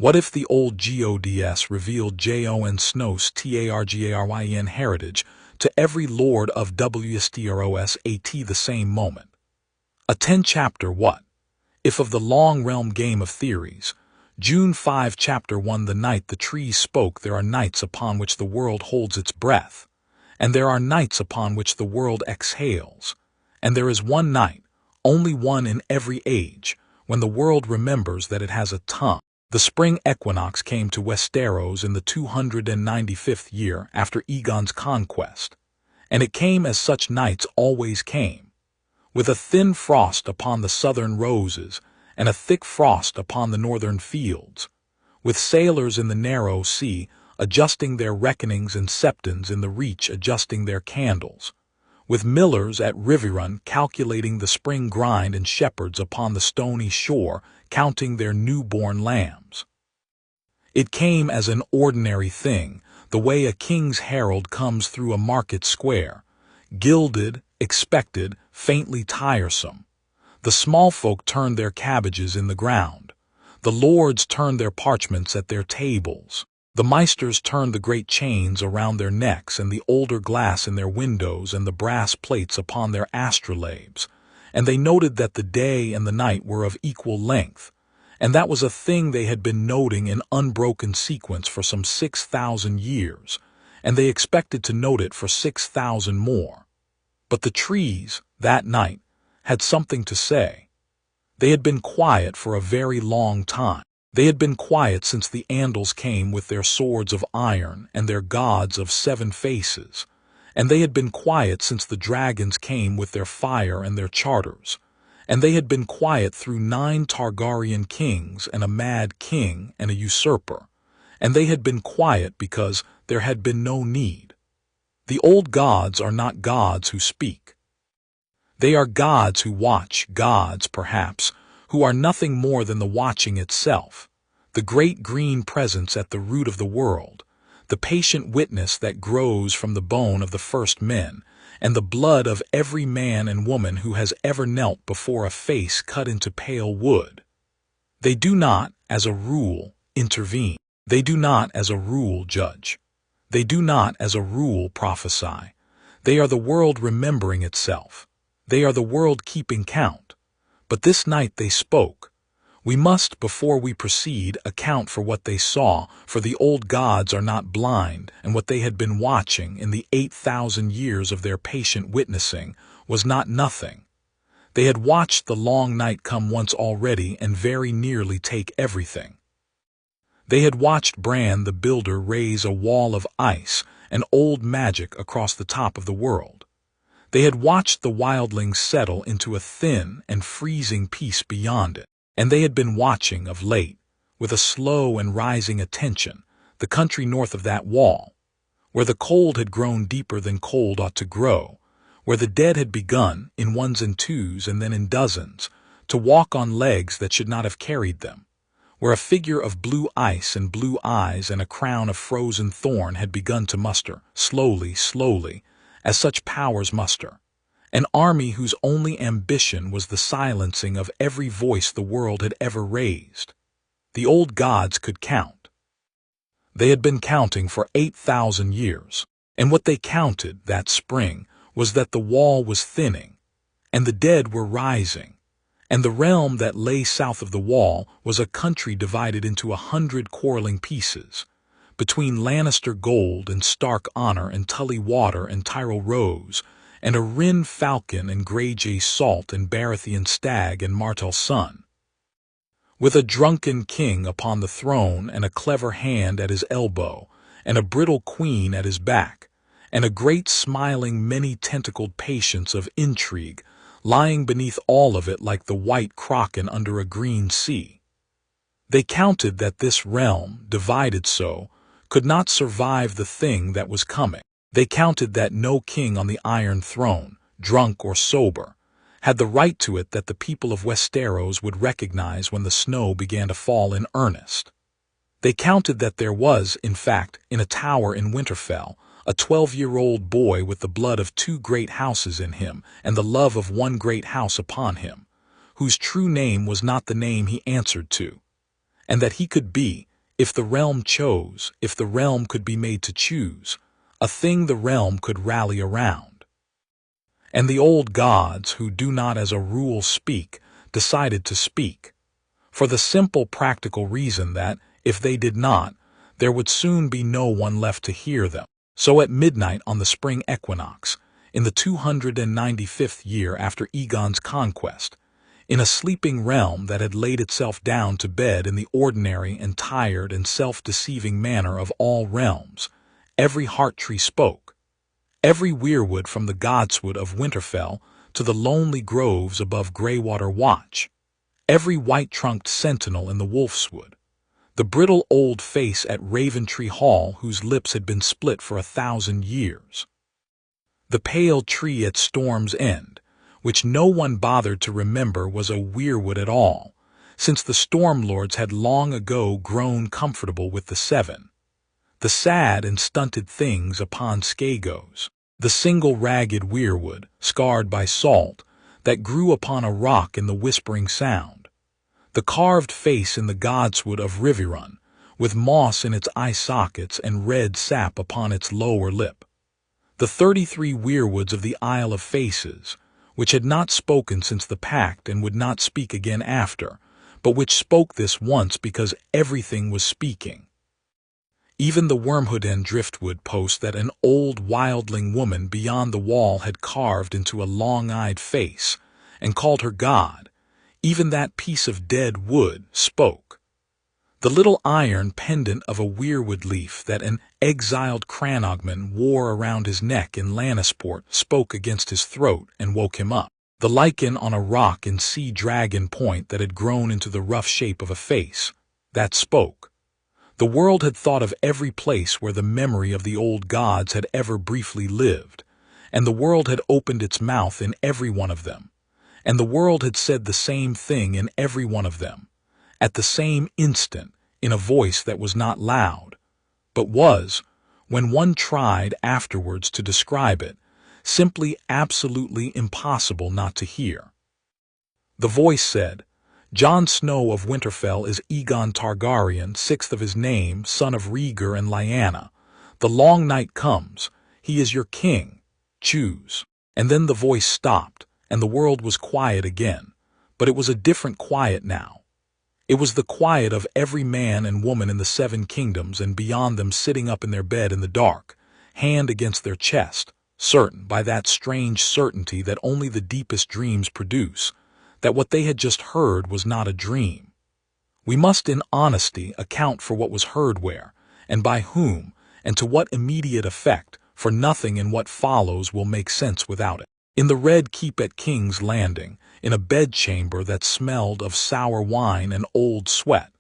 What if the old gods revealed Jon Snow's Targaryen heritage to every lord of Westeros at the same moment? A 10-chapter what if of the long realm game of theories. June 5 Chapter 1 The night the trees spoke. There are nights upon which the world holds its breath, and there are nights upon which the world exhales, and there is one night, only one in every age, when the world remembers that it has a tongue. The spring equinox came to Westeros in the 295th year after Aegon's conquest, and it came as such nights always came, with a thin frost upon the southern roses and a thick frost upon the northern fields, with sailors in the narrow sea adjusting their reckonings and septons in the reach adjusting their candles, with millers at Riverrun calculating the spring grind and shepherds upon the stony shore counting their newborn lambs. It came as an ordinary thing, the way a king's herald comes through a market square, gilded, expected, faintly tiresome. The small folk turned their cabbages in the ground. The lords turned their parchments at their tables. The maesters turned the great chains around their necks and the older glass in their windows and the brass plates upon their astrolabes, and they noted that the day and the night were of equal length, and that was a thing they had been noting in unbroken sequence for some 6,000 years, and they expected to note it for 6,000 more. But the trees, that night, had something to say. They had been quiet for a very long time. They had been quiet since the Andals came with their swords of iron and their gods of 7 faces, and they had been quiet since the dragons came with their fire and their charters, and they had been quiet through 9 Targaryen kings and a mad king and a usurper, and they had been quiet because there had been no need. The old gods are not gods who speak. They are gods who watch, gods, perhaps, who are nothing more than the watching itself, the great green presence at the root of the world, the patient witness that grows from the bone of the first men, and the blood of every man and woman who has ever knelt before a face cut into pale wood. They do not, as a rule, intervene. They do not, as a rule, judge. They do not, as a rule, prophesy. They are the world remembering itself. They are the world keeping count. But this night they spoke. We must, before we proceed, account for what they saw, for the old gods are not blind, and what they had been watching in the 8,000 years of their patient witnessing was not nothing. They had watched the long night come once already and very nearly take everything. They had watched Bran the Builder raise a wall of ice and old magic across the top of the world. They had watched the wildlings settle into a thin and freezing peace beyond it, and they had been watching, of late, with a slow and rising attention, the country north of that wall, where the cold had grown deeper than cold ought to grow, where the dead had begun, in ones and twos and then in dozens, to walk on legs that should not have carried them, where a figure of blue ice and blue eyes and a crown of frozen thorn had begun to muster, slowly, slowly, as such powers muster, an army whose only ambition was the silencing of every voice the world had ever raised. The old gods could count. They had been counting for 8,000 years, and what they counted that spring was that the wall was thinning, and the dead were rising, and the realm that lay south of the wall was a country divided into 100 quarreling pieces, between Lannister gold and Stark honor and Tully water and Tyrell rose, and a Rin falcon and Greyjay salt and Baratheon stag and Martell sun. With a drunken king upon the throne and a clever hand at his elbow, and a brittle queen at his back, and a great smiling many-tentacled patience of intrigue lying beneath all of it like the white kraken under a green sea. They counted that this realm, divided so, could not survive the thing that was coming. They counted that no king on the Iron Throne, drunk or sober, had the right to it that the people of Westeros would recognize when the snow began to fall in earnest. They counted that there was, in fact, in a tower in Winterfell, a 12-year-old boy with the blood of 2 great houses in him and the love of 1 great house upon him, whose true name was not the name he answered to, and that he could be, If the realm chose, if the realm could be made to choose, a thing the realm could rally around. And the old gods, who do not as a rule speak, decided to speak, for the simple practical reason that, if they did not, there would soon be no one left to hear them. So at midnight on the spring equinox, in the 295th year after Aegon's conquest, in a sleeping realm that had laid itself down to bed in the ordinary and tired and self-deceiving manner of all realms, every heart tree spoke. Every weirwood from the godswood of Winterfell to the lonely groves above Greywater Watch, every white-trunked sentinel in the Wolfswood, the brittle old face at Raventree Hall whose lips had been split for 1,000 years, the pale tree at Storm's End, which no one bothered to remember was a weirwood at all, since the Stormlords had long ago grown comfortable with the Seven, the sad and stunted things upon Skagos, the single ragged weirwood, scarred by salt, that grew upon a rock in the Whispering Sound, the carved face in the godswood of Riverrun, with moss in its eye sockets and red sap upon its lower lip, the 33 weirwoods of the Isle of Faces, which had not spoken since the pact and would not speak again after, but which spoke this once because everything was speaking. Even the wormwood and driftwood post that an old wildling woman beyond the wall had carved into a long-eyed face and called her god, even that piece of dead wood spoke. The little iron pendant of a weirwood leaf that an exiled Cranogman wore around his neck in Lannisport spoke against his throat and woke him up. The lichen on a rock in Sea Dragon Point that had grown into the rough shape of a face, that spoke. The world had thought of every place where the memory of the old gods had ever briefly lived, and the world had opened its mouth in every one of them, and the world had said the same thing in every one of them, at the same instant, in a voice that was not loud, but was, when one tried afterwards to describe it, simply absolutely impossible not to hear. The voice said, "Jon Snow of Winterfell is Aegon Targaryen, 6th of his name, son of Rhaegar and Lyanna. The long night comes. He is your king. Choose." And then the voice stopped, and the world was quiet again, but it was a different quiet now. It was the quiet of every man and woman in the 7 kingdoms and beyond them sitting up in their bed in the dark, hand against their chest, certain, by that strange certainty that only the deepest dreams produce, that what they had just heard was not a dream. We must in honesty account for what was heard where, and by whom, and to what immediate effect, for nothing in what follows will make sense without it. In the Red Keep at King's Landing, in a bedchamber that smelled of sour wine and old sweat,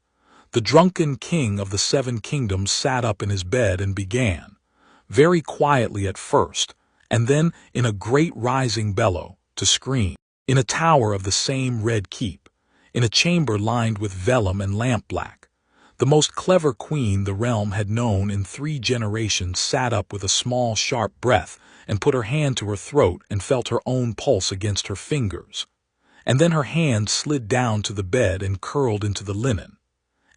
the drunken king of the 7 kingdoms sat up in his bed and began, very quietly at first, and then in a great rising bellow, to scream. In a tower of the same Red Keep, in a chamber lined with vellum and lampblack, the most clever queen the realm had known in 3 generations sat up with a small sharp breath and put her hand to her throat and felt her own pulse against her fingers, and then her hand slid down to the bed and curled into the linen,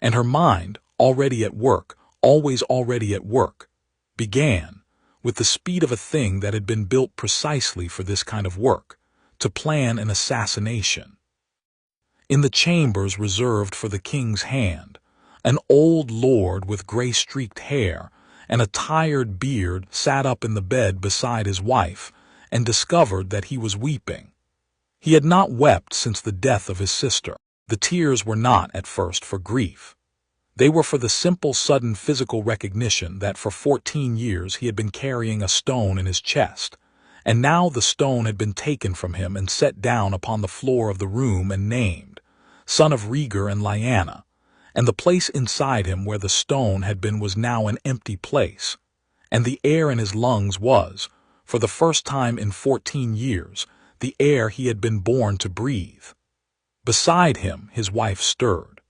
and her mind, already at work, always already at work, began, with the speed of a thing that had been built precisely for this kind of work, to plan an assassination. In the chambers reserved for the king's hand, an old lord with gray-streaked hair and a tired beard sat up in the bed beside his wife and discovered that he was weeping. He had not wept since the death of his sister. The tears were not, at first, for grief. They were for the simple sudden physical recognition that for 14 years he had been carrying a stone in his chest, and now the stone had been taken from him and set down upon the floor of the room and named, son of Rhaegar and Lyanna, and the place inside him where the stone had been was now an empty place, and the air in his lungs was, for the first time in 14 years, the air he had been born to breathe. Beside him his wife stirred.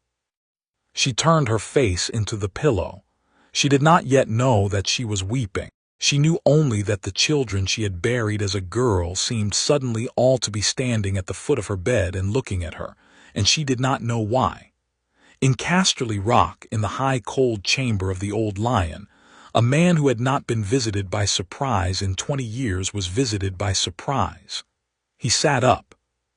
She turned her face into the pillow. She did not yet know that she was weeping. She knew only that the children she had buried as a girl seemed suddenly all to be standing at the foot of her bed and looking at her, and she did not know why. In Casterly Rock, in the high cold chamber of the old lion, a man who had not been visited by surprise in 20 years was visited by surprise. He sat up.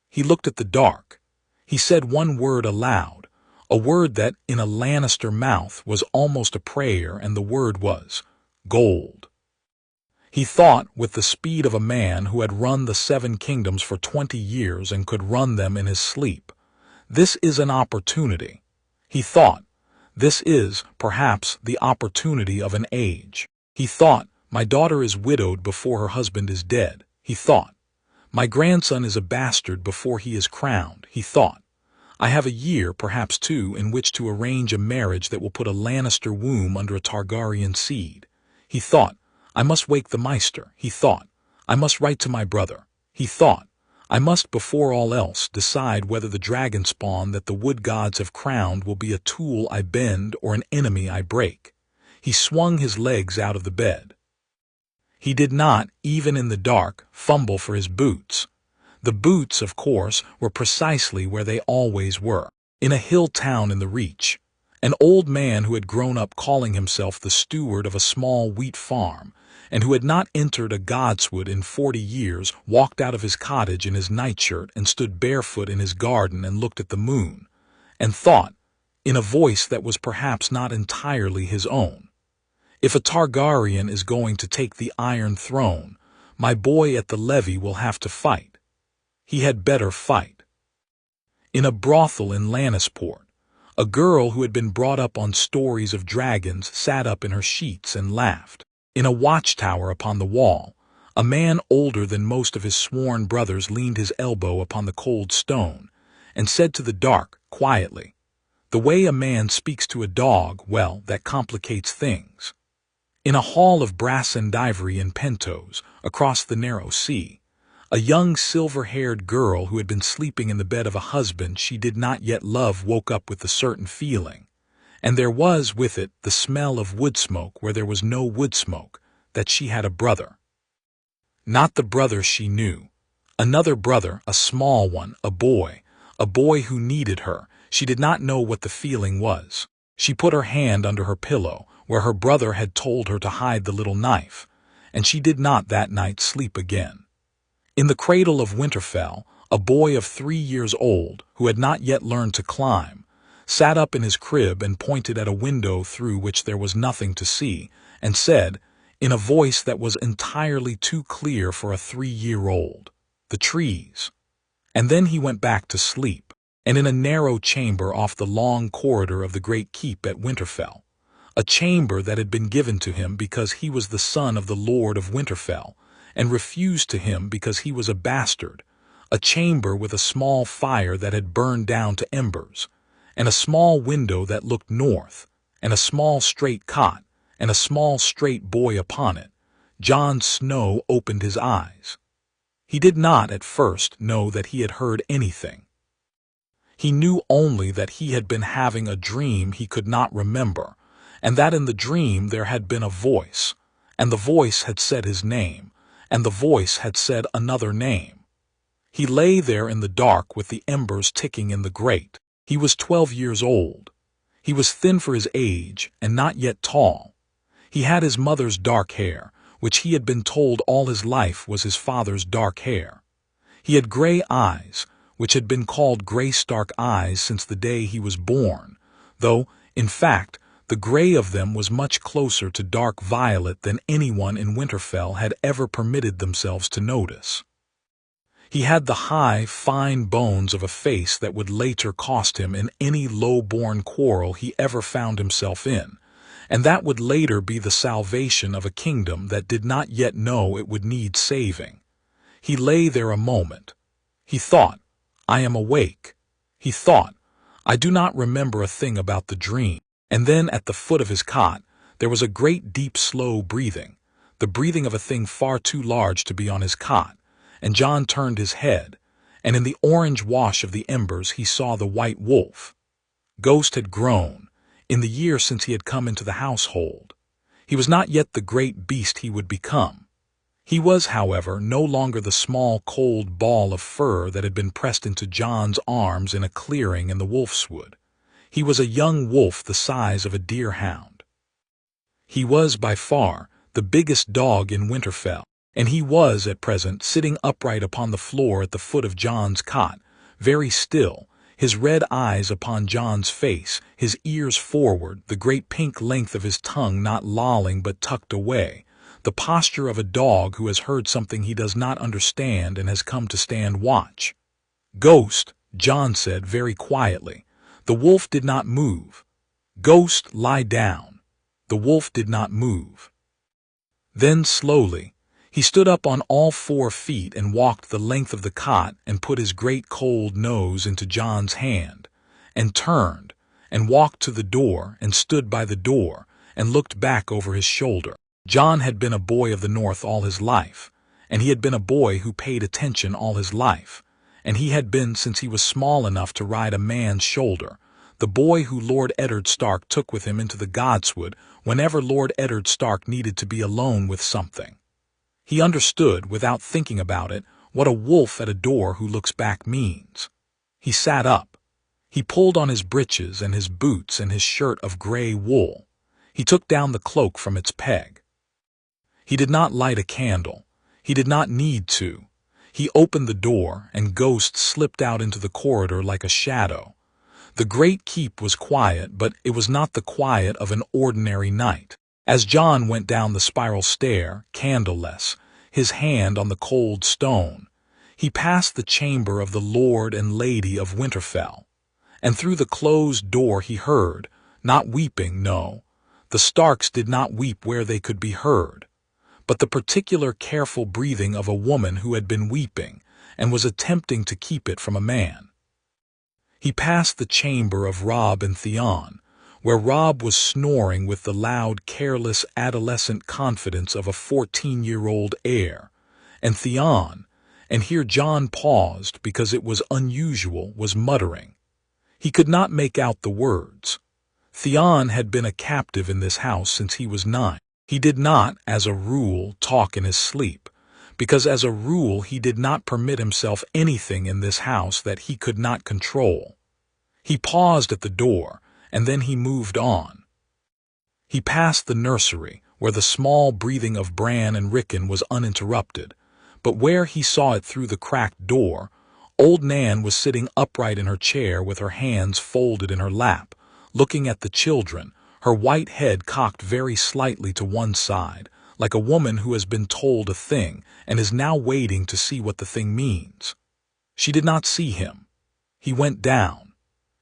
He looked at the dark. He said one word aloud, a word that, in a Lannister mouth, was almost a prayer, and the word was gold. He thought with the speed of a man who had run the 7 kingdoms for 20 years and could run them in his sleep. This is an opportunity. He thought, this is, perhaps, the opportunity of an age. He thought, my daughter is widowed before her husband is dead. He thought, my grandson is a bastard before he is crowned. He thought, I have a year, perhaps 2, in which to arrange a marriage that will put a Lannister womb under a Targaryen seed. He thought, I must wake the Maester. He thought, I must write to my brother. He thought, I must before all else decide whether the dragon spawn that the wood gods have crowned will be a tool I bend or an enemy I break. He swung his legs out of the bed. He did not, even in the dark, fumble for his boots. The boots, of course, were precisely where they always were, in a hill town in the Reach. An old man who had grown up calling himself the steward of a small wheat farm, and who had not entered a godswood in 40 years, walked out of his cottage in his nightshirt and stood barefoot in his garden and looked at the moon, and thought, in a voice that was perhaps not entirely his own, if a Targaryen is going to take the Iron Throne, my boy at the levee will have to fight. He had better fight. In a brothel in Lannisport, a girl who had been brought up on stories of dragons sat up in her sheets and laughed. In a watchtower upon the wall, a man older than most of his sworn brothers leaned his elbow upon the cold stone and said to the dark, quietly, the way a man speaks to a dog, well, that complicates things. In a hall of brass and ivory in Pentos, across the narrow sea, a young silver-haired girl who had been sleeping in the bed of a husband she did not yet love woke up with a certain feeling, and there was with it the smell of wood smoke where there was no wood smoke, that she had a brother. Not the brother she knew. Another brother, a small one, a boy who needed her. She did not know what the feeling was. She put her hand under her pillow, where her brother had told her to hide the little knife, and she did not that night sleep again. In the cradle of Winterfell, a boy of 3 years old, who had not yet learned to climb, sat up in his crib and pointed at a window through which there was nothing to see, and said, in a voice that was entirely too clear for a 3-year-old, the trees. And then he went back to sleep, and in a narrow chamber off the long corridor of the great keep at Winterfell, a chamber that had been given to him because he was the son of the Lord of Winterfell, and refused to him because he was a bastard, a chamber with a small fire that had burned down to embers, and a small window that looked north, and a small straight cot, and a small straight boy upon it, Jon Snow opened his eyes. He did not at first know that he had heard anything. He knew only that he had been having a dream he could not remember, and that in the dream there had been a voice, and the voice had said his name, and the voice had said another name. He lay there in the dark with the embers ticking in the grate. He was 12 years old. He was thin for his age and not yet tall. He had his mother's dark hair, which he had been told all his life was his father's dark hair. He had gray eyes, which had been called gray Stark eyes since the day he was born, though, in fact, the gray of them was much closer to dark violet than anyone in Winterfell had ever permitted themselves to notice. He had the high, fine bones of a face that would later cost him in any low-born quarrel he ever found himself in, and that would later be the salvation of a kingdom that did not yet know it would need saving. He lay there a moment. He thought, I am awake. He thought, I do not remember a thing about the dream. And then at the foot of his cot, there was a great deep slow breathing, the breathing of a thing far too large to be on his cot, and Jon turned his head, and in the orange wash of the embers he saw the white wolf. Ghost had grown, in the year since he had come into the household. He was not yet the great beast he would become. He was, however, no longer the small cold ball of fur that had been pressed into Jon's arms in a clearing in the wolf's wood. He was a young wolf the size of a deer hound. He was, by far, the biggest dog in Winterfell, and he was, at present, sitting upright upon the floor at the foot of Jon's cot, very still, his red eyes upon Jon's face, his ears forward, the great pink length of his tongue not lolling but tucked away, the posture of a dog who has heard something he does not understand and has come to stand watch. "Ghost," Jon said very quietly. The wolf did not move. "Ghost, lie down." The wolf did not move. Then slowly, he stood up on all 4 feet and walked the length of the cot and put his great cold nose into Jon's hand, and turned, and walked to the door and stood by the door and looked back over his shoulder. Jon had been a boy of the North all his life, and he had been a boy who paid attention all his life, and he had been since he was small enough to ride a man's shoulder, the boy who Lord Eddard Stark took with him into the Godswood whenever Lord Eddard Stark needed to be alone with something. He understood, without thinking about it, what a wolf at a door who looks back means. He sat up. He pulled on his breeches and his boots and his shirt of gray wool. He took down the cloak from its peg. He did not light a candle. He did not need to. He opened the door, and Ghost slipped out into the corridor like a shadow. The great keep was quiet, but it was not the quiet of an ordinary night. As Jon went down the spiral stair, candleless, his hand on the cold stone, he passed the chamber of the Lord and Lady of Winterfell, and through the closed door he heard, not weeping, no, the Starks did not weep where they could be heard, but the particular careful breathing of a woman who had been weeping and was attempting to keep it from a man. He passed the chamber of Robb and Theon, where Robb was snoring with the loud, careless, adolescent confidence of a 14-year-old heir, and Theon, and here Jon paused because it was unusual, was muttering. He could not make out the words. Theon had been a captive in this house since he was 9. He did not, as a rule, talk in his sleep, because as a rule he did not permit himself anything in this house that he could not control. He paused at the door, and then he moved on. He passed the nursery, where the small breathing of Bran and Rickon was uninterrupted, but where he saw it through the cracked door, old Nan was sitting upright in her chair with her hands folded in her lap, looking at the children, her white head cocked very slightly to one side, like a woman who has been told a thing and is now waiting to see what the thing means. She did not see him. He went down.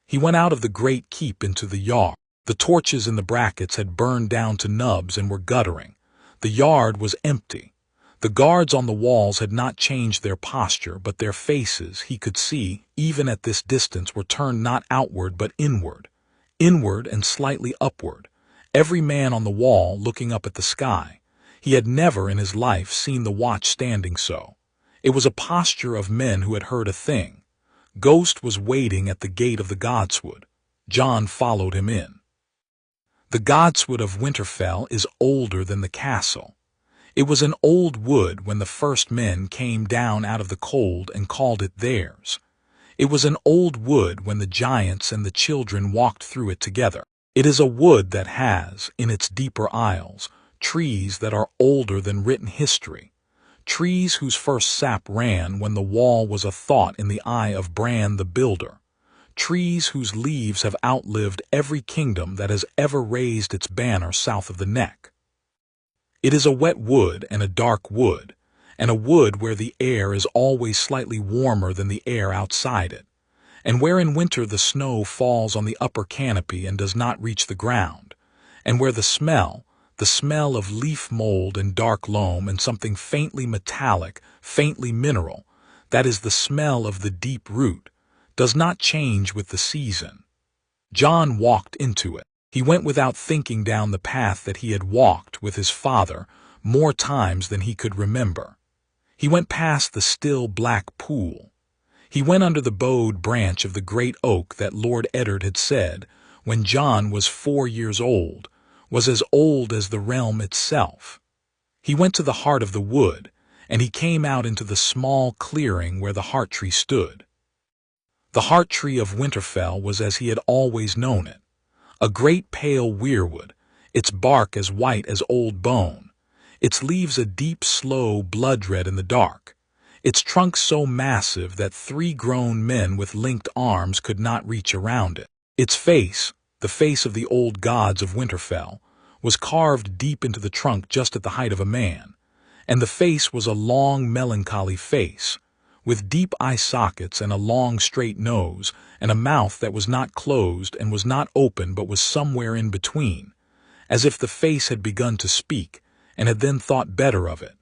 He went out of the great keep into the yard. The torches in the brackets had burned down to nubs and were guttering. The yard was empty. The guards on the walls had not changed their posture, but their faces, he could see, even at this distance, were turned not outward but inward and slightly upward, every man on the wall looking up at the sky. He had never in his life seen the watch standing so. It was a posture of men who had heard a thing. Ghost was waiting at the gate of the Godswood. Jon followed him in. The Godswood of Winterfell is older than the castle. It was an old wood when the first men came down out of the cold and called it theirs. It was an old wood when the giants and the children walked through it together. It is a wood that has, in its deeper aisles, trees that are older than written history, trees whose first sap ran when the wall was a thought in the eye of Bran the Builder, trees whose leaves have outlived every kingdom that has ever raised its banner south of the neck. It is a wet wood and a dark wood, and a wood where the air is always slightly warmer than the air outside it, and where in winter the snow falls on the upper canopy and does not reach the ground, and where the smell of leaf mold and dark loam and something faintly metallic, faintly mineral, that is the smell of the deep root, does not change with the season. Jon walked into it. He went without thinking down the path that he had walked with his father more times than he could remember. He went past the still black pool. He went under the bowed branch of the great oak that Lord Eddard had said, when Jon was 4 years old, was as old as the realm itself. He went to the heart of the wood, and he came out into the small clearing where the heart tree stood. The heart tree of Winterfell was as he had always known it, a great pale weirwood, its bark as white as old bone, its leaves a deep, slow blood red in the dark, its trunk so massive that 3 grown men with linked arms could not reach around it. Its face, the face of the old gods of Winterfell, was carved deep into the trunk just at the height of a man, and the face was a long, melancholy face, with deep eye sockets and a long, straight nose, and a mouth that was not closed and was not open but was somewhere in between, as if the face had begun to speak and had then thought better of it.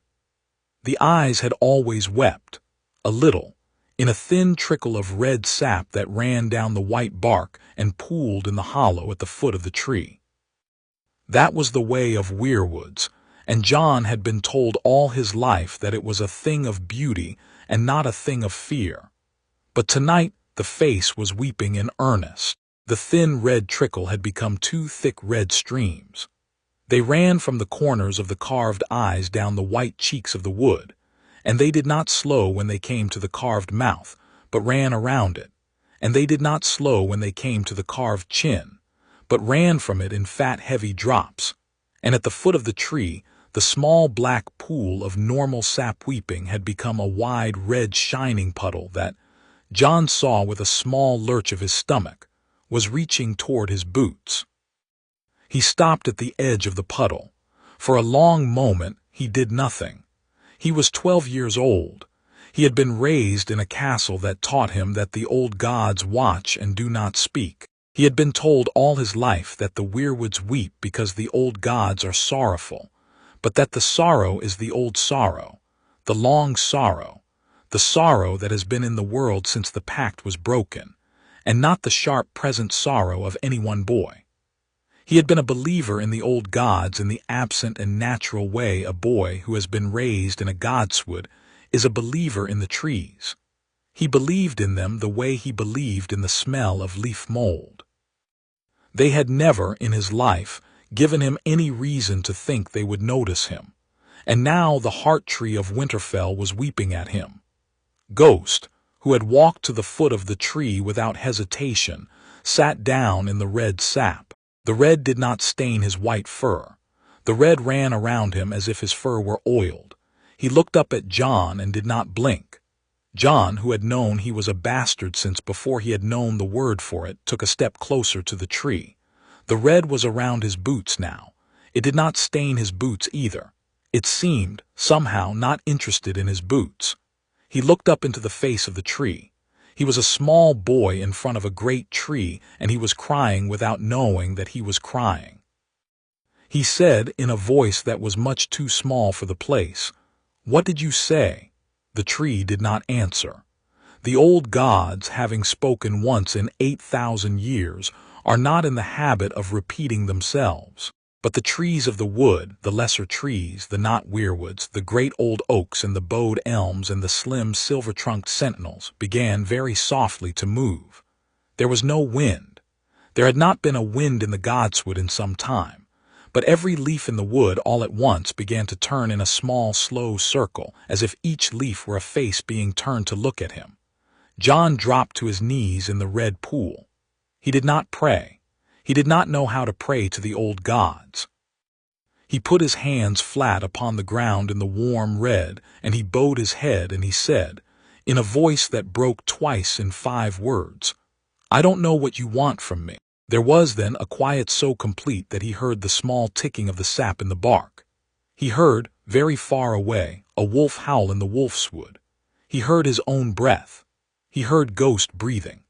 The eyes had always wept, a little, in a thin trickle of red sap that ran down the white bark and pooled in the hollow at the foot of the tree. That was the way of weirwoods, and Jon had been told all his life that it was a thing of beauty and not a thing of fear. But tonight the face was weeping in earnest. The thin red trickle had become 2 thick red streams. They ran from the corners of the carved eyes down the white cheeks of the wood, and they did not slow when they came to the carved mouth, but ran around it, and they did not slow when they came to the carved chin, but ran from it in fat, heavy drops, and at the foot of the tree, the small black pool of normal sap weeping had become a wide, red, shining puddle that, Jon saw with a small lurch of his stomach, was reaching toward his boots. He stopped at the edge of the puddle. For a long moment he did nothing. He was 12 years old. He had been raised in a castle that taught him that the old gods watch and do not speak. He had been told all his life that the weirwoods weep because the old gods are sorrowful, but that the sorrow is the old sorrow, the long sorrow, the sorrow that has been in the world since the pact was broken, and not the sharp present sorrow of any one boy. He had been a believer in the old gods in the absent and natural way a boy who has been raised in a godswood is a believer in the trees. He believed in them the way he believed in the smell of leaf mold. They had never, in his life, given him any reason to think they would notice him, and now the heart tree of Winterfell was weeping at him. Ghost, who had walked to the foot of the tree without hesitation, sat down in the red sap. The red did not stain his white fur. The red ran around him as if his fur were oiled. He looked up at Jon and did not blink. Jon, who had known he was a bastard since before he had known the word for it, took a step closer to the tree. The red was around his boots now. It did not stain his boots either. It seemed, somehow, not interested in his boots. He looked up into the face of the tree. He was a small boy in front of a great tree, and he was crying without knowing that he was crying. He said, in a voice that was much too small for the place, "What did you say?" The tree did not answer. The old gods, having spoken once in 8,000 years, are not in the habit of repeating themselves. But the trees of the wood, the lesser trees, the not weirwoods, the great old oaks and the bowed elms and the slim silver-trunked sentinels began very softly to move. There was no wind. There had not been a wind in the godswood in some time, but every leaf in the wood all at once began to turn in a small, slow circle, as if each leaf were a face being turned to look at him. Jon dropped to his knees in the red pool. He did not pray. He did not know how to pray to the old gods. He put his hands flat upon the ground in the warm red, and he bowed his head, and he said, in a voice that broke twice in 5 words, "I don't know what you want from me." There was then a quiet so complete that he heard the small ticking of the sap in the bark. He heard, very far away, a wolf howl in the wolf's wood. He heard his own breath. He heard Ghost breathing.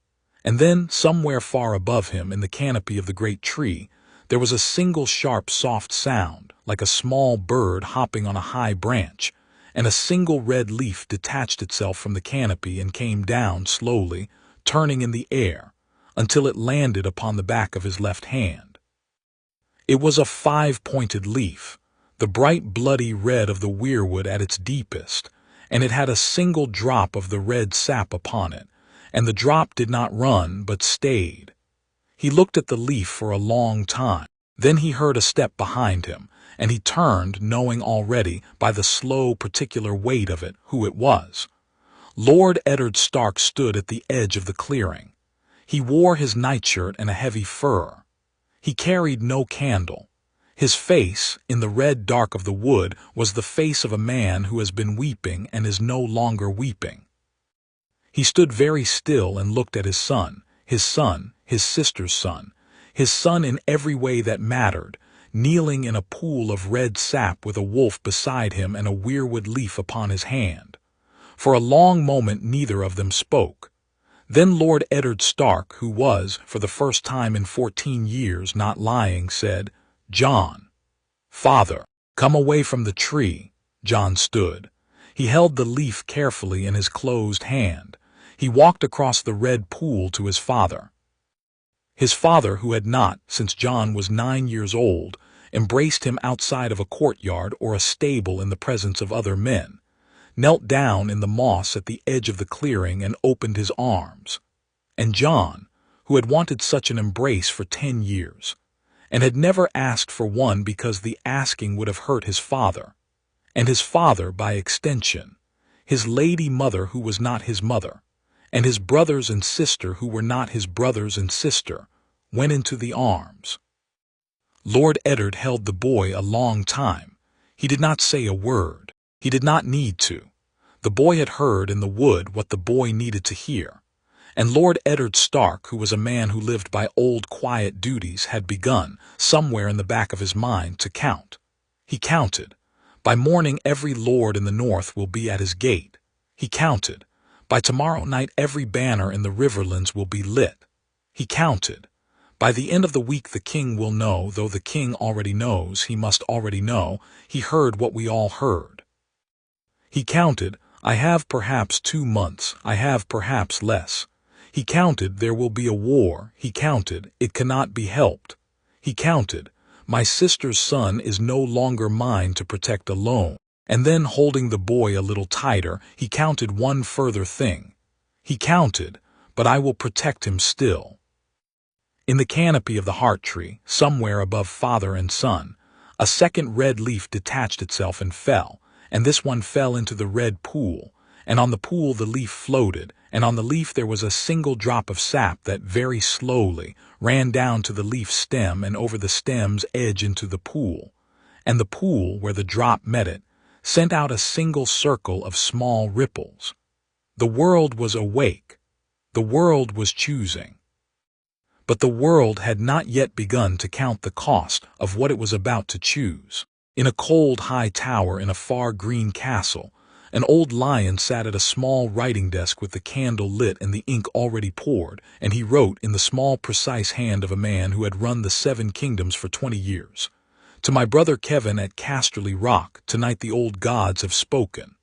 And then, somewhere far above him in the canopy of the great tree, there was a single sharp, soft sound, like a small bird hopping on a high branch, and a single red leaf detached itself from the canopy and came down slowly, turning in the air, until it landed upon the back of his left hand. It was a 5-pointed leaf, the bright bloody red of the weirwood at its deepest, and it had a single drop of the red sap upon it, and the drop did not run, but stayed. He looked at the leaf for a long time. Then he heard a step behind him, and he turned, knowing already, by the slow, particular weight of it, who it was. Lord Eddard Stark stood at the edge of the clearing. He wore his nightshirt and a heavy fur. He carried no candle. His face, in the red dark of the wood, was the face of a man who has been weeping and is no longer weeping. He stood very still and looked at his son, his sister's son, his son in every way that mattered, kneeling in a pool of red sap with a wolf beside him and a weirwood leaf upon his hand. For a long moment neither of them spoke. Then Lord Eddard Stark, who was, for the first time in 14 years, not lying, said, "Jon." "Father, come away from the tree." Jon stood. He held the leaf carefully in his closed hand. He walked across the red pool to his father. His father, who had not, since Jon was 9 years old, embraced him outside of a courtyard or a stable in the presence of other men, knelt down in the moss at the edge of the clearing and opened his arms. And Jon, who had wanted such an embrace for 10 years, and had never asked for one because the asking would have hurt his father, and his father by extension, his lady mother who was not his mother, and his brothers and sister who were not his brothers and sister, went into the arms. Lord Eddard held the boy a long time. He did not say a word. He did not need to. The boy had heard in the wood what the boy needed to hear. And Lord Eddard Stark, who was a man who lived by old quiet duties, had begun, somewhere in the back of his mind, to count. He counted. By morning every lord in the north will be at his gate. He counted. By tomorrow night every banner in the Riverlands will be lit. He counted. By the end of the week the king will know, though the king already knows, he must already know, he heard what we all heard. He counted, I have perhaps 2 months, I have perhaps less. He counted, there will be a war. He counted, it cannot be helped. He counted, my sister's son is no longer mine to protect alone. And then, holding the boy a little tighter, he counted one further thing. He counted, but I will protect him still. In the canopy of the heart tree, somewhere above father and son, a second red leaf detached itself and fell, and this one fell into the red pool, and on the pool the leaf floated, and on the leaf there was a single drop of sap that very slowly ran down to the leaf stem and over the stem's edge into the pool, and the pool, where the drop met it, sent out a single circle of small ripples. The world was awake. The world was choosing. But the world had not yet begun to count the cost of what it was about to choose. In a cold high tower in a far green castle, an old lion sat at a small writing desk with the candle lit and the ink already poured, and he wrote in the small precise hand of a man who had run the 7 kingdoms for 20 years. To my brother Kevin at Casterly Rock, tonight the old gods have spoken.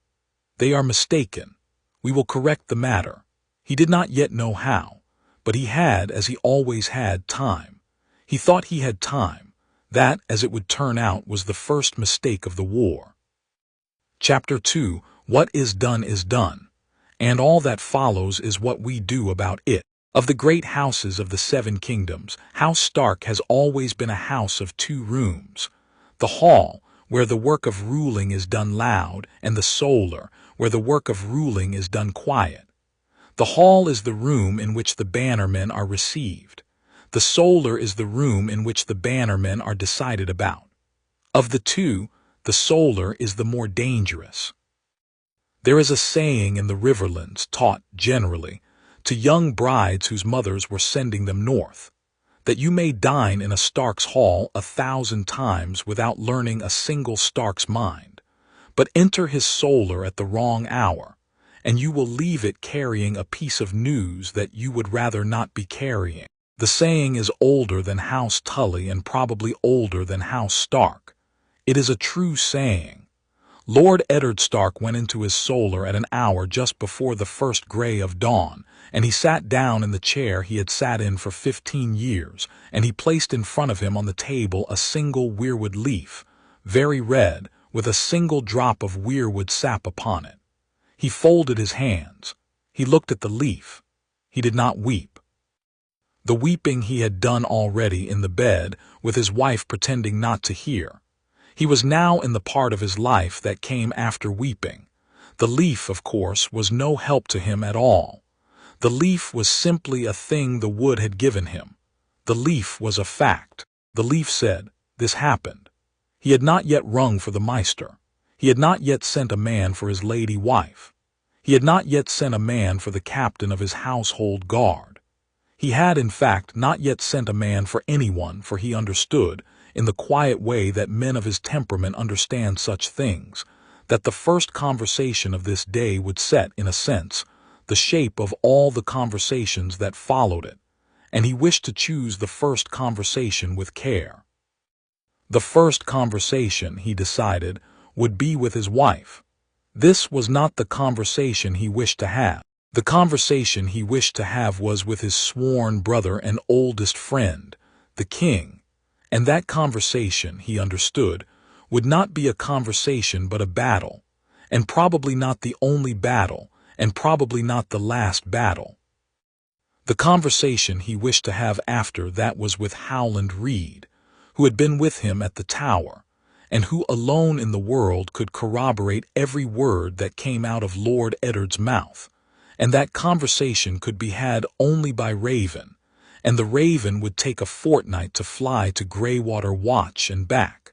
They are mistaken. We will correct the matter. He did not yet know how, but he had, as he always had, time. He thought he had time. That, as it would turn out, was the first mistake of the war. Chapter 2. What is done, and all that follows is what we do about it. Of the great houses of the 7 kingdoms, House Stark has always been a house of 2 rooms. The hall, where the work of ruling is done loud, and the solar, where the work of ruling is done quiet. The hall is the room in which the bannermen are received. The solar is the room in which the bannermen are decided about. Of the 2, the solar is the more dangerous. There is a saying in the Riverlands, taught generally to young brides whose mothers were sending them north, that you may dine in a Stark's hall 1,000 times without learning a single Stark's mind, but enter his solar at the wrong hour, and you will leave it carrying a piece of news that you would rather not be carrying. The saying is older than House Tully and probably older than House Stark. It is a true saying. Lord Eddard Stark went into his solar at an hour just before the first gray of dawn, and he sat down in the chair he had sat in for 15 years, and he placed in front of him on the table a single weirwood leaf, very red, with a single drop of weirwood sap upon it. He folded his hands. He looked at the leaf. He did not weep. The weeping he had done already in the bed, with his wife pretending not to hear. He was now in the part of his life that came after weeping, The leaf, of course, was no help to him at all. The leaf was simply a thing the wood had given him. The leaf was a fact. The leaf said, "This happened." He had not yet rung for the Maester. He had not yet sent a man for his lady wife. He had not yet sent a man for the captain of his household guard. He had, in fact, not yet sent a man for anyone, for he understood, in the quiet way that men of his temperament understand such things, that the first conversation of this day would set, in a sense, the shape of all the conversations that followed it, and he wished to choose the first conversation with care. The first conversation, he decided, would be with his wife. This was not the conversation he wished to have. The conversation he wished to have was with his sworn brother and oldest friend, the king, and that conversation, he understood, would not be a conversation but a battle, and probably not the only battle, and probably not the last battle. The conversation he wished to have after that was with Howland Reed, who had been with him at the tower, and who alone in the world could corroborate every word that came out of Lord Eddard's mouth, and that conversation could be had only by Raven, and the Raven would take a fortnight to fly to Greywater Watch and back.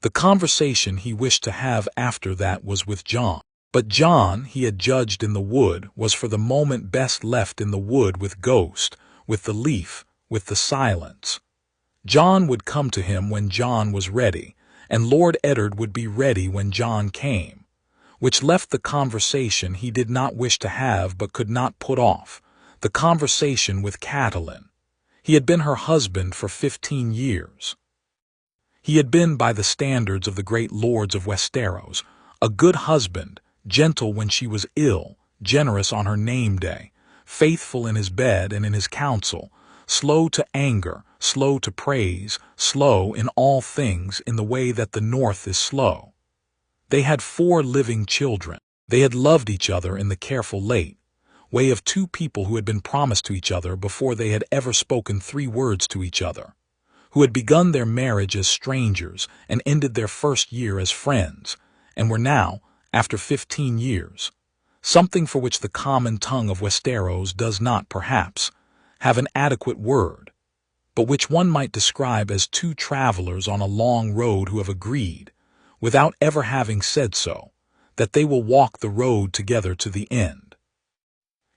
The conversation he wished to have after that was with Jon. But Jon, he had judged in the wood, was for the moment best left in the wood with Ghost, with the leaf, with the silence. Jon would come to him when Jon was ready, and Lord Eddard would be ready when Jon came, which left the conversation he did not wish to have but could not put off, the conversation with Catelyn. He had been her husband for 15 years. He had been, by the standards of the great lords of Westeros, a good husband, gentle when she was ill, generous on her name day, faithful in his bed and in his counsel, slow to anger, slow to praise, slow in all things in the way that the North is slow. They had 4 living children. They had loved each other in the careful late way of 2 people who had been promised to each other before they had ever spoken 3 words to each other, who had begun their marriage as strangers and ended their first year as friends, and were now, after 15 years, something for which the common tongue of Westeros does not, perhaps, have an adequate word, but which one might describe as 2 travelers on a long road who have agreed, without ever having said so, that they will walk the road together to the end.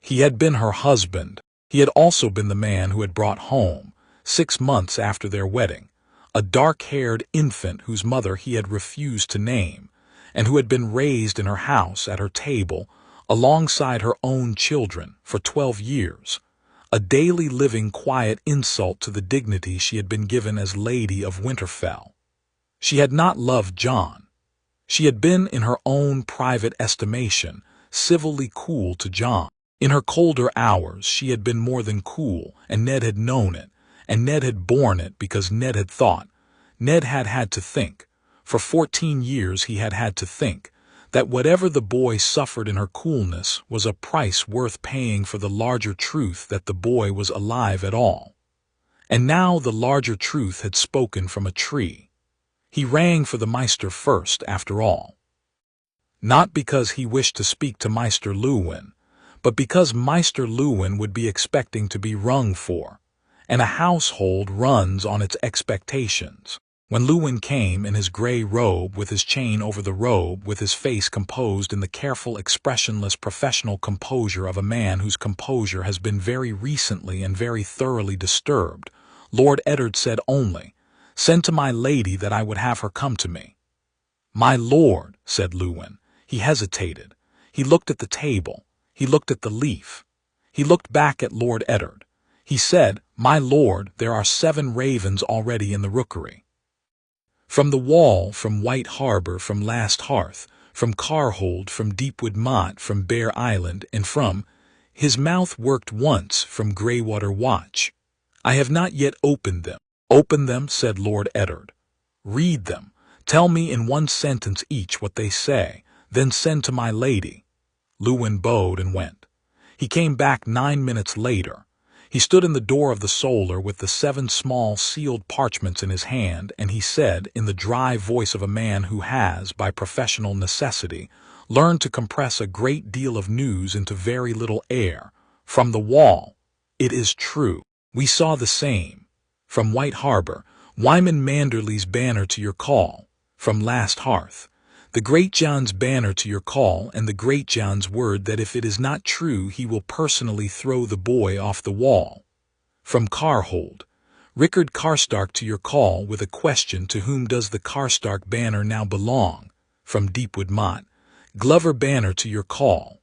He had been her husband. He had also been the man who had brought home, 6 months after their wedding, a dark-haired infant whose mother he had refused to name, and who had been raised in her house at her table alongside her own children for 12 years, a daily living quiet insult to the dignity she had been given as Lady of Winterfell. She had not loved Jon. She had been, in her own private estimation, civilly cool to Jon. In her colder hours she had been more than cool, and Ned had known it, and Ned had borne it because Ned had thought. Ned had had to think. For 14 years he had had to think that whatever the boy suffered in her coolness was a price worth paying for the larger truth that the boy was alive at all. And now the larger truth had spoken from a tree. He rang for the Maester first, after all. Not because he wished to speak to Maester Luwin, but because Maester Luwin would be expecting to be rung for, and a household runs on its expectations. When Luwin came in his gray robe, with his chain over the robe, with his face composed in the careful, expressionless, professional composure of a man whose composure has been very recently and very thoroughly disturbed, Lord Eddard said only, "Send to my lady that I would have her come to me." "My lord," said Luwin. He hesitated. He looked at the table. He looked at the leaf. He looked back at Lord Eddard. He said, "My lord, there are 7 ravens already in the rookery. From the Wall, from White Harbor, from Last Hearth, from Carhold, from Deepwood Mott, from Bear Island, and from—" his mouth worked once, "from Greywater Watch. I have not yet opened them." "Open them," said Lord Eddard. "Read them. Tell me in 1 sentence each what they say, then send to my lady." Luwin bowed and went. He came back 9 minutes later. He stood in the door of the solar with the 7 small sealed parchments in his hand, and he said, in the dry voice of a man who has, by professional necessity, learned to compress a great deal of news into very little air. From the wall, it is true, we saw the same. From White Harbor, Wyman Manderley's banner to your call. From Last Hearth, the Great John's banner to your call, and the Great John's word that if it is not true he will personally throw the boy off the wall. From Carhold, Rickard Karstark to your call with a question: to whom does the Karstark banner now belong? From Deepwood Mott, Glover banner to your call.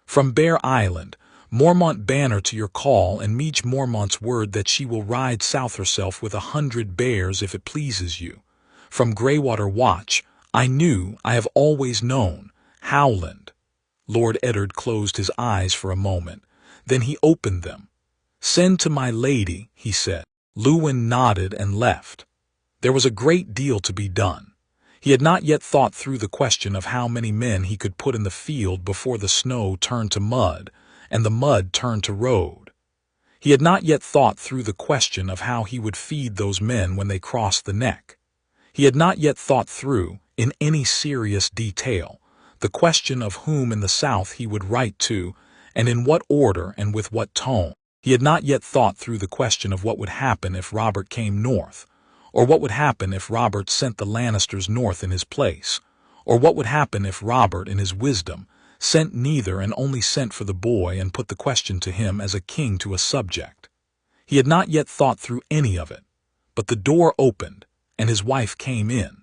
From Bear Island, Mormont banner to your call, and Meej Mormont's word that she will ride south herself with 100 bears if it pleases you. From Greywater Watch, I knew, I have always known, Howland. Lord Eddard closed his eyes for a moment. Then he opened them. Send to my lady, he said. Lewin nodded and left. There was a great deal to be done. He had not yet thought through the question of how many men he could put in the field before the snow turned to mud, and the mud turned to road. He had not yet thought through the question of how he would feed those men when they crossed the neck. He had not yet thought through, in any serious detail, the question of whom in the South he would write to, and in what order and with what tone. He had not yet thought through the question of what would happen if Robert came north, or what would happen if Robert sent the Lannisters north in his place, or what would happen if Robert, in his wisdom, sent neither and only sent for the boy and put the question to him as a king to a subject. He had not yet thought through any of it, but the door opened, and his wife came in.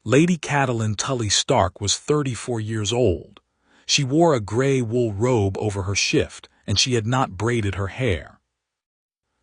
Lady Catelyn Tully Stark was 34 years old. She wore a gray wool robe over her shift, and she had not braided her hair.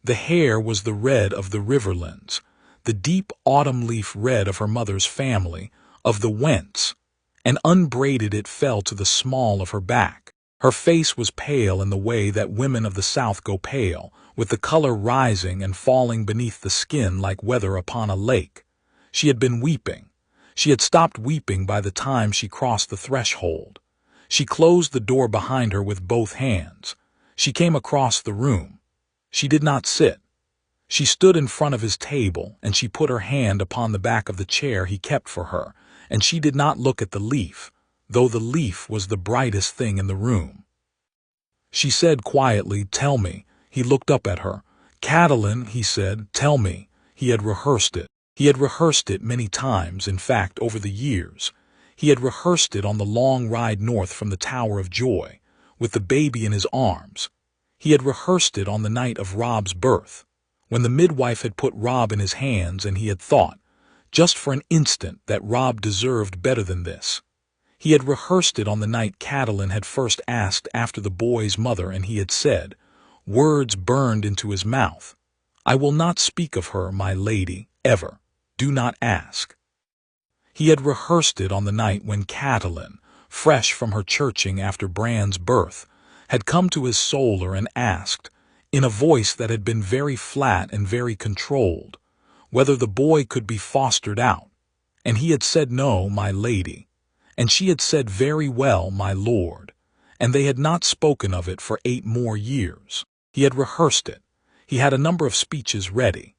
The hair was the red of the Riverlands, the deep autumn leaf red of her mother's family, of the Wents, and unbraided it fell to the small of her back. Her face was pale in the way that women of the South go pale, with the color rising and falling beneath the skin like weather upon a lake. She had been weeping. She had stopped weeping by the time she crossed the threshold. She closed the door behind her with both hands. She came across the room. She did not sit. She stood in front of his table, and she put her hand upon the back of the chair he kept for her, and she did not look at the leaf, though the leaf was the brightest thing in the room. She said quietly, "Tell me." He looked up at her. "Catelyn," he said, "tell me." He had rehearsed it. He had rehearsed it many times, in fact, over the years. He had rehearsed it on the long ride north from the Tower of Joy, with the baby in his arms. He had rehearsed it on the night of Rob's birth, when the midwife had put Rob in his hands, and he had thought, just for an instant, that Rob deserved better than this. He had rehearsed it on the night Catelyn had first asked after the boy's mother, and he had said, words burned into his mouth, "I will not speak of her, my lady, ever. Do not ask." He had rehearsed it on the night when Catelyn, fresh from her churching after Bran's birth, had come to his solar and asked, in a voice that had been very flat and very controlled, whether the boy could be fostered out, and he had said no, my lady, and she had said very well, my lord, and they had not spoken of it for 8 more years. He had rehearsed it. He had a number of speeches ready.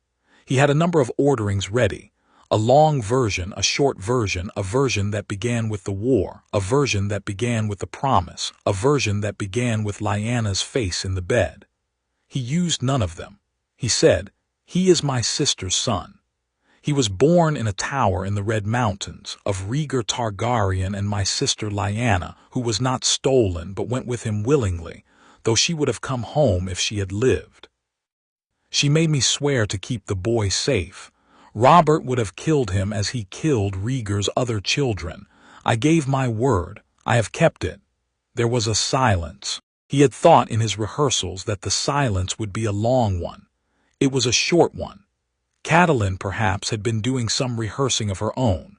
He had a number of orderings ready, a long version, a short version, a version that began with the war, a version that began with the promise, a version that began with Lyanna's face in the bed. He used none of them. He said, "He is my sister's son. He was born in a tower in the Red Mountains, of Rhaegar Targaryen and my sister Lyanna, who was not stolen but went with him willingly, though she would have come home if she had lived. She made me swear to keep the boy safe. Robert would have killed him as he killed Rhaegar's other children. I gave my word. I have kept it." There was a silence. He had thought in his rehearsals that the silence would be a long one. It was a short one. Catelyn, perhaps, had been doing some rehearsing of her own.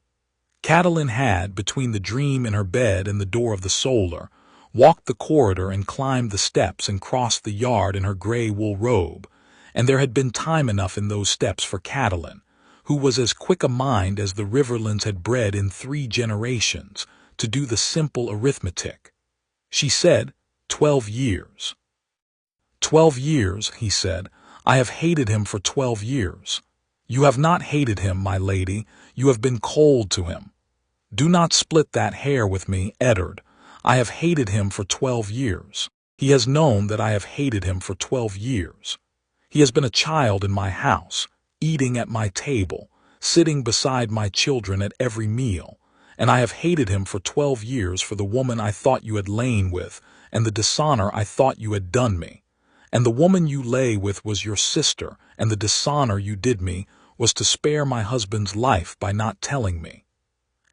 Catelyn had, between the dream in her bed and the door of the solar, walked the corridor and climbed the steps and crossed the yard in her gray wool robe, and there had been time enough in those steps for Catelyn, who was as quick a mind as the Riverlands had bred in 3 generations, to do the simple arithmetic. She said, 12 years. 12 years, he said. I have hated him for 12 years. You have not hated him, my lady. You have been cold to him. Do not split that hair with me, Eddard. I have hated him for 12 years. He has known that I have hated him for 12 years. He has been a child in my house, eating at my table, sitting beside my children at every meal, and I have hated him for 12 years for the woman I thought you had lain with, and the dishonor I thought you had done me. And the woman you lay with was your sister, and the dishonor you did me was to spare my husband's life by not telling me.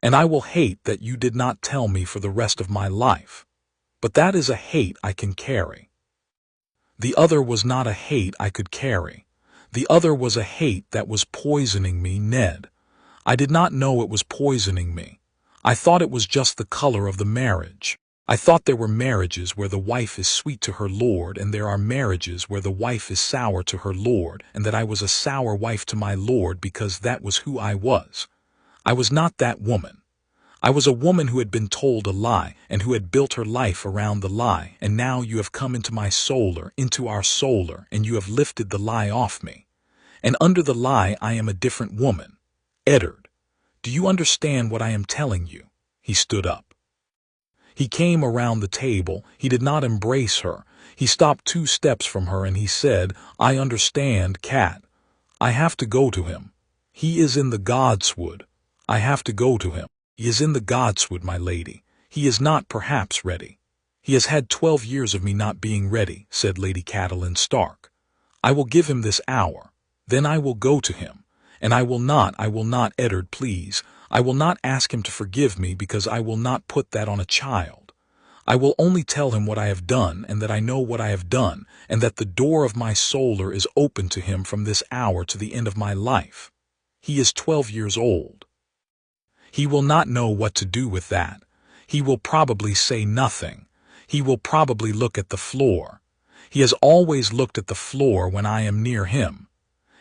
And I will hate that you did not tell me for the rest of my life. But that is a hate I can carry. The other was not a hate I could carry. The other was a hate that was poisoning me, Ned. I did not know it was poisoning me. I thought it was just the color of the marriage. I thought there were marriages where the wife is sweet to her lord, and there are marriages where the wife is sour to her lord, and that I was a sour wife to my lord because that was who I was. I was not that woman. I was a woman who had been told a lie, and who had built her life around the lie, and now you have come into my solar, into our solar, and you have lifted the lie off me. And under the lie I am a different woman. Eddard, do you understand what I am telling you? He stood up. He came around the table. He did not embrace her. He stopped 2 steps from her and he said, I understand, Cat. I have to go to him. He is in the godswood. I have to go to him. He is in the godswood, my lady. He is not perhaps ready. He has had 12 years of me not being ready, said Lady Catelyn Stark. I will give him this hour. Then I will go to him. And I will not, Eddard, please. I will not ask him to forgive me because I will not put that on a child. I will only tell him what I have done and that I know what I have done and that the door of my solar is open to him from this hour to the end of my life. He is 12 years old. He will not know what to do with that. He will probably say nothing. He will probably look at the floor. He has always looked at the floor when I am near him.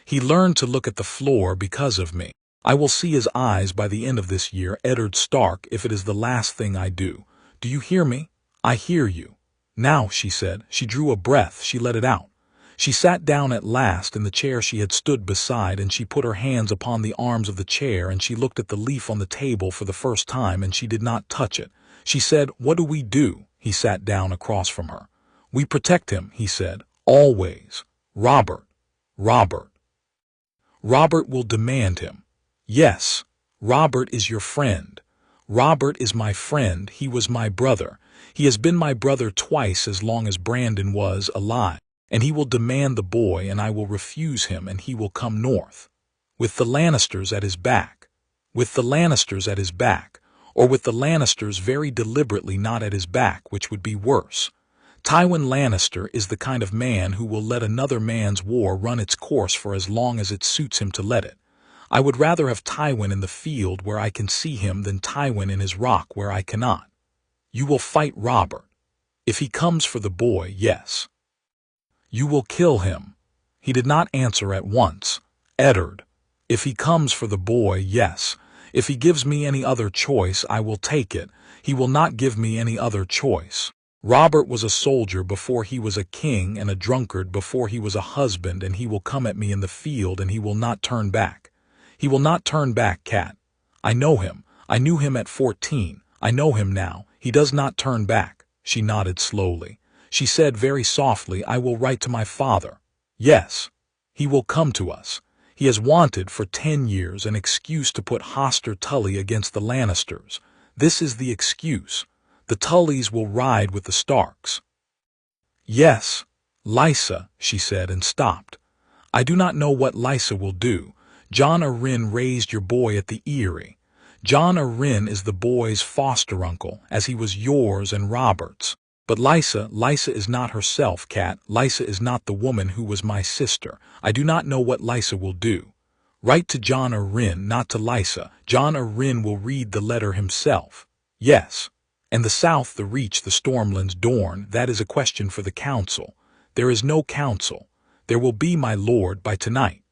He learned to look at the floor because of me. I will see his eyes by the end of this year, Eddard Stark, if it is the last thing I do. Do you hear me? I hear you. Now, she said. She drew a breath. She let it out. She sat down at last in the chair she had stood beside, and she put her hands upon the arms of the chair, and she looked at the leaf on the table for the first time, and she did not touch it. She said, What do we do? He sat down across from her. We protect him, he said. Always. Robert. Robert. Robert will demand him. Yes. Robert is your friend. Robert is my friend. He was my brother. He has been my brother twice as long as Brandon was alive. And he will demand the boy, and I will refuse him, and he will come north. With the Lannisters at his back. With the Lannisters at his back. Or with the Lannisters very deliberately not at his back, which would be worse. Tywin Lannister is the kind of man who will let another man's war run its course for as long as it suits him to let it. I would rather have Tywin in the field where I can see him than Tywin in his rock where I cannot. You will fight Robert. If he comes for the boy, yes. You will kill him. He did not answer at once. Eddard. If he comes for the boy, yes. If he gives me any other choice, I will take it. He will not give me any other choice. Robert was a soldier before he was a king, and a drunkard before he was a husband, and he will come at me in the field, and he will not turn back. He will not turn back, Cat. I know him. I knew him at 14. I know him now. He does not turn back. She nodded slowly. She said very softly, I will write to my father. Yes. He will come to us. He has wanted for 10 years an excuse to put Hoster Tully against the Lannisters. This is the excuse. The Tullys will ride with the Starks. Yes. Lysa, she said, and stopped. I do not know what Lysa will do. Jon Arryn raised your boy at the Eyrie. Jon Arryn is the boy's foster uncle, as he was yours and Robert's. But Lysa is not herself, Cat. Lysa is not the woman who was my sister. I do not know what Lysa will do. Write to Jon Arryn, not to Lysa. Jon Arryn will read the letter himself. Yes. And the south, the reach, the Stormlands, Dorne, that is a question for the council. There is no council. There will be, my lord, by tonight.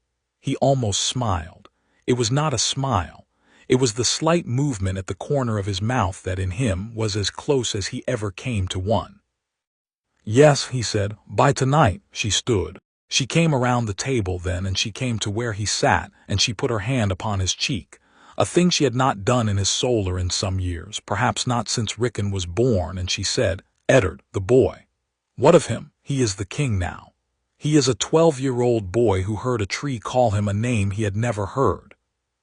He almost smiled. It was not a smile. It was the slight movement at the corner of his mouth that in him was as close as he ever came to one. Yes, he said, by tonight. She stood. She came around the table then, and she came to where he sat, and she put her hand upon his cheek. a thing she had not done in his solar in some years, perhaps not since Rickon was born, and she said, "Eddard, the boy. What of him? He is the king now. He is a 12-year-old boy who heard a tree call him a name he had never heard.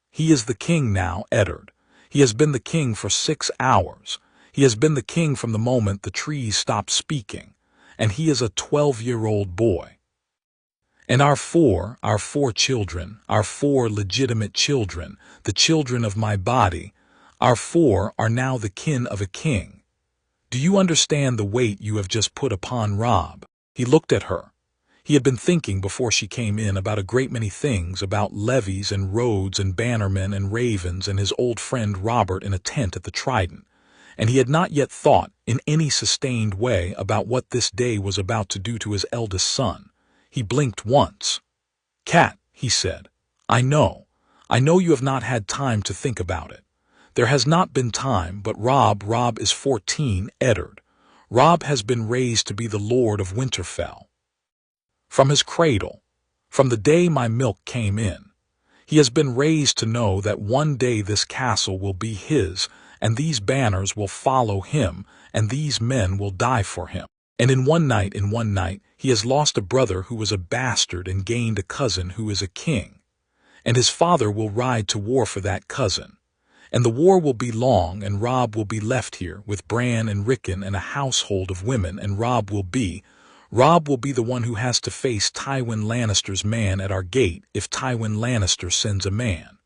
He is the king now, Eddard. He has been the king for 6 hours. He has been the king from the moment the trees stopped speaking, and he is a 12-year-old boy. And our four children, our 4 legitimate children, the children of my body, our 4 are now the kin of a king. Do you understand the weight you have just put upon Robb?" He looked at her. He had been thinking before she came in about a great many things, about levies and roads and bannermen and ravens and his old friend Robert in a tent at the Trident, and he had not yet thought in any sustained way about what this day was about to do to his eldest son. He blinked once. "Cat," he said, I know you have not had time to think about it. There has not been time, but Robb is 14, Eddard. Robb has been raised to be the Lord of Winterfell. From his cradle, from the day my milk came in, he has been raised to know that one day this castle will be his, and these banners will follow him, and these men will die for him. And in one night, he has lost a brother who was a bastard and gained a cousin who is a king. And his father will ride to war for that cousin. And the war will be long, and Robb will be left here with Bran and Rickon and a household of women, and Robb will be the one who has to face Tywin Lannister's man at our gate if Tywin Lannister sends a man.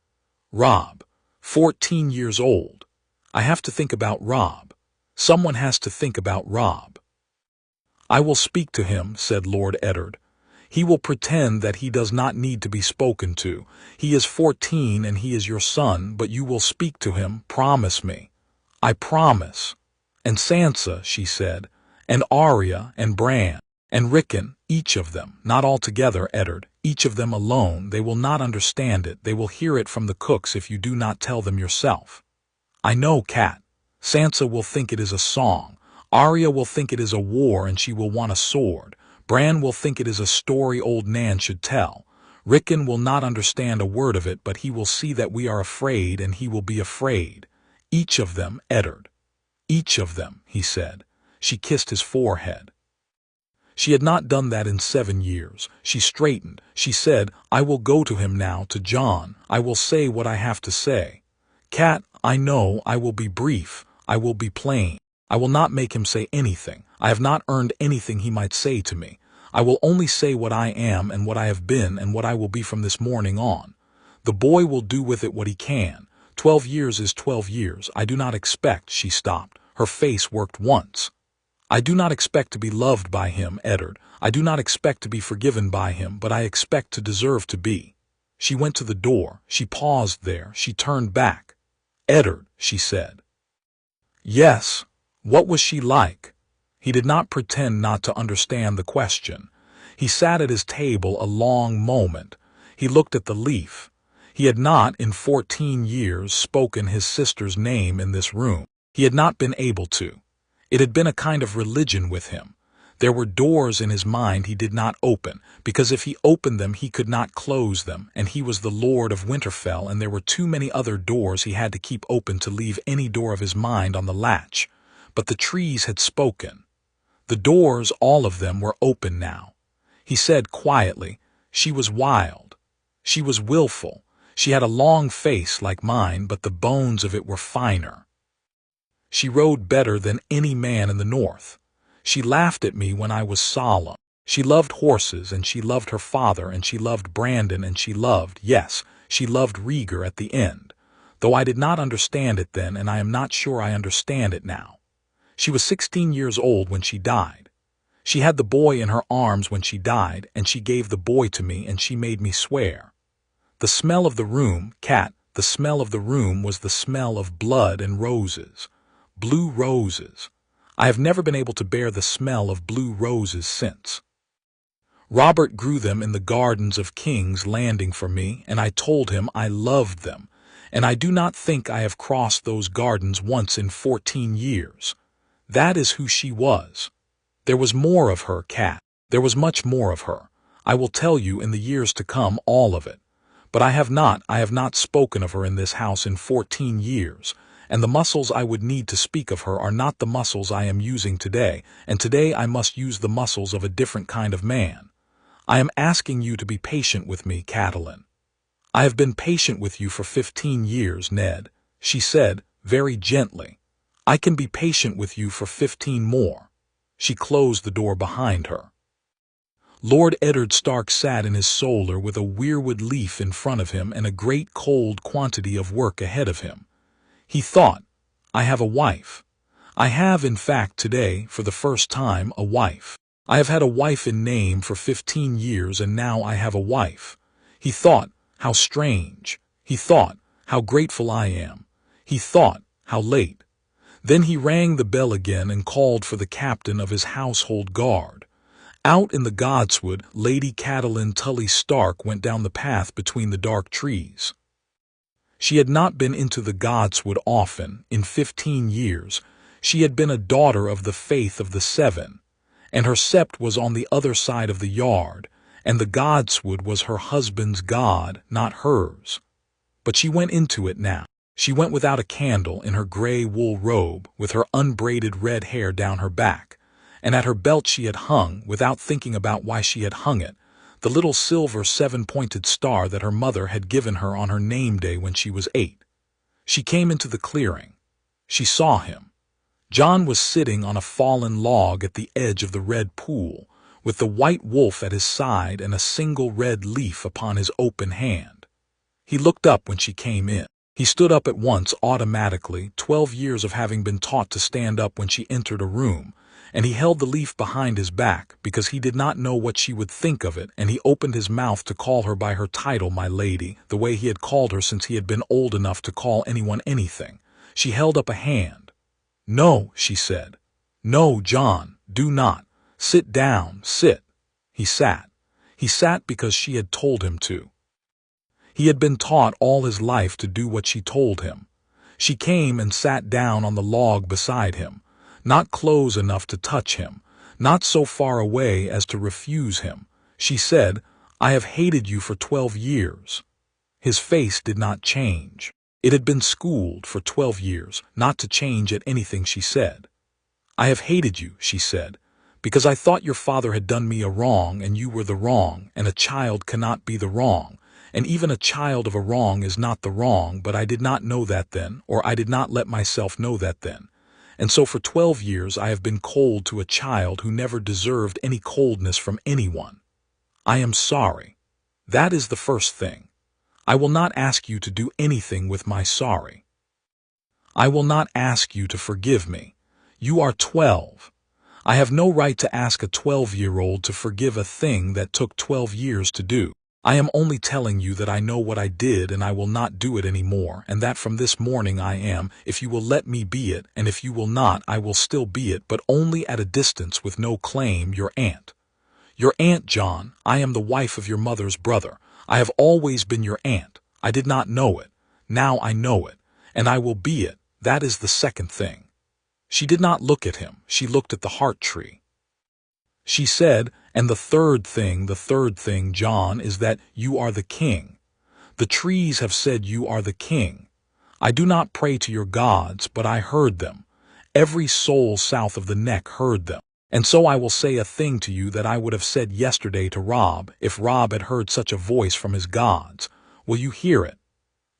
Robb, 14 years old. I have to think about Robb. Someone has to think about Robb." "I will speak to him," said Lord Eddard. "He will pretend that he does not need to be spoken to. He is 14 and he is your son, but you will speak to him, promise me." "I promise." "And Sansa," she said, "and Arya and Bran and Rickon, each of them, not all together, Eddard, each of them alone, they will not understand it. They will hear it from the cooks if you do not tell them yourself." "I know, Cat. Sansa will think it is a song. Arya will think it is a war and she will want a sword. Bran will think it is a story old Nan should tell. Rickon will not understand a word of it, but he will see that we are afraid and he will be afraid. Each of them, Eddard. Each of them," he said. She kissed his forehead. She had not done that in 7 years. She straightened. She said, "I will go to him now, to Jon. I will say what I have to say. Cat, I know I will be brief. I will be plain. I will not make him say anything. I have not earned anything he might say to me. I will only say what I am and what I have been and what I will be from this morning on. The boy will do with it what he can. 12 years is 12 years. I do not expect," she stopped. Her face worked once. "I do not expect to be loved by him, Eddard. I do not expect to be forgiven by him, but I expect to deserve to be." She went to the door. She paused there. She turned back. "Eddard," she said. "Yes." What was she like? He did not pretend not to understand the question. He sat at his table a long moment. He looked at the leaf. He had not, in 14 years, spoken his sister's name in this room. He had not been able to. It had been a kind of religion with him. There were doors in his mind he did not open, because if he opened them he could not close them, and he was the Lord of Winterfell, and there were too many other doors he had to keep open to leave any door of his mind on the latch. But the trees had spoken. The doors, all of them, were open now. He said quietly, "She was wild. She was willful. She had a long face like mine, but the bones of it were finer. She rode better than any man in the north. She laughed at me when I was solemn. She loved horses, and she loved her father, and she loved Brandon, and she loved, yes, she loved Rhaegar at the end, though I did not understand it then, and I am not sure I understand it now. She was 16 years old when she died. She had the boy in her arms when she died, and she gave the boy to me, and she made me swear. The smell of the room, Cat, the smell of the room was the smell of blood and roses. Blue roses. I have never been able to bear the smell of blue roses since. Robert grew them in the gardens of King's Landing for me, and I told him I loved them, and I do not think I have crossed those gardens once in 14 years. That is who she was. There was more of her, Cat. There was much more of her. I will tell you in the years to come all of it. But I have not spoken of her in this house in 14 years, and the muscles I would need to speak of her are not the muscles I am using today, and today I must use the muscles of a different kind of man. I am asking you to be patient with me, Catelyn. I have been patient with you for 15 years, Ned, she said, very gently. I can be patient with you for 15 more. She closed the door behind her. Lord Eddard Stark sat in his solar with a weirwood leaf in front of him and a great cold quantity of work ahead of him. He thought, I have a wife. I have, in fact, today, for the first time, a wife. I have had a wife in name for 15 years, and now I have a wife. He thought, how strange. He thought, how grateful I am. He thought, how late. Then he rang the bell again and called for the captain of his household guard. Out in the godswood, Lady Catelyn Tully Stark went down the path between the dark trees. She had not been into the godswood often, in 15 years. She had been a daughter of the faith of the Seven, and her sept was on the other side of the yard, and the godswood was her husband's god, not hers. But she went into it now. She went without a candle, in her gray wool robe, with her unbraided red hair down her back, and at her belt she had hung, without thinking about why she had hung it, the little silver seven-pointed star that her mother had given her on her name day when she was 8. She came into the clearing. She saw him. Jon was sitting on a fallen log at the edge of the red pool, with the white wolf at his side and a single red leaf upon his open hand. He looked up when she came in. He stood up at once automatically, 12 years of having been taught to stand up when she entered a room, and he held the leaf behind his back because he did not know what she would think of it, and he opened his mouth to call her by her title, my lady, the way he had called her since he had been old enough to call anyone anything. She held up a hand. No, she said. No, Jon, do not. Sit down, sit. He sat. He sat because she had told him to. He had been taught all his life to do what she told him. She came and sat down on the log beside him, not close enough to touch him, not so far away as to refuse him. She said, I have hated you for 12 years. His face did not change. It had been schooled for 12 years not to change at anything she said. I have hated you, she said, because I thought your father had done me a wrong and you were the wrong, and a child cannot be the wrong, and even a child of a wrong is not the wrong, but I did not know that then, or I did not let myself know that then. And so for 12 years I have been cold to a child who never deserved any coldness from anyone. I am sorry. That is the first thing. I will not ask you to do anything with my sorry. I will not ask you to forgive me. You are 12. I have no right to ask a 12-year-old to forgive a thing that took 12 years to do. I am only telling you that I know what I did and I will not do it anymore, and that from this morning I am, if you will let me be it, and if you will not, I will still be it, but only at a distance with no claim, your aunt. Your aunt, Jon. I am the wife of your mother's brother. I have always been your aunt. I did not know it. Now I know it, and I will be it. That is the second thing. She did not look at him. She looked at the heart tree. She said, and the third thing, Jon, is that you are the king. The trees have said you are the king. I do not pray to your gods, but I heard them. Every soul south of the neck heard them. And so I will say a thing to you that I would have said yesterday to Robb, if Robb had heard such a voice from his gods. Will you hear it?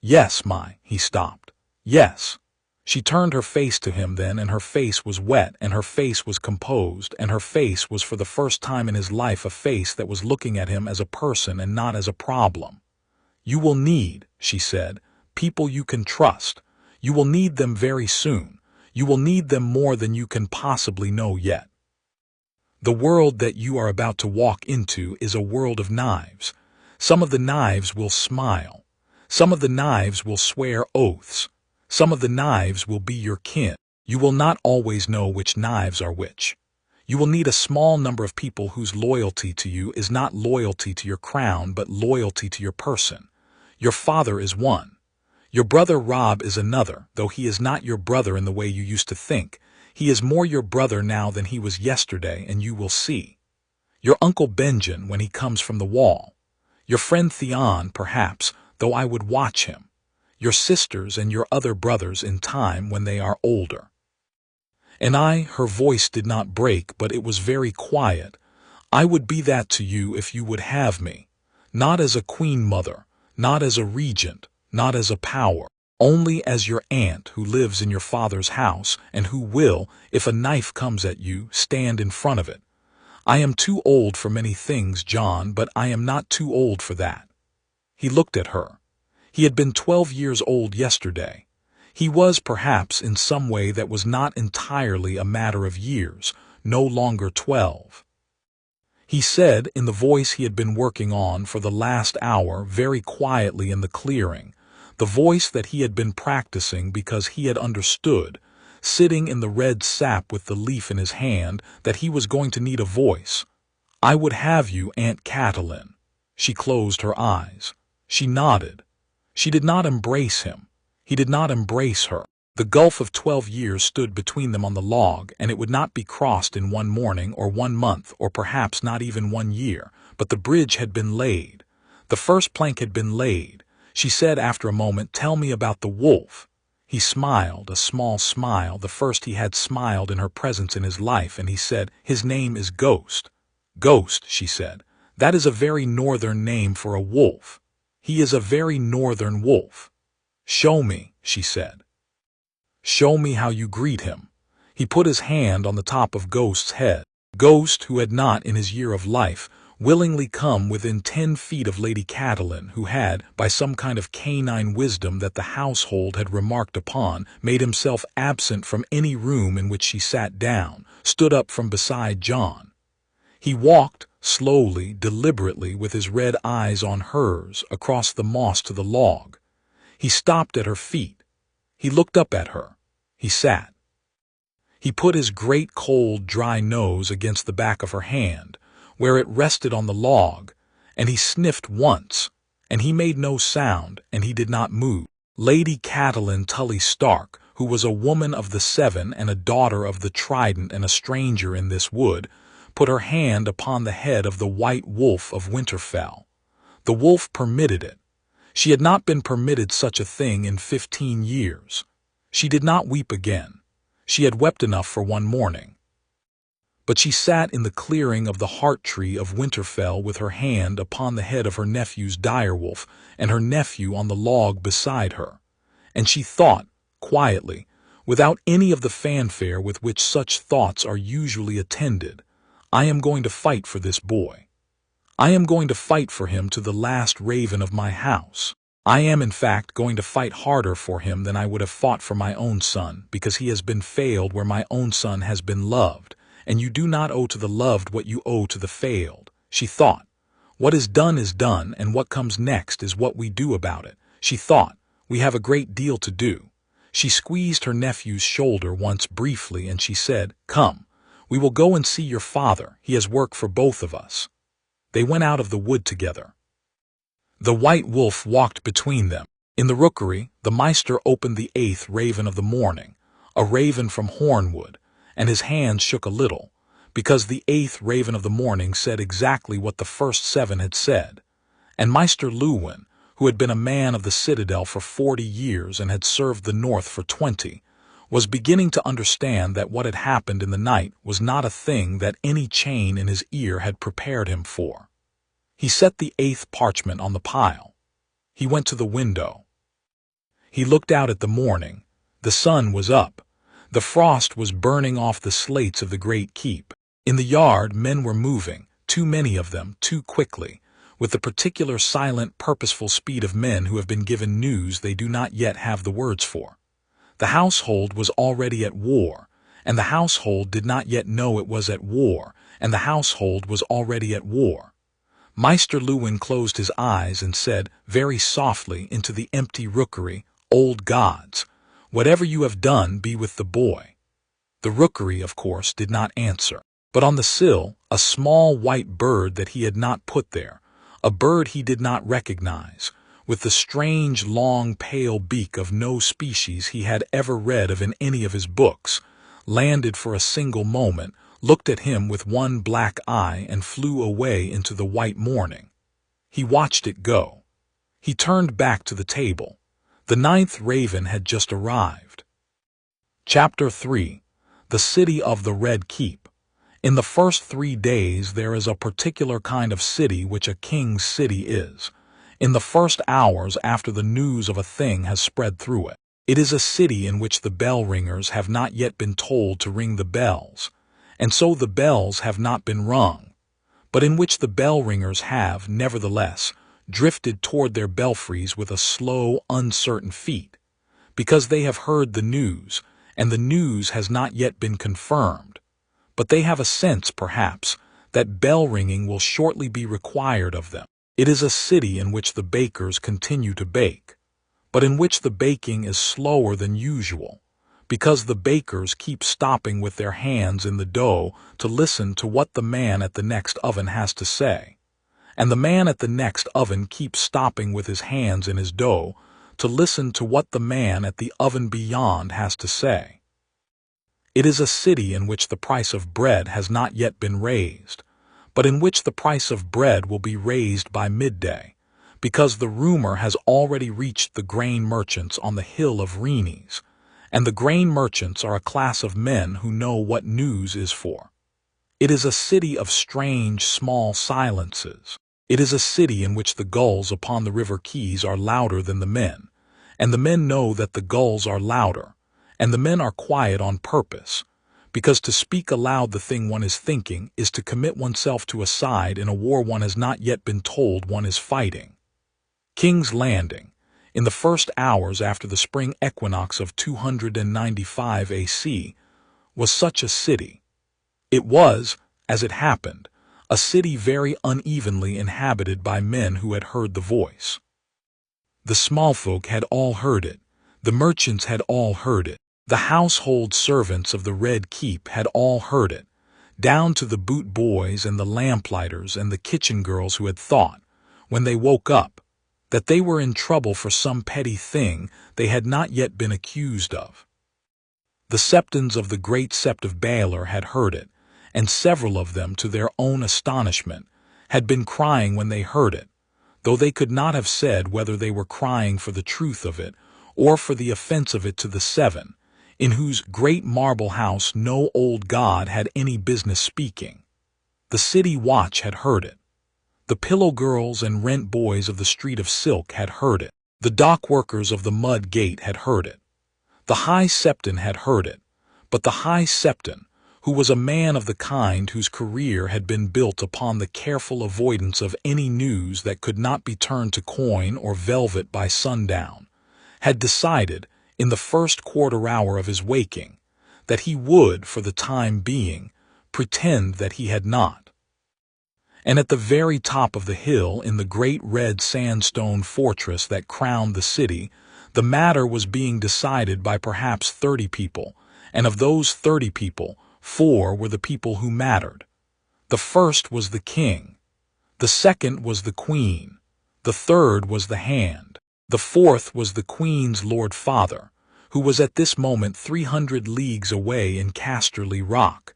Yes, he stopped. Yes. She turned her face to him then, and her face was wet, and her face was composed, and her face was for the first time in his life a face that was looking at him as a person and not as a problem. You will need, she said, people you can trust. You will need them very soon. You will need them more than you can possibly know yet. The world that you are about to walk into is a world of knives. Some of the knives will smile. Some of the knives will swear oaths. Some of the knives will be your kin. You will not always know which knives are which. You will need a small number of people whose loyalty to you is not loyalty to your crown, but loyalty to your person. Your father is one. Your brother Robb is another, though he is not your brother in the way you used to think. He is more your brother now than he was yesterday, and you will see. Your Uncle Benjen when he comes from the wall. Your friend Theon, perhaps, though I would watch him. Your sisters and your other brothers in time when they are older. And I, her voice did not break, but it was very quiet. I would be that to you if you would have me. Not as a queen mother, not as a regent, not as a power, only as your aunt who lives in your father's house and who will, if a knife comes at you, stand in front of it. I am too old for many things, Jon, but I am not too old for that. He looked at her. He had been 12 years old yesterday. He was, perhaps, in some way that was not entirely a matter of years, no longer 12. He said, in the voice he had been working on for the last hour, very quietly in the clearing, the voice that he had been practicing because he had understood, sitting in the red sap with the leaf in his hand, that he was going to need a voice. I would have you, Aunt Catelyn. She closed her eyes. She nodded. She did not embrace him. He did not embrace her. The gulf of 12 years stood between them on the log, and it would not be crossed in 1 morning or 1 month or perhaps not even 1 year, but the bridge had been laid. The first plank had been laid. She said after a moment, "Tell me about the wolf." He smiled, a small smile, the first he had smiled in her presence in his life, and he said, "His name is Ghost." "Ghost," she said. "That is a very northern name for a wolf. He is a very northern wolf." "Show me," she said. "Show me how you greet him." He put his hand on the top of Ghost's head. Ghost, who had not, in his year of life, willingly come within 10 feet of Lady Catelyn, who had, by some kind of canine wisdom that the household had remarked upon, made himself absent from any room in which she sat down, stood up from beside Jon. He walked, slowly, deliberately, with his red eyes on hers, across the moss to the log. He stopped at her feet. He looked up at her. He sat. He put his great cold, dry nose against the back of her hand, where it rested on the log, and he sniffed once, and he made no sound, and he did not move. Lady Catelyn Tully Stark, who was a woman of the 7 and a daughter of the Trident and a stranger in this wood, put her hand upon the head of the white wolf of Winterfell. The wolf permitted it. She had not been permitted such a thing in 15 years. She did not weep again. She had wept enough for 1 morning. But she sat in the clearing of the heart tree of Winterfell with her hand upon the head of her nephew's direwolf and her nephew on the log beside her. And she thought, quietly, without any of the fanfare with which such thoughts are usually attended, I am going to fight for this boy. I am going to fight for him to the last raven of my house. I am, in fact, going to fight harder for him than I would have fought for my own son, because he has been failed where my own son has been loved, and you do not owe to the loved what you owe to the failed. She thought, what is done, and what comes next is what we do about it. She thought, we have a great deal to do. She squeezed her nephew's shoulder once briefly, and she said, "Come, we will go and see your father. He has work for both of us." They went out of the wood together. The white wolf walked between them. In the rookery, the Maester opened the 8th raven of the morning, a raven from Hornwood, and his hand shook a little, because the 8th raven of the morning said exactly what the first 7 had said, and Maester Luwin, who had been a man of the citadel for 40 years and had served the north for 20, was beginning to understand that what had happened in the night was not a thing that any chain in his ear had prepared him for. He set the 8th parchment on the pile. He went to the window. He looked out at the morning. The sun was up. The frost was burning off the slates of the great keep. In the yard, men were moving, too many of them, too quickly, with the particular silent, purposeful speed of men who have been given news they do not yet have the words for. The household was already at war, and the household did not yet know it was at war, and the household was already at war. Maester Luwin closed his eyes and said, very softly, into the empty rookery, "Old gods, whatever you have done, be with the boy." The rookery, of course, did not answer. But on the sill, a small white bird that he had not put there, a bird he did not recognize, with the strange, long, pale beak of no species he had ever read of in any of his books, landed for a single moment, looked at him with one black eye, and flew away into the white morning. He watched it go. He turned back to the table. The 9th raven had just arrived. Chapter 3. The City of the Red Keep. In the first 3 days there is a particular kind of city which a king's city is. In the first hours after the news of a thing has spread through it. It is a city in which the bell ringers have not yet been told to ring the bells, and so the bells have not been rung, but in which the bell ringers have, nevertheless, drifted toward their belfries with a slow, uncertain feet, because they have heard the news, and the news has not yet been confirmed, but they have a sense, perhaps, that bell-ringing will shortly be required of them. It is a city in which the bakers continue to bake, but in which the baking is slower than usual, because the bakers keep stopping with their hands in the dough to listen to what the man at the next oven has to say, and the man at the next oven keeps stopping with his hands in his dough to listen to what the man at the oven beyond has to say. It is a city in which the price of bread has not yet been raised, but in which the price of bread will be raised by midday, because the rumor has already reached the grain merchants on the hill of Renes, and the grain merchants are a class of men who know what news is for. It is a city of strange, small silences. It is a city in which the gulls upon the river quays are louder than the men, and the men know that the gulls are louder, and the men are quiet on purpose, because to speak aloud the thing one is thinking is to commit oneself to a side in a war one has not yet been told one is fighting. King's Landing, in the first hours after the spring equinox of 295 AC, was such a city. It was, as it happened, a city very unevenly inhabited by men who had heard the voice. The small folk had all heard it, the merchants had all heard it, the household servants of the Red Keep had all heard it, down to the boot boys and the lamplighters and the kitchen girls who had thought, when they woke up, that they were in trouble for some petty thing they had not yet been accused of. The septons of the great sept of Baelor had heard it, and several of them, to their own astonishment, had been crying when they heard it, though they could not have said whether they were crying for the truth of it or for the offense of it to the seven, in whose great marble house no old god had any business speaking. The city watch had heard it. The pillow girls and rent boys of the street of silk had heard it. The dock workers of the mud gate had heard it. The high septon had heard it, but the high septon, who was a man of the kind whose career had been built upon the careful avoidance of any news that could not be turned to coin or velvet by sundown, had decided, in the first quarter hour of his waking, that he would, for the time being, pretend that he had not. And at the very top of the hill, in the great red sandstone fortress that crowned the city, the matter was being decided by perhaps 30 people, and of those 30 people, 4 were the people who mattered. The first was the king, the second was the queen, the third was the hand, the fourth was the queen's lord father, who was at this moment 300 leagues away in Casterly Rock,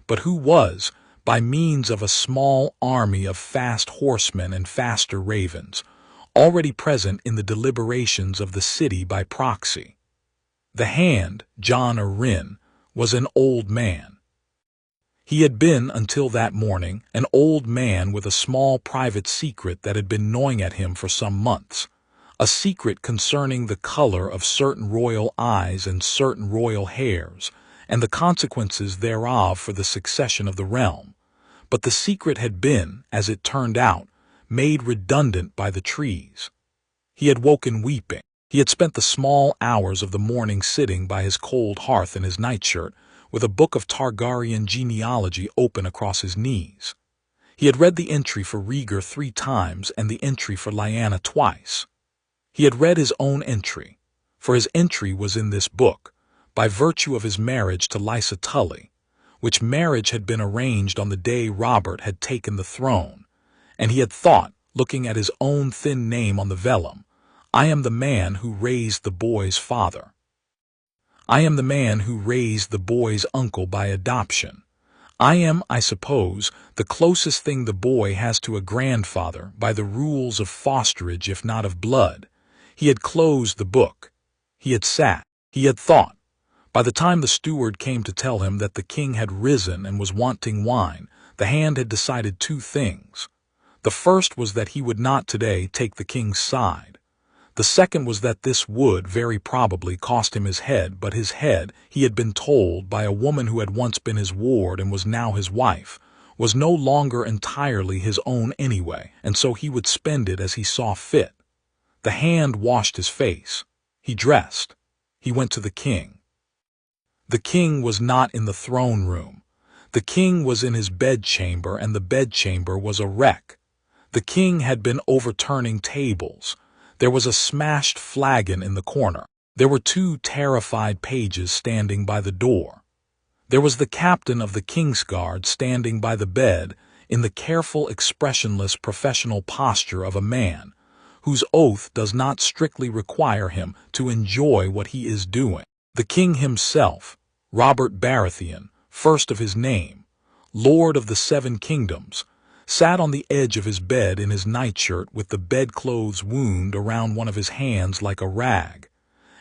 but who was, by means of a small army of fast horsemen and faster ravens, already present in the deliberations of the city by proxy. The hand, Jon Arryn, was an old man. He had been, until that morning, an old man with a small private secret that had been gnawing at him for some months, a secret concerning the color of certain royal eyes and certain royal hairs, and the consequences thereof for the succession of the realm. But the secret had been, as it turned out, made redundant by the trees. He had woken weeping. He had spent the small hours of the morning sitting by his cold hearth in his nightshirt, with a book of Targaryen genealogy open across his knees. He had read the entry for Rhaegar 3 times and the entry for Lyanna twice. He had read his own entry, for his entry was in this book, by virtue of his marriage to Lysa Tully, which marriage had been arranged on the day Robert had taken the throne, and he had thought, looking at his own thin name on the vellum, I am the man who raised the boy's father. I am the man who raised the boy's uncle by adoption. I am, I suppose, the closest thing the boy has to a grandfather by the rules of fosterage if not of blood. He had closed the book. He had sat. He had thought. By the time the steward came to tell him that the king had risen and was wanting wine, the hand had decided two things. The first was that he would not today take the king's side. The second was that this would very probably cost him his head, but his head, he had been told by a woman who had once been his ward and was now his wife, was no longer entirely his own anyway, and so he would spend it as he saw fit. The hand washed his face. He dressed. He went to the king. The king was not in the throne room. The king was in his bedchamber, and the bedchamber was a wreck. The king had been overturning tables. There was a smashed flagon in the corner. There were two terrified pages standing by the door. There was the captain of the Kingsguard standing by the bed in the careful, expressionless, professional posture of a man whose oath does not strictly require him to enjoy what he is doing. The king himself, Robert Baratheon, first of his name, Lord of the Seven Kingdoms, sat on the edge of his bed in his nightshirt with the bedclothes wound around one of his hands like a rag,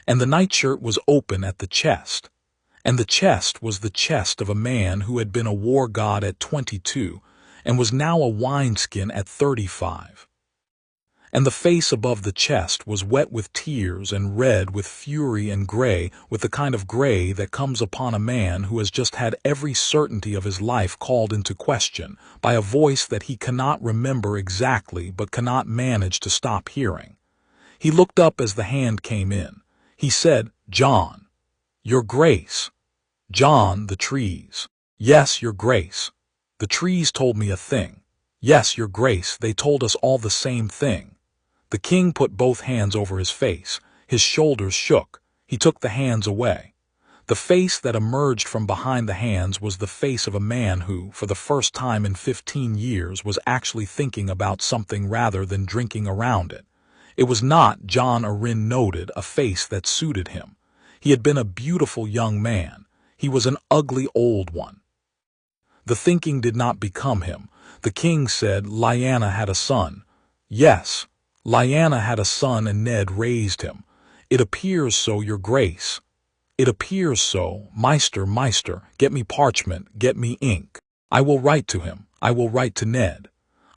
and the nightshirt was open at the chest, and the chest was the chest of a man who had been a war god at 22 and was now a wineskin at 35. And the face above the chest was wet with tears and red with fury and gray with the kind of gray that comes upon a man who has just had every certainty of his life called into question by a voice that he cannot remember exactly but cannot manage to stop hearing. He looked up as the hand came in. He said, "Jon." "Your Grace." "Jon, the trees." "Yes, Your Grace. The trees told me a thing." "Yes, Your Grace, they told us all the same thing." The king put both hands over his face. His shoulders shook. He took the hands away. The face that emerged from behind the hands was the face of a man who, for the first time in 15 years, was actually thinking about something rather than drinking around it. It was not, Jon Arryn noted, a face that suited him. He had been a beautiful young man. He was an ugly old one. The thinking did not become him. The king said, "Lyanna had a son." "Yes. Lyanna had a son and Ned raised him. It appears so, Your Grace." "It appears so. Meister, get me parchment, get me ink. I will write to him. I will write to Ned.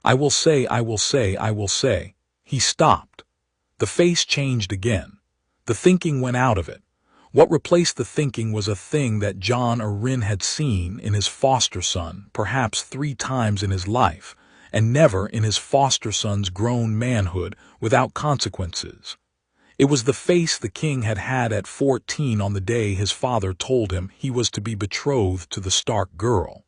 I will say. He stopped. The face changed again. The thinking went out of it. What replaced the thinking was a thing that Jon Arryn had seen in his foster son perhaps 3 times in his life, and never in his foster son's grown manhood without consequences. It was the face the king had had at 14 on the day his father told him he was to be betrothed to the Stark girl.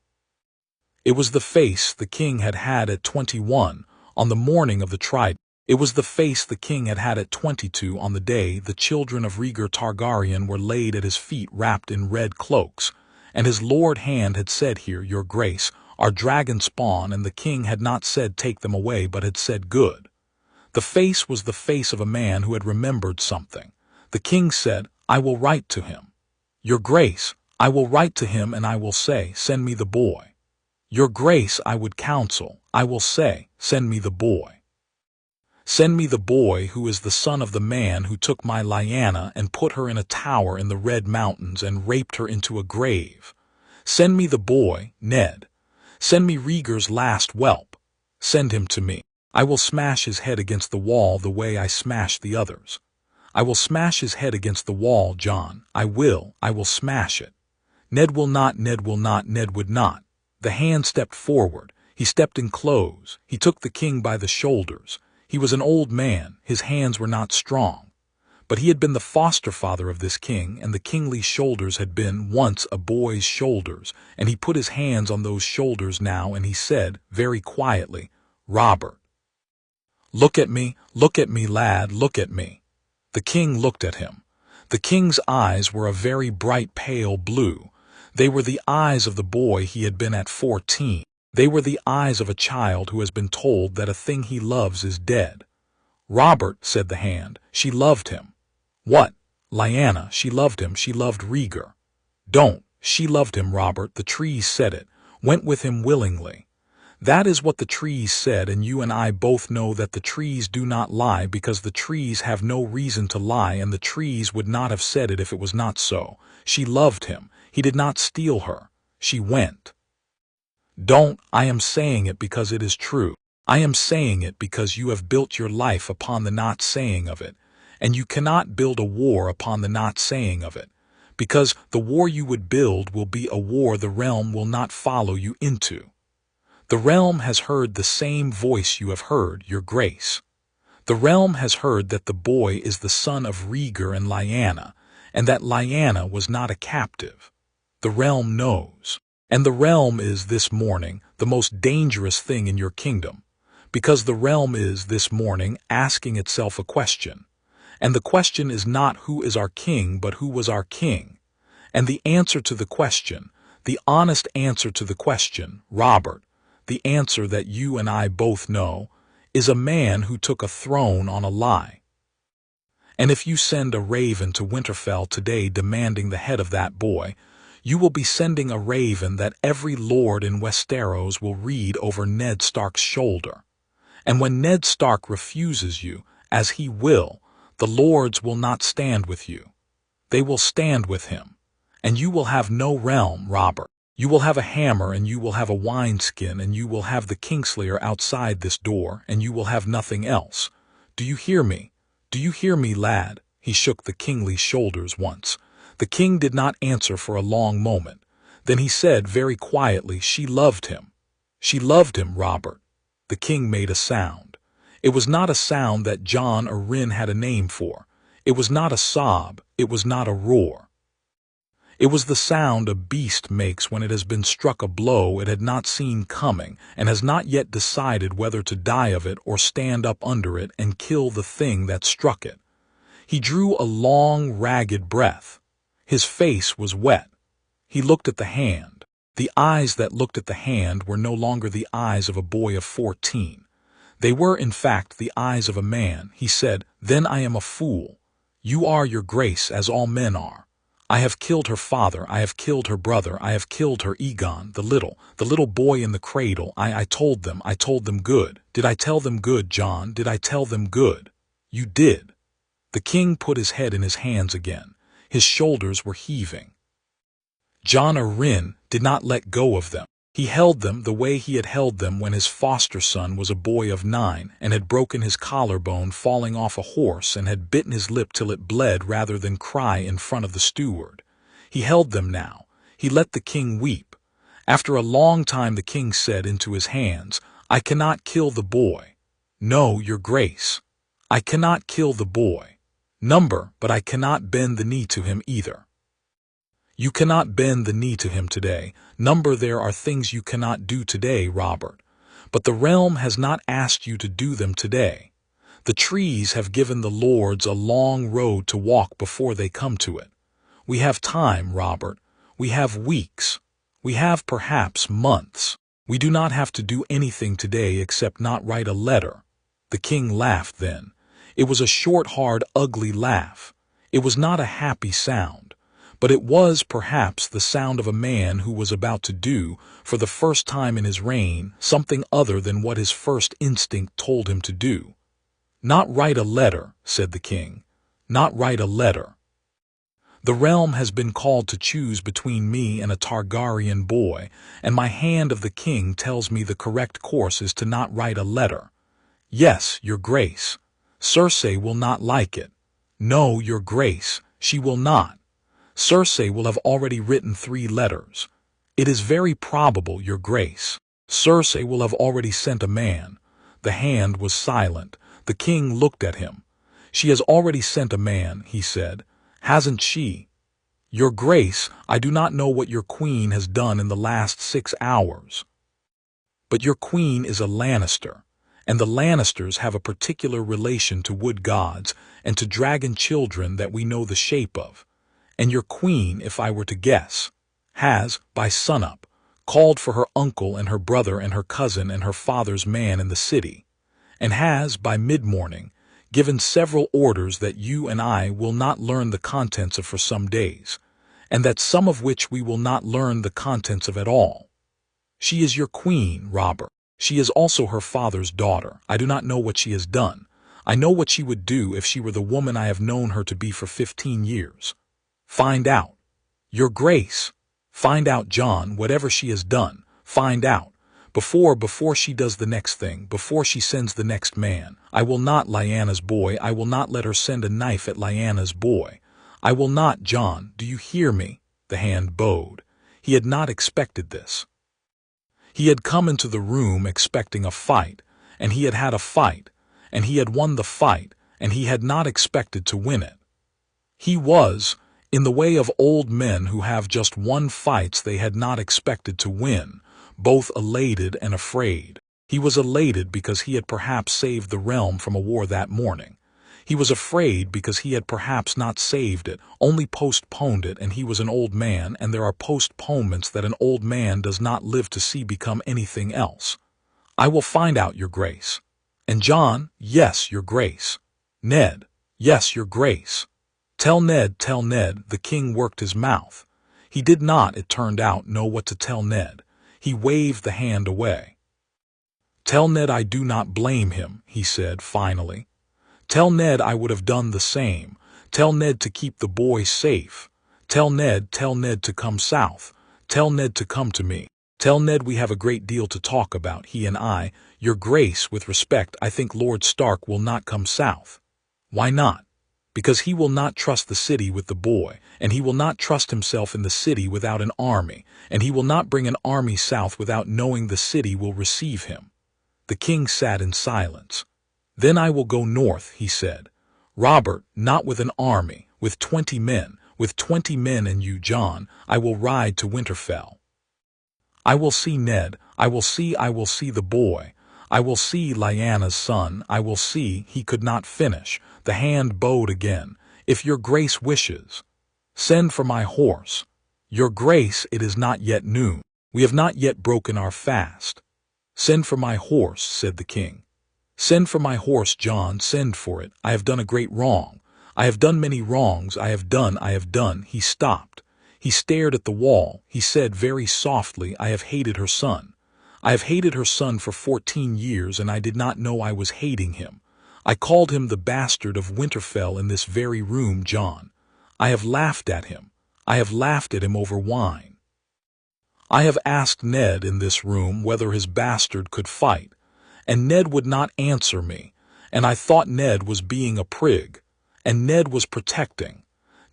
It was the face the king had had at 21 on the morning of the trident. It was the face the king had had at 22 on the day the children of Rhaegar Targaryen were laid at his feet wrapped in red cloaks, and his lord hand had said, "Here, Your Grace, our dragon spawn," and the king had not said take them away but had said good. The face was the face of a man who had remembered something. The king said, "I will write to him." "Your Grace, I will write to him and I will say, send me the boy." "Your Grace, I would counsel, I will say, send me the boy. Send me the boy who is the son of the man who took my Lyanna and put her in a tower in the Red Mountains and raped her into a grave. Send me the boy, Ned. Send me Rhaegar's last whelp. Send him to me. I will smash his head against the wall the way I smashed the others. I will smash his head against the wall, Jon. I will smash it. Ned will not, Ned would not. The hand stepped forward. He stepped in close. He took the king by the shoulders. He was an old man. His hands were not strong. But he had been the foster father of this king, and the kingly shoulders had been once a boy's shoulders, and he put his hands on those shoulders now, and he said, very quietly, "Robert. Look at me, lad, look at me." The king looked at him. The king's eyes were a very bright pale blue. They were the eyes of the boy he had been at 14. They were the eyes of a child who has been told that a thing he loves is dead. "Robert," said the hand, "she loved him." "What?" "Lyanna, she loved him, she loved Rhaegar." "Don't. She loved him, Robert, the trees said it. went with him willingly. That is what the trees said, and you and I both know that the trees do not lie, because the trees have no reason to lie, and the trees would not have said it if it was not so. She loved him. He did not steal her. She went. Don't, I am saying it because it is true. I am saying it because you have built your life upon the not saying of it, and you cannot build a war upon the not saying of it, because the war you would build will be a war the realm will not follow you into. The realm has heard the same voice you have heard, your grace. The realm has heard that the boy is the son of Rhaegar and Lyanna, and that Lyanna was not a captive. The realm knows. And the realm is, this morning, the most dangerous thing in your kingdom, because the realm is, this morning, asking itself a question. And the question is not who is our king, but who was our king. And the answer to the question, the honest answer to the question, Robert, the answer that you and I both know, is a man who took a throne on a lie. And if you send a raven to Winterfell today demanding the head of that boy, you will be sending a raven that every lord in Westeros will read over Ned Stark's shoulder. And when Ned Stark refuses you, as he will, the lords will not stand with you. They will stand with him. And you will have no realm, Robert. You will have a hammer, and you will have a wineskin, and you will have the Kingslayer outside this door, and you will have nothing else. Do you hear me? Do you hear me, lad? He shook the kingly shoulders once. The king did not answer for a long moment. Then he said very quietly, she loved him. She loved him, Robert. The king made a sound. It was not a sound that Jon or Rin had a name for. It was not a sob. It was not a roar. It was the sound a beast makes when it has been struck a blow it had not seen coming and has not yet decided whether to die of it or stand up under it and kill the thing that struck it. He drew a long, ragged breath. His face was wet. He looked at the hand. The eyes that looked at the hand were no longer the eyes of a boy of 14. They were, in fact, the eyes of a man. He said, "Then I am a fool. You are, your grace, as all men are. I have killed her father, I have killed her brother, I have killed her Egon, the little boy in the cradle. I told them good. Did I tell them good, Jon? Did I tell them good? You did." The king put his head in his hands again. His shoulders were heaving. Jon Arryn did not let go of them. He held them the way he had held them when his foster son was a boy of 9 and had broken his collarbone falling off a horse and had bitten his lip till it bled rather than cry in front of the steward. He held them now. He let the king weep. After a long time the king said into his hands, "I cannot kill the boy. No, your grace. I cannot kill the boy. But I cannot bend the knee to him either." You cannot bend the knee to him today. There are things you cannot do today, Robert. But the realm has not asked you to do them today. The trees have given the lords a long road to walk before they come to it. We have time, Robert. We have weeks. We have perhaps months. We do not have to do anything today except not write a letter. The king laughed then. It was a short, hard, ugly laugh. It was not a happy sound, but it was perhaps the sound of a man who was about to do, for the first time in his reign, something other than what his first instinct told him to do. "Not write a letter," said the king. "Not write a letter. The realm has been called to choose between me and a Targaryen boy, and my hand of the king tells me the correct course is to not write a letter. Yes, your grace. Cersei will not like it. No, your grace, she will not. Cersei will have already written 3 letters. It is very probable, your grace. Cersei will have already sent a man." The hand was silent. The king looked at him. "She has already sent a man," he said. "Hasn't she?" "Your grace, I do not know what your queen has done in the last 6 hours. But your queen is a Lannister. And the Lannisters have a particular relation to wood gods and to dragon children that we know the shape of. And your queen, if I were to guess, has, by sunup, called for her uncle and her brother and her cousin and her father's man in the city, and has, by mid-morning, given several orders that you and I will not learn the contents of for some days, and that some of which we will not learn the contents of at all. She is your queen, Robert. She is also her father's daughter. I do not know what she has done. I know what she would do if she were the woman I have known her to be for 15 years. Find out. Your Grace. Find out, Jon, whatever she has done. Find out. Before she does the next thing, before she sends the next man. I will not, Lyanna's boy. I will not let her send a knife at Lyanna's boy. I will not, Jon. Do you hear me? The hand bowed. He had not expected this. He had come into the room expecting a fight, and he had had a fight, and he had won the fight, and he had not expected to win it. He was, in the way of old men who have just won fights they had not expected to win, both elated and afraid. He was elated because he had perhaps saved the realm from a war that morning. He was afraid because he had perhaps not saved it, only postponed it, and he was an old man, and there are postponements that an old man does not live to see become anything else. I will find out, Your Grace. And Jon, yes, Your Grace. Ned, yes, Your Grace. Tell Ned, the king worked his mouth. He did not, it turned out, know what to tell Ned. He waved the hand away. Tell Ned I do not blame him, he said finally. Tell Ned I would have done the same. Tell Ned to keep the boy safe. Tell Ned to come south. Tell Ned to come to me. Tell Ned we have a great deal to talk about, he and I. Your Grace, with respect, I think Lord Stark will not come south. Why not? Because he will not trust the city with the boy, and he will not trust himself in the city without an army, and he will not bring an army south without knowing the city will receive him. The king sat in silence. Then I will go north, he said. Robert, not with an army, with 20 men, and you, Jon, I will ride to Winterfell. I will see Ned, I will see the boy, I will see Lyanna's son, I will see, he could not finish. The hand bowed again. If Your Grace wishes. Send for my horse. Your Grace, it is not yet noon. We have not yet broken our fast. Send for my horse, said the king. Send for my horse, Jon, send for it. I have done a great wrong. I have done many wrongs. I have done. He stopped. He stared at the wall. He said very softly, I have hated her son. I have hated her son for 14 years, and I did not know I was hating him. I called him the bastard of Winterfell in this very room, Jon. I have laughed at him. I have laughed at him over wine. I have asked Ned in this room whether his bastard could fight, and Ned would not answer me, and I thought Ned was being a prig, and Ned was protecting.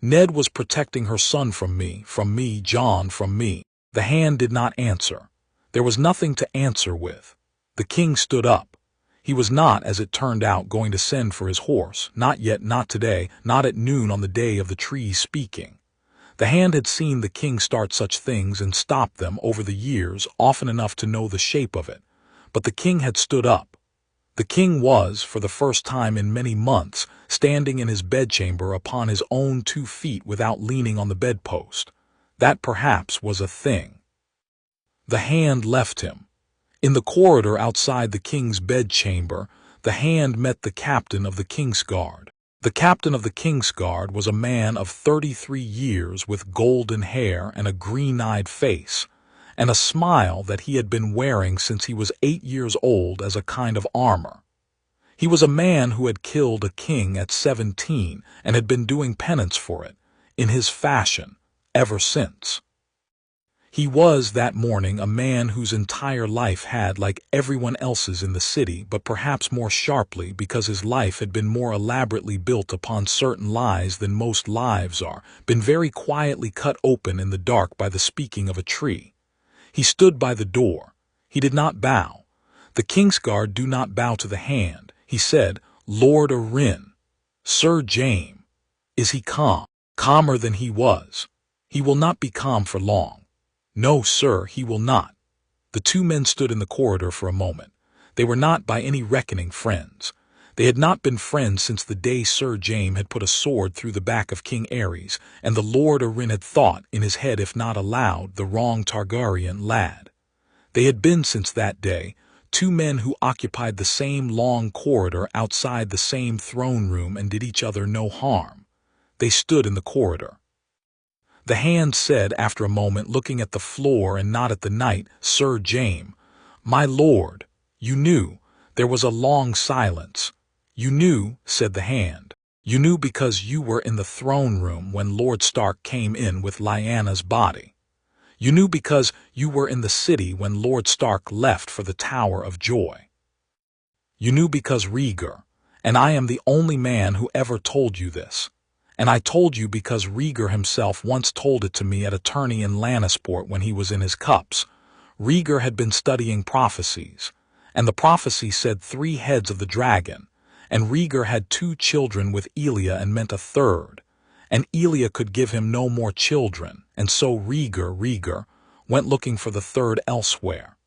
Ned was protecting her son from me, Jon, from me. The hand did not answer. There was nothing to answer with. The king stood up. He was not, as it turned out, going to send for his horse, not yet, not today, not at noon on the day of the trees speaking. The hand had seen the king start such things and stop them over the years often enough to know the shape of it. But the king had stood up. The king was, for the first time in many months, standing in his bedchamber upon his own 2 feet without leaning on the bedpost. That perhaps was a thing. The hand left him. In the corridor outside the king's bedchamber, the hand met the captain of the king's guard. The captain of the king's guard was a man of 33 years with golden hair and a green-eyed face, and a smile that he had been wearing since he was 8 years old as a kind of armor. He was a man who had killed a king at 17 and had been doing penance for it, in his fashion, ever since. He was, that morning, a man whose entire life had, like everyone else's in the city, but perhaps more sharply because his life had been more elaborately built upon certain lies than most lives are, been very quietly cut open in the dark by the speaking of a tree. He stood by the door. He did not bow. The king's guard do not bow to the hand. He said, Lord Arryn, Sir James. Is he calm? Calmer than he was. He will not be calm for long. No, sir, he will not. The 2 men stood in the corridor for a moment. They were not by any reckoning friends. They had not been friends since the day Sir James had put a sword through the back of King Aerys, and the Lord Arryn had thought, in his head if not aloud, the wrong Targaryen lad. They had been since that day 2 men who occupied the same long corridor outside the same throne room and did each other no harm. They stood in the corridor. The hand said after a moment, looking at the floor and not at the knight, "Sir James, my lord, you knew." There was a long silence. "You knew," said the hand. "You knew because you were in the throne room when Lord Stark came in with Lyanna's body. You knew because you were in the city when Lord Stark left for the Tower of Joy. You knew because Rhaegar, and I am the only man who ever told you this. And I told you because Rhaegar himself once told it to me at a tourney in Lannisport when he was in his cups. Rhaegar had been studying prophecies, and the prophecy said 3 heads of the dragon, and Rhaegar had 2 children with Elia and meant a third, and Elia could give him no more children, and so Rhaegar went looking for the third elsewhere.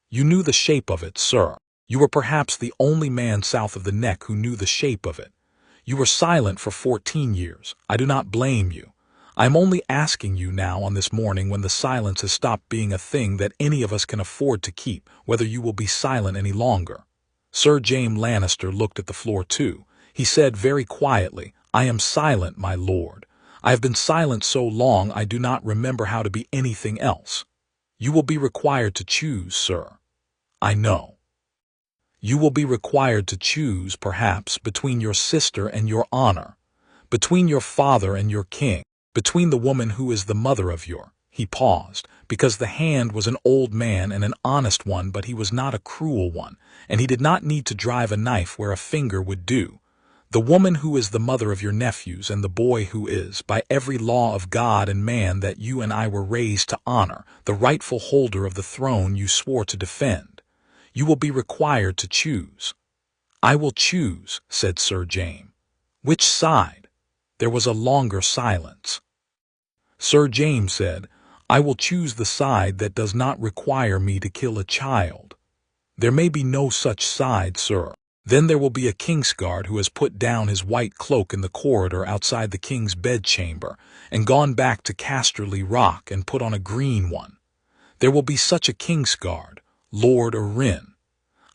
You knew the shape of it, sir. You were perhaps the only man south of the neck who knew the shape of it. You were silent for 14 years. I do not blame you. I am only asking you now on this morning when the silence has stopped being a thing that any of us can afford to keep, whether you will be silent any longer." Sir James Lannister looked at the floor too. He said very quietly, "I am silent, my lord. I have been silent so long I do not remember how to be anything else. You will be required to choose, sir. I know. You will be required to choose, perhaps, between your sister and your honor, between your father and your king, between the woman who is the mother of your—" He paused, because the hand was an old man and an honest one, but he was not a cruel one, and he did not need to drive a knife where a finger would do. "The woman who is the mother of your nephews, and the boy who is, by every law of God and man that you and I were raised to honor, the rightful holder of the throne you swore to defend. You will be required to choose." "I will choose," said Sir James. "Which side?" There was a longer silence. Sir James said, "I will choose the side that does not require me to kill a child." "There may be no such side, sir. Then there will be a Kingsguard who has put down his white cloak in the corridor outside the king's bedchamber and gone back to Casterly Rock and put on a green one. There will be such a Kingsguard, Lord Arryn.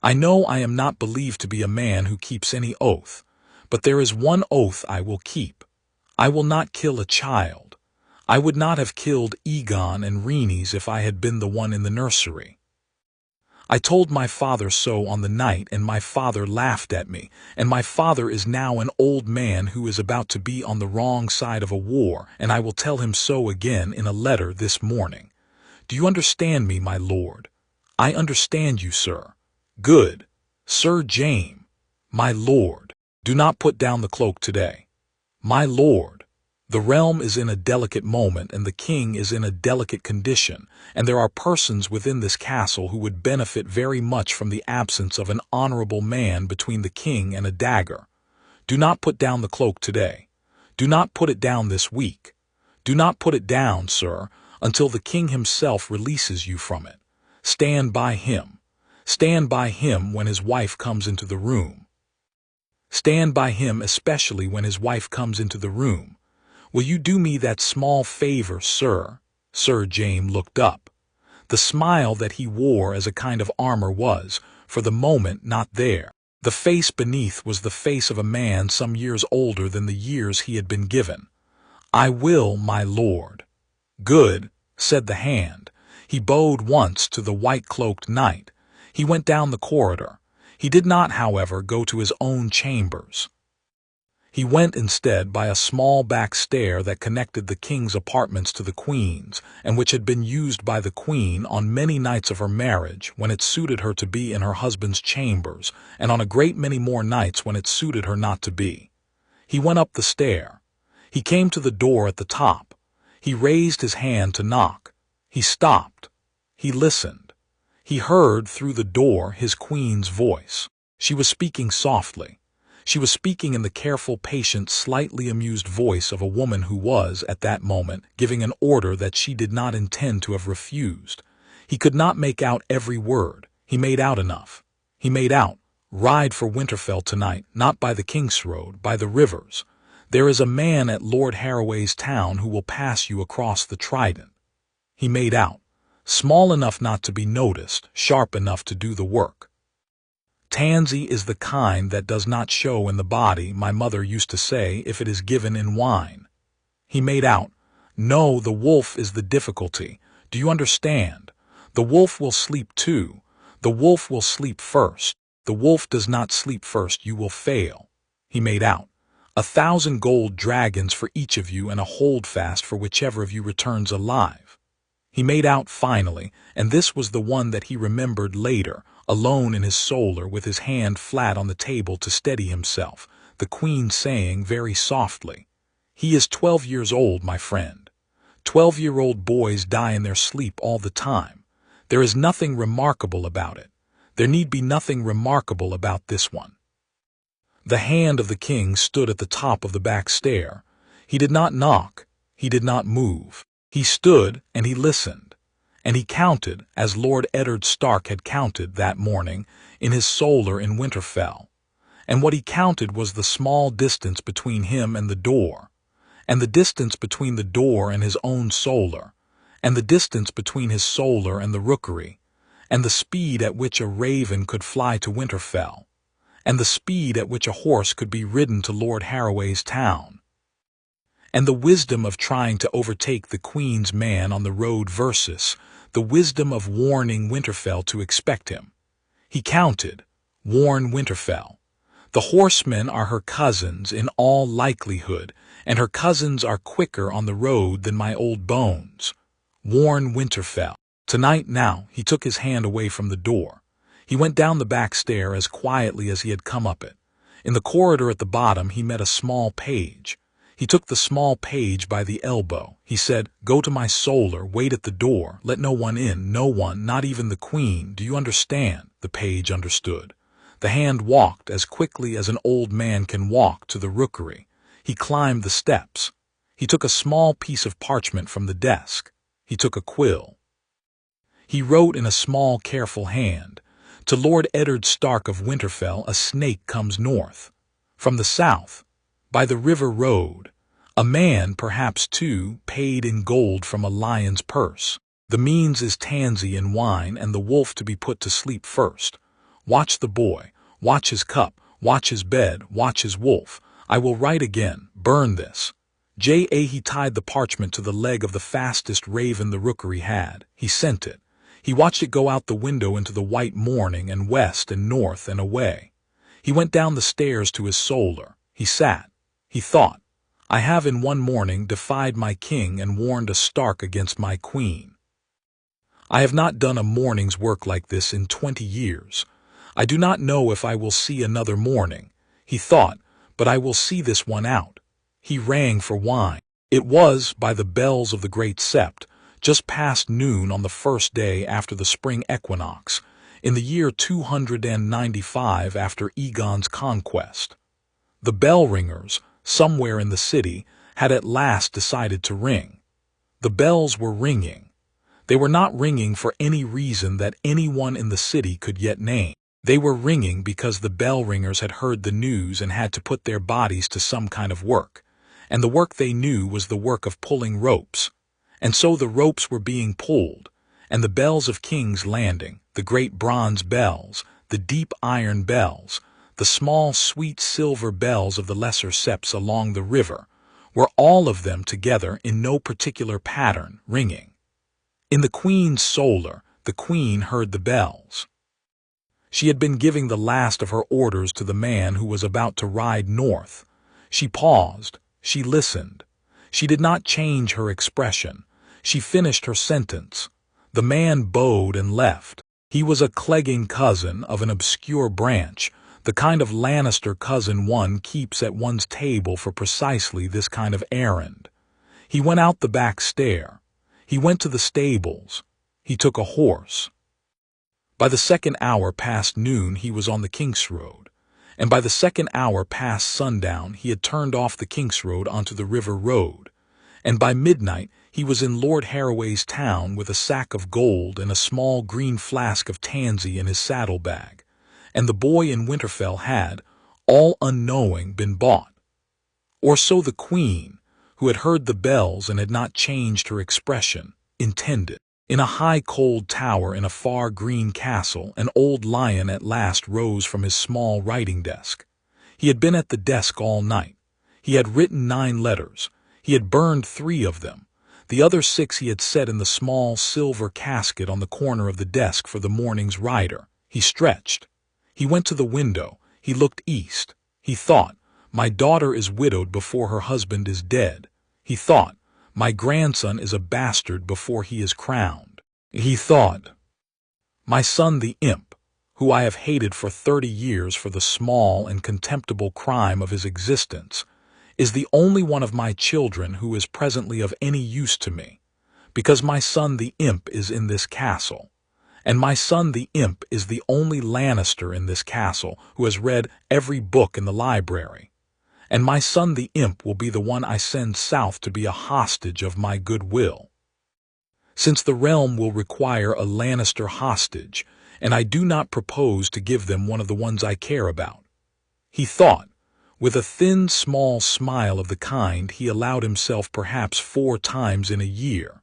I know I am not believed to be a man who keeps any oath, but there is one oath I will keep. I will not kill a child. I would not have killed Aegon and Rhaenys if I had been the one in the nursery. I told my father so on the night, and my father laughed at me, and my father is now an old man who is about to be on the wrong side of a war, and I will tell him so again in a letter this morning. Do you understand me, my lord?" "I understand you, sir." "Good. Sir James, my lord, do not put down the cloak today. My lord, the realm is in a delicate moment, and the king is in a delicate condition, and there are persons within this castle who would benefit very much from the absence of an honorable man between the king and a dagger. Do not put down the cloak today. Do not put it down this week. Do not put it down, sir, until the king himself releases you from it. Stand by him. Stand by him when his wife comes into the room. Stand by him especially when his wife comes into the room. Will you do me that small favor, sir?" Sir James looked up. The smile that he wore as a kind of armor was, for the moment, not there. The face beneath was the face of a man some years older than the years he had been given. "I will, my lord." "Good," said the hand. He bowed once to the white-cloaked knight. He went down the corridor. He did not, however, go to his own chambers. He went instead by a small back stair that connected the king's apartments to the queen's, and which had been used by the queen on many nights of her marriage when it suited her to be in her husband's chambers, and on a great many more nights when it suited her not to be. He went up the stair. He came to the door at the top. He raised his hand to knock. He stopped. He listened. He heard through the door his queen's voice. She was speaking softly. She was speaking in the careful, patient, slightly amused voice of a woman who was, at that moment, giving an order that she did not intend to have refused. He could not make out every word. He made out enough. He made out, "Ride for Winterfell tonight, not by the King's Road, by the rivers. There is a man at Lord Harroway's town who will pass you across the Trident." He made out, "Small enough not to be noticed, sharp enough to do the work. Tansy is the kind that does not show in the body, my mother used to say, if it is given in wine." He made out, No, the wolf is the difficulty. Do you understand? The wolf will sleep too. The wolf will sleep first. The wolf does not sleep first. You will fail. He made out. 1,000 gold dragons for each of you and a holdfast for whichever of you returns alive. He made out finally, and this was the one that he remembered later, alone in his solar with his hand flat on the table to steady himself, the queen saying very softly, "He is 12 years old, my friend. 12-year-old boys die in their sleep all the time. There is nothing remarkable about it. There need be nothing remarkable about this one." The hand of the king stood at the top of the back stair. He did not knock. He did not move. He stood and he listened. And he counted, as Lord Eddard Stark had counted that morning in his solar in Winterfell. And what he counted was the small distance between him and the door, and the distance between the door and his own solar, and the distance between his solar and the rookery, and the speed at which a raven could fly to Winterfell, and the speed at which a horse could be ridden to Lord Harroway's town, and the wisdom of trying to overtake the Queen's man on the road versus the wisdom of warning Winterfell to expect him. He counted, warn Winterfell. The horsemen are her cousins in all likelihood, and her cousins are quicker on the road than my old bones. Warn Winterfell. Tonight now, he took his hand away from the door. He went down the back stair as quietly as he had come up it. In the corridor at the bottom he met a small page. He took the small page by the elbow. He said, "Go to my solar, wait at the door, let no one in, no one, not even the queen. Do you understand?" The page understood. The hand walked as quickly as an old man can walk to the rookery. He climbed the steps. He took a small piece of parchment from the desk. He took a quill. He wrote in a small, careful hand, "To Lord Eddard Stark of Winterfell, a snake comes north. From the south, by the river road. A man, perhaps two, paid in gold from a lion's purse. The means is tansy and wine, and the wolf to be put to sleep first. Watch the boy, watch his cup, watch his bed, watch his wolf. I will write again, burn this." He tied the parchment to the leg of the fastest raven the rookery had. He sent it. He watched it go out the window into the white morning and west and north and away. He went down the stairs to his solar. He sat. He thought, "I have in one morning defied my king and warned a Stark against my queen. I have not done a morning's work like this in 20 years. I do not know if I will see another morning," he thought, "but I will see this one out." He rang for wine. It was, by the bells of the great sept, just past noon on the first day after the spring equinox, in the year 295 after Aegon's conquest. The bell-ringers, somewhere in the city, had at last decided to ring. The bells were ringing. They were not ringing for any reason that anyone in the city could yet name. They were ringing because the bell-ringers had heard the news and had to put their bodies to some kind of work, and the work they knew was the work of pulling ropes. And so the ropes were being pulled, and the bells of King's Landing, the great bronze bells, the deep iron bells, the small sweet silver bells of the lesser septs along the river, were all of them together in no particular pattern, ringing. In the Queen's solar, the Queen heard the bells. She had been giving the last of her orders to the man who was about to ride north. She paused. She listened. She did not change her expression. She finished her sentence. The man bowed and left. He was a Clegging cousin of an obscure branch, the kind of Lannister cousin one keeps at one's table for precisely this kind of errand. He went out the back stair. He went to the stables. He took a horse. By the second hour past noon he was on the Kingsroad, and by the second hour past sundown he had turned off the Kingsroad onto the river road, and by midnight he was in Lord Harroway's town with a sack of gold and a small green flask of tansy in his saddlebag, and the boy in Winterfell had, all unknowing, been bought. Or so the Queen, who had heard the bells and had not changed her expression, intended. In a high cold tower in a far green castle, an old lion at last rose from his small writing desk. He had been at the desk all night. He had written 9 letters. He had burned 3 of them. The other 6 he had set in the small silver casket on the corner of the desk for the morning's rider. He stretched. He went to the window. He looked east. He thought, my daughter is widowed before her husband is dead. He thought, my grandson is a bastard before he is crowned. He thought, my son the imp, who I have hated for 30 years for the small and contemptible crime of his existence, is the only one of my children who is presently of any use to me, because my son the imp is in this castle, and my son the imp is the only Lannister in this castle who has read every book in the library, and my son the imp will be the one I send south to be a hostage of my good will. Since the realm will require a Lannister hostage, and I do not propose to give them one of the ones I care about. He thought, with a thin, small smile of the kind he allowed himself perhaps 4 times in a year.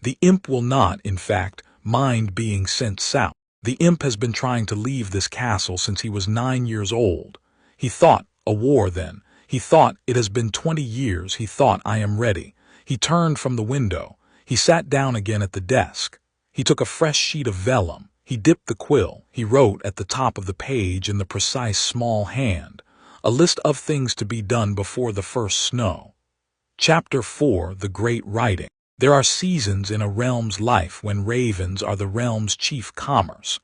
The imp will not, in fact, mind being sent south. The imp has been trying to leave this castle since he was 9 years old. He thought, a war then. He thought, it has been 20 years. He thought, I am ready. He turned from the window. He sat down again at the desk. He took a fresh sheet of vellum. He dipped the quill. He wrote at the top of the page in the precise small hand, a list of things to be done before the first snow. Chapter 4, The Great Writing. There are seasons in a realm's life when ravens are the realm's chief commerce,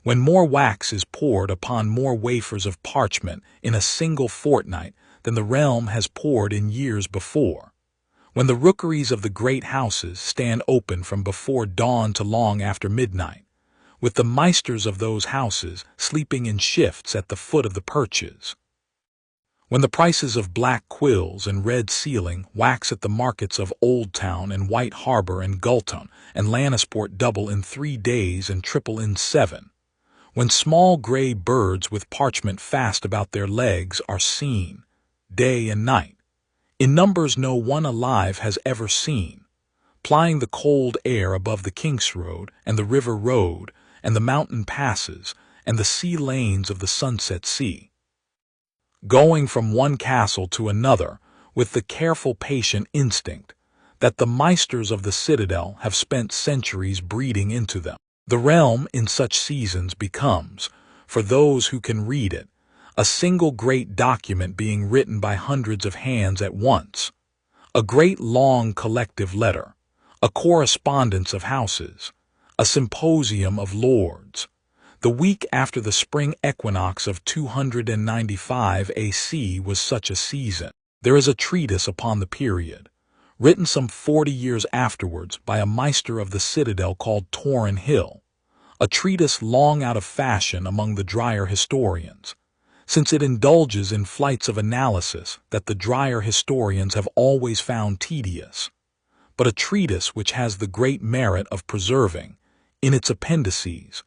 when more wax is poured upon more wafers of parchment in a single fortnight than the realm has poured in years before, when the rookeries of the great houses stand open from before dawn to long after midnight, with the meisters of those houses sleeping in shifts at the foot of the perches, when the prices of black quills and red ceiling wax at the markets of Old Town and White Harbor and Gulton and Lannisport double in 3 days and triple in 7, when small gray birds with parchment fast about their legs are seen, day and night, in numbers no one alive has ever seen, plying the cold air above the King's Road and the river road and the mountain passes and the sea lanes of the sunset sea, going from one castle to another with the careful patient instinct that the meisters of the citadel have spent centuries breeding into them. The realm in such seasons becomes, for those who can read it, a single great document being written by hundreds of hands at once, a great long collective letter, a correspondence of houses, a symposium of lords. The week after the spring equinox of 295 AC was such a season. There is a treatise upon the period, written some 40 years afterwards by a meister of the citadel called Torrin Hill, a treatise long out of fashion among the drier historians, since it indulges in flights of analysis that the drier historians have always found tedious, but a treatise which has the great merit of preserving, in its appendices,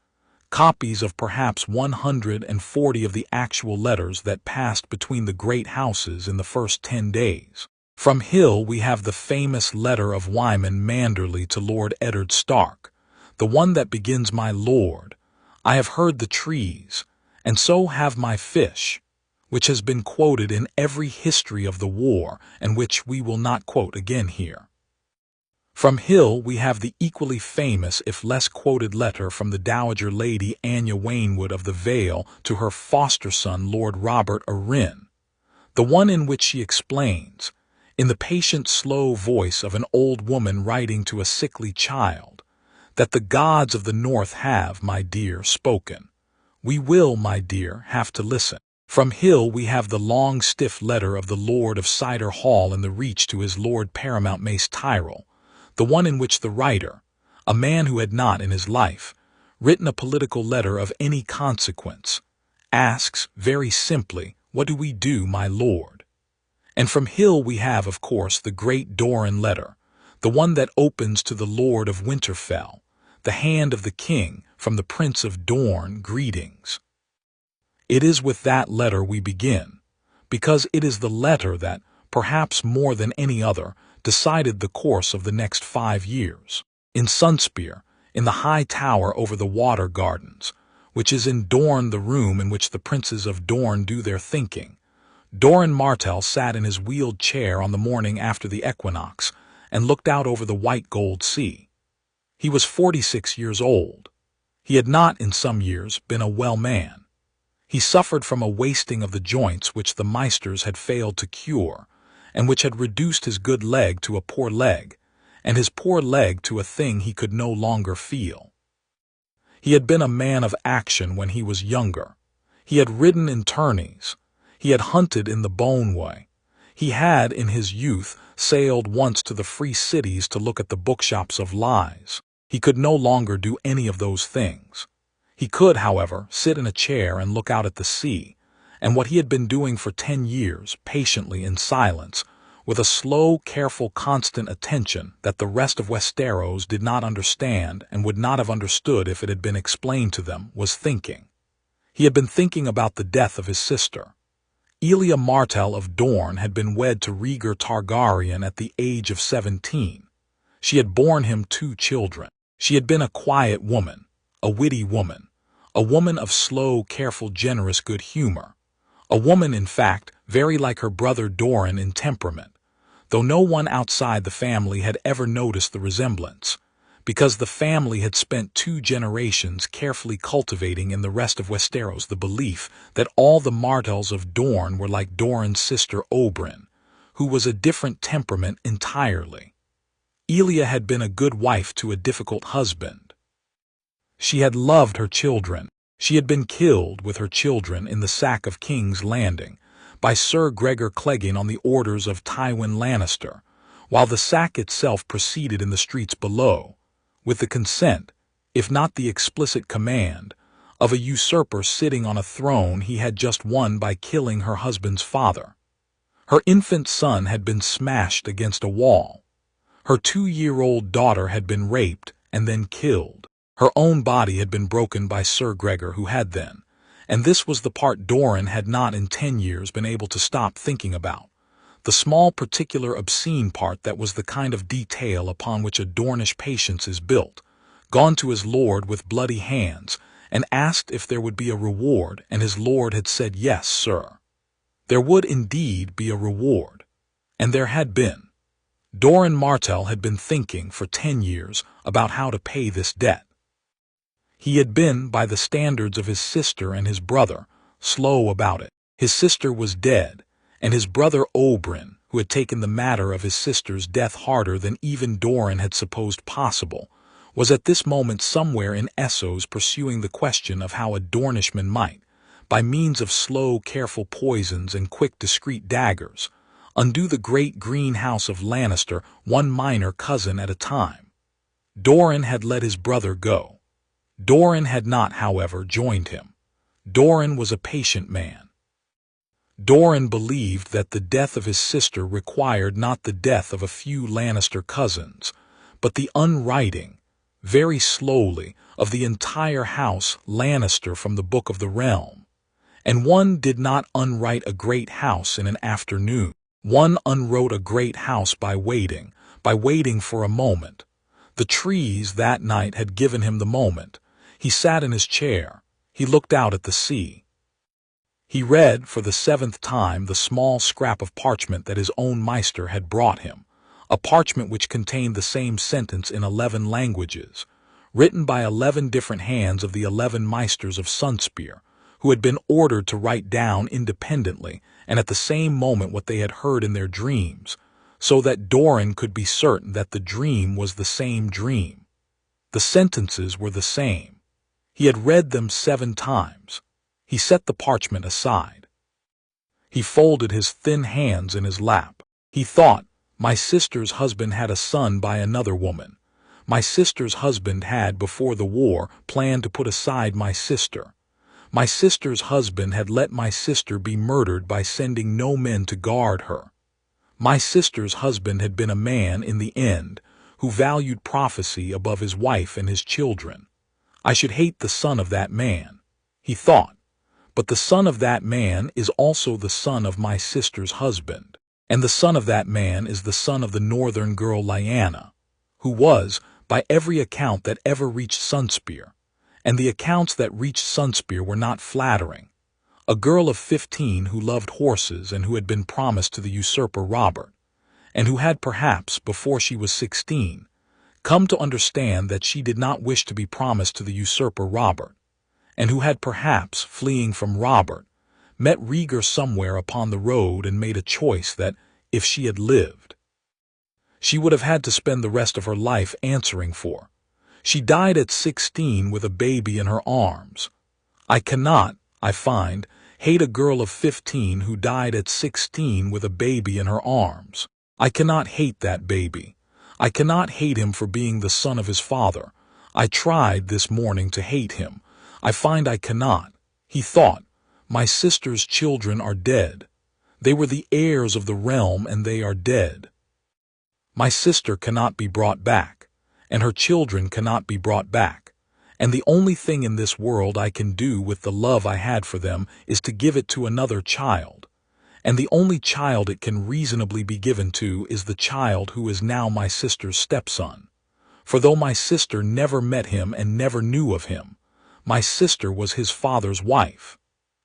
copies of perhaps 140 of the actual letters that passed between the great houses in the first 10 days. From Hill we have the famous letter of Wyman Manderley to Lord Eddard Stark, the one that begins, My Lord, I have heard the trees, and so have my fish, which has been quoted in every history of the war and which we will not quote again here. From Hill we have the equally famous if less quoted letter from the Dowager Lady Anya Wainwood of the Vale to her foster son Lord Robert Arryn, the one in which she explains, in the patient slow voice of an old woman writing to a sickly child, that the gods of the north have, my dear, spoken. We will, my dear, have to listen. From Hill we have the long stiff letter of the Lord of Cider Hall in the Reach to his Lord Paramount Mace Tyrell, the one in which the writer, a man who had not in his life written a political letter of any consequence, asks very simply, What do we do, my lord? And from Hill we have, of course, the great Doran letter, the one that opens to the Lord of Winterfell, the hand of the king, from the Prince of Dorne, greetings. It is with that letter we begin, because it is the letter that, perhaps more than any other, decided the course of the next 5 years. In Sunspear, in the high tower over the water gardens, which is in Dorne the room in which the princes of Dorne do their thinking, Doran Martell sat in his wheeled chair on the morning after the equinox, and looked out over the white gold sea. He was 46 years old. He had not, in some years, been a well man. He suffered from a wasting of the joints which the Meisters had failed to cure, and which had reduced his good leg to a poor leg, and his poor leg to a thing he could no longer feel. He had been a man of action when he was younger. He had ridden in tourneys. He had hunted in the bone way. He had, in his youth, sailed once to the free cities to look at the bookshops of lies. He could no longer do any of those things. He could, however, sit in a chair and look out at the sea, and what he had been doing for 10 years, patiently in silence, with a slow, careful, constant attention that the rest of Westeros did not understand and would not have understood if it had been explained to them, was thinking. He had been thinking about the death of his sister. Elia Martell of Dorne had been wed to Rhaegar Targaryen at the age of 17. She had borne him 2 children. She had been a quiet woman, a witty woman, a woman of slow, careful, generous good humor, a woman, in fact, very like her brother Doran in temperament, though no one outside the family had ever noticed the resemblance, because the family had spent 2 generations carefully cultivating in the rest of Westeros the belief that all the Martells of Dorne were like Doran's sister Oberyn, who was a different temperament entirely. Elia had been a good wife to a difficult husband. She had loved her children. She had been killed with her children in the sack of King's Landing by Sir Gregor Clegane on the orders of Tywin Lannister, while the sack itself proceeded in the streets below, with the consent, if not the explicit command, of a usurper sitting on a throne he had just won by killing her husband's father. Her infant son had been smashed against a wall. Her 2-year-old daughter had been raped and then killed. Her own body had been broken by Sir Gregor, who had then, and this was the part Doran had not in 10 years been able to stop thinking about, the small particular obscene part that was the kind of detail upon which a Dornish patience is built, gone to his lord with bloody hands, and asked if there would be a reward, and his lord had said, "Yes, sir." There would indeed be a reward, and there had been. Doran Martell had been thinking for 10 years about how to pay this debt. He had been, by the standards of his sister and his brother, slow about it. His sister was dead, and his brother Oberyn, who had taken the matter of his sister's death harder than even Doran had supposed possible, was at this moment somewhere in Essos pursuing the question of how a Dornishman might, by means of slow, careful poisons and quick, discreet daggers, undo the great green house of Lannister one minor cousin at a time. Doran had let his brother go. Doran had not, however, joined him. Doran was a patient man. Doran believed that the death of his sister required not the death of a few Lannister cousins, but the unwriting, very slowly, of the entire house Lannister from the Book of the Realm. And one did not unwrite a great house in an afternoon. One unwrote a great house by waiting for a moment. The trees that night had given him the moment. He sat in his chair. He looked out at the sea. He read for the 7th time the small scrap of parchment that his own Meister had brought him, a parchment which contained the same sentence in 11 languages, written by 11 different hands of the 11 Meisters of Sunspear, who had been ordered to write down independently and at the same moment what they had heard in their dreams, so that Doran could be certain that the dream was the same dream. The sentences were the same. He had read them 7 times. He set the parchment aside. He folded his thin hands in his lap. He thought, my sister's husband had a son by another woman. My sister's husband had, before the war, planned to put aside my sister. My sister's husband had let my sister be murdered by sending no men to guard her. My sister's husband had been a man, in the end, who valued prophecy above his wife and his children. I should hate the son of that man, he thought, but the son of that man is also the son of my sister's husband, and the son of that man is the son of the northern girl Lyanna, who was, by every account that ever reached Sunspear, and the accounts that reached Sunspear were not flattering, a girl of 15 who loved horses and who had been promised to the usurper Robert, and who had perhaps, before she was 16, come to understand that she did not wish to be promised to the usurper Robert, and who had perhaps, fleeing from Robert, met Rhaegar somewhere upon the road and made a choice that, if she had lived, she would have had to spend the rest of her life answering for. She died at 16 with a baby in her arms. I cannot, I find, hate a girl of 15 who died at 16 with a baby in her arms. I cannot hate that baby. I cannot hate him for being the son of his father. I tried this morning to hate him. I find I cannot. He thought, my sister's children are dead. They were the heirs of the realm and they are dead. My sister cannot be brought back, and her children cannot be brought back. And the only thing in this world I can do with the love I had for them is to give it to another child. And the only child it can reasonably be given to is the child who is now my sister's stepson. For though my sister never met him and never knew of him, my sister was his father's wife.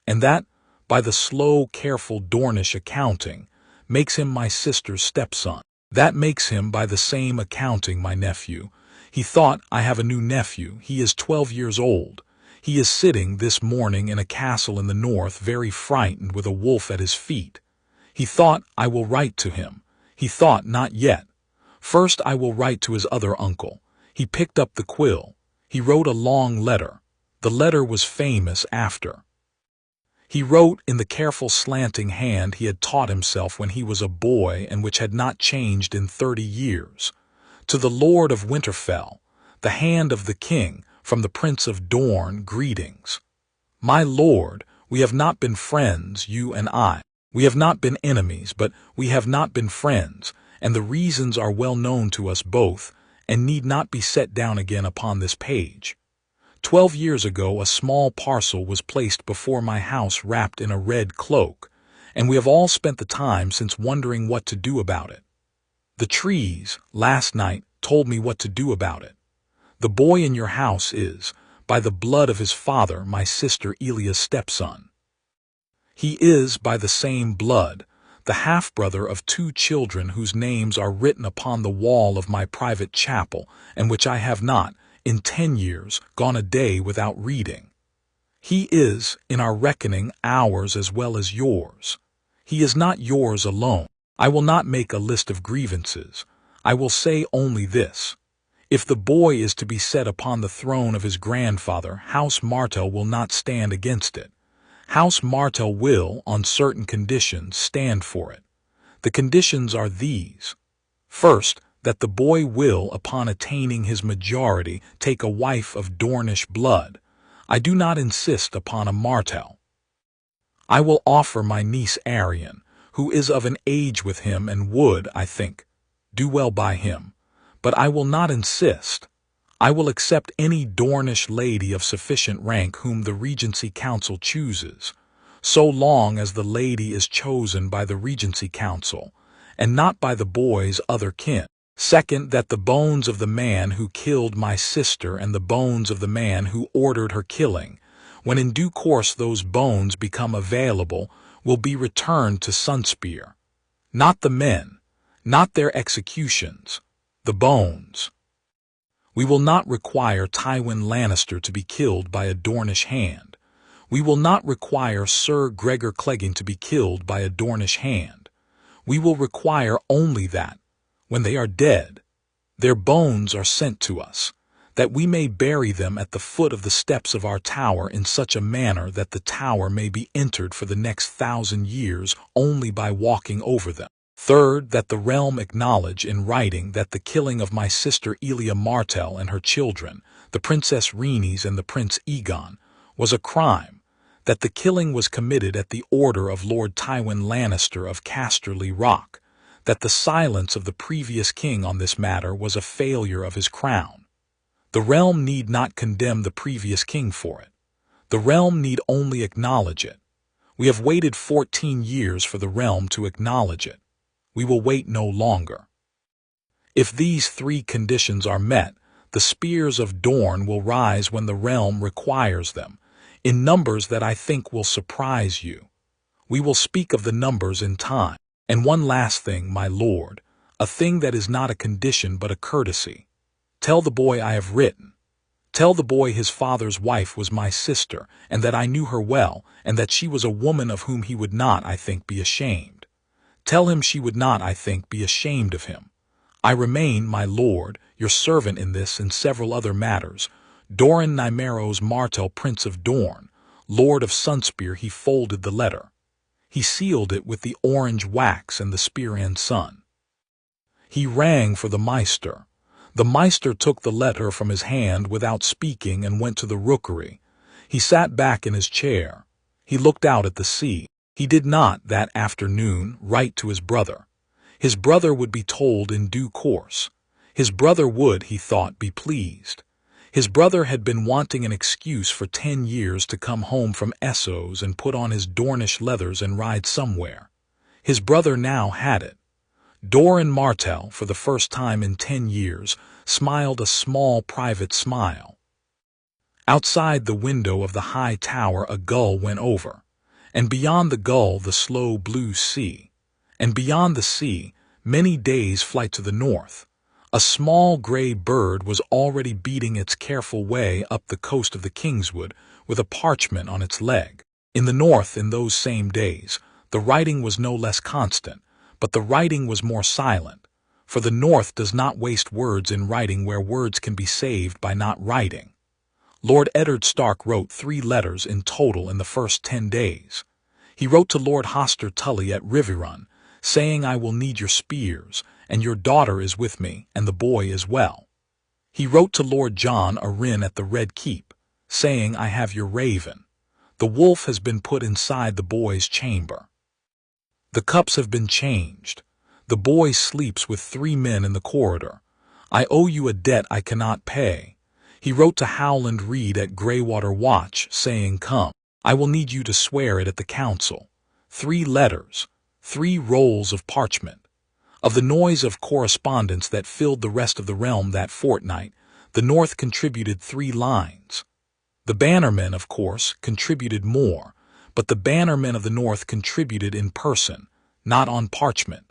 And that, by the slow, careful Dornish accounting, makes him my sister's stepson. That makes him, by the same accounting, my nephew. He thought, I have a new nephew. He is 12 years old. He is sitting this morning in a castle in the north, very frightened, with a wolf at his feet. He thought, I will write to him. He thought, not yet. First I will write to his other uncle. He picked up the quill. He wrote a long letter. The letter was famous after. He wrote in the careful slanting hand he had taught himself when he was a boy and which had not changed in 30 years. To the Lord of Winterfell, the hand of the king, from the Prince of Dorne, greetings. My lord, we have not been friends, you and I. We have not been enemies, but we have not been friends, and the reasons are well known to us both, and need not be set down again upon this page. 12 years ago a small parcel was placed before my house wrapped in a red cloak, and we have all spent the time since wondering what to do about it. The trees, last night, told me what to do about it. The boy in your house is, by the blood of his father, my sister Elia's stepson. He is, by the same blood, the half-brother of 2 children whose names are written upon the wall of my private chapel, and which I have not, in 10 years, gone a day without reading. He is, in our reckoning, ours as well as yours. He is not yours alone. I will not make a list of grievances. I will say only this. If the boy is to be set upon the throne of his grandfather, House Martell will not stand against it. House Martell will, on certain conditions, stand for it. The conditions are these. First, that the boy will, upon attaining his majority, take a wife of Dornish blood. I do not insist upon a Martell. I will offer my niece Arian, who is of an age with him and would, I think, do well by him. But I will not insist. I will accept any Dornish lady of sufficient rank whom the Regency Council chooses, so long as the lady is chosen by the Regency Council, and not by the boy's other kin. Second, that the bones of the man who killed my sister and the bones of the man who ordered her killing, when in due course those bones become available, will be returned to Sunspear. Not the men, not their executions, the bones. We will not require Tywin Lannister to be killed by a Dornish hand. We will not require Sir Gregor Clegane to be killed by a Dornish hand. We will require only that, when they are dead, their bones are sent to us, that we may bury them at the foot of the steps of our tower in such a manner that the tower may be entered for the next 1,000 years only by walking over them. Third, that the realm acknowledge in writing that the killing of my sister Elia Martell and her children, the Princess Rhaenys and the Prince Aegon, was a crime, that the killing was committed at the order of Lord Tywin Lannister of Casterly Rock, that the silence of the previous king on this matter was a failure of his crown. The realm need not condemn the previous king for it. The realm need only acknowledge it. We have waited 14 years for the realm to acknowledge it. We will wait no longer. If these 3 conditions are met, the spears of Dorne will rise when the realm requires them, in numbers that I think will surprise you. We will speak of the numbers in time. And one last thing, my lord, a thing that is not a condition but a courtesy. Tell the boy I have written. Tell the boy his father's wife was my sister, and that I knew her well, and that she was a woman of whom he would not, I think, be ashamed. Tell him she would not, I think, be ashamed of him. I remain, my lord, your servant in this and several other matters. Doran Nymeros Martell, Prince of Dorne, Lord of Sunspear. He folded the letter. He sealed it with the orange wax and the spear and sun. He rang for the Maester. The Maester took the letter from his hand without speaking and went to the rookery. He sat back in his chair. He looked out at the sea. He did not, that afternoon, write to his brother. His brother would be told in due course. His brother would, he thought, be pleased. His brother had been wanting an excuse for 10 years to come home from Essos and put on his Dornish leathers and ride somewhere. His brother now had it. Doran Martell, for the first time in 10 years, smiled a small private smile. Outside the window of the high tower a gull went over, and beyond the gull the slow blue sea, and beyond the sea many days' flight to the north. A small gray bird was already beating its careful way up the coast of the Kingswood with a parchment on its leg. In the north, in those same days, the writing was no less constant, but the writing was more silent, for the north does not waste words in writing where words can be saved by not writing. Lord Eddard Stark wrote 3 letters in total in the first 10 days. He wrote to Lord Hoster Tully at Riverrun, saying, I will need your spears, and your daughter is with me, and the boy as well. He wrote to Lord John Arryn at the Red Keep, saying, I have your raven. The wolf has been put inside the boy's chamber. The cups have been changed. The boy sleeps with 3 men in the corridor. I owe you a debt I cannot pay. He wrote to Howland Reed at Greywater Watch, saying, Come, I will need you to swear it at the council. 3 letters, 3 rolls of parchment. Of the noise of correspondence that filled the rest of the realm that fortnight, the North contributed 3 lines. The bannermen, of course, contributed more, but the bannermen of the North contributed in person, not on parchment.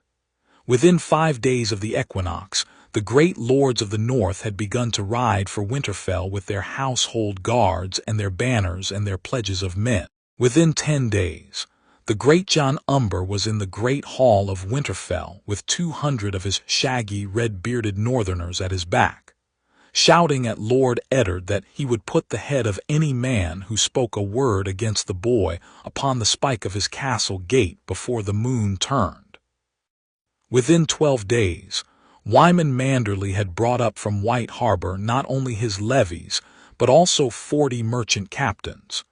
Within 5 days of the equinox, the great lords of the North had begun to ride for Winterfell with their household guards and their banners and their pledges of men. Within 10 days, the great Jon Umber was in the great hall of Winterfell with 200 of his shaggy, red-bearded northerners at his back, shouting at Lord Eddard that he would put the head of any man who spoke a word against the boy upon the spike of his castle gate before the moon turned. Within 12 days, Wyman Manderley had brought up from White Harbor not only his levies, but also 40 merchant captains,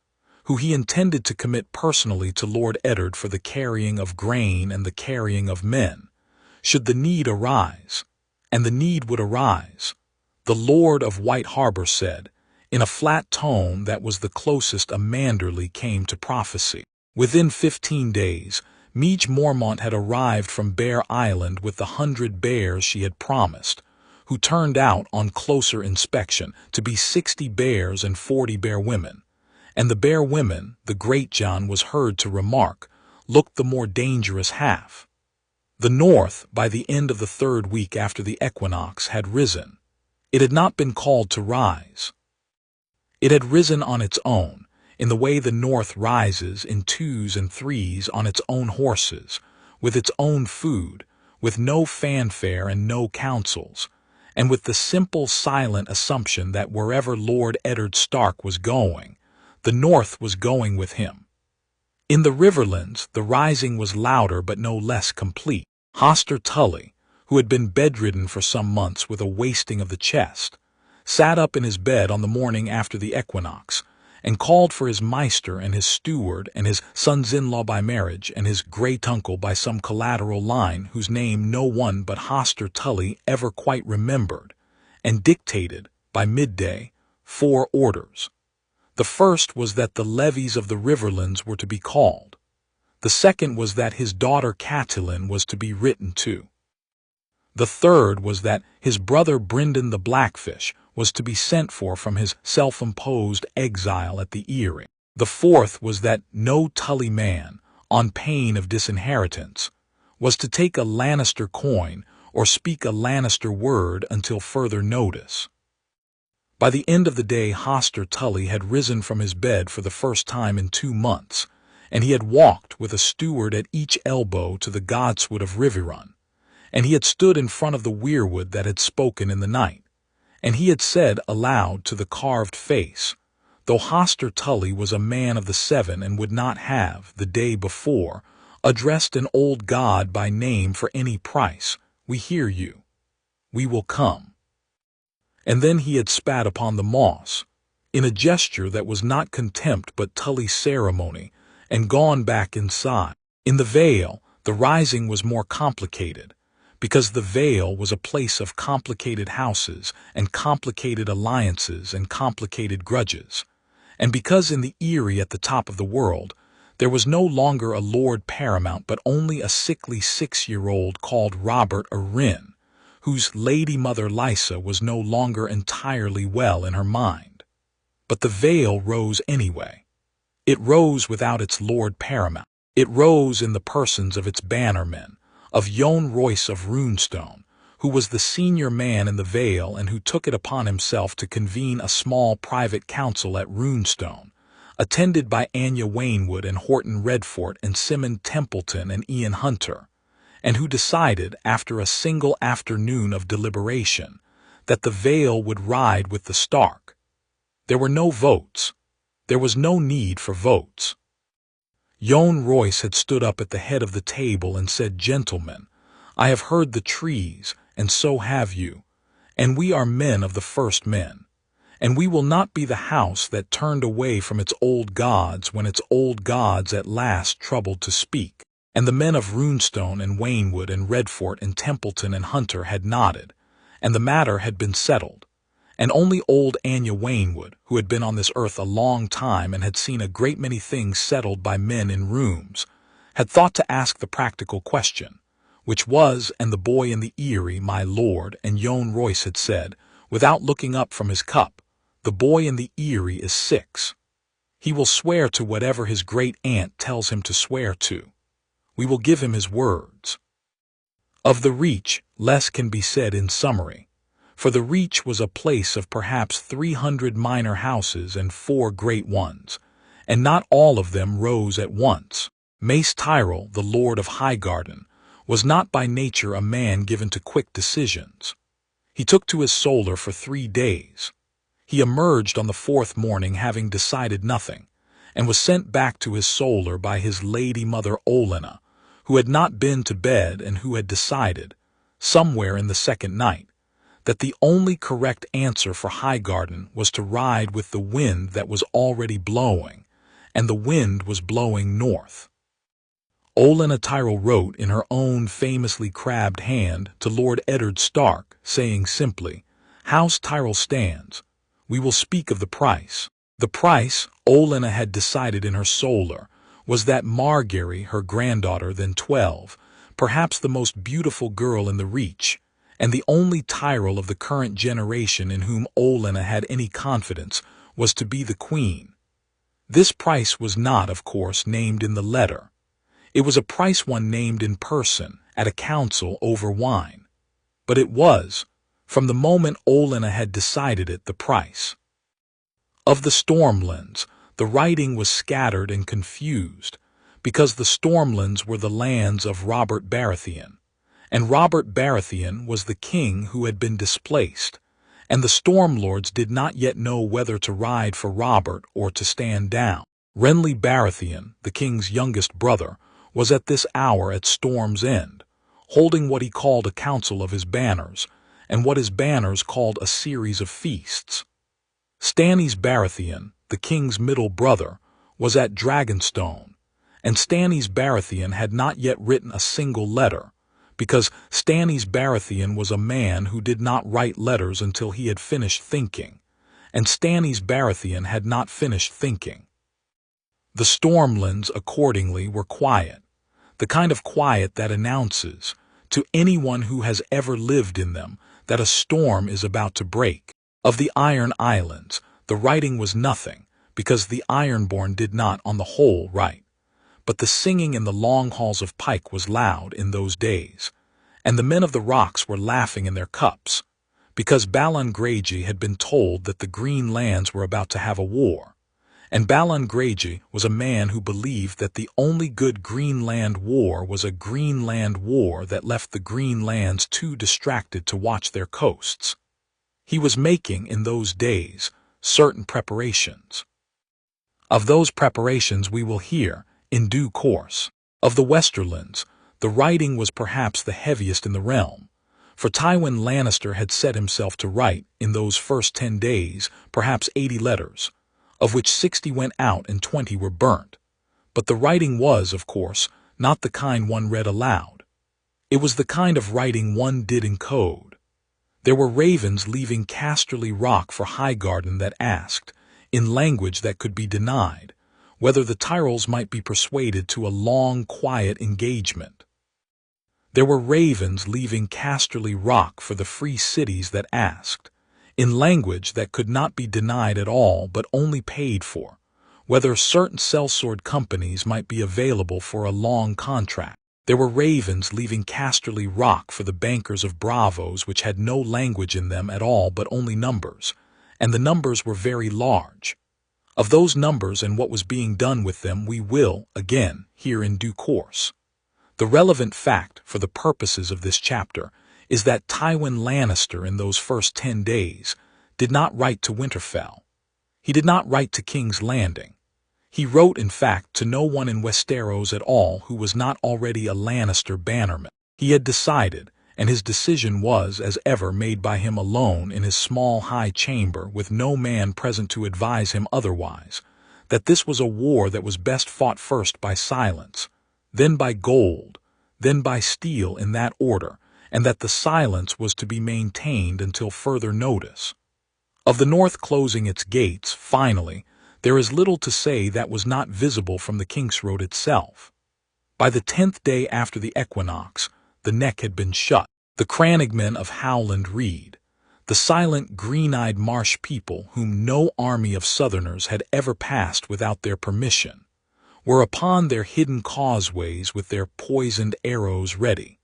who he intended to commit personally to Lord Eddard for the carrying of grain and the carrying of men, should the need arise. And the need would arise, the Lord of White Harbor said, in a flat tone that was the closest a Manderley came to prophecy. Within 15 days, Meege Mormont had arrived from Bear Island with the 100 bears she had promised, who turned out, on closer inspection, to be 60 bears and 40 bear women. And the bear women, the Great John was heard to remark, looked the more dangerous half. The North, by the end of the 3rd week after the equinox, had risen. It had not been called to rise. It had risen on its own, in the way the North rises in 2s and 3s on its own horses, with its own food, with no fanfare and no councils, and with the simple, silent assumption that wherever Lord Eddard Stark was going, the North was going with him. In the Riverlands, the rising was louder but no less complete. Hoster Tully, who had been bedridden for some months with a wasting of the chest, sat up in his bed on the morning after the equinox, and called for his Maester and his steward and his sons-in-law by marriage and his great-uncle by some collateral line whose name no one but Hoster Tully ever quite remembered, and dictated, by midday, 4 orders. The first was that the levies of the Riverlands were to be called. The second was that his daughter Catelyn was to be written to. The third was that his brother Brynden the Blackfish was to be sent for from his self-imposed exile at the Eyrie. The fourth was that no Tully man, on pain of disinheritance, was to take a Lannister coin or speak a Lannister word until further notice. By the end of the day, Hoster Tully had risen from his bed for the first time in 2 months, and he had walked with a steward at each elbow to the godswood of Riverrun, and he had stood in front of the weirwood that had spoken in the night, and he had said aloud to the carved face, though Hoster Tully was a man of the Seven and would not have, the day before, addressed an old god by name for any price, "We hear you. We will come." And then he had spat upon the moss, in a gesture that was not contempt but Tully's ceremony, and gone back inside. In the Vale, the rising was more complicated, because the Vale was a place of complicated houses and complicated alliances and complicated grudges, and because in the Eyrie at the top of the world, there was no longer a Lord Paramount but only a sickly 6-year-old called Robert Arryn, whose Lady Mother Lysa was no longer entirely well in her mind. But the Vale rose anyway. It rose without its Lord Paramount. It rose in the persons of its bannermen, of Jon Royce of Runestone, who was the senior man in the Vale and who took it upon himself to convene a small private council at Runestone, attended by Anya Waynwood and Horton Redfort and Simon Templeton and Ian Hunter, and who decided, after a single afternoon of deliberation, that the Vale would ride with the Stark. There were no votes. There was no need for votes. Jon Royce had stood up at the head of the table and said, "Gentlemen, I have heard the trees, and so have you, and we are men of the first men, and we will not be the house that turned away from its old gods when its old gods at last troubled to speak." And the men of Runestone and Waynwood and Redfort and Templeton and Hunter had nodded, and the matter had been settled, and only old Anya Waynwood, who had been on this earth a long time and had seen a great many things settled by men in rooms, had thought to ask the practical question, which was, and the boy in the Eyrie, my lord, and Jon Royce had said, without looking up from his cup, "The boy in the Eyrie is 6. He will swear to whatever his great-aunt tells him to swear to. We will give him his words." Of the Reach, less can be said in summary, for the Reach was a place of perhaps 300 minor houses and 4 great ones, and not all of them rose at once. Mace Tyrell, the Lord of Highgarden, was not by nature a man given to quick decisions. He took to his solar for 3 days. He emerged on the 4th morning having decided nothing, and was sent back to his solar by his Lady Mother Olenna, who had not been to bed and who had decided, somewhere in the 2nd night, that the only correct answer for Highgarden was to ride with the wind that was already blowing, and the wind was blowing north. Olenna Tyrell wrote in her own famously crabbed hand to Lord Eddard Stark, saying simply, "House Tyrell stands. We will speak of the price." The price, Olenna had decided in her solar, was that Margaery, her granddaughter, then 12, perhaps the most beautiful girl in the Reach, and the only Tyrell of the current generation in whom Olenna had any confidence, was to be the queen. This price was not, of course, named in the letter. It was a price one named in person, at a council over wine. But it was, from the moment Olenna had decided it, the price. Of the Stormlands, the writing was scattered and confused, because the Stormlands were the lands of Robert Baratheon, and Robert Baratheon was the king who had been displaced, and the Stormlords did not yet know whether to ride for Robert or to stand down. Renly Baratheon, the king's youngest brother, was at this hour at Storm's End, holding what he called a council of his banners, and what his banners called a series of feasts. Stannis Baratheon, the king's middle brother, was at Dragonstone, and Stannis Baratheon had not yet written a single letter, because Stannis Baratheon was a man who did not write letters until he had finished thinking, and Stannis Baratheon had not finished thinking. The Stormlands, accordingly, were quiet, the kind of quiet that announces, to anyone who has ever lived in them, that a storm is about to break. Of the Iron Islands, the writing was nothing, because the Ironborn did not, on the whole, write. But the singing in the long halls of Pike was loud in those days, and the men of the rocks were laughing in their cups, because Balon Greyjoy had been told that the Green Lands were about to have a war, and Balon Greyjoy was a man who believed that the only good Greenland war was a Greenland war that left the Green Lands too distracted to watch their coasts. He was making, in those days, certain preparations. Of those preparations we will hear in due course. Of the Westerlands, the writing was perhaps the heaviest in the realm, for Tywin Lannister had set himself to write, in those first 10 days, perhaps 80 letters, of which 60 went out and 20 were burnt. But the writing was, of course, not the kind one read aloud. It was the kind of writing one did in code. There were ravens leaving Casterly Rock for Highgarden that asked, in language that could be denied, whether the Tyrells might be persuaded to a long, quiet engagement. There were ravens leaving Casterly Rock for the free cities that asked, in language that could not be denied at all but only paid for, whether certain sellsword companies might be available for a long contract. There were ravens leaving Casterly Rock for the bankers of Bravos which had no language in them at all but only numbers, and the numbers were very large. Of those numbers and what was being done with them we will, again, hear in due course. The relevant fact, for the purposes of this chapter, is that Tywin Lannister in those first 10 days did not write to Winterfell. He did not write to King's Landing. He wrote, in fact, to no one in Westeros at all who was not already a Lannister bannerman. He had decided, and his decision was, as ever, made by him alone in his small high chamber with no man present to advise him otherwise, that this was a war that was best fought first by silence, then by gold, then by steel in that order, and that the silence was to be maintained until further notice. Of the north closing its gates, finally, there is little to say that was not visible from the Kingsroad itself. By the 10th day after the equinox, the neck had been shut. The Crannogmen of Howland Reed, the silent, green-eyed marsh people whom no army of Southerners had ever passed without their permission, were upon their hidden causeways with their poisoned arrows ready,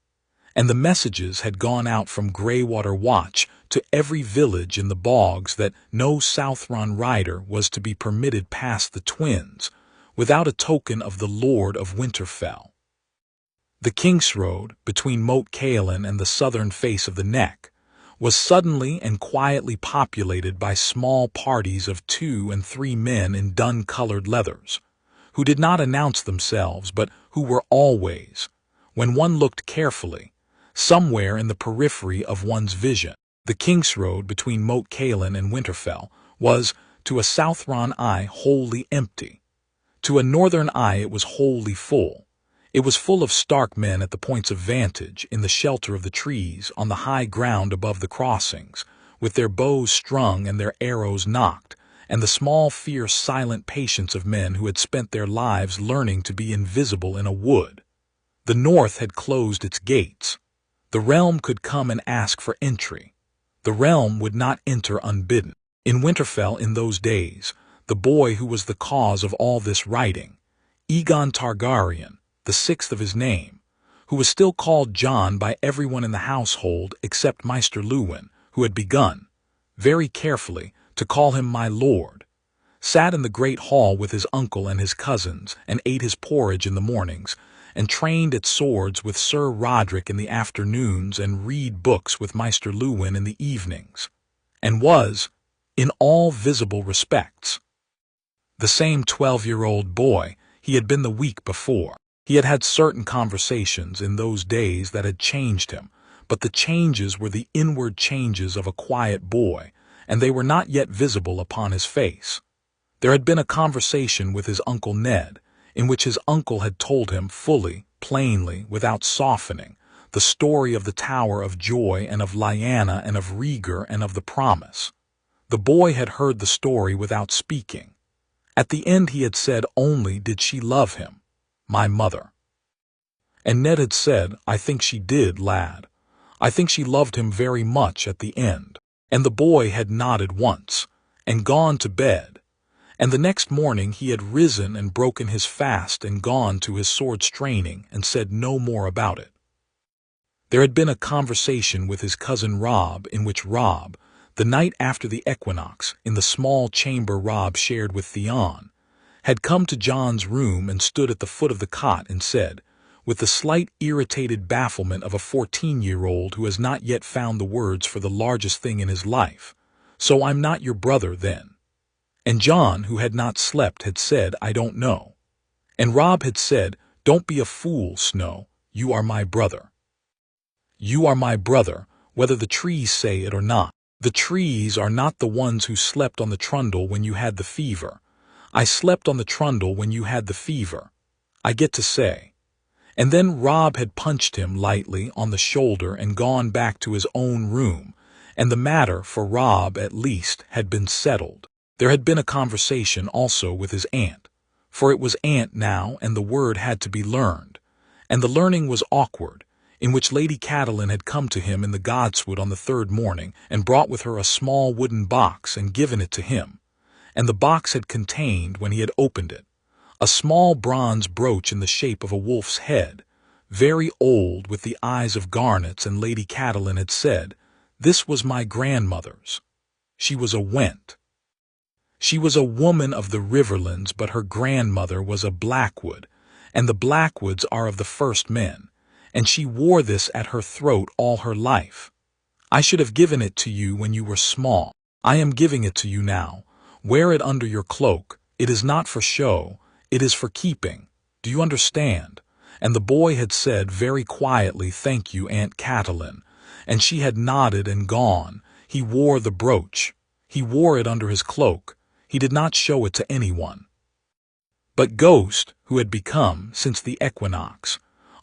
and the messages had gone out from Greywater Watch to every village in the bogs that no Southron rider was to be permitted past the Twins without a token of the Lord of Winterfell. The Kingsroad, between Moat Cailin and the southern face of the neck, was suddenly and quietly populated by small parties of 2 and 3 men in dun-colored leathers, who did not announce themselves but who were always, when one looked carefully, somewhere in the periphery of one's vision. The Kingsroad between Moat Cailin and Winterfell was, to a Southron eye, wholly empty. To a northern eye it was wholly full. It was full of Stark men at the points of vantage, in the shelter of the trees, on the high ground above the crossings, with their bows strung and their arrows nocked, and the small, fierce, silent patience of men who had spent their lives learning to be invisible in a wood. The north had closed its gates. The realm could come and ask for entry. The realm would not enter unbidden. In Winterfell in those days, the boy who was the cause of all this writing, Aegon Targaryen, the 6th of his name, who was still called John by everyone in the household except Maester Luwin, who had begun, very carefully, to call him my lord, sat in the great hall with his uncle and his cousins, and ate his porridge in the mornings, and trained at swords with Sir Roderick in the afternoons, and read books with Maester Luwin in the evenings, and was, in all visible respects, the same 12-year-old boy he had been the week before. He had had certain conversations in those days that had changed him, but the changes were the inward changes of a quiet boy, and they were not yet visible upon his face. There had been a conversation with his Uncle Ned, in which his uncle had told him fully, plainly, without softening, the story of the Tower of Joy and of Lyanna and of Rhaegar and of the Promise. The boy had heard the story without speaking. At the end he had said only, "Did she love him? My mother?" And Ned had said, "I think she did, lad. I think she loved him very much at the end." And the boy had nodded once, and gone to bed, and the next morning he had risen and broken his fast and gone to his sword's training and said no more about it. There had been a conversation with his cousin Robb in which Robb, the night after the equinox, in the small chamber Robb shared with Theon, had come to Jon's room and stood at the foot of the cot and said, with the slight irritated bafflement of a 14-year-old who has not yet found the words for the largest thing in his life, "So I'm not your brother, then." And Jon, who had not slept, had said, "I don't know." And Robb had said, "Don't be a fool, Snow. You are my brother. You are my brother, whether the trees say it or not. The trees are not the ones who slept on the trundle when you had the fever. I slept on the trundle when you had the fever. I get to say." And then Robb had punched him lightly on the shoulder and gone back to his own room, and the matter, for Robb at least, had been settled. There had been a conversation also with his aunt, for it was aunt now and the word had to be learned, and the learning was awkward, in which Lady Catelyn had come to him in the godswood on the third morning and brought with her a small wooden box and given it to him, and the box had contained, when he had opened it, a small bronze brooch in the shape of a wolf's head, very old, with the eyes of garnets, and Lady Catelyn had said, "This was my grandmother's. She was a went. She was a woman of the Riverlands, but her grandmother was a Blackwood, and the Blackwoods are of the first men, and she wore this at her throat all her life. I should have given it to you when you were small. I am giving it to you now. Wear it under your cloak. It is not for show. It is for keeping. Do you understand?" And the boy had said very quietly, "Thank you, Aunt Catelyn," and she had nodded and gone. He wore the brooch. He wore it under his cloak. He did not show it to anyone. But Ghost, who had become, since the equinox,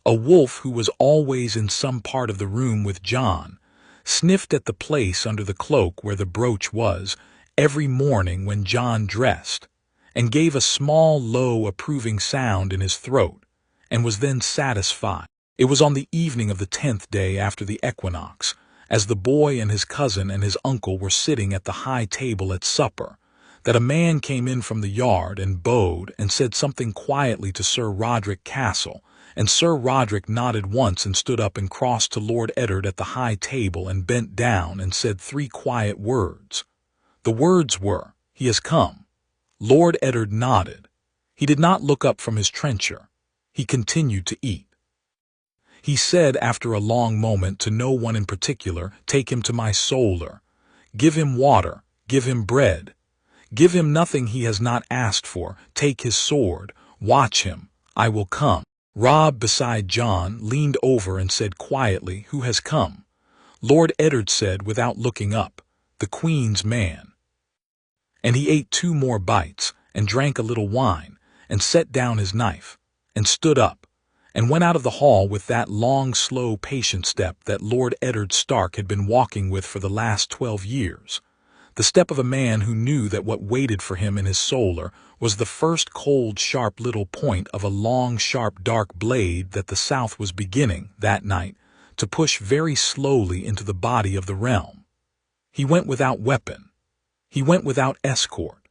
a wolf who was always in some part of the room with Jon, sniffed at the place under the cloak where the brooch was every morning when Jon dressed, and gave a small, low, approving sound in his throat, and was then satisfied. It was on the evening of the 10th day after the equinox, as the boy and his cousin and his uncle were sitting at the high table at supper, that a man came in from the yard and bowed and said something quietly to Sir Roderick Castle, and Sir Roderick nodded once and stood up and crossed to Lord Eddard at the high table and bent down and said 3 quiet words. The words were, "He has come." Lord Eddard nodded. He did not look up from his trencher. He continued to eat. He said after a long moment to no one in particular, "Take him to my solar. Give him water. Give him bread. Give him nothing he has not asked for. Take his sword. Watch him. I will come." Robb, beside Jon, leaned over and said quietly, "Who has come?" Lord Eddard said, without looking up, "The Queen's man." And he ate 2 more bites, and drank a little wine, and set down his knife, and stood up, and went out of the hall with that long, slow, patient step that Lord Eddard Stark had been walking with for the last 12 years, the step of a man who knew that what waited for him in his solar was the first cold, sharp little point of a long, sharp, dark blade that the South was beginning, that night, to push very slowly into the body of the realm. He went without weapon. He went without escort.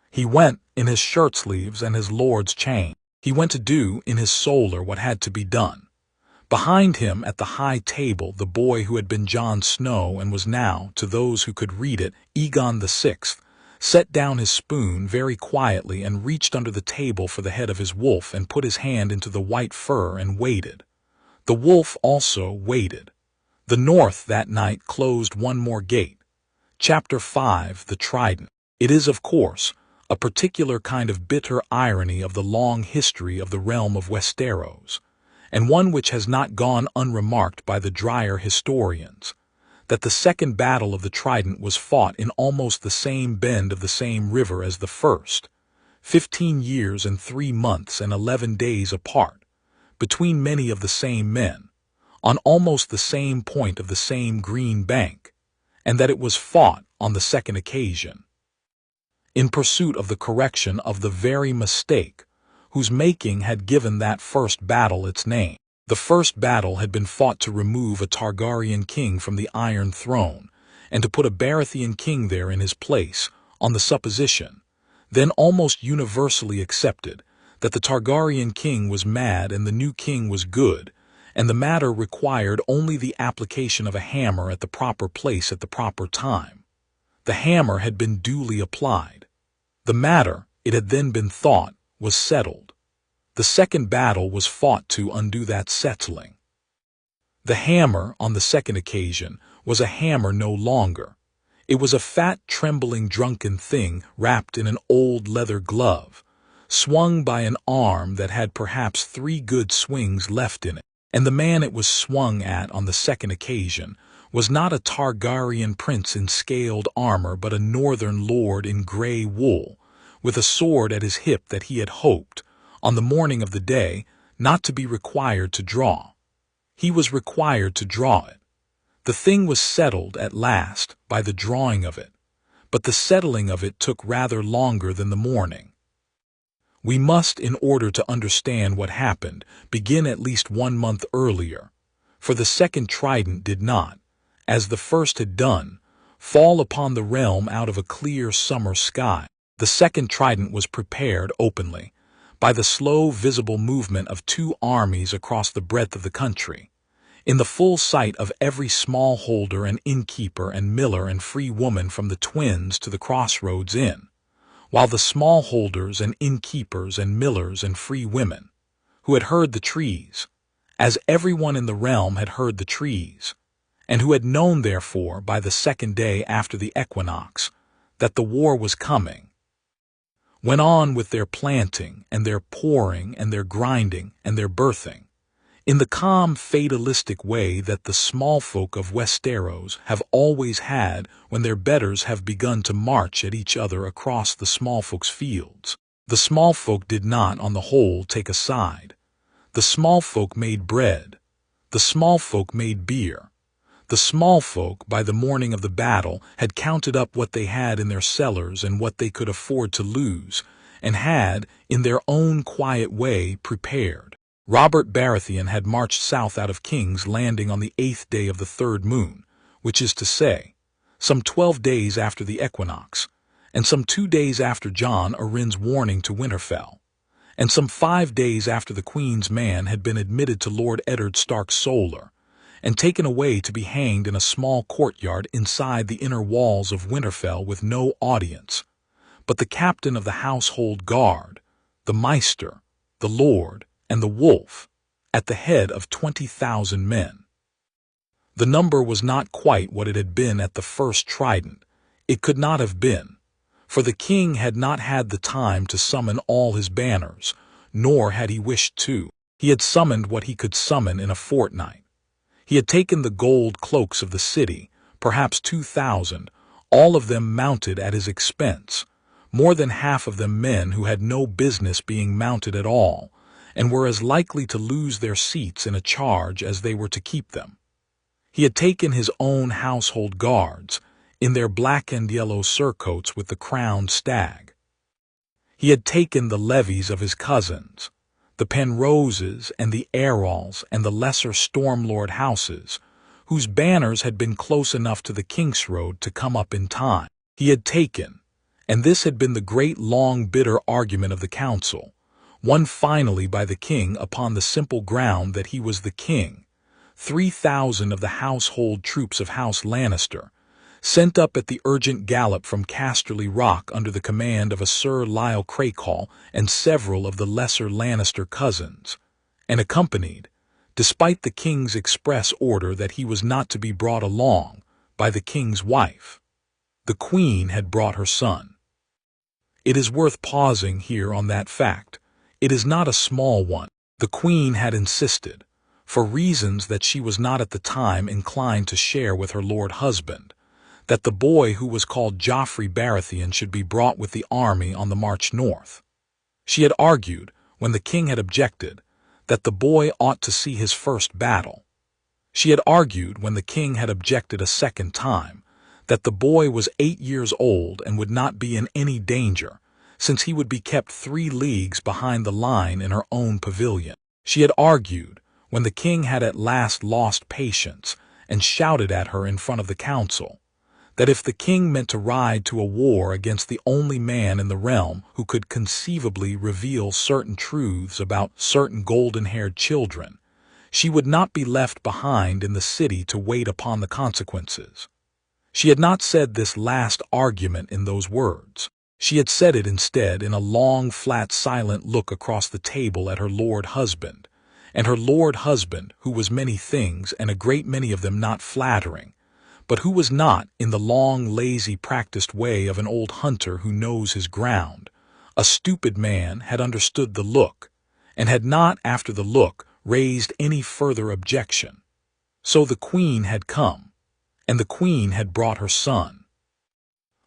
He went in his shirt-sleeves and his lord's chain. He went to do in his solar what had to be done. Behind him at the high table the boy who had been Jon Snow and was now, to those who could read it, Aegon VI, set down his spoon very quietly and reached under the table for the head of his wolf and put his hand into the white fur and waited. The wolf also waited. The North that night closed one more gate. Chapter 5, The Trident. It is, of course, a particular kind of bitter irony of the long history of the realm of Westeros, and one which has not gone unremarked by the drier historians, that the second battle of the Trident was fought in almost the same bend of the same river as the first, 15 years and 3 months and 11 days apart, between many of the same men, on almost the same point of the same green bank, and that it was fought on the second occasion in pursuit of the correction of the very mistake whose making had given that first battle its name. The first battle had been fought to remove a Targaryen king from the Iron Throne, and to put a Baratheon king there in his place, on the supposition, then almost universally accepted, that the Targaryen king was mad and the new king was good, and the matter required only the application of a hammer at the proper place at the proper time. The hammer had been duly applied. The matter, it had then been thought, was settled. The second battle was fought to undo that settling. The hammer, on the second occasion, was a hammer no longer. It was a fat, trembling, drunken thing wrapped in an old leather glove, swung by an arm that had perhaps 3 good swings left in it, and the man it was swung at on the second occasion was not a Targaryen prince in scaled armor but a northern lord in grey wool, with a sword at his hip that he had hoped, on the morning of the day, not to be required to draw. He was required to draw it. The thing was settled at last by the drawing of it, but the settling of it took rather longer than the morning. We must, in order to understand what happened, begin at least 1 month earlier, for the second trident did not, as the first had done, fall upon the realm out of a clear summer sky. The second trident was prepared openly, by the slow visible movement of 2 armies across the breadth of the country, in the full sight of every smallholder and innkeeper and miller and free woman from the Twins to the Crossroads Inn, while the smallholders and innkeepers and millers and free women, who had heard the trees, as everyone in the realm had heard the trees, and who had known therefore by the second day after the equinox that the war was coming, went on with their planting and their pouring and their grinding and their birthing, in the calm fatalistic way that the small folk of Westeros have always had when their betters have begun to march at each other across the small folks' fields. The small folk did not, on the whole, take a side. The small folk made bread. The small folk made beer. The small folk, by the morning of the battle, had counted up what they had in their cellars and what they could afford to lose, and had, in their own quiet way, prepared. Robert Baratheon had marched south out of King's Landing on the 8th day of the 3rd moon, which is to say, some 12 days after the equinox, and some 2 days after Jon Arryn's warning to Winterfell, and some 5 days after the Queen's man had been admitted to Lord Eddard Stark's solar, and taken away to be hanged in a small courtyard inside the inner walls of Winterfell with no audience, but the captain of the household guard, the Maester, the Lord, and the Wolf, at the head of 20,000 men. The number was not quite what it had been at the first trident. It could not have been, for the king had not had the time to summon all his banners, nor had he wished to. He had summoned what he could summon in a fortnight. He had taken the gold cloaks of the city, perhaps 2,000, all of them mounted at his expense, more than half of them men who had no business being mounted at all, and were as likely to lose their seats in a charge as they were to keep them. He had taken his own household guards, in their black and yellow surcoats with the crowned stag. He had taken the levies of his cousins, the Penroses and the Errols and the lesser Stormlord houses, whose banners had been close enough to the Kingsroad to come up in time. He had taken, and this had been the great long bitter argument of the council, won finally by the king upon the simple ground that he was the king, 3,000 of the household troops of House Lannister, sent up at the urgent gallop from Casterly Rock under the command of a Sir Lyle Crakehall and several of the lesser Lannister cousins, and accompanied, despite the king's express order that he was not to be brought along, by the king's wife. The queen had brought her son. It is worth pausing here on that fact. It is not a small one. The queen had insisted, for reasons that she was not at the time inclined to share with her lord husband, that the boy who was called Joffrey Baratheon should be brought with the army on the march north. She had argued, when the king had objected, that the boy ought to see his first battle. She had argued, when the king had objected a second time, that the boy was 8 years old and would not be in any danger, since he would be kept 3 leagues behind the line in her own pavilion. She had argued, when the king had at last lost patience and shouted at her in front of the council, that if the king meant to ride to a war against the only man in the realm who could conceivably reveal certain truths about certain golden-haired children, She would not be left behind in the city to wait upon the consequences. She had not said this last argument in those words. She had said it instead in a long, flat, silent look across the table at her lord husband, and her lord husband, who was many things and a great many of them not flattering, but who was not in the long, lazy, practiced way of an old hunter who knows his ground. A stupid man had understood the look, and had not, after the look, raised any further objection. So the queen had come, and the queen had brought her son.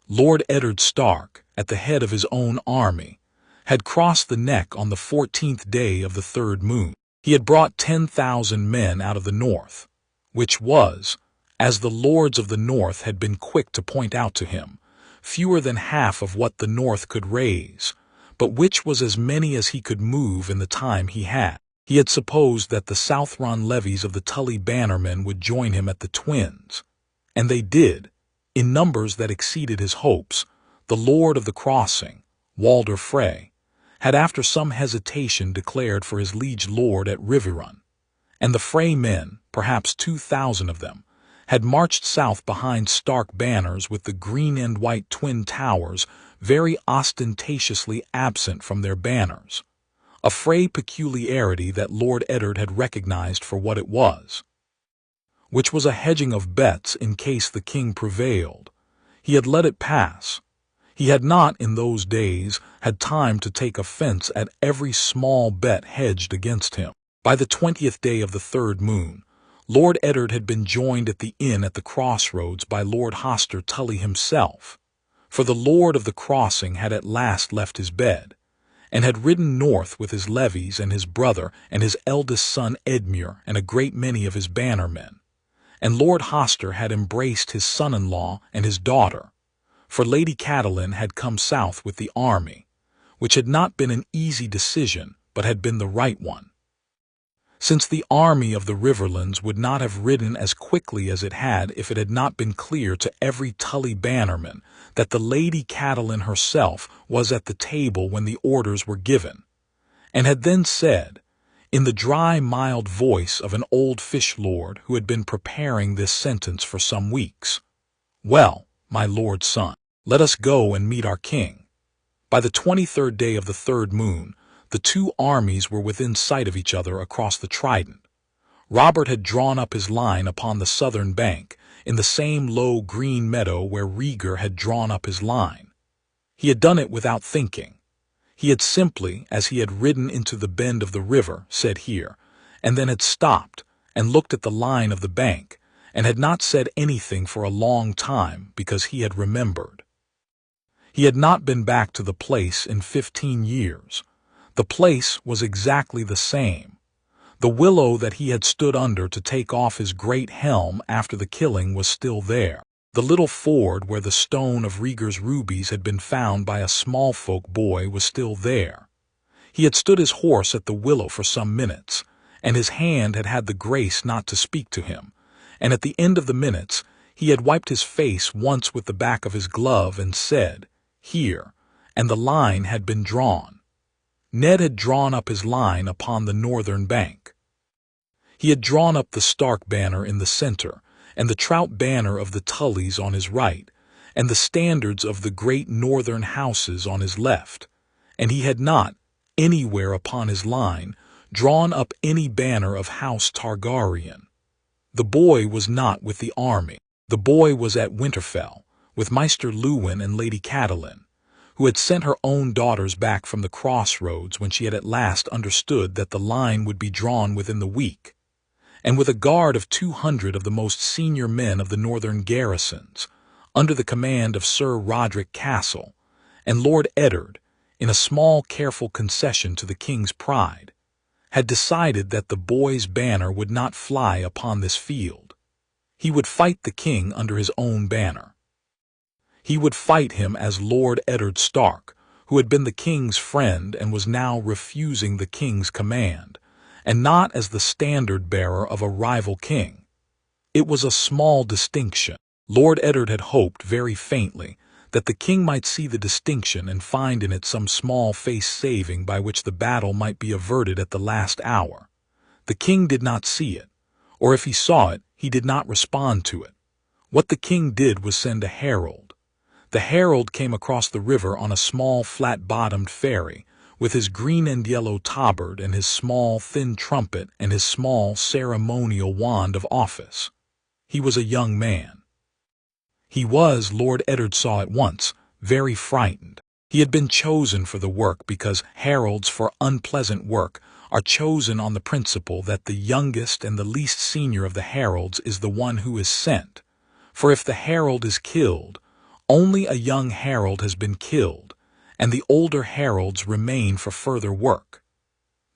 Lord Eddard Stark, at the head of his own army, had crossed the neck on the 14th day of the 3rd moon. He had brought 10,000 men out of the north, which was, as the lords of the north had been quick to point out to him, fewer than half of what the north could raise, but which was as many as he could move in the time he had. He had supposed that the Southron levies of the Tully bannermen would join him at the Twins, and they did, in numbers that exceeded his hopes. The Lord of the Crossing, Walder Frey, had after some hesitation declared for his liege lord at Riverrun, and the Frey men, perhaps 2,000 of them, had marched south behind Stark banners with the green and white twin towers very ostentatiously absent from their banners, a Frey peculiarity that Lord Eddard had recognized for what it was, which was a hedging of bets in case the king prevailed. He had let it pass. He had not, in those days, had time to take offense at every small bet hedged against him. By the 20th day of the 3rd moon, Lord Eddard had been joined at the inn at the crossroads by Lord Hoster Tully himself, for the Lord of the Crossing had at last left his bed, and had ridden north with his levies and his brother and his eldest son Edmure and a great many of his bannermen. And Lord Hoster had embraced his son-in-law and his daughter, for Lady Catelyn had come south with the army, which had not been an easy decision, but had been the right one, since the army of the Riverlands would not have ridden as quickly as it had if it had not been clear to every Tully bannerman that the Lady Catelyn herself was at the table when the orders were given, and had then said, in the dry, mild voice of an old fish lord who had been preparing this sentence for some weeks, "Well, my lord's son, let us go and meet our king." By the 23rd day of the 3rd moon, the two armies were within sight of each other across the Trident. Robert had drawn up his line upon the southern bank, in the same low green meadow where Rhaegar had drawn up his line. He had done it without thinking. He had simply, as he had ridden into the bend of the river, said here, and then had stopped and looked at the line of the bank, and had not said anything for a long time because he had remembered. He had not been back to the place in 15 years. The place was exactly the same. The willow that he had stood under to take off his great helm after the killing was still there. The little ford where the stone of Rhaegar's rubies had been found by a small folk boy was still there. He had stood his horse at the willow for some minutes, and his hand had had the grace not to speak to him, and at the end of the minutes he had wiped his face once with the back of his glove and said, "Here," and the line had been drawn. Ned had drawn up his line upon the northern bank. He had drawn up the Stark banner in the center, and the Trout banner of the Tullys on his right, and the standards of the great northern houses on his left, and he had not, anywhere upon his line, drawn up any banner of House Targaryen. The boy was not with the army. The boy was at Winterfell, with Maester Luwin and Lady Catelyn, who had sent her own daughters back from the crossroads when she had at last understood that the line would be drawn within the week, and with a guard of 200 of the most senior men of the northern garrisons, under the command of Sir Roderick Castle, and Lord Eddard, in a small careful concession to the king's pride, had decided that the boy's banner would not fly upon this field. He would fight the king under his own banner. He would fight him as Lord Eddard Stark, who had been the king's friend and was now refusing the king's command, and not as the standard-bearer of a rival king. It was a small distinction. Lord Eddard had hoped, very faintly, that the king might see the distinction and find in it some small face-saving by which the battle might be averted at the last hour. The king did not see it, or if he saw it, he did not respond to it. What the king did was send a herald. The herald came across the river on a small flat-bottomed ferry, with his green and yellow tabard and his small thin trumpet and his small ceremonial wand of office. He was a young man. Lord Eddard saw at once, very frightened. He had been chosen for the work because heralds for unpleasant work are chosen on the principle that the youngest and the least senior of the heralds is the one who is sent. For if the herald is killed, only a young herald has been killed, and the older heralds remain for further work.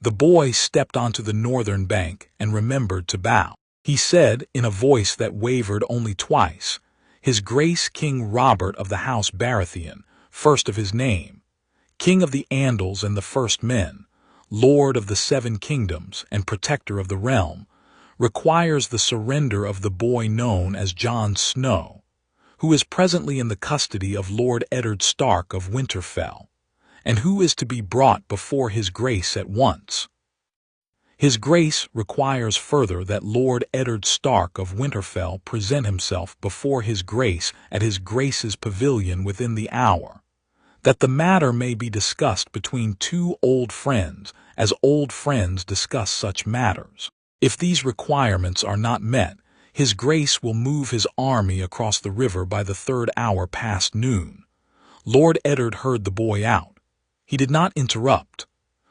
The boy stepped onto the northern bank and remembered to bow. He said, in a voice that wavered only twice, "His Grace King Robert of the House Baratheon, first of his name, King of the Andals and the First Men, Lord of the Seven Kingdoms and Protector of the Realm, requires the surrender of the boy known as Jon Snow, who is presently in the custody of Lord Eddard Stark of Winterfell, and who is to be brought before his Grace at once. His Grace requires further that Lord Eddard Stark of Winterfell present himself before his Grace at his Grace's pavilion within the hour, that the matter may be discussed between two old friends, as old friends discuss such matters. If these requirements are not met, his Grace will move his army across the river by the 3rd hour past noon." Lord Eddard heard the boy out. He did not interrupt.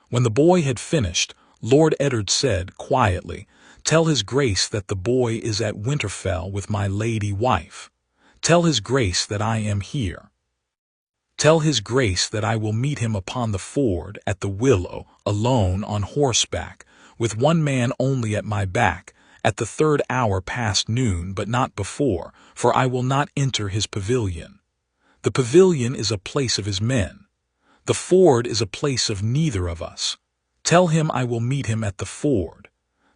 When the boy had finished, Lord Eddard said quietly, "Tell his Grace that the boy is at Winterfell with my lady wife. Tell his Grace that I am here. Tell his Grace that I will meet him upon the ford at the Willow, alone on horseback, with one man only at my back, at the 3rd hour past noon, but not before, for I will not enter his pavilion. The pavilion is a place of his men. The ford is a place of neither of us. Tell him I will meet him at the ford."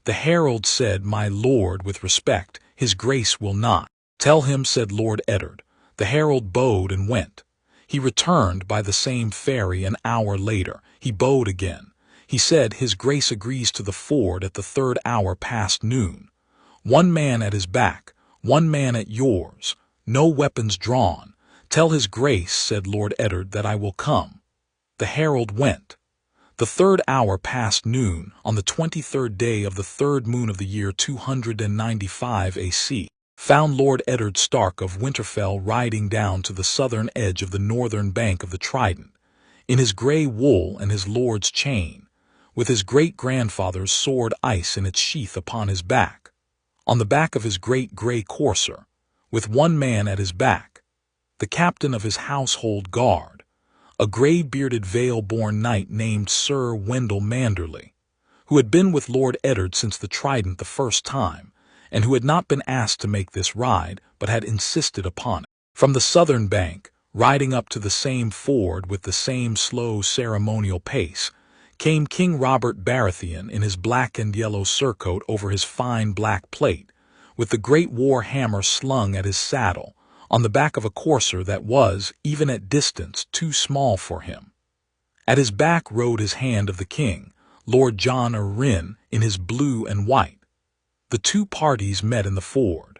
The herald said, "My lord, with respect, his Grace will not." "Tell him," said Lord Eddard. The herald bowed and went. He returned by the same ferry an hour later. He bowed again. He said, "His Grace agrees to the ford at the 3rd hour past noon. One man at his back, one man at yours, no weapons drawn. Tell his Grace," said Lord Eddard, "that I will come." The herald went. The 3rd hour past noon, on the 23rd day of the 3rd moon of the year 295 AC, found Lord Eddard Stark of Winterfell riding down to the southern edge of the northern bank of the Trident, in his grey wool and his lord's chain, with his great-grandfather's sword ice in its sheath upon his back, on the back of his great grey courser, with one man at his back, the captain of his household guard, a grey-bearded veil-born knight named Sir Wendell Manderley, who had been with Lord Eddard since the Trident the first time, and who had not been asked to make this ride, but had insisted upon it. From the southern bank, riding up to the same ford with the same slow ceremonial pace, came King Robert Baratheon in his black and yellow surcoat over his fine black plate, with the great war hammer slung at his saddle, on the back of a courser that was, even at distance, too small for him. At his back rode his hand of the king, Lord Jon Arryn, in his blue and white. The two parties met in the ford.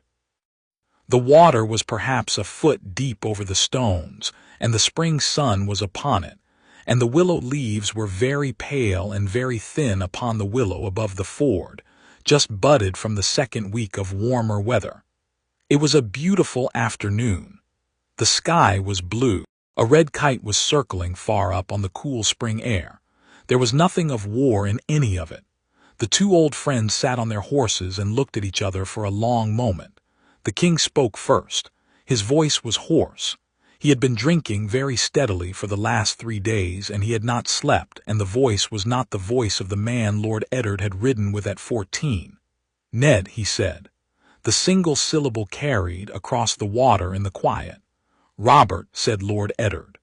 The water was perhaps a foot deep over the stones, and the spring sun was upon it, and the willow leaves were very pale and very thin upon the willow above the ford, just budded from the 2nd week of warmer weather. It was a beautiful afternoon. The sky was blue. A red kite was circling far up on the cool spring air. There was nothing of war in any of it. The two old friends sat on their horses and looked at each other for a long moment. The king spoke first. His voice was hoarse. He had been drinking very steadily for the last 3 days, and he had not slept, and the voice was not the voice of the man Lord Eddard had ridden with at 14. "Ned," he said. The single syllable carried across the water in the quiet. "Robert," said Lord Eddard.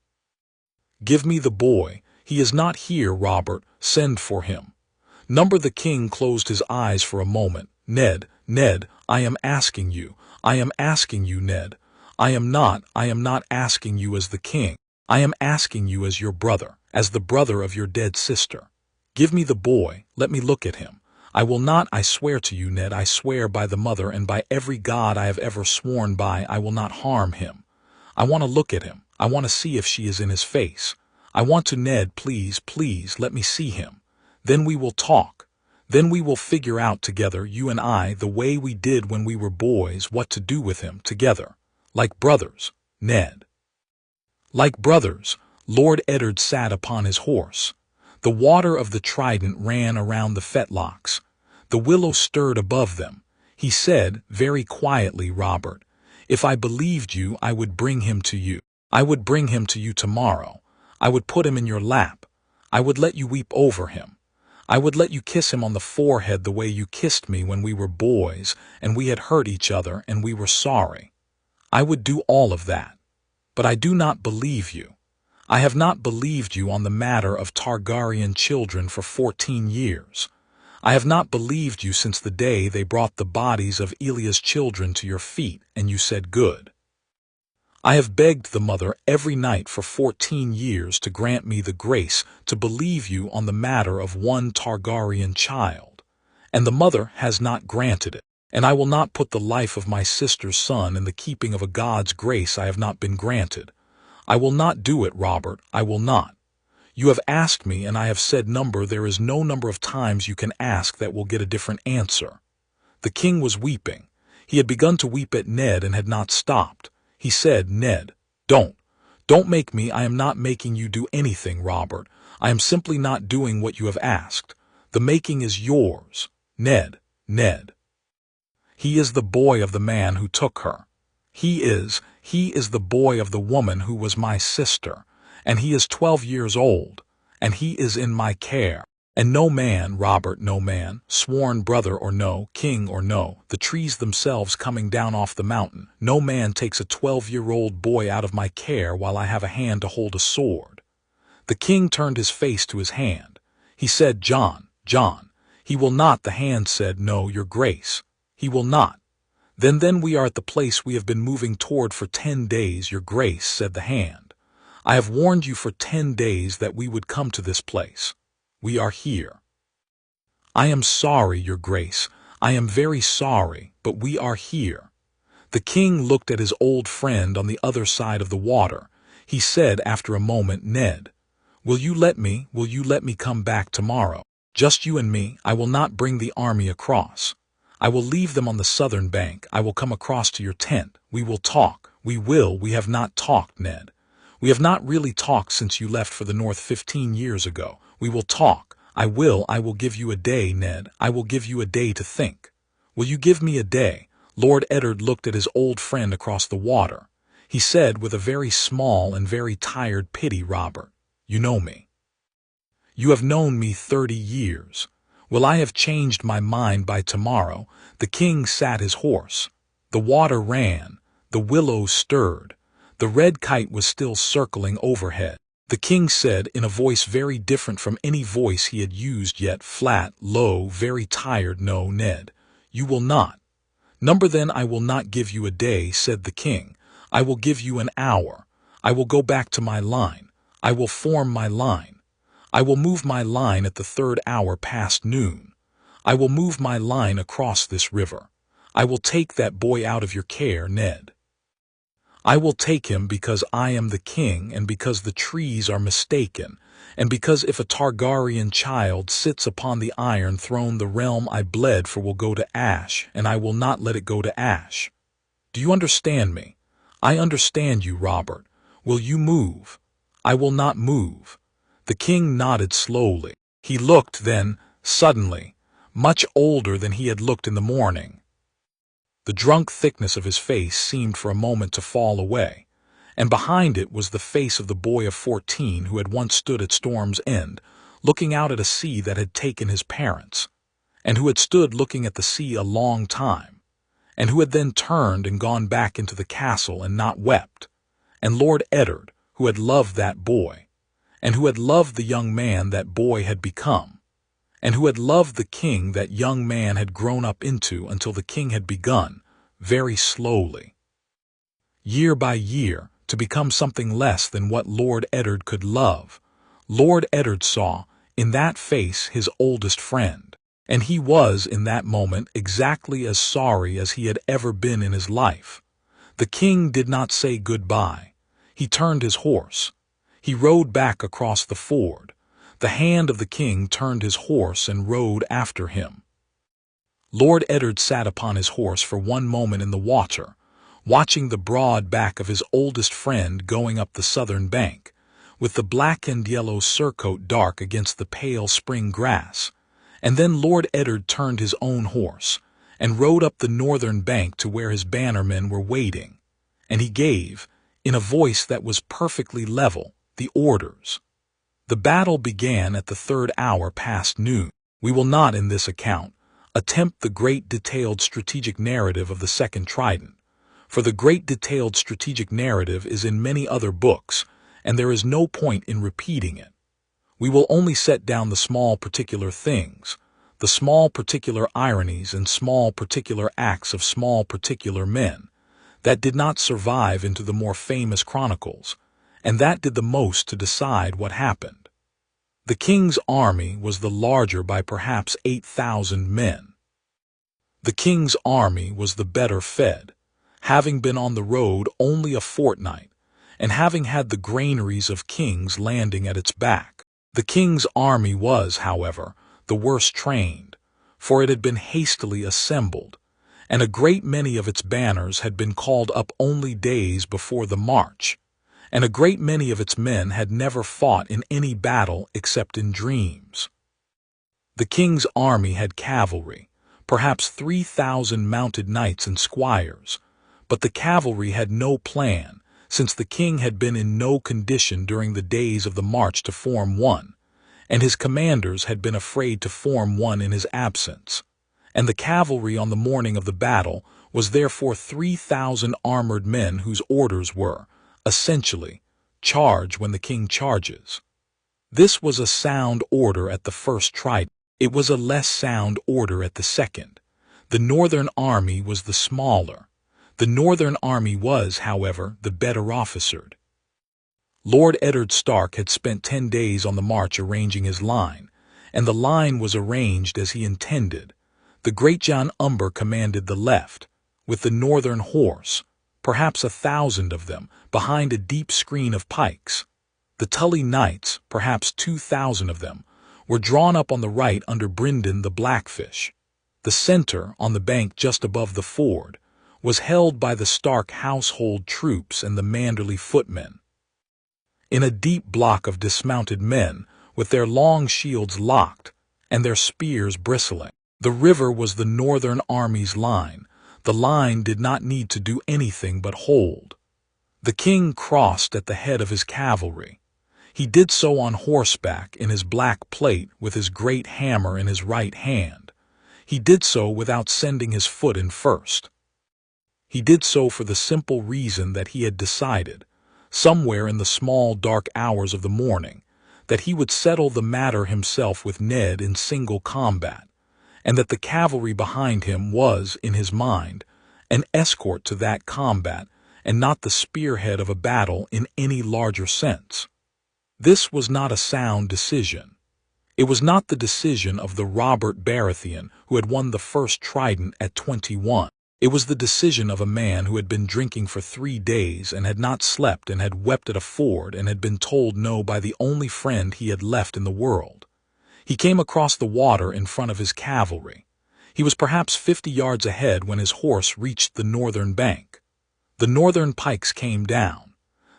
"Give me the boy. He is not here, Robert. Send for him." The king closed his eyes for a moment. "Ned, Ned, I am asking you, Ned. I am not asking you as the king. I am asking you as your brother, as the brother of your dead sister. Give me the boy, let me look at him. I will not, I swear to you, Ned, I swear by the mother and by every god I have ever sworn by, I will not harm him. I want to look at him. I want to see if she is in his face. I want to, Ned, please, please, let me see him. Then we will talk. Then we will figure out together, you and I, the way we did when we were boys, what to do with him, together. Like brothers, Ned. Like brothers, Lord Eddard sat upon his horse. The water of the trident ran around the fetlocks. The willow stirred above them. He said, very quietly, Robert, if I believed you, I would bring him to you. I would bring him to you tomorrow. I would put him in your lap. I would let you weep over him. I would let you kiss him on the forehead the way you kissed me when we were boys and we had hurt each other and we were sorry. I would do all of that. But I do not believe you. I have not believed you on the matter of Targaryen children for 14 years. I have not believed you since the day they brought the bodies of Elia's children to your feet and you said good. I have begged the mother every night for 14 years to grant me the grace to believe you on the matter of one Targaryen child, and the mother has not granted it, and I will not put the life of my sister's son in the keeping of a God's grace I have not been granted. I will not do it, Robert, I will not. You have asked me, and I have said there is no number of times you can ask that will get a different answer. The king was weeping. He had begun to weep at Ned and had not stopped. He said, Ned, don't make me. I am not making you do anything, Robert. I am simply not doing what you have asked. The making is yours. Ned. He is the boy of the man who took her. He is the boy of the woman who was my sister, and he is 12 years old, and he is in my care. And no man, Robert, no man, sworn brother or no, king or no, the trees themselves coming down off the mountain, no man takes a 12-year-old boy out of my care while I have a hand to hold a sword. The king turned his face to his hand. He said, John, he will not. The hand said, no, your grace. He will not. Then we are at the place we have been moving toward for 10 days, your grace, said the hand. I have warned you for 10 days that we would come to this place. We are here. I am sorry, your grace. I am very sorry, but we are here. The king looked at his old friend on the other side of the water. He said after a moment, Ned, will you let me come back tomorrow? Just you and me. I will not bring the army across. I will leave them on the southern bank. I will come across to your tent. We will talk. We have not talked, Ned. We have not really talked since you left for the north 15 years ago. We will talk. I will give you a day, Ned. I will give you a day to think. Will you give me a day? Lord Eddard looked at his old friend across the water. He said with a very small and very tired pity, Robert, you know me. You have known me 30 years. Will I have changed my mind by tomorrow? The king sat his horse. The water ran. The willows stirred. The red kite was still circling overhead. The king said in a voice very different from any voice he had used yet, flat, low, very tired, no, Ned, you will not. Then I will not give you a day, said the king. I will give you an hour. I will go back to my line. I will form my line. I will move my line at the 3rd hour past noon. I will move my line across this river. I will take that boy out of your care, Ned. I will take him because I am the king and because the trees are mistaken, and because if a Targaryen child sits upon the Iron Throne the realm I bled for will go to ash, and I will not let it go to ash. Do you understand me? I understand you, Robert. Will you move? I will not move. The king nodded slowly. He looked then, suddenly, much older than he had looked in the morning. The drunk thickness of his face seemed for a moment to fall away, and behind it was the face of the boy of 14 who had once stood at storm's end, looking out at a sea that had taken his parents, and who had stood looking at the sea a long time, and who had then turned and gone back into the castle and not wept, and Lord Eddard, who had loved that boy, and who had loved the young man that boy had become, and who had loved the king that young man had grown up into until the king had begun, very slowly, year by year, to become something less than what Lord Eddard could love. Lord Eddard saw, in that face, his oldest friend. And he was, in that moment, exactly as sorry as he had ever been in his life. The king did not say goodbye. He turned his horse. He rode back across the ford. The hand of the king turned his horse and rode after him. Lord Eddard sat upon his horse for one moment in the water, watching the broad back of his oldest friend going up the southern bank, with the black and yellow surcoat dark against the pale spring grass. And then Lord Eddard turned his own horse, and rode up the northern bank to where his bannermen were waiting, and he gave, in a voice that was perfectly level, the orders. The battle began at the 3rd hour past noon. We will not, in this account, attempt the great detailed strategic narrative of the Second Trident, for the great detailed strategic narrative is in many other books, and there is no point in repeating it. We will only set down the small particular things, the small particular ironies and small particular acts of small particular men, that did not survive into the more famous chronicles, and that did the most to decide what happened. The king's army was the larger by perhaps 8,000 men. The king's army was the better fed, having been on the road only a fortnight, and having had the granaries of King's Landing at its back. The king's army was, however, the worse trained, for it had been hastily assembled, and a great many of its banners had been called up only days before the march, and a great many of its men had never fought in any battle except in dreams. The king's army had cavalry, perhaps 3,000 mounted knights and squires, but the cavalry had no plan, since the king had been in no condition during the days of the march to form one, and his commanders had been afraid to form one in his absence, and the cavalry on the morning of the battle was therefore 3,000 armored men whose orders were, essentially, charge when the king charges. This was a sound order at the first trident. It was a less sound order at the second. The northern army was the smaller. The northern army was, however, the better officered. Lord Eddard Stark had spent 10 days on the march arranging his line, and the line was arranged as he intended. The great Jon Umber commanded the left, with the northern horse, perhaps 1,000 of them, behind a deep screen of pikes. The Tully Knights, perhaps 2,000 of them, were drawn up on the right under Brynden the Blackfish. The center, on the bank just above the ford, was held by the Stark household troops and the Manderly footmen. In a deep block of dismounted men, with their long shields locked, and their spears bristling. The river was the northern army's line. The line did not need to do anything but hold. The king crossed at the head of his cavalry. He did so on horseback in his black plate with his great hammer in his right hand. He did so without sending his foot in first. He did so for the simple reason that he had decided, somewhere in the small dark hours of the morning, that he would settle the matter himself with Ned in single combat, and that the cavalry behind him was, in his mind, an escort to that combat and not the spearhead of a battle in any larger sense. This was not a sound decision. It was not the decision of the Robert Baratheon who had won the first trident at 21. It was the decision of a man who had been drinking for 3 days and had not slept and had wept at a ford and had been told no by the only friend he had left in the world. He came across the water in front of his cavalry. He was perhaps 50 yards ahead when his horse reached the northern bank. The northern pikes came down.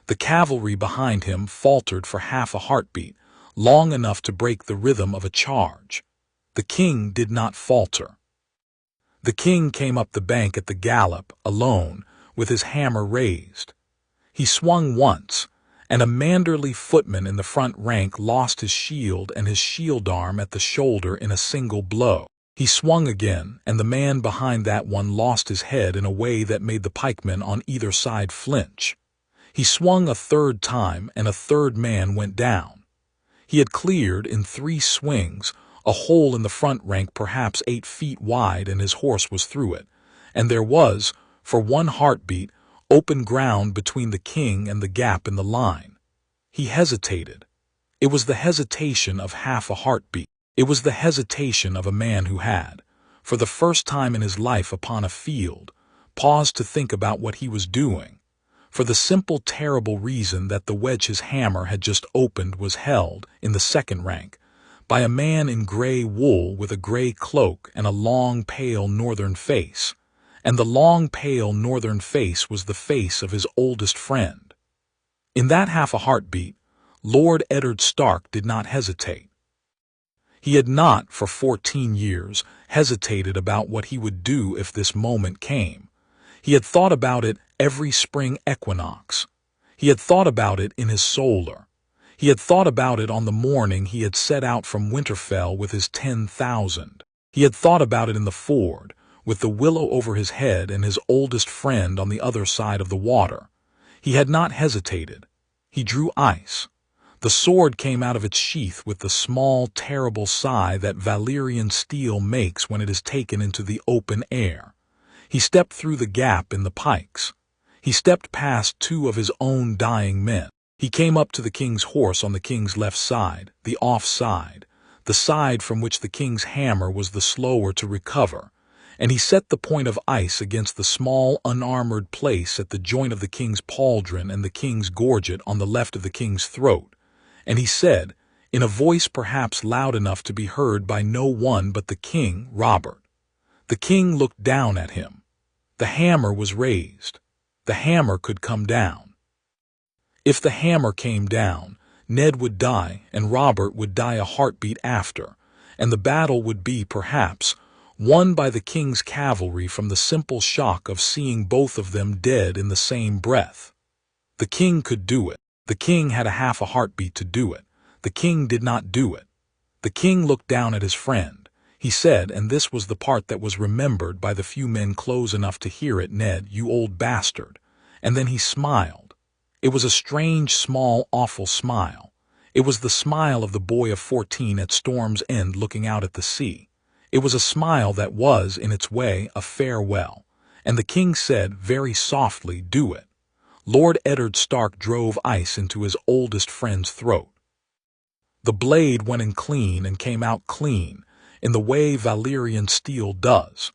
The cavalry behind him faltered for half a heartbeat, long enough to break the rhythm of a charge. The king did not falter. The king came up the bank at the gallop, alone, with his hammer raised. He swung once, and a Manderly footman in the front rank lost his shield and his shield arm at the shoulder in a single blow. He swung again, and the man behind that one lost his head in a way that made the pikemen on either side flinch. He swung a third time, and a third man went down. He had cleared, in 3 swings, a hole in the front rank perhaps 8 feet wide, and his horse was through it, and there was, for 1 heartbeat, open ground between the king and the gap in the line. He hesitated. It was the hesitation of half a heartbeat. It was the hesitation of a man who had, for the first time in his life upon a field, paused to think about what he was doing, for the simple terrible reason that the wedge his hammer had just opened was held, in the second rank, by a man in gray wool with a gray cloak and a long pale northern face, and the long pale northern face was the face of his oldest friend. In that half a heartbeat, Lord Eddard Stark did not hesitate. He had not, for 14 years, hesitated about what he would do if this moment came. He had thought about it every spring equinox. He had thought about it in his solar. He had thought about it on the morning he had set out from Winterfell with his 10,000. He had thought about it in the ford, with the willow over his head and his oldest friend on the other side of the water. He had not hesitated. He drew ice. The sword came out of its sheath with the small, terrible sigh that Valyrian steel makes when it is taken into the open air. He stepped through the gap in the pikes. He stepped past 2 of his own dying men. He came up to the king's horse on the king's left side, the off side, the side from which the king's hammer was the slower to recover, and he set the point of ice against the small, unarmored place at the joint of the king's pauldron and the king's gorget on the left of the king's throat. And he said, in a voice perhaps loud enough to be heard by no one but the king, Robert. The king looked down at him. The hammer was raised. The hammer could come down. If the hammer came down, Ned would die and Robert would die a heartbeat after, and the battle would be, perhaps, won by the king's cavalry from the simple shock of seeing both of them dead in the same breath. The king could do it. The king had a half a heartbeat to do it. The king did not do it. The king looked down at his friend. He said, and this was the part that was remembered by the few men close enough to hear it, "Ned, you old bastard." And then he smiled. It was a strange, small, awful smile. It was the smile of the boy of 14 at Storm's End looking out at the sea. It was a smile that was, in its way, a farewell. And the king said, very softly, "Do it." Lord Eddard Stark drove ice into his oldest friend's throat. The blade went in clean and came out clean, in the way Valyrian steel does.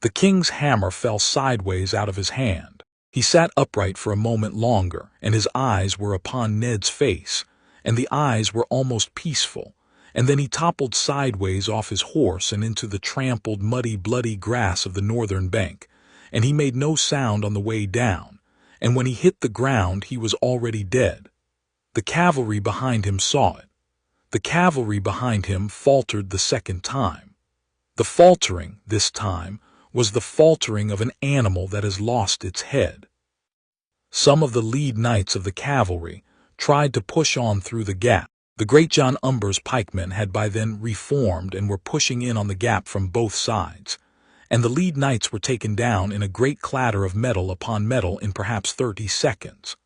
The king's hammer fell sideways out of his hand. He sat upright for a moment longer, and his eyes were upon Ned's face, and the eyes were almost peaceful, and then he toppled sideways off his horse and into the trampled, muddy, bloody grass of the northern bank, and he made no sound on the way down, and when he hit the ground he was already dead. The cavalry behind him saw it. The cavalry behind him faltered the second time. The faltering, this time, was the faltering of an animal that has lost its head. Some of the lead knights of the cavalry tried to push on through the gap. The great Jon Umber's pikemen had by then reformed and were pushing in on the gap from both sides, and the lead knights were taken down in a great clatter of metal upon metal in perhaps 30 seconds.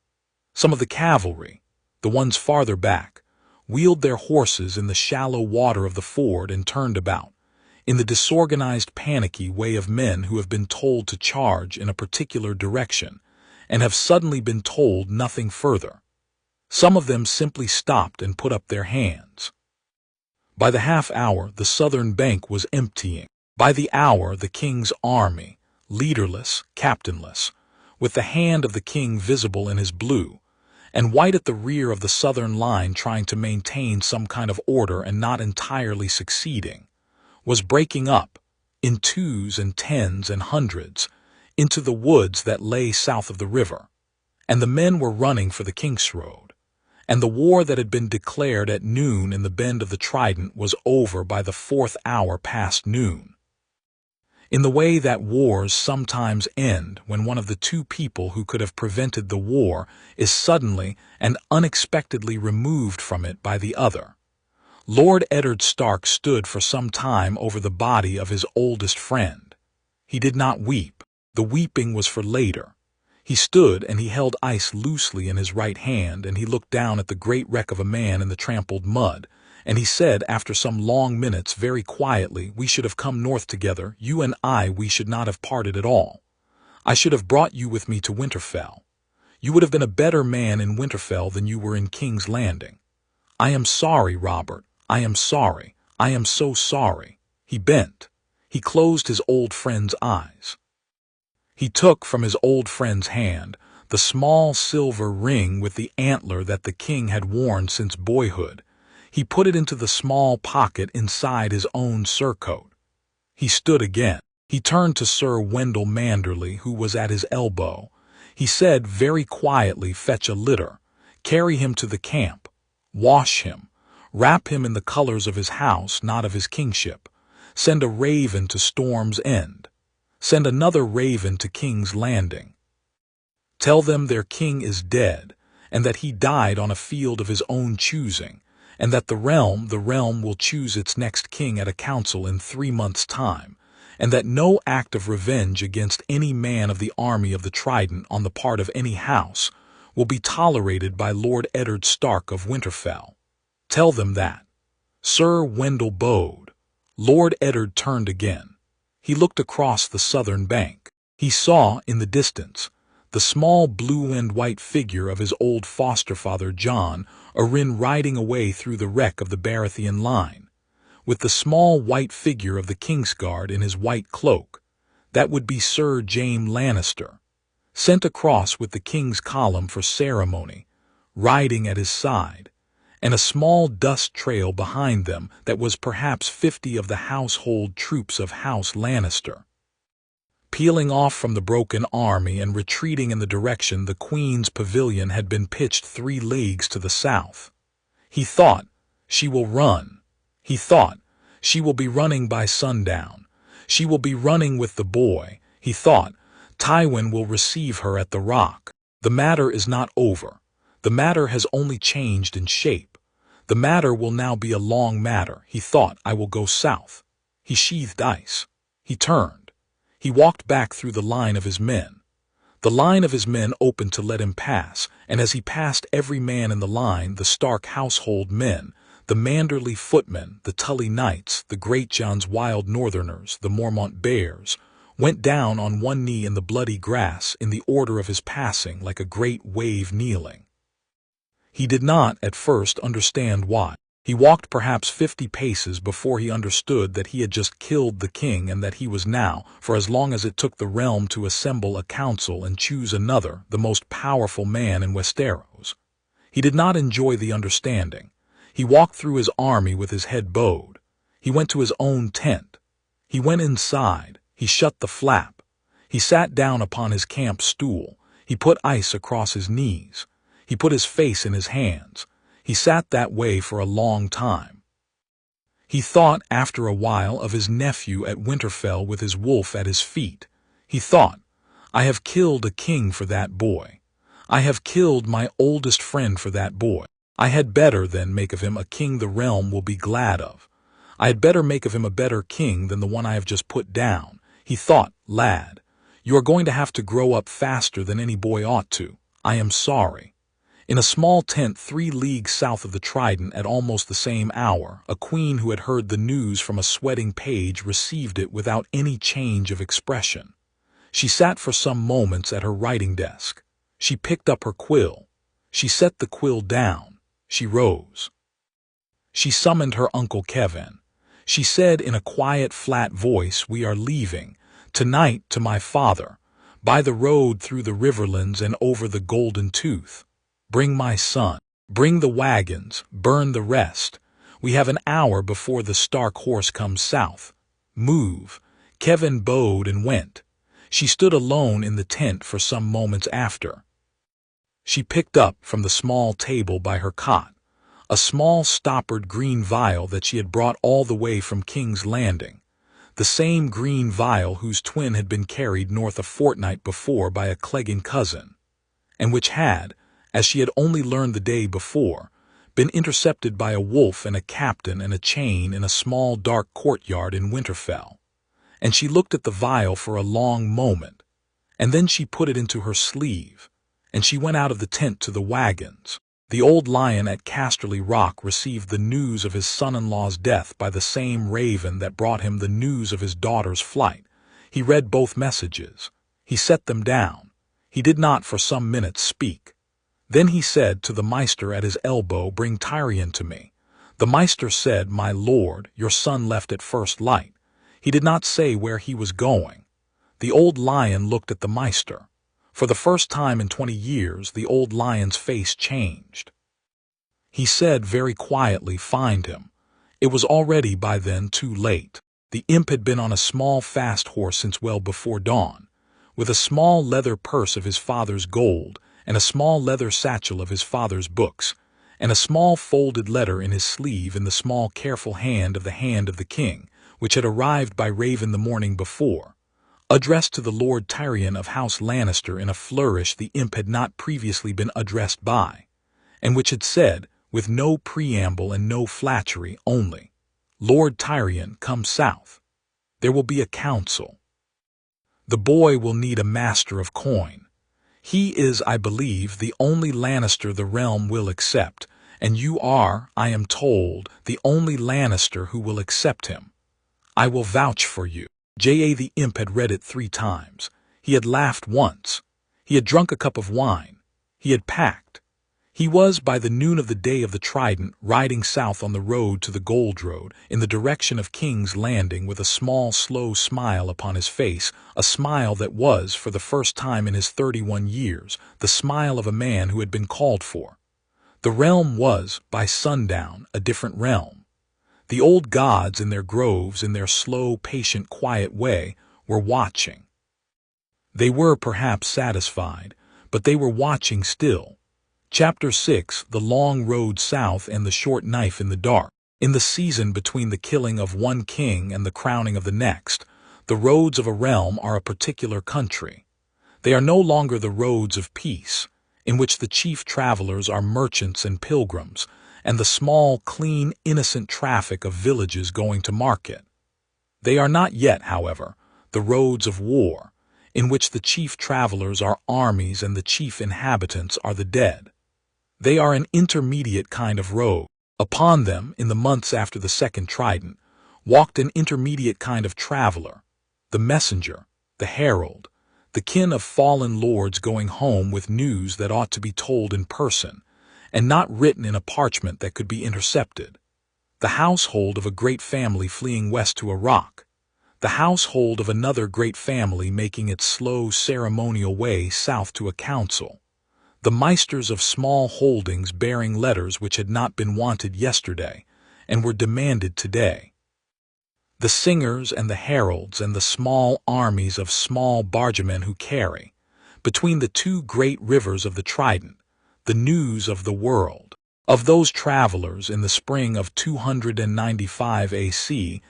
Some of the cavalry, the ones farther back, wheeled their horses in the shallow water of the ford and turned about, in the disorganized, panicky way of men who have been told to charge in a particular direction and have suddenly been told nothing further. Some of them simply stopped and put up their hands. By the half hour, the southern bank was emptying. By the hour, the king's army, leaderless, captainless, with the hand of the king visible in his blue, and white at the rear of the southern line trying to maintain some kind of order and not entirely succeeding, was breaking up, in 2s and 10s and 100s, into the woods that lay south of the river, and the men were running for the Kingsroad, and the war that had been declared at noon in the bend of the Trident was over by the 4th hour past noon. In the way that wars sometimes end when one of the two people who could have prevented the war is suddenly and unexpectedly removed from it by the other. Lord Eddard Stark stood for some time over the body of his oldest friend. He did not weep. The weeping was for later. He stood and he held ice loosely in his right hand, and he looked down at the great wreck of a man in the trampled mud, and he said after some long minutes very quietly, "We should have come north together, you and I. We should not have parted at all. I should have brought you with me to Winterfell. You would have been a better man in Winterfell than you were in King's Landing. I am sorry, Robert. I am sorry. I am so sorry. He bent. He closed his old friend's eyes. He took from his old friend's hand the small silver ring with the antler that the king had worn since boyhood. He put it into the small pocket inside his own surcoat. He stood again. He turned to Sir Wendell Manderly, who was at his elbow. He said very quietly, "Fetch a litter. Carry him to the camp. Wash him. Wrap him in the colors of his house, not of his kingship. Send a raven to Storm's End. Send another raven to King's Landing. Tell them their king is dead, and that he died on a field of his own choosing, and that the realm will choose its next king at a council in 3 months' time, and that no act of revenge against any man of the army of the Trident on the part of any house will be tolerated by Lord Eddard Stark of Winterfell. Tell them that." Sir Wendell bowed. Lord Eddard turned again. He looked across the southern bank. He saw, in the distance, the small blue and white figure of his old foster-father Jon Arryn riding away through the wreck of the Baratheon line, with the small white figure of the Kingsguard in his white cloak. That would be Sir Jaime Lannister, sent across with the king's column for ceremony, riding at his side, and a small dust trail behind them that was perhaps 50 of the household troops of House Lannister, peeling off from the broken army and retreating in the direction the Queen's pavilion had been pitched 3 leagues to the south. He thought, "She will run." He thought, "She will be running by sundown. She will be running with the boy." He thought, "Tywin will receive her at the Rock. The matter is not over. The matter has only changed in shape. The matter will now be a long matter." He thought, "I will go south." He sheathed ice. He turned. He walked back through the line of his men. The line of his men opened to let him pass, and as he passed every man in the line, the Stark household men, the Manderly footmen, the Tully Knights, the Greatjohn's Wild Northerners, the Mormont Bears, went down on one knee in the bloody grass in the order of his passing, like a great wave kneeling. He did not, at first, understand why. He walked perhaps 50 paces before he understood that he had just killed the king, and that he was now, for as long as it took the realm to assemble a council and choose another, the most powerful man in Westeros. He did not enjoy the understanding. He walked through his army with his head bowed. He went to his own tent. He went inside. He shut the flap. He sat down upon his camp stool. He put ice across his knees. He put his face in his hands. He sat that way for a long time. He thought, after a while, of his nephew at Winterfell with his wolf at his feet. He thought, "I have killed a king for that boy. I have killed my oldest friend for that boy. I had better then make of him a king the realm will be glad of. I had better make of him a better king than the one I have just put down." He thought, "Lad, you are going to have to grow up faster than any boy ought to. I am sorry." In a small tent 3 leagues south of the Trident at almost the same hour, a queen who had heard the news from a sweating page received it without any change of expression. She sat for some moments at her writing desk. She picked up her quill. She set the quill down. She rose. She summoned her Uncle Kevin. She said in a quiet, flat voice, "We are leaving, tonight, to my father, by the road through the Riverlands and over the Golden Tooth. Bring my son. Bring the wagons. Burn the rest. We have an hour before the Stark horse comes south. Move." Kevin bowed and went. She stood alone in the tent for some moments after. She picked up from the small table by her cot a small stoppered green vial that she had brought all the way from King's Landing, the same green vial whose twin had been carried north a fortnight before by a Clegane cousin, and which had, as she had only learned the day before, been intercepted by a wolf and a captain and a chain in a small dark courtyard in Winterfell. And she looked at the vial for a long moment, and then she put it into her sleeve, and she went out of the tent to the wagons. The old lion at Casterly Rock received the news of his son-in-law's death by the same raven that brought him the news of his daughter's flight. He read both messages. He set them down. He did not for some minutes speak. Then he said to the maester at his elbow, "Bring Tyrion to me." The Maester said, "My lord, your son left at first light. He did not say where he was going." The old lion looked at the Maester. For the first time in 20 years, the old lion's face changed. He said very quietly, "Find him." It was already by then too late. The imp had been on a small fast horse since well before dawn, with a small leather purse of his father's gold, and a small leather satchel of his father's books, and a small folded letter in his sleeve in the small careful hand of the king, which had arrived by raven the morning before, addressed to the Lord Targaryen of House Lannister in a flourish the imp had not previously been addressed by, and which had said, with no preamble and no flattery, only, "Lord Targaryen, come south. There will be a council. The boy will need a master of coin. He is, I believe, the only Lannister the realm will accept, and you are, I am told, the only Lannister who will accept him. I will vouch for you." The imp had read it 3 times. He had laughed once. He had drunk a cup of wine. He had packed. He was, by the noon of the day of the Trident, riding south on the road to the Gold Road, in the direction of King's Landing, with a small, slow smile upon his face, a smile that was, for the first time in his 31 years, the smile of a man who had been called for. The realm was, by sundown, a different realm. The old gods in their groves, in their slow, patient, quiet way, were watching. They were perhaps satisfied, but they were watching still. Chapter 6: The Long Road South and the Short Knife in the Dark. In the season between the killing of one king and the crowning of the next, the roads of a realm are a particular country. They are no longer the roads of peace, in which the chief travelers are merchants and pilgrims, and the small, clean, innocent traffic of villages going to market. They are not yet, however, the roads of war, in which the chief travelers are armies and the chief inhabitants are the dead. They are an intermediate kind of road. Upon them, in the months after the Second Trident, walked an intermediate kind of traveler, the messenger, the herald, the kin of fallen lords going home with news that ought to be told in person, and not written in a parchment that could be intercepted. The household of a great family fleeing west to a rock, the household of another great family making its slow ceremonial way south to a council, the maesters of small holdings bearing letters which had not been wanted yesterday and were demanded today, the singers and the heralds and the small armies of small bargemen who carry, between the 2 great rivers of the Trident, the news of the world. Of those travelers in the spring of 295 AC,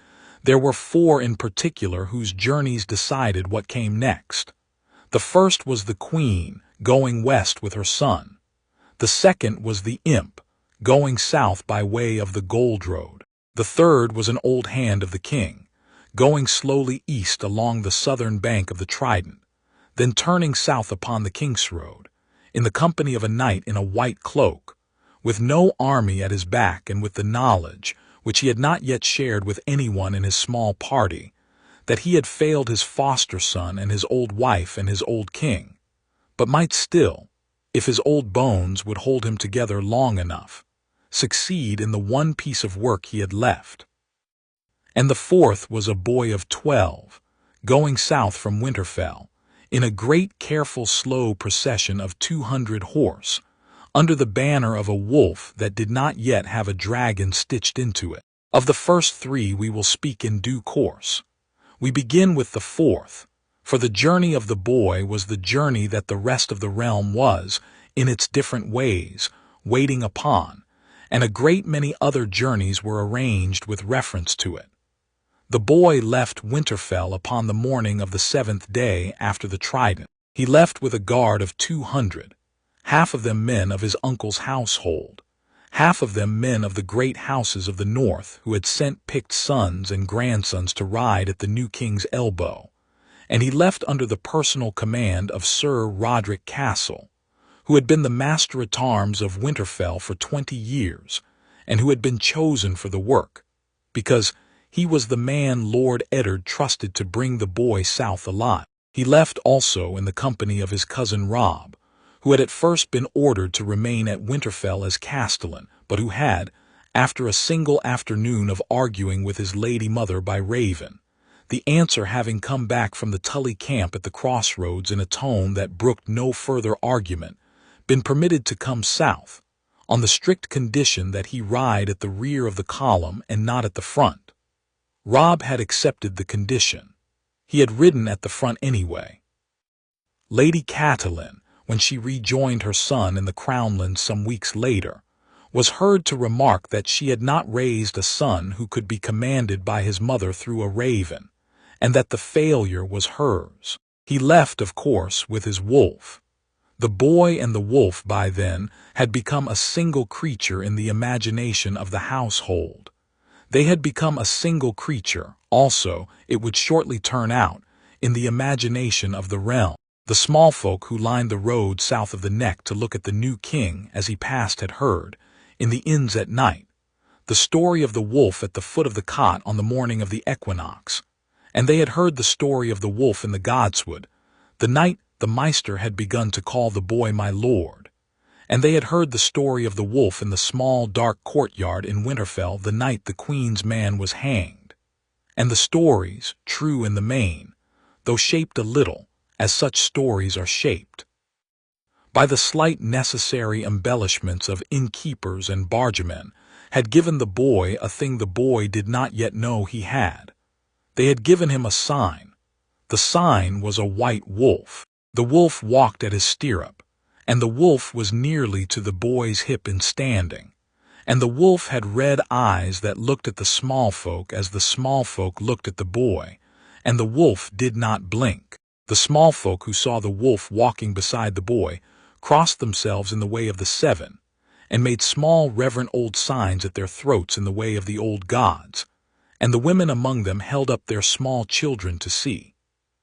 there were 4 in particular whose journeys decided what came next. The first was the Queen, going west with her son. The second was the imp, going south by way of the Gold Road. The third was an old hand of the king, going slowly east along the southern bank of the Trident, then turning south upon the King's Road, in the company of a knight in a white cloak, with no army at his back and with the knowledge, which he had not yet shared with anyone in his small party, that he had failed his foster son and his old wife and his old king, but might still, if his old bones would hold him together long enough, succeed in the one piece of work he had left. And the fourth was a boy of 12, going south from Winterfell, in a great careful slow procession of 200 horse, under the banner of a wolf that did not yet have a dragon stitched into it. Of the first 3 we will speak in due course. We begin with the fourth, for the journey of the boy was the journey that the rest of the realm was, in its different ways, waiting upon, and a great many other journeys were arranged with reference to it. The boy left Winterfell upon the morning of the 7th day after the Trident. He left with a guard of 200, half of them men of his uncle's household, half of them men of the great houses of the north who had sent picked sons and grandsons to ride at the new king's elbow, and he left under the personal command of Sir Roderick Castle, who had been the master-at-arms of Winterfell for 20 years, and who had been chosen for the work, because he was the man Lord Eddard trusted to bring the boy south alive. He left also in the company of his cousin Robb, who had at first been ordered to remain at Winterfell as castellan, but who had, after a single afternoon of arguing with his lady mother by Raven, the answer having come back from the Tully camp at the crossroads in a tone that brooked no further argument, been permitted to come south, on the strict condition that he ride at the rear of the column and not at the front. Robb had accepted the condition. He had ridden at the front anyway. Lady Catelyn, when she rejoined her son in the Crownlands some weeks later, was heard to remark that she had not raised a son who could be commanded by his mother through a raven, and that the failure was hers. He left, of course, with his wolf. The boy and the wolf by then had become a single creature in the imagination of the household. They had become a single creature, also, it would shortly turn out, in the imagination of the realm. The small folk who lined the road south of the neck to look at the new king as he passed had heard, in the inns at night, the story of the wolf at the foot of the cot on the morning of the equinox, and they had heard the story of the wolf in the godswood, the night the Maester had begun to call the boy my lord, and they had heard the story of the wolf in the small dark courtyard in Winterfell the night the queen's man was hanged, and the stories, true in the main, though shaped a little, as such stories are shaped, by the slight necessary embellishments of innkeepers and bargemen, had given the boy a thing the boy did not yet know he had. They had given him a sign. The sign was a white wolf. The wolf walked at his stirrup, and the wolf was nearly to the boy's hip in standing, and the wolf had red eyes that looked at the small folk as the small folk looked at the boy, and the wolf did not blink. The small folk who saw the wolf walking beside the boy crossed themselves in the way of the seven, and made small reverent old signs at their throats in the way of the old gods, and the women among them held up their small children to see.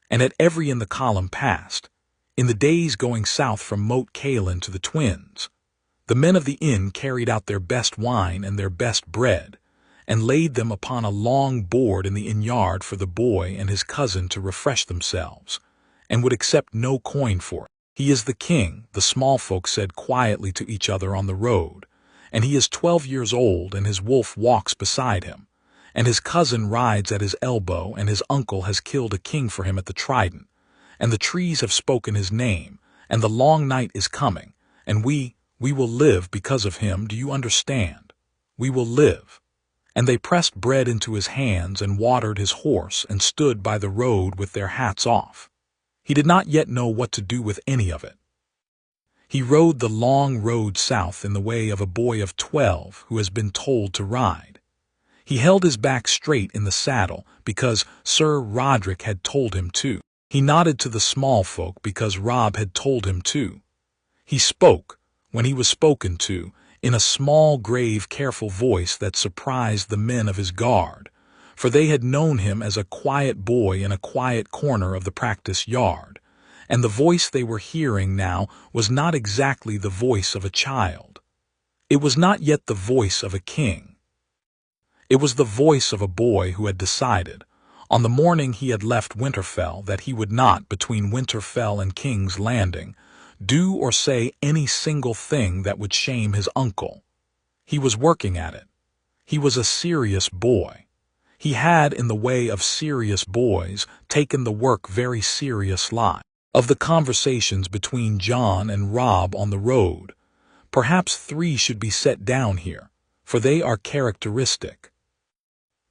And at every inn the column passed, in the days going south from Moat Cailin to the Twins, the men of the inn carried out their best wine and their best bread, and laid them upon a long board in the inn-yard for the boy and his cousin to refresh themselves, and would accept no coin for it. He is the king, the small folk said quietly to each other on the road, and he is 12 years old, and his wolf walks beside him, and his cousin rides at his elbow, and his uncle has killed a king for him at the Trident, and the trees have spoken his name, and the long night is coming, and we will live because of him, do you understand? We will live. And they pressed bread into his hands and watered his horse and stood by the road with their hats off. He did not yet know what to do with any of it. He rode the long road south in the way of a boy of 12 who has been told to ride. He held his back straight in the saddle because Sir Roderick had told him to. He nodded to the small folk because Robb had told him to. He spoke, when he was spoken to, in a small, grave, careful voice that surprised the men of his guard, for they had known him as a quiet boy in a quiet corner of the practice yard, and the voice they were hearing now was not exactly the voice of a child. It was not yet the voice of a king. It was the voice of a boy who had decided, on the morning he had left Winterfell, that he would not, between Winterfell and King's Landing, do or say any single thing that would shame his uncle. He was working at it. He was a serious boy. He had, in the way of serious boys, taken the work very seriously. Of the conversations between Jon and Robb on the road, perhaps 3 should be set down here, for they are characteristic.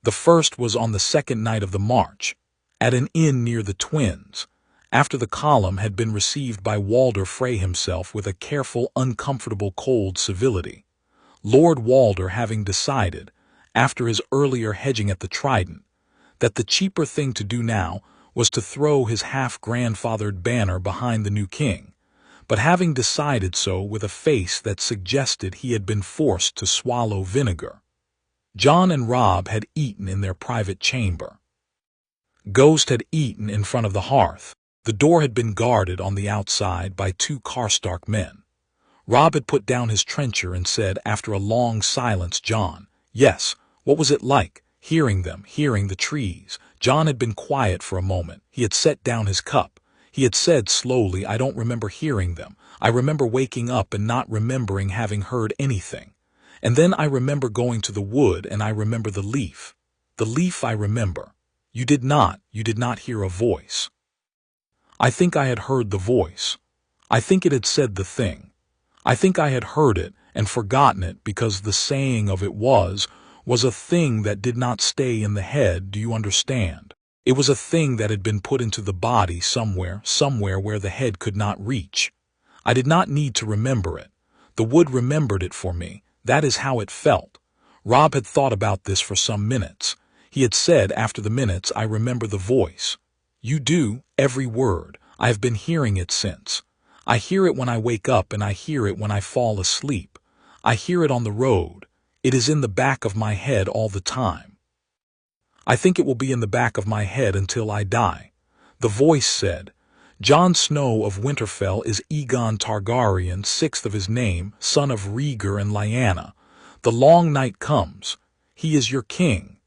The first was on the second night of the march, at an inn near the Twins, after the column had been received by Walder Frey himself with a careful, uncomfortable, cold civility, Lord Walder having decided, after his earlier hedging at the Trident, that the cheaper thing to do now was to throw his half-grandfathered banner behind the new king, but having decided so with a face that suggested he had been forced to swallow vinegar. Jon and Robb had eaten in their private chamber. Ghost had eaten in front of the hearth. The door had been guarded on the outside by 2 Karstark men. Robb had put down his trencher and said, after a long silence, Jon, yes, what was it like, hearing them, hearing the trees? Jon had been quiet for a moment. He had set down his cup. He had said slowly, I don't remember hearing them. I remember waking up and not remembering having heard anything. And then I remember going to the wood, and I remember the leaf. The leaf I remember. You did not hear a voice. I think I had heard the voice. I think it had said the thing. I think I had heard it and forgotten it, because the saying of it was a thing that did not stay in the head, do you understand? It was a thing that had been put into the body somewhere where the head could not reach. I did not need to remember it. The wood remembered it for me. That is how it felt. Robb had thought about this for some minutes. He had said after the minutes, I remember the voice. You do, every word. I have been hearing it since. I hear it when I wake up, and I hear it when I fall asleep. I hear it on the road. It is in the back of my head all the time. I think it will be in the back of my head until I die. The voice said, Jon Snow of Winterfell is Aegon Targaryen, sixth of his name, son of Rhaegar and Lyanna. The long night comes. He is your king.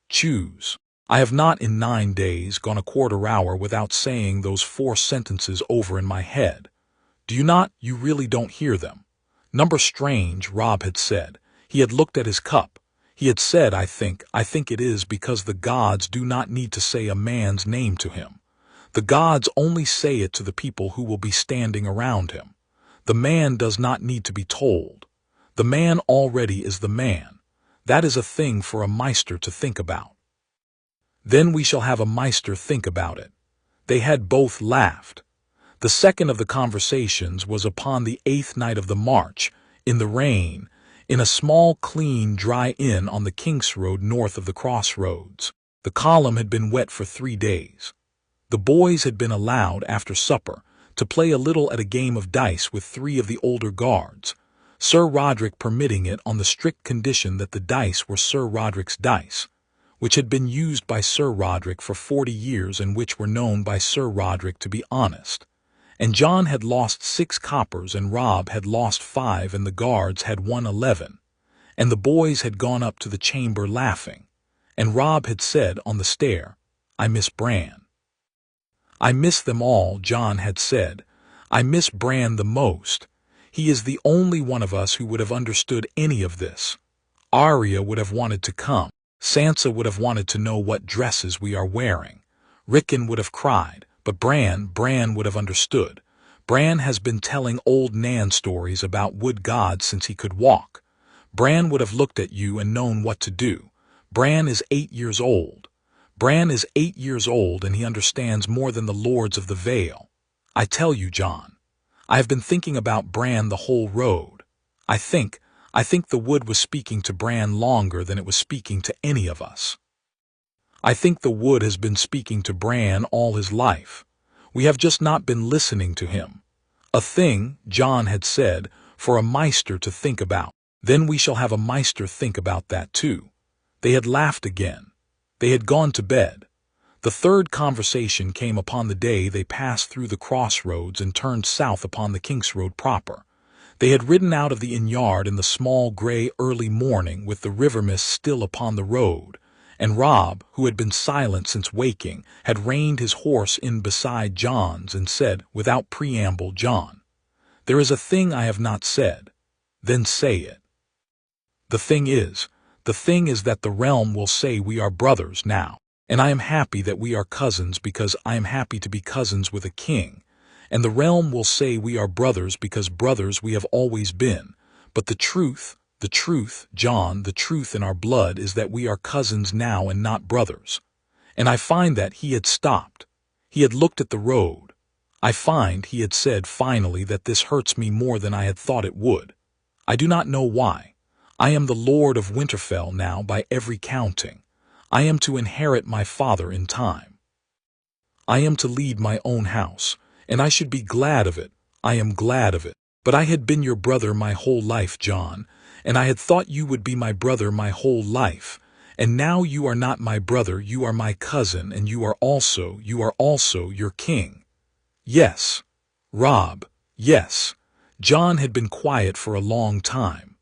Choose. I have not in 9 days gone a quarter hour without saying those 4 sentences over in my head. Do you not? You really don't hear them. Number strange, Robb had said. He had looked at his cup. He had said, I think it is because the gods do not need to say a man's name to him. The gods only say it to the people who will be standing around him. The man does not need to be told. The man already is the man. That is a thing for a maester to think about. Then we shall have a maester think about it. They had both laughed. The second of the conversations was upon the 8th night of the march, in the rain, in a small, clean, dry inn on the King's Road north of the crossroads. The column had been wet for 3 days. The boys had been allowed, after supper, to play a little at a game of dice with 3 of the older guards, Sir Roderick permitting it on the strict condition that the dice were Sir Roderick's dice, which had been used by Sir Roderick for 40 years and which were known by Sir Roderick to be honest. And John had lost 6 coppers, and Robb had lost 5, and the guards had won 11. And the boys had gone up to the chamber laughing. And Robb had said on the stair, I miss Bran. I miss them all, John had said. I miss Bran the most. He is the only one of us who would have understood any of this. Arya would have wanted to come. Sansa would have wanted to know what dresses we are wearing. Rickon would have cried. But Bran would have understood. Bran has been telling old Nan stories about wood gods since he could walk. Bran would have looked at you and known what to do. Bran is 8 years old. Bran is 8 years old, and he understands more than the lords of the Vale. I tell you, John, I have been thinking about Bran the whole road. I think the wood was speaking to Bran longer than it was speaking to any of us. I think the wood has been speaking to Bran all his life. We have just not been listening to him. A thing, John had said, for a maester to think about. Then we shall have a maester think about that too. They had laughed again. They had gone to bed. The third conversation came upon the day they passed through the crossroads and turned south upon the King's Road proper. They had ridden out of the inn yard in the small grey early morning with the river mist still upon the road, and Robb, who had been silent since waking, had reined his horse in beside John's and said, without preamble, John, there is a thing I have not said. Then say it. The thing is that the realm will say we are brothers now, and I am happy that we are cousins because I am happy to be cousins with a king, and the realm will say we are brothers because brothers we have always been, but the truth, John, the truth in our blood is that we are cousins now and not brothers. And I find that he had stopped. He had looked at the road. I find he had said finally that this hurts me more than I had thought it would. I do not know why. I am the Lord of Winterfell now by every counting. I am to inherit my father in time. I am to lead my own house, and I should be glad of it. I am glad of it. But I had been your brother my whole life, John, and I had thought you would be my brother my whole life, and now you are not my brother, you are my cousin, and you are also your king. Yes, Robb, yes. John had been quiet for a long time.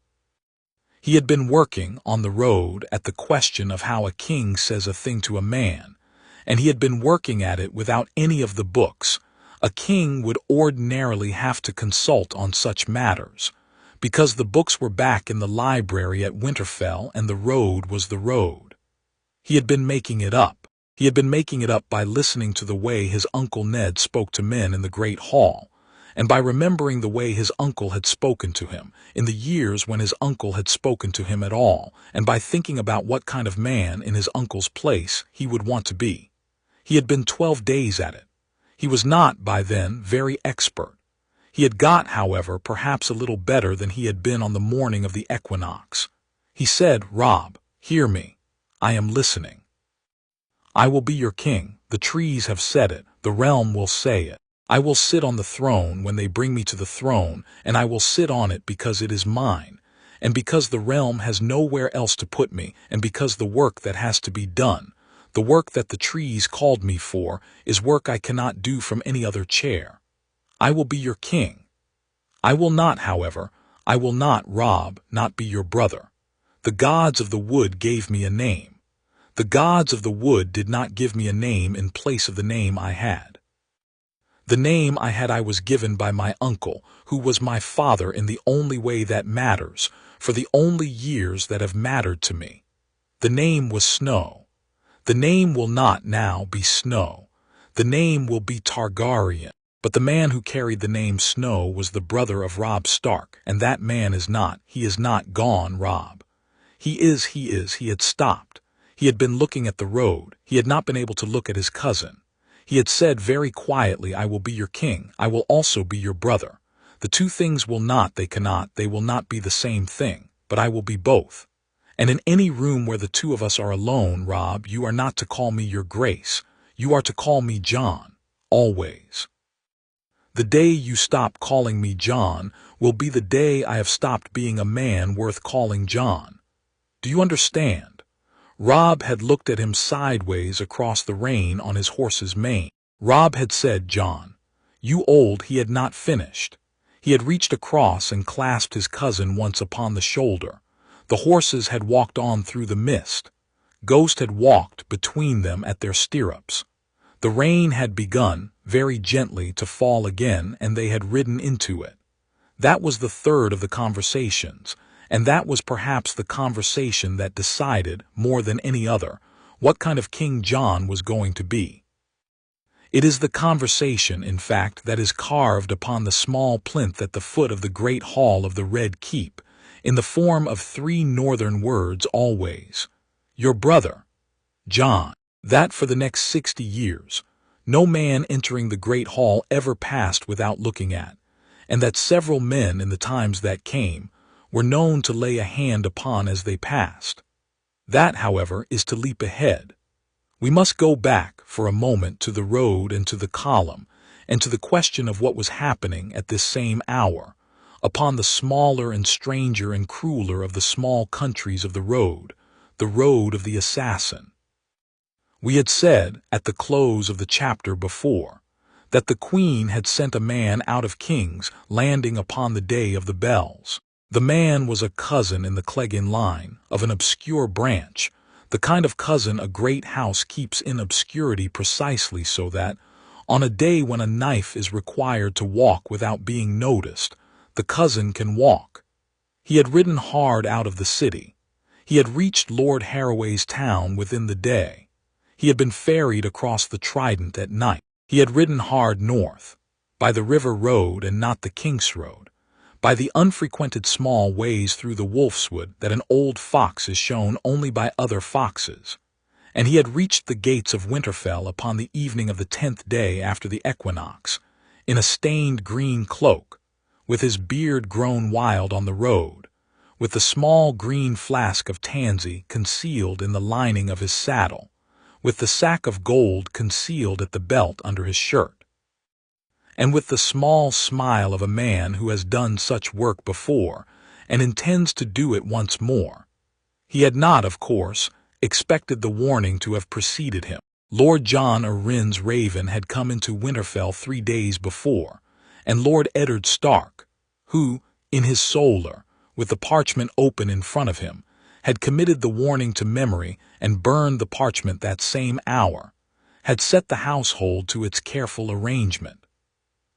He had been working on the road at the question of how a king says a thing to a man, and he had been working at it without any of the books. A king would ordinarily have to consult on such matters, because the books were back in the library at Winterfell and the road was the road. He had been making it up. He had been making it up by listening to the way his Uncle Ned spoke to men in the Great Hall, and by remembering the way his uncle had spoken to him, in the years when his uncle had spoken to him at all, and by thinking about what kind of man in his uncle's place he would want to be. He had been 12 days at it. He was not, by then, very expert. He had got, however, perhaps a little better than he had been on the morning of the equinox. He said, "Robb, hear me. I am listening. I will be your king. The trees have said it. The realm will say it. I will sit on the throne when they bring me to the throne, and I will sit on it because it is mine, and because the realm has nowhere else to put me, and because the work that has to be done, the work that the trees called me for, is work I cannot do from any other chair. I will be your king. I will not, however, I will not, Robb, not be your brother. The gods of the wood gave me a name. The gods of the wood did not give me a name in place of the name I had. The name I was given by my uncle, who was my father in the only way that matters, for the only years that have mattered to me. The name was Snow. The name will not now be Snow. The name will be Targaryen. But the man who carried the name Snow was the brother of Robb Stark, and that man he is not gone, Robb. He had stopped. He had been looking at the road. He had not been able to look at his cousin. He had said very quietly, "I will be your king. I will also be your brother. The two things will not be the same thing, but I will be both. And in any room where the two of us are alone, Robb, you are not to call me your grace. You are to call me Jon, always. The day you stop calling me Jon will be the day I have stopped being a man worth calling Jon. Do you understand?" Robb had looked at him sideways across the rein on his horse's mane. Robb had said, "Jon, you old," he had not finished. He had reached across and clasped his cousin once upon the shoulder. The horses had walked on through the mist. Ghost had walked between them at their stirrups. The rain had begun, very gently, to fall again, and they had ridden into it. That was the third of the conversations, and that was perhaps the conversation that decided, more than any other, what kind of King Jon was going to be. It is the conversation, in fact, that is carved upon the small plinth at the foot of the great hall of the Red Keep, in the form of 3 northern words always. Your brother, Jon. That for the next 60 years, no man entering the great hall ever passed without looking at, and that several men in the times that came were known to lay a hand upon as they passed. That, however, is to leap ahead. We must go back for a moment to the road and to the column, and to the question of what was happening at this same hour, upon the smaller and stranger and crueler of the small countries of the road of the assassin. We had said, at the close of the chapter before, that the Queen had sent a man out of King's Landing upon the day of the bells. The man was a cousin in the Clegane line, of an obscure branch, the kind of cousin a great house keeps in obscurity precisely so that, on a day when a knife is required to walk without being noticed, the cousin can walk. He had ridden hard out of the city. He had reached Lord Harroway's town within the day. He had been ferried across the Trident at night. He had ridden hard north, by the river road and not the King's road, by the unfrequented small ways through the wolfswood that an old fox is shown only by other foxes, and he had reached the gates of Winterfell upon the evening of the 10th day after the equinox, in a stained green cloak, with his beard grown wild on the road, with the small green flask of tansy concealed in the lining of his saddle, with the sack of gold concealed at the belt under his shirt, and with the small smile of a man who has done such work before and intends to do it once more. He had not, of course, expected the warning to have preceded him. Lord Jon Arryn's raven had come into Winterfell 3 days before, and Lord Eddard Stark, who, in his solar, with the parchment open in front of him, had committed the warning to memory and burned the parchment that same hour, had set the household to its careful arrangement.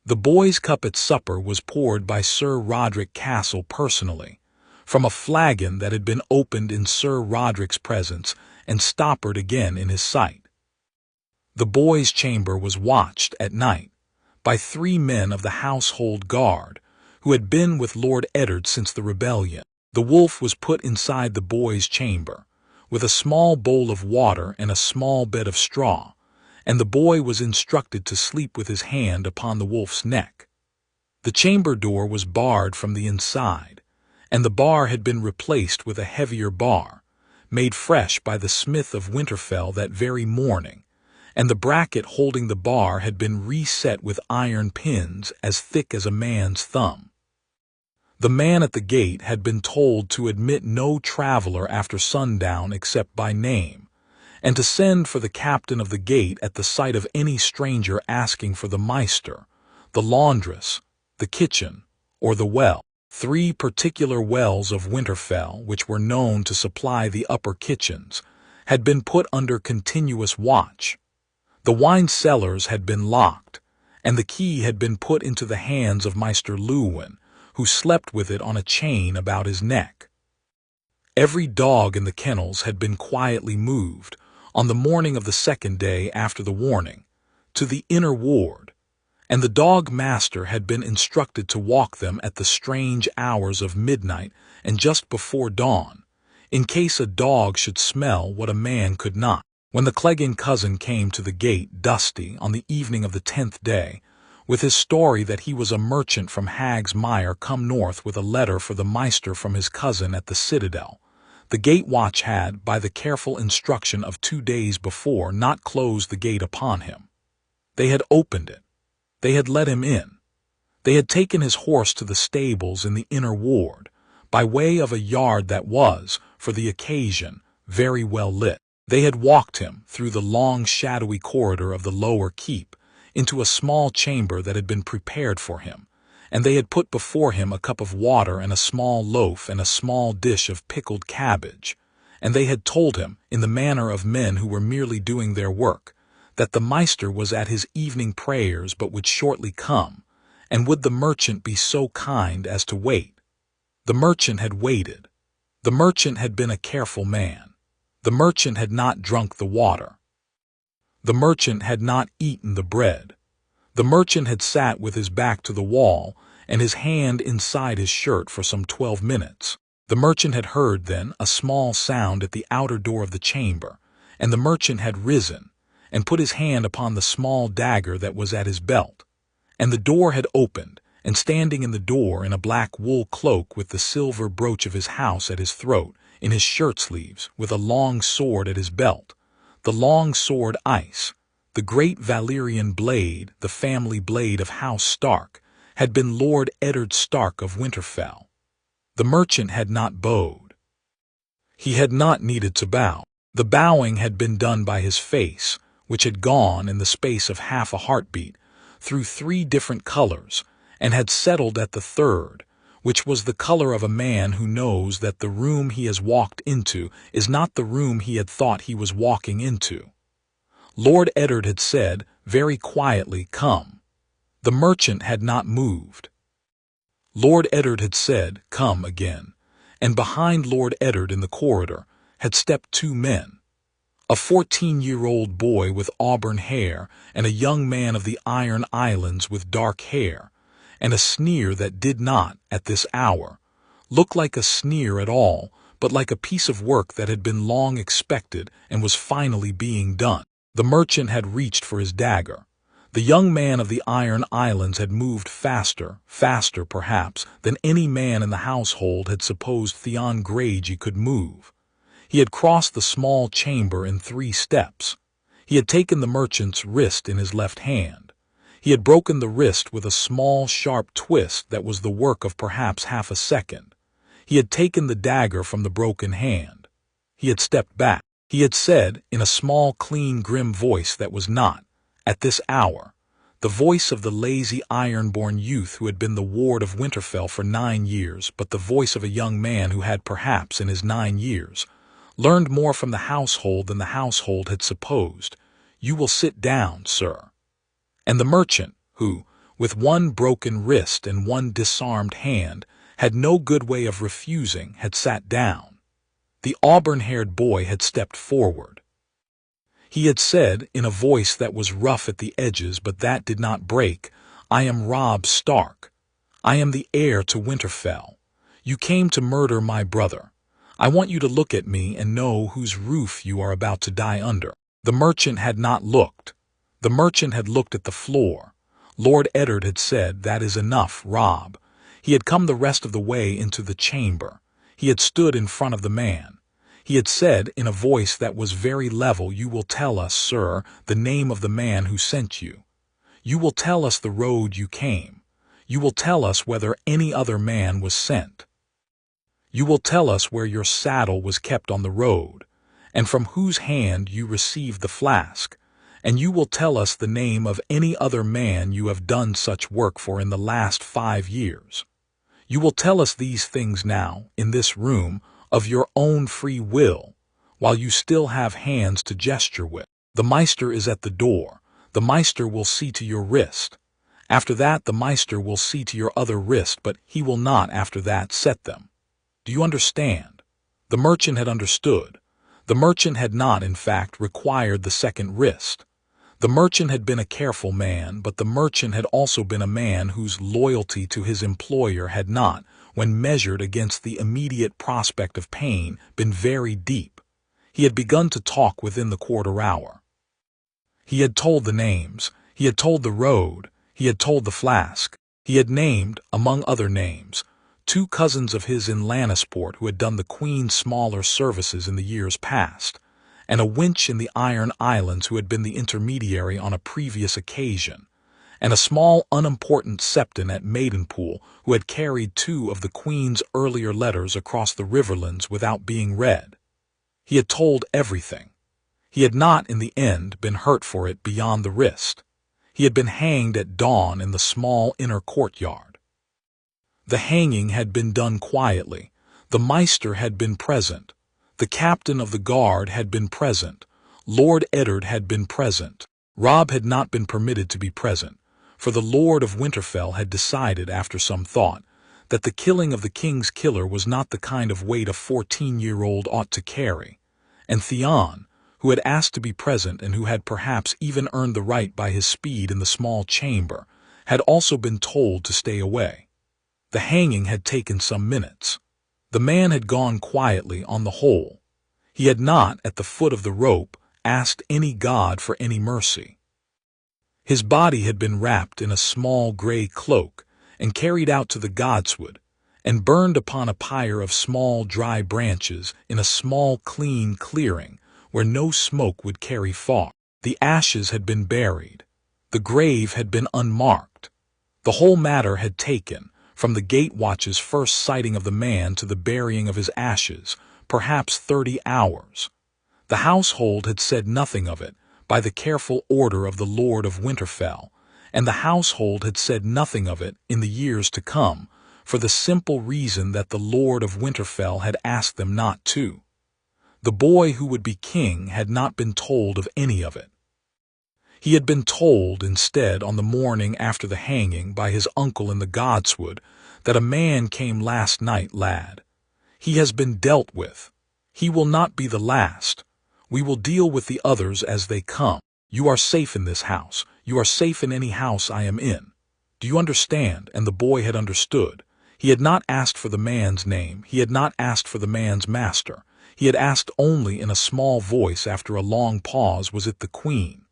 The boys' cup at supper was poured by Sir Roderick Castle personally, from a flagon that had been opened in Sir Roderick's presence and stoppered again in his sight. The boys' chamber was watched at night by 3 men of the household guard, who had been with Lord Eddard since the rebellion. The wolf was put inside the boys' chamber, with a small bowl of water and a small bed of straw, and the boy was instructed to sleep with his hand upon the wolf's neck. The chamber door was barred from the inside, and the bar had been replaced with a heavier bar, made fresh by the smith of Winterfell that very morning, and the bracket holding the bar had been reset with iron pins as thick as a man's thumb. The man at the gate had been told to admit no traveler after sundown except by name, and to send for the captain of the gate at the sight of any stranger asking for the maester, the laundress, the kitchen, or the well. 3 particular wells of Winterfell, which were known to supply the upper kitchens, had been put under continuous watch. The wine cellars had been locked, and the key had been put into the hands of Maester Luwin, who slept with it on a chain about his neck. Every dog in the kennels had been quietly moved, on the morning of the 2nd day after the warning, to the inner ward, and the dog master had been instructed to walk them at the strange hours of midnight and just before dawn, in case a dog should smell what a man could not. When the Clegane cousin came to the gate dusty on the evening of the 10th day, with his story that he was a merchant from Hag's Mire come north with a letter for the maester from his cousin at the citadel, the gate watch had, by the careful instruction of 2 days before, not closed the gate upon him. They had opened it. They had let him in. They had taken his horse to the stables in the inner ward, by way of a yard that was, for the occasion, very well lit. They had walked him through the long shadowy corridor of the lower keep into a small chamber that had been prepared for him, and they had put before him a cup of water and a small loaf and a small dish of pickled cabbage, and they had told him, in the manner of men who were merely doing their work, that the maester was at his evening prayers but would shortly come, and would the merchant be so kind as to wait. The merchant had waited. The merchant had been a careful man. The merchant had not drunk the water. The merchant had not eaten the bread. The merchant had sat with his back to the wall and his hand inside his shirt for some 12 minutes. The merchant had heard then a small sound at the outer door of the chamber, and the merchant had risen and put his hand upon the small dagger that was at his belt, and the door had opened, and standing in the door in a black wool cloak with the silver brooch of his house at his throat, in his shirt sleeves, with a long sword at his belt, the long sword Ice, the great Valyrian blade, the family blade of House Stark, had been Lord Eddard Stark of Winterfell. The merchant had not bowed. He had not needed to bow. The bowing had been done by his face, which had gone, in the space of half a heartbeat, through 3 different colors, and had settled at the 3rd, which was the color of a man who knows that the room he has walked into is not the room he had thought he was walking into. Lord Eddard had said, very quietly, "Come." The merchant had not moved. Lord Eddard had said, "Come," again, and behind Lord Eddard in the corridor had stepped 2 men, a 14-year-old boy with auburn hair and a young man of the Iron Islands with dark hair, and a sneer that did not, at this hour, look like a sneer at all, but like a piece of work that had been long expected and was finally being done. The merchant had reached for his dagger. The young man of the Iron Islands had moved faster perhaps, than any man in the household had supposed Theon Greyjoy could move. He had crossed the small chamber in 3 steps. He had taken the merchant's wrist in his left hand. He had broken the wrist with a small, sharp twist that was the work of perhaps half a second. He had taken the dagger from the broken hand. He had stepped back. He had said, in a small, clean, grim voice that was not, at this hour, the voice of the lazy, iron-born youth who had been the ward of Winterfell for 9 years, but the voice of a young man who had, perhaps, in his 9 years, learned more from the household than the household had supposed. "You will sit down, sir." And the merchant, who, with one broken wrist and one disarmed hand, had no good way of refusing, had sat down. The auburn-haired boy had stepped forward. He had said, in a voice that was rough at the edges but that did not break, "I am Robb Stark. I am the heir to Winterfell. You came to murder my brother. I want you to look at me and know whose roof you are about to die under." The merchant had not looked. The merchant had looked at the floor. Lord Eddard had said, "That is enough, Robb." He had come the rest of the way into the chamber. He had stood in front of the man. He had said, in a voice that was very level, "You will tell us, sir, the name of the man who sent you. You will tell us the road you came. You will tell us whether any other man was sent. You will tell us where your saddle was kept on the road, and from whose hand you received the flask, and you will tell us the name of any other man you have done such work for in the last 5 years. You will tell us these things now, in this room, of your own free will, while you still have hands to gesture with. The Maester is at the door. The Maester will see to your wrist. After that the Maester will see to your other wrist, but he will not after that set them. Do you understand?" The merchant had understood. The merchant had not, in fact, required the second wrist. The merchant had been a careful man, but the merchant had also been a man whose loyalty to his employer had not, when measured against the immediate prospect of pain, been very deep. He had begun to talk within the quarter hour. He had told the names. He had told the road. He had told the flask. He had named, among other names, 2 cousins of his in Lannisport who had done the Queen's smaller services in the years past, and a wench in the Iron Islands who had been the intermediary on a previous occasion, and a small unimportant septon at Maidenpool who had carried 2 of the Queen's earlier letters across the Riverlands without being read. He had told everything. He had not, in the end, been hurt for it beyond the wrist. He had been hanged at dawn in the small inner courtyard. The hanging had been done quietly. The Maester had been present. The captain of the guard had been present. Lord Eddard had been present. Robb had not been permitted to be present, for the Lord of Winterfell had decided, after some thought, that the killing of the king's killer was not the kind of weight a 14-year-old ought to carry, and Theon, who had asked to be present and who had perhaps even earned the right by his speed in the small chamber, had also been told to stay away. The hanging had taken some minutes. The man had gone quietly on the whole. He had not, at the foot of the rope, asked any god for any mercy. His body had been wrapped in a small gray cloak and carried out to the godswood and burned upon a pyre of small dry branches in a small clean clearing where no smoke would carry far. The ashes had been buried. The grave had been unmarked. The whole matter had taken, from the gate-watch's first sighting of the man to the burying of his ashes, perhaps 30 hours. The household had said nothing of it, by the careful order of the Lord of Winterfell, and the household had said nothing of it in the years to come, for the simple reason that the Lord of Winterfell had asked them not to. The boy who would be king had not been told of any of it. He had been told, instead, on the morning after the hanging, by his uncle in the godswood, that a man came last night, lad. He has been dealt with. He will not be the last. We will deal with the others as they come. You are safe in this house. You are safe in any house I am in. Do you understand? And the boy had understood. He had not asked for the man's name. He had not asked for the man's master. He had asked only in a small voice after a long pause, was it the Queen?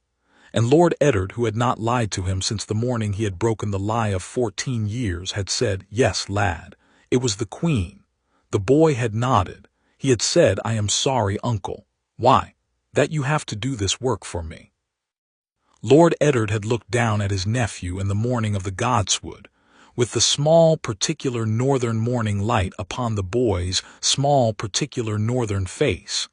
And Lord Eddard, who had not lied to him since the morning he had broken the lie of 14 years, had said, "Yes, lad, it was the Queen." The boy had nodded. He had said, "I am sorry, uncle." "Why?" "That you have to do this work for me." Lord Eddard had looked down at his nephew in the morning of the godswood, with the small particular northern morning light upon the boy's small particular northern face,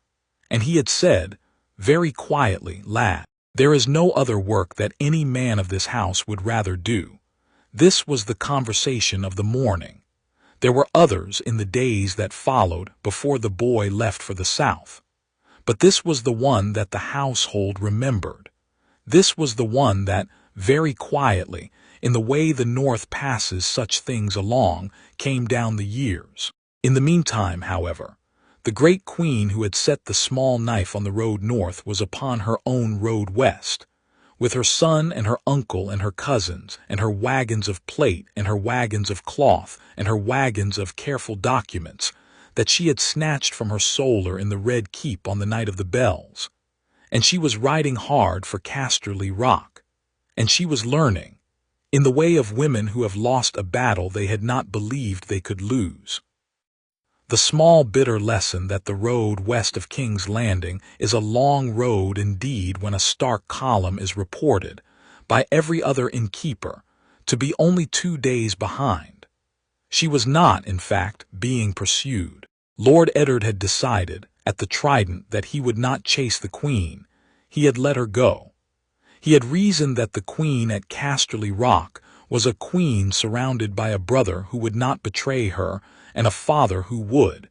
and he had said, very quietly, "Lad, there is no other work that any man of this house would rather do." This was the conversation of the morning. There were others in the days that followed before the boy left for the south. But this was the one that the household remembered. This was the one that, very quietly, in the way the North passes such things along, came down the years. In the meantime, however, the great queen who had set the small knife on the road north was upon her own road west, with her son and her uncle and her cousins, and her wagons of plate and her wagons of cloth and her wagons of careful documents, that she had snatched from her solar in the Red Keep on the night of the bells. And she was riding hard for Casterly Rock, and she was learning, in the way of women who have lost a battle they had not believed they could lose, the small bitter lesson that the road west of King's Landing is a long road indeed when a Stark column is reported, by every other innkeeper, to be only 2 days behind. She was not, in fact, being pursued. Lord Eddard had decided, at the Trident, that he would not chase the queen. He had let her go. He had reasoned that the queen at Casterly Rock was a queen surrounded by a brother who would not betray her and a father who would,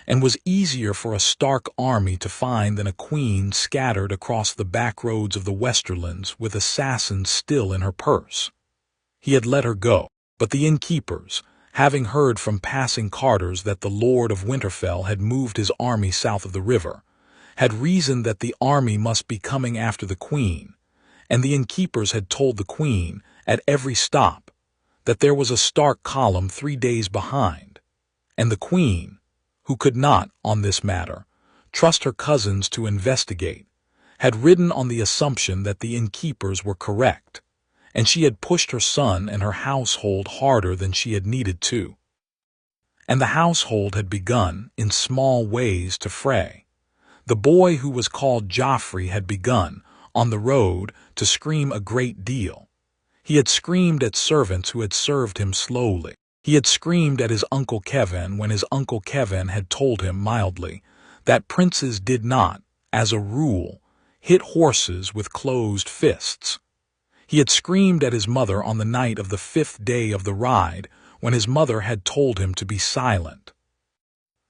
and was easier for a Stark army to find than a queen scattered across the back roads of the Westerlands with assassins still in her purse. He had let her go, but the innkeepers, having heard from passing carters that the Lord of Winterfell had moved his army south of the river, had reasoned that the army must be coming after the queen, and the innkeepers had told the queen, at every stop, that there was a Stark column 3 days behind, and the queen, who could not, on this matter, trust her cousins to investigate, had ridden on the assumption that the innkeepers were correct, and she had pushed her son and her household harder than she had needed to. And the household had begun, in small ways, to fray. The boy who was called Joffrey had begun, on the road, to scream a great deal. He had screamed at servants who had served him slowly. He had screamed at his Uncle Kevin when his Uncle Kevin had told him mildly that princes did not, as a rule, hit horses with closed fists. He had screamed at his mother on the night of the 5th day of the ride when his mother had told him to be silent.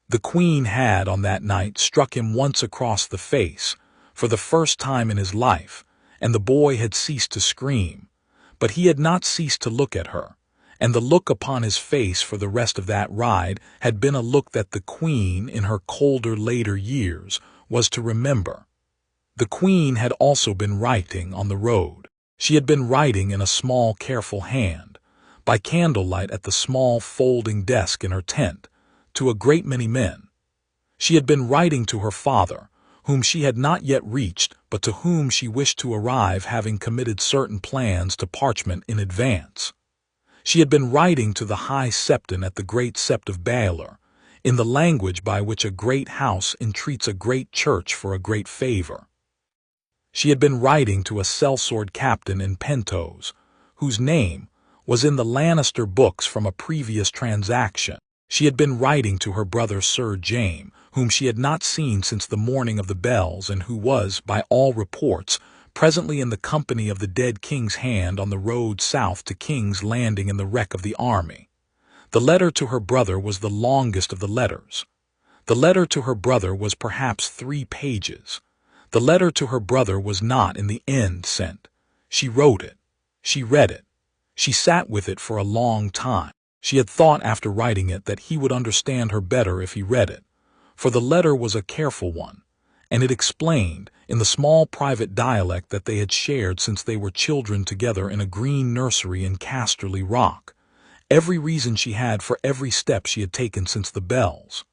The queen had, on that night, struck him once across the face, for the first time in his life, and the boy had ceased to scream, but he had not ceased to look at her. And the look upon his face for the rest of that ride had been a look that the queen, in her colder later years, was to remember. The queen had also been writing on the road. She had been writing in a small, careful hand, by candlelight at the small folding desk in her tent, to a great many men. She had been writing to her father, whom she had not yet reached, but to whom she wished to arrive, having committed certain plans to parchment in advance. She had been writing to the High Septon at the Great Sept of Baelor, in the language by which a great house entreats a great church for a great favor. She had been writing to a sellsword captain in Pentos, whose name was in the Lannister books from a previous transaction. She had been writing to her brother Sir Jaime, whom she had not seen since the morning of the bells, and who was, by all reports, presently in the company of the dead king's hand on the road south to King's Landing in the wreck of the army. The letter to her brother was the longest of the letters. The letter to her brother was perhaps 3 pages. The letter to her brother was not in the end sent. She wrote it. She read it. She sat with it for a long time. She had thought after writing it that he would understand her better if he read it, for the letter was a careful one, and it explained, in the small private dialect that they had shared since they were children together in a green nursery in Casterly Rock, every reason she had for every step she had taken since the bells.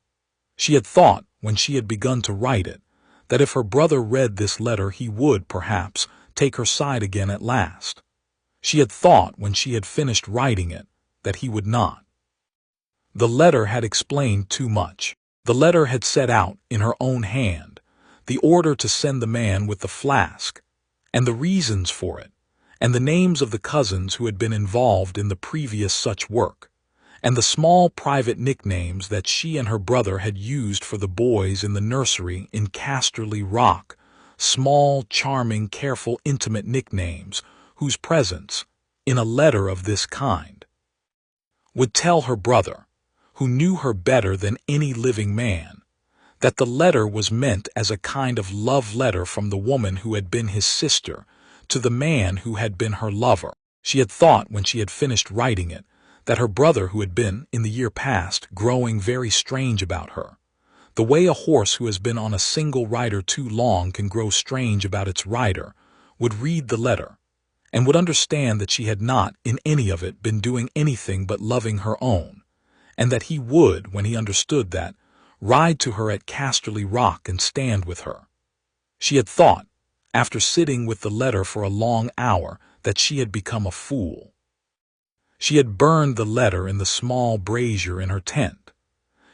She had thought, when she had begun to write it, that if her brother read this letter he would, perhaps, take her side again at last. She had thought, when she had finished writing it, that he would not. The letter had explained too much. The letter had set out, in her own hand, the order to send the man with the flask, and the reasons for it, and the names of the cousins who had been involved in the previous such work, and the small private nicknames that she and her brother had used for the boys in the nursery in Casterly Rock, small, charming, careful, intimate nicknames, whose presence, in a letter of this kind, would tell her brother, who knew her better than any living man, that the letter was meant as a kind of love letter from the woman who had been his sister to the man who had been her lover. She had thought, when she had finished writing it, that her brother, who had been, in the year past, growing very strange about her, the way a horse who has been on a single rider too long can grow strange about its rider, would read the letter, and would understand that she had not, in any of it, been doing anything but loving her own, and that he would, when he understood that, ride to her at Casterly Rock and stand with her. She had thought, after sitting with the letter for a long hour, that she had become a fool. She had burned the letter in the small brazier in her tent.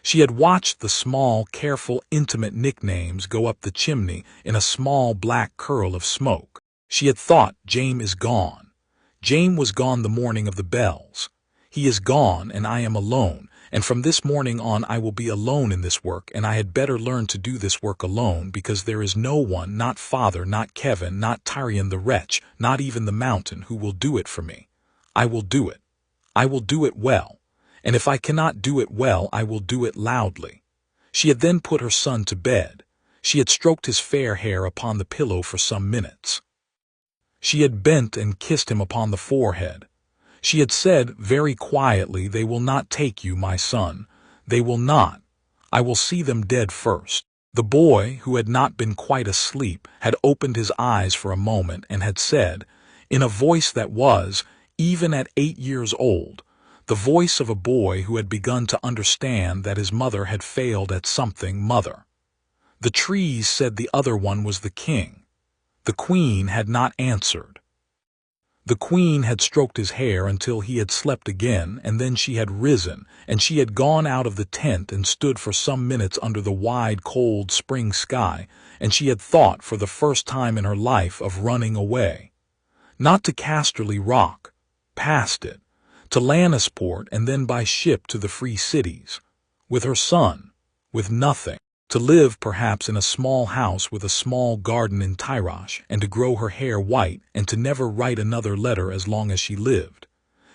She had watched the small, careful, intimate nicknames go up the chimney in a small black curl of smoke. She had thought, James is gone. James was gone the morning of the bells. He is gone, and I am alone, and from this morning on I will be alone in this work, and I had better learn to do this work alone, because there is no one, not father, not Kevin, not Tyrion the wretch, not even the mountain, who will do it for me. I will do it. I will do it well, and if I cannot do it well, I will do it loudly. She had then put her son to bed. She had stroked his fair hair upon the pillow for some minutes. She had bent and kissed him upon the forehead. She had said very quietly, "They will not take you, my son. They will not. I will see them dead first." The boy, who had not been quite asleep, had opened his eyes for a moment and had said, in a voice that was, even at 8 years old, the voice of a boy who had begun to understand that his mother had failed at something, "Mother." The trees said the other one was the king. The queen had not answered. The queen had stroked his hair until he had slept again, and then she had risen, and she had gone out of the tent and stood for some minutes under the wide, cold spring sky, and she had thought for the first time in her life of running away. Not to Casterly Rock, past it, to Lannisport, and then by ship to the free cities, with her son, with nothing. To live, perhaps, in a small house with a small garden in Tyrosh, and to grow her hair white, and to never write another letter as long as she lived.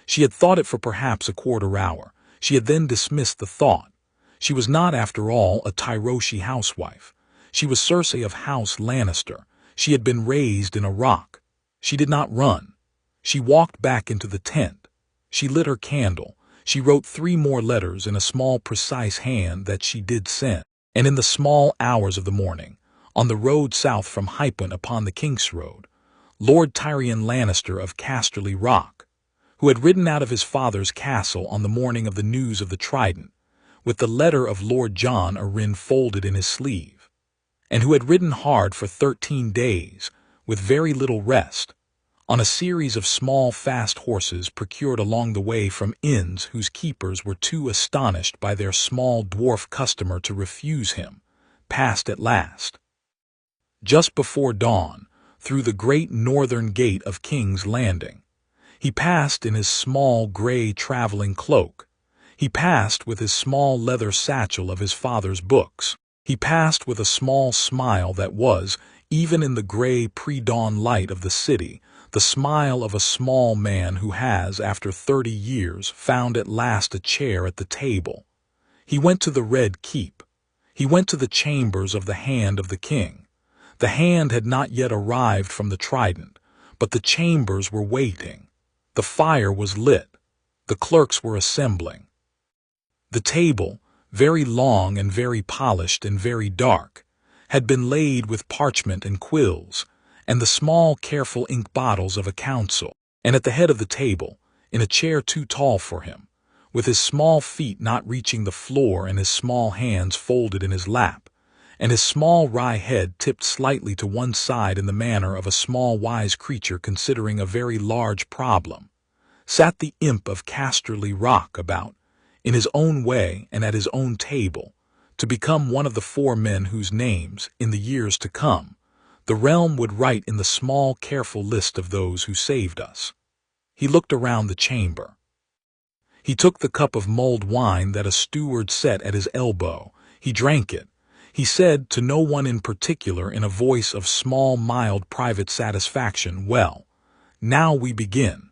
She had thought it for perhaps a quarter hour. She had then dismissed the thought. She was not, after all, a Tyroshi housewife. She was Cersei of House Lannister. She had been raised in a rock. She did not run. She walked back into the tent. She lit her candle. She wrote 3 more letters in a small, precise hand that she did send. And in the small hours of the morning, on the road south from Hyphen upon the King's Road, Lord Tyrion Lannister of Casterly Rock, who had ridden out of his father's castle on the morning of the news of the Trident, with the letter of Lord Jon Arryn folded in his sleeve, and who had ridden hard for 13 days, with very little rest, on a series of small fast horses procured along the way from inns whose keepers were too astonished by their small dwarf customer to refuse him, passed at last, just before dawn, through the great northern gate of King's Landing. He passed in his small gray traveling cloak. He passed with his small leather satchel of his father's books. He passed with a small smile that was, even in the gray pre-dawn light of the city, the smile of a small man who has, after 30 years, found at last a chair at the table. He went to the Red Keep. He went to the chambers of the Hand of the King. The Hand had not yet arrived from the Trident, but the chambers were waiting. The fire was lit. The clerks were assembling. The table, very long and very polished and very dark, had been laid with parchment and quills, and the small, careful ink bottles of a council, and at the head of the table, in a chair too tall for him, with his small feet not reaching the floor and his small hands folded in his lap, and his small wry head tipped slightly to one side in the manner of a small wise creature considering a very large problem, sat the imp of Casterly Rock about, in his own way and at his own table, to become one of the 4 men whose names, in the years to come, the realm would write in the small, careful list of those who saved us. He looked around the chamber. He took the cup of mulled wine that a steward set at his elbow. He drank it. He said to no one in particular in a voice of small, mild, private satisfaction, "Well, now we begin."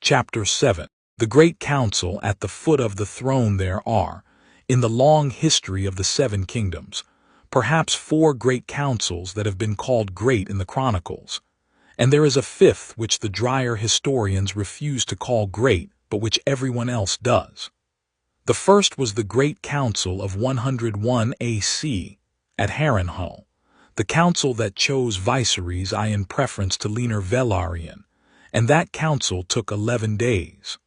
Chapter 7. The Great Council at the foot of the throne. There are, in the long history of the 7 kingdoms, perhaps 4 great councils that have been called great in the chronicles, And there is a fifth which the drier historians refuse to call great, but which everyone else does. The first was the Great Council of 101 AC at Harrenhal, the council that chose viceroys in preference to leaner Velaryon, and that council took 11 days.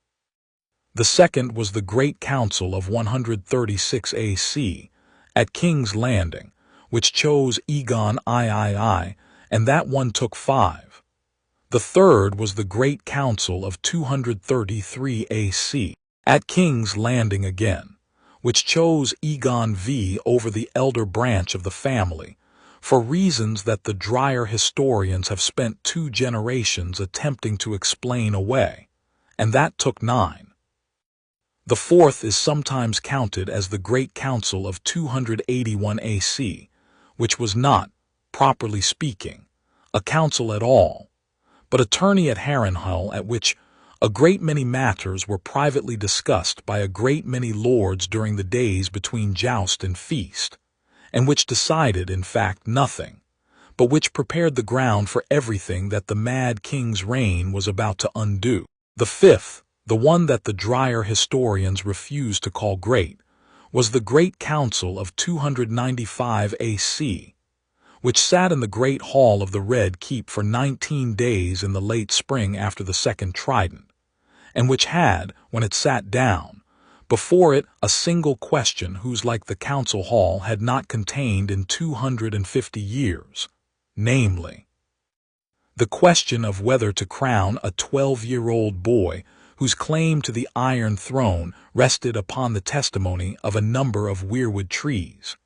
The second was the Great Council of 136 AC at King's Landing, which chose Aegon III, and that one took 5. The third was the Great Council of 233 AC at King's Landing again, which chose Aegon V over the elder branch of the family, for reasons that the drier historians have spent 2 generations attempting to explain away, and that took 9. The fourth is sometimes counted as the Great Council of 281 AC, which was not, properly speaking, a council at all, but a tourney at Harrenhal at which a great many matters were privately discussed by a great many lords during the days between joust and feast, and which decided, in fact, nothing, but which prepared the ground for everything that the mad king's reign was about to undo. The fifth, the one that the drier historians refuse to call great, was the Great Council of 295 AC, which sat in the Great Hall of the Red Keep for 19 days in the late spring after the Second Trident, and which had, when it sat down, before it a single question whose like the council hall had not contained in 250 years, namely, the question of whether to crown a 12-year-old boy whose claim to the Iron Throne rested upon the testimony of a number of weirwood trees.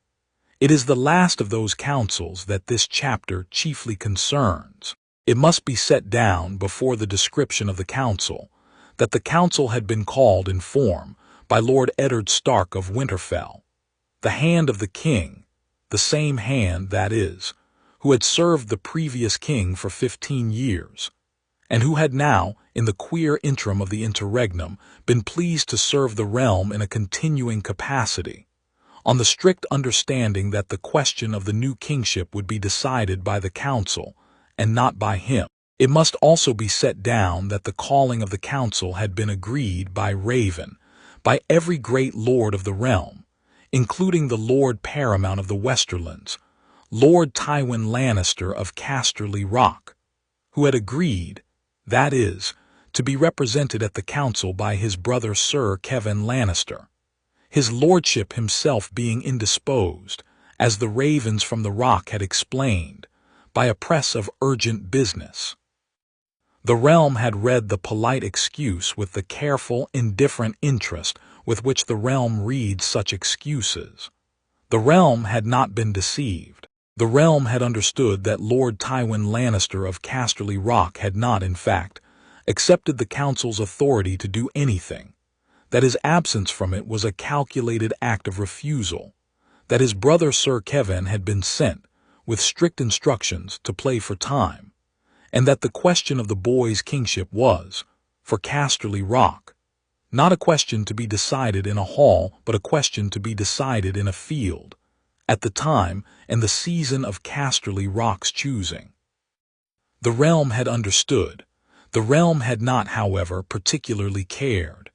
It is the last of those councils that this chapter chiefly concerns. It must be set down before the description of the council that the council had been called in form by Lord Ned Stark of Winterfell, the hand of the king, the same hand, that is, who had served the previous king for 15 years, and who had now, in the queer interim of the interregnum, been pleased to serve the realm in a continuing capacity, on the strict understanding that the question of the new kingship would be decided by the council, and not by him. It must also be set down that the calling of the council had been agreed by Raven, by every great lord of the realm, including the Lord Paramount of the Westerlands, Lord Tywin Lannister of Casterly Rock, who had agreed, that is, to be represented at the council by his brother Sir Kevan Lannister, his lordship himself being indisposed, as the ravens from the rock had explained, by a press of urgent business. The realm had read the polite excuse with the careful, indifferent interest with which the realm reads such excuses. The realm had not been deceived. The realm had understood that Lord Tywin Lannister of Casterly Rock had not, in fact, accepted the council's authority to do anything, that his absence from it was a calculated act of refusal, that his brother Sir Kevan had been sent, with strict instructions, to play for time, and that the question of the boy's kingship was, for Casterly Rock, not a question to be decided in a hall, but a question to be decided in a field, at the time and the season of Casterly Rock's choosing. The realm had understood. The realm had not, however, particularly cared.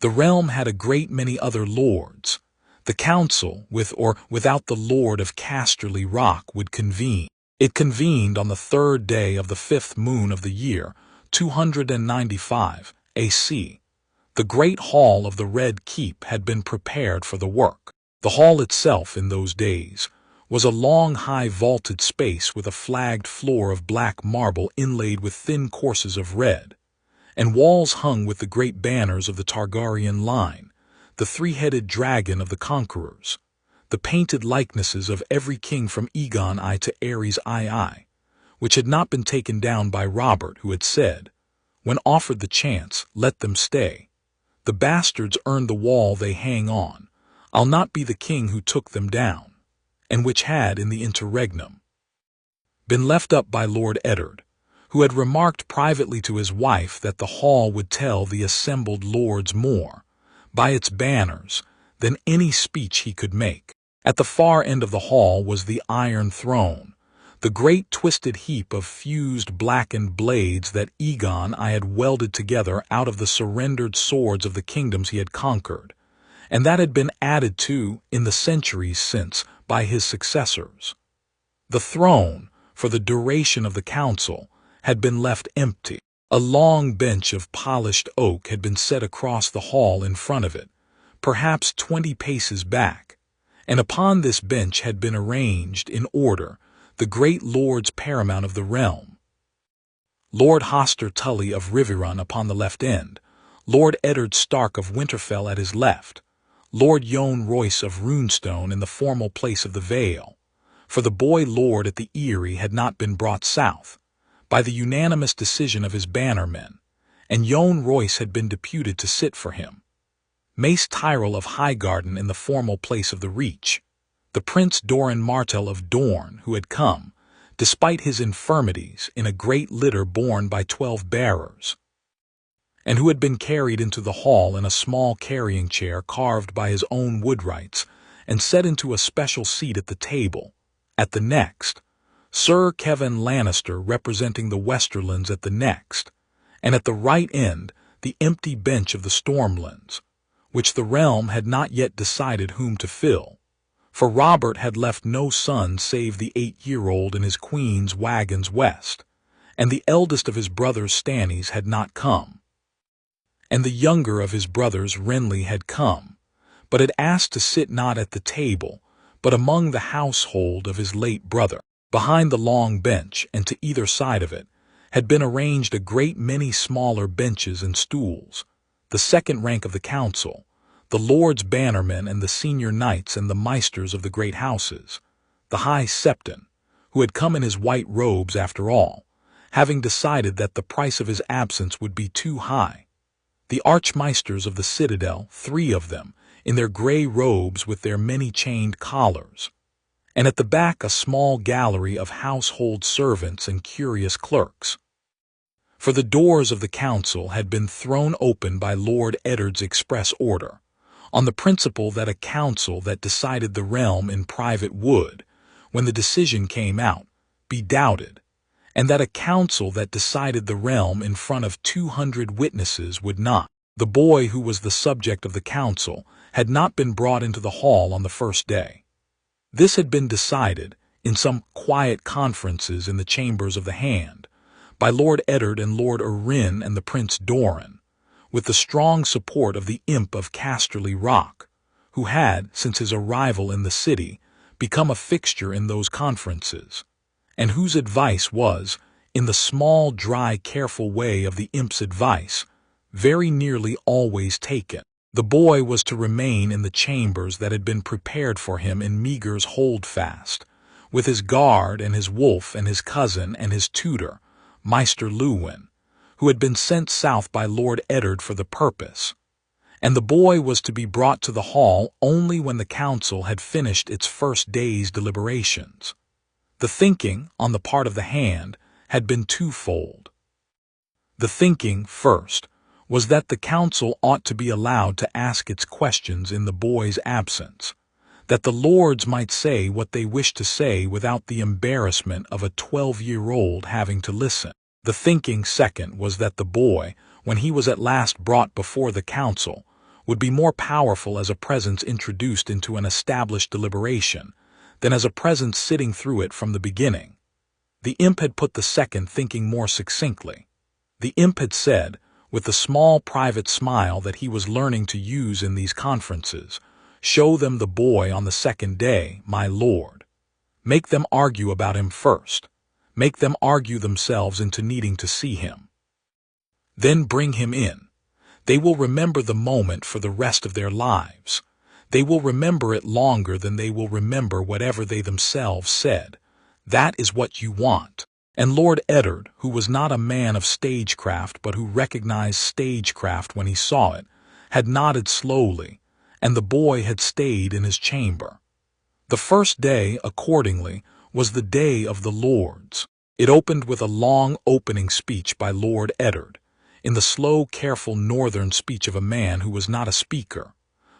The realm had a great many other lords. The council, with or without the Lord of Casterly Rock, would convene. It convened on the 3rd day of the 5th moon of the year 295 AC. The great hall of the Red Keep had been prepared for the work. The hall itself, in those days, was a long, high vaulted space with a flagged floor of black marble inlaid with thin courses of red, and walls hung with the great banners of the Targaryen line, the 3-headed dragon of the conquerors, the painted likenesses of every king from Aegon I to Aerys II, which had not been taken down by Robert, who had said, when offered the chance, let them stay. The bastards earned the wall they hang on. I'll not be the king who took them down, and which had, in the interregnum, been left up by Lord Eddard, who had remarked privately to his wife that the hall would tell the assembled lords more, by its banners, than any speech he could make. At the far end of the hall was the Iron Throne, The great twisted heap of fused blackened blades that Aegon I had welded together out of the surrendered swords of the kingdoms he had conquered, and that had been added to in the centuries since by his successors. The throne, for the duration of the council, had been left empty. A long bench of polished oak had been set across the hall in front of it, perhaps 20 paces back, and upon this bench had been arranged, in order, the great lords paramount of the realm. Lord Hoster Tully of Riverrun upon the left end, Lord Eddard Stark of Winterfell at his left, Lord Jon Royce of Runestone in the formal place of the Vale, for the boy lord at the Eyrie had not been brought south, by the unanimous decision of his bannermen, and Jon Royce had been deputed to sit for him. Mace Tyrell of Highgarden in the formal place of the Reach, the Prince Doran Martell of Dorne, who had come, despite his infirmities, in a great litter borne by 12 bearers, and who had been carried into the hall in a small carrying chair carved by his own woodwrights, and set into a special seat at the table. At the next, Sir Kevin Lannister representing the Westerlands at the next, and at the right end the empty bench of the Stormlands, which the realm had not yet decided whom to fill, for Robert had left no son save the 8-year-old in his queen's wagons west, and the eldest of his brothers Stannies had not come, and the younger of his brothers Renly had come, but had asked to sit not at the table, but among the household of his late brother. Behind the long bench, and to either side of it, had been arranged a great many smaller benches and stools, the second rank of the council, the lords bannermen and the senior knights and the maesters of the great houses, the high septon, who had come in his white robes after all, having decided that the price of his absence would be too high, the archmaesters of the citadel, 3 of them, in their grey robes with their many-chained collars, and at the back a small gallery of household servants and curious clerks. For the doors of the council had been thrown open by Lord Eddard's express order, on the principle that a council that decided the realm in private would, when the decision came out, be doubted, and that a council that decided the realm in front of 200 witnesses would not. The boy who was the subject of the council had not been brought into the hall on the first day. This had been decided, in some quiet conferences in the chambers of the Hand, by Lord Eddard and Lord Arryn and the Prince Doran, with the strong support of the imp of Casterly Rock, who had, since his arrival in the city, become a fixture in those conferences, and whose advice was, in the small, dry, careful way of the imp's advice, very nearly always taken. The boy was to remain in the chambers that had been prepared for him in Meagher's holdfast, with his guard and his wolf and his cousin and his tutor, Maester Luwin, who had been sent south by Lord Eddard for the purpose, and the boy was to be brought to the hall only when the council had finished its first day's deliberations. The thinking, on the part of the Hand, had been twofold. The thinking, first, was that the council ought to be allowed to ask its questions in the boy's absence, that the lords might say what they wished to say without the embarrassment of a 12-year-old having to listen. The thinking, second, was that the boy, when he was at last brought before the council, would be more powerful as a presence introduced into an established deliberation than as a presence sitting through it from the beginning. The imp had put the second thinking more succinctly. The imp had said, with the small private smile that he was learning to use in these conferences, "Show them the boy on the second day, my lord. Make them argue about him first. Make them argue themselves into needing to see him. Then bring him in. They will remember the moment for the rest of their lives. They will remember it longer than they will remember whatever they themselves said. That is what you want." And Lord Eddard, who was not a man of stagecraft but who recognized stagecraft when he saw it, had nodded slowly, and the boy had stayed in his chamber. The first day, accordingly, was the day of the Lords. It opened with a long opening speech by Lord Eddard, in the slow, careful northern speech of a man who was not a speaker,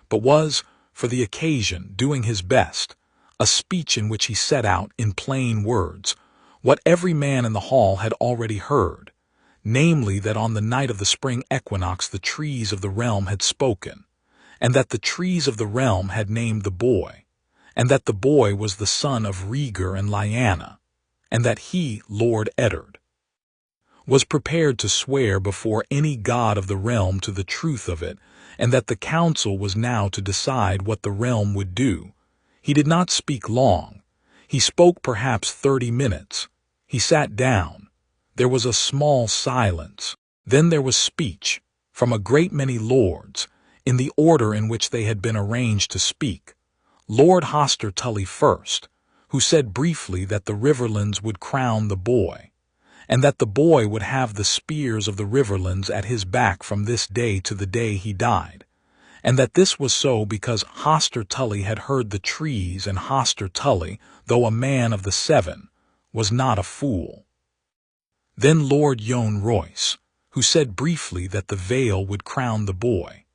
but was, for the occasion, doing his best, a speech in which he set out, in plain words, what every man in the hall had already heard, namely that on the night of the spring equinox the trees of the realm had spoken, and that the trees of the realm had named the boy, and that the boy was the son of Rhaegar and Lyanna, and that he, Lord Eddard, was prepared to swear before any god of the realm to the truth of it, and that the council was now to decide what the realm would do. He did not speak long. He spoke perhaps 30 minutes. He sat down. There was a small silence. Then there was speech, from a great many lords, in the order in which they had been arranged to speak. Lord Hoster Tully first, who said briefly that the Riverlands would crown the boy, and that the boy would have the spears of the Riverlands at his back from this day to the day he died, and that this was so because Hoster Tully had heard the trees, and Hoster Tully, though a man of the Seven, was not a fool. Then Lord Jon Royce, who said briefly that the Vale would crown the boy,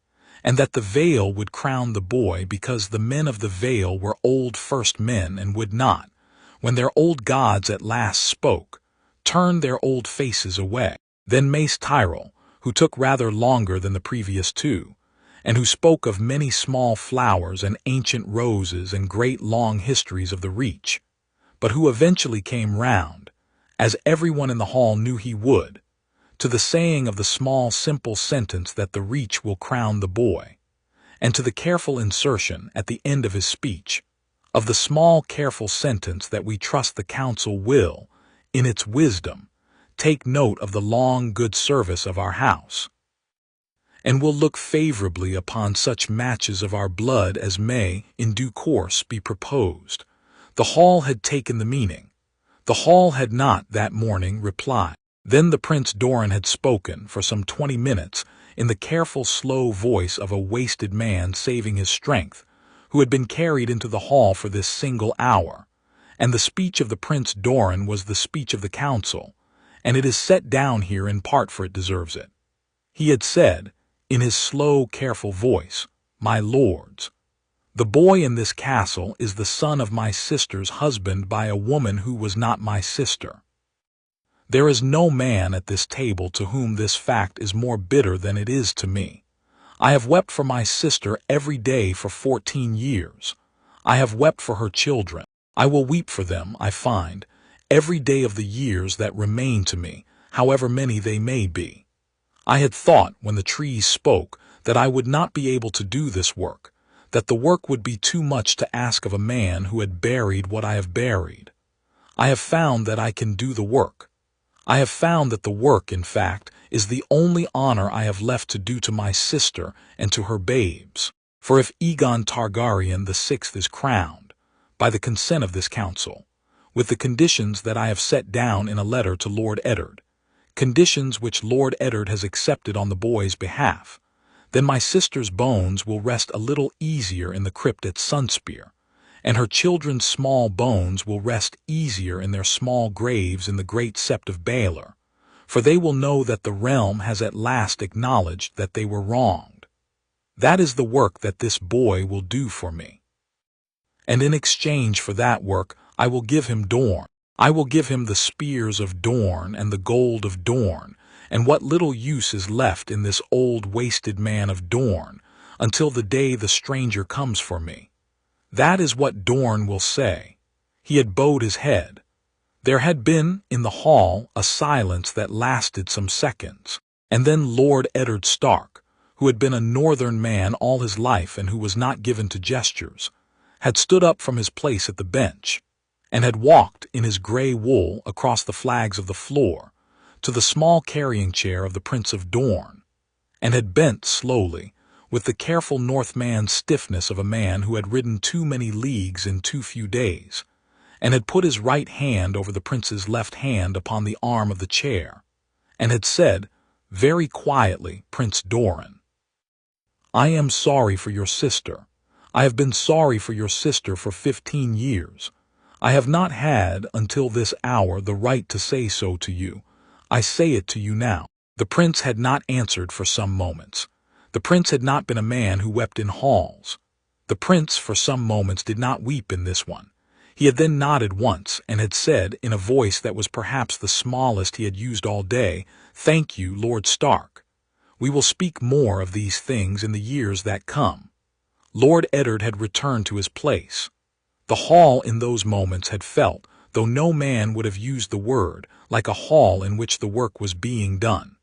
and that the Vale would crown the boy because the men of the Vale were old first men and would not, when their old gods at last spoke, turn their old faces away. Then Mace Tyrell, who took rather longer than the previous two, and who spoke of many small flowers and ancient roses and great long histories of the Reach, but who eventually came round, as everyone in the hall knew he would, to the saying of the small simple sentence that the Reach will crown the boy, and to the careful insertion at the end of his speech of the small careful sentence that we trust the council will, in its wisdom, take note of the long good service of our house, and will look favorably upon such matches of our blood as may, in due course, be proposed. The hall had taken the meaning. The hall had not, that morning, replied. Then the Prince Doran had spoken for some 20 minutes in the careful, slow voice of a wasted man saving his strength, who had been carried into the hall for this single hour, and the speech of the Prince Doran was the speech of the council, and it is set down here in part for it deserves it. He had said, in his slow, careful voice, "My lords, the boy in this castle is the son of my sister's husband by a woman who was not my sister. There is no man at this table to whom this fact is more bitter than it is to me. I have wept for my sister every day for 14 years. I have wept for her children. I will weep for them, I find, every day of the years that remain to me, however many they may be. I had thought, when the trees spoke, that I would not be able to do this work, that the work would be too much to ask of a man who had buried what I have buried. I have found that I can do the work. I have found that the work, in fact, is the only honor I have left to do to my sister and to her babes. For if Aegon Targaryen the Sixth is crowned, by the consent of this council, with the conditions that I have set down in a letter to Lord Eddard, conditions which Lord Eddard has accepted on the boy's behalf, then my sister's bones will rest a little easier in the crypt at Sunspear, and her children's small bones will rest easier in their small graves in the great sept of Baelor, for they will know that the realm has at last acknowledged that they were wronged. That is the work that this boy will do for me. And in exchange for that work I will give him Dorne. I will give him the spears of Dorne and the gold of Dorne, and what little use is left in this old wasted man of Dorne, until the day the stranger comes for me. That is what Dorne will say. He had bowed his head. There had been, in the hall, a silence that lasted some seconds, and then Lord Eddard Stark, who had been a northern man all his life and who was not given to gestures, had stood up from his place at the bench, and had walked in his grey wool across the flags of the floor to the small carrying chair of the Prince of Dorne, and had bent slowly, with the careful Northman's stiffness of a man who had ridden too many leagues in too few days, and had put his right hand over the prince's left hand upon the arm of the chair, and had said, very quietly, "Prince Doran, I am sorry for your sister. I have been sorry for your sister for 15 years. I have not had, until this hour, the right to say so to you. I say it to you now." The prince had not answered for some moments. The prince had not been a man who wept in halls. The prince, for some moments, did not weep in this one. He had then nodded once and had said, in a voice that was perhaps the smallest he had used all day, "Thank you, Lord Stark. We will speak more of these things in the years that come." Lord Eddard had returned to his place. The hall in those moments had felt, though no man would have used the word, like a hall in which the work was being done.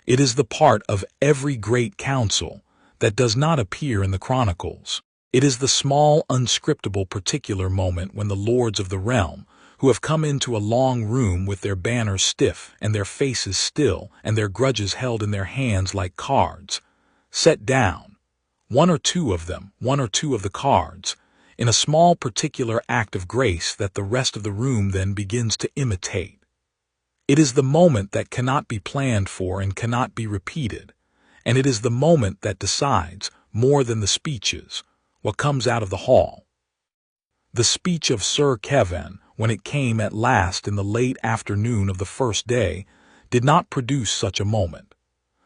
It is the part of every great council that does not appear in the chronicles. It is the small, unscriptable particular moment when the lords of the realm, who have come into a long room with their banners stiff and their faces still and their grudges held in their hands like cards, set down, one or two of the cards, in a small particular act of grace that the rest of the room then begins to imitate. It is the moment that cannot be planned for and cannot be repeated, and it is the moment that decides, more than the speeches, what comes out of the hall. The speech of Sir Kevan, when it came at last in the late afternoon of the first day, did not produce such a moment.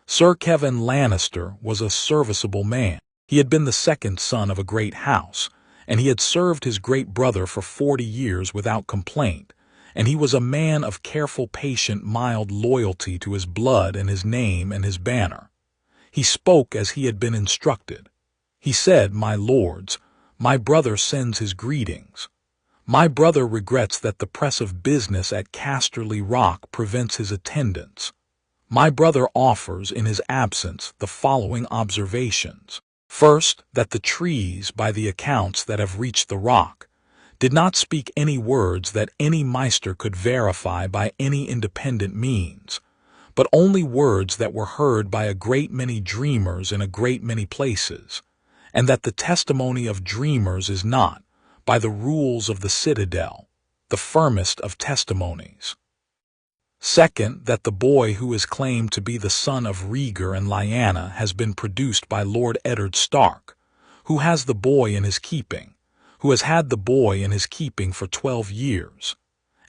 Sir Kevan Lannister was a serviceable man. He had been the second son of a great house, and he had served his great brother for 40 years without complaint, and he was a man of careful, patient, mild loyalty to his blood and his name and his banner. He spoke as he had been instructed. He said, "My lords, my brother sends his greetings. My brother regrets that the press of business at Casterly Rock prevents his attendance. My brother offers, in his absence, the following observations. First, that the trees, by the accounts that have reached the rock, did not speak any words that any Meister could verify by any independent means, but only words that were heard by a great many dreamers in a great many places, and that the testimony of dreamers is not, by the rules of the citadel, the firmest of testimonies. Second, that the boy who is claimed to be the son of Rhaegar and Lyanna has been produced by Lord Eddard Stark, who has the boy in his keeping, who has had the boy in his keeping for 12 years,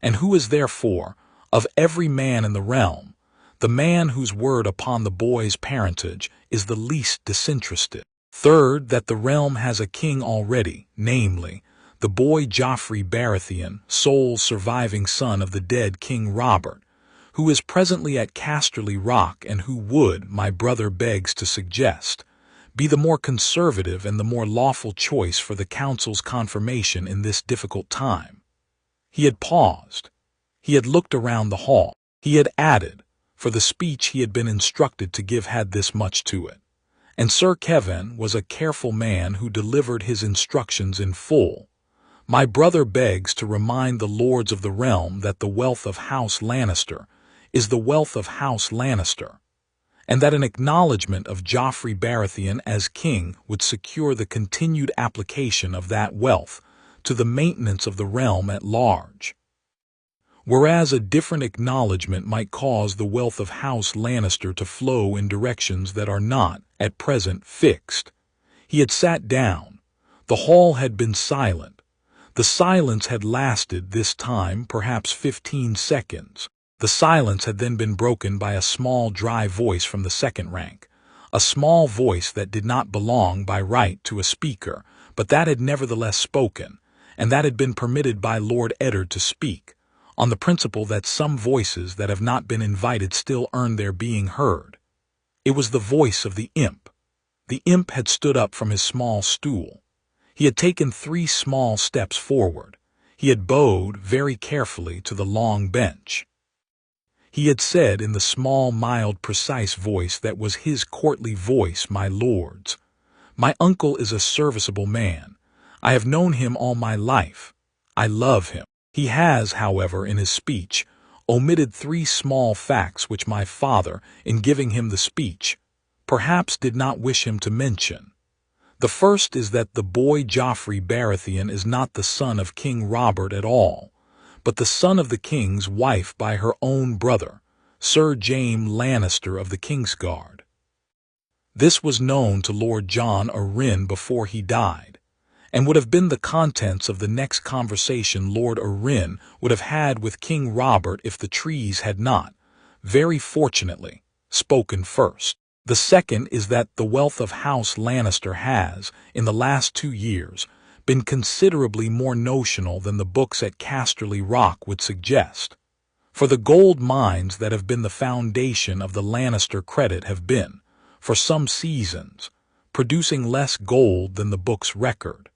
and who is therefore, of every man in the realm, the man whose word upon the boy's parentage is the least disinterested. Third, that the realm has a king already, namely, the boy Joffrey Baratheon, sole surviving son of the dead King Robert, who is presently at Casterly Rock and who would, my brother begs to suggest, be the more conservative and the more lawful choice for the council's confirmation in this difficult time. He had paused. He had looked around the hall. He had added, for the speech he had been instructed to give had this much to it. And Sir Kevan was a careful man who delivered his instructions in full. My brother begs to remind the lords of the realm that the wealth of House Lannister is the wealth of House Lannister, and that an acknowledgment of Joffrey Baratheon as king would secure the continued application of that wealth to the maintenance of the realm at large, whereas a different acknowledgment might cause the wealth of House Lannister to flow in directions that are not, at present, fixed. He had sat down. The hall had been silent. The silence had lasted, this time, perhaps 15 seconds. The silence had then been broken by a small, dry voice from the second rank, a small voice that did not belong by right to a speaker, but that had nevertheless spoken, and that had been permitted by Lord Eddard to speak, on the principle that some voices that have not been invited still earn their being heard. It was the voice of the imp. The imp had stood up from his small stool. He had taken 3 small steps forward. He had bowed very carefully to the long bench. He had said in the small, mild, precise voice that was his courtly voice, "My lords, my uncle is a serviceable man. I have known him all my life. I love him. He has, however, in his speech, omitted 3 small facts which my father, in giving him the speech, perhaps did not wish him to mention. The first is that the boy Joffrey Baratheon is not the son of King Robert at all, but the son of the king's wife by her own brother, Sir Jaime Lannister of the Kingsguard. This was known to Lord Jon Arryn before he died, and would have been the contents of the next conversation Lord Arryn would have had with King Robert if the trees had not, very fortunately, spoken first. The second is that the wealth of House Lannister has, in the last 2 years, been considerably more notional than the books at Casterly Rock would suggest. For the gold mines that have been the foundation of the Lannister credit have been, for some seasons, producing less gold than the book's record.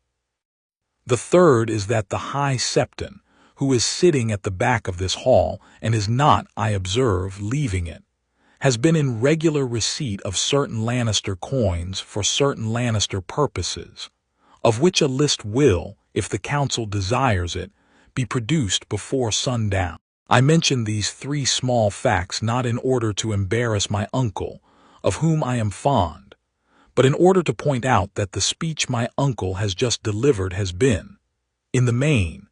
The third is that the High Septon, who is sitting at the back of this hall and is not, I observe, leaving it, has been in regular receipt of certain Lannister coins for certain Lannister purposes, of which a list will, if the council desires it, be produced before sundown. I mention these three small facts not in order to embarrass my uncle, of whom I am fond, but in order to point out that the speech my uncle has just delivered has been, in the main,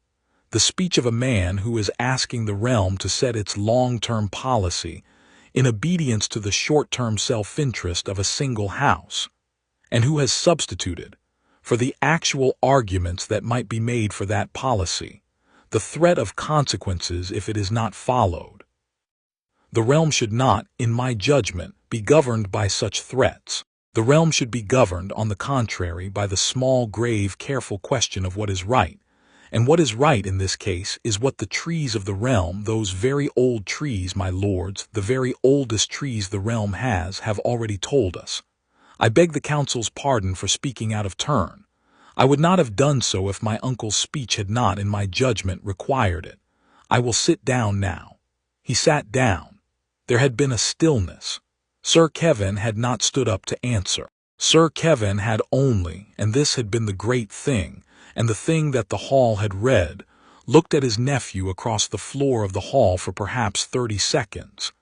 the speech of a man who is asking the realm to set its long-term policy in obedience to the short-term self-interest of a single house, and who has substituted, for the actual arguments that might be made for that policy, the threat of consequences if it is not followed. The realm should not, in my judgment, be governed by such threats. The realm should be governed, on the contrary, by the small, grave, careful question of what is right. And what is right in this case is what the trees of the realm, those very old trees, my lords, the very oldest trees the realm has, have already told us. I beg the council's pardon for speaking out of turn. I would not have done so if my uncle's speech had not, in my judgment, required it. I will sit down now. He sat down. There had been a stillness. Sir Kevin had not stood up to answer. Sir Kevin had only, and this had been the great thing, and the thing that the hall had read, looked at his nephew across the floor of the hall for perhaps 30 seconds,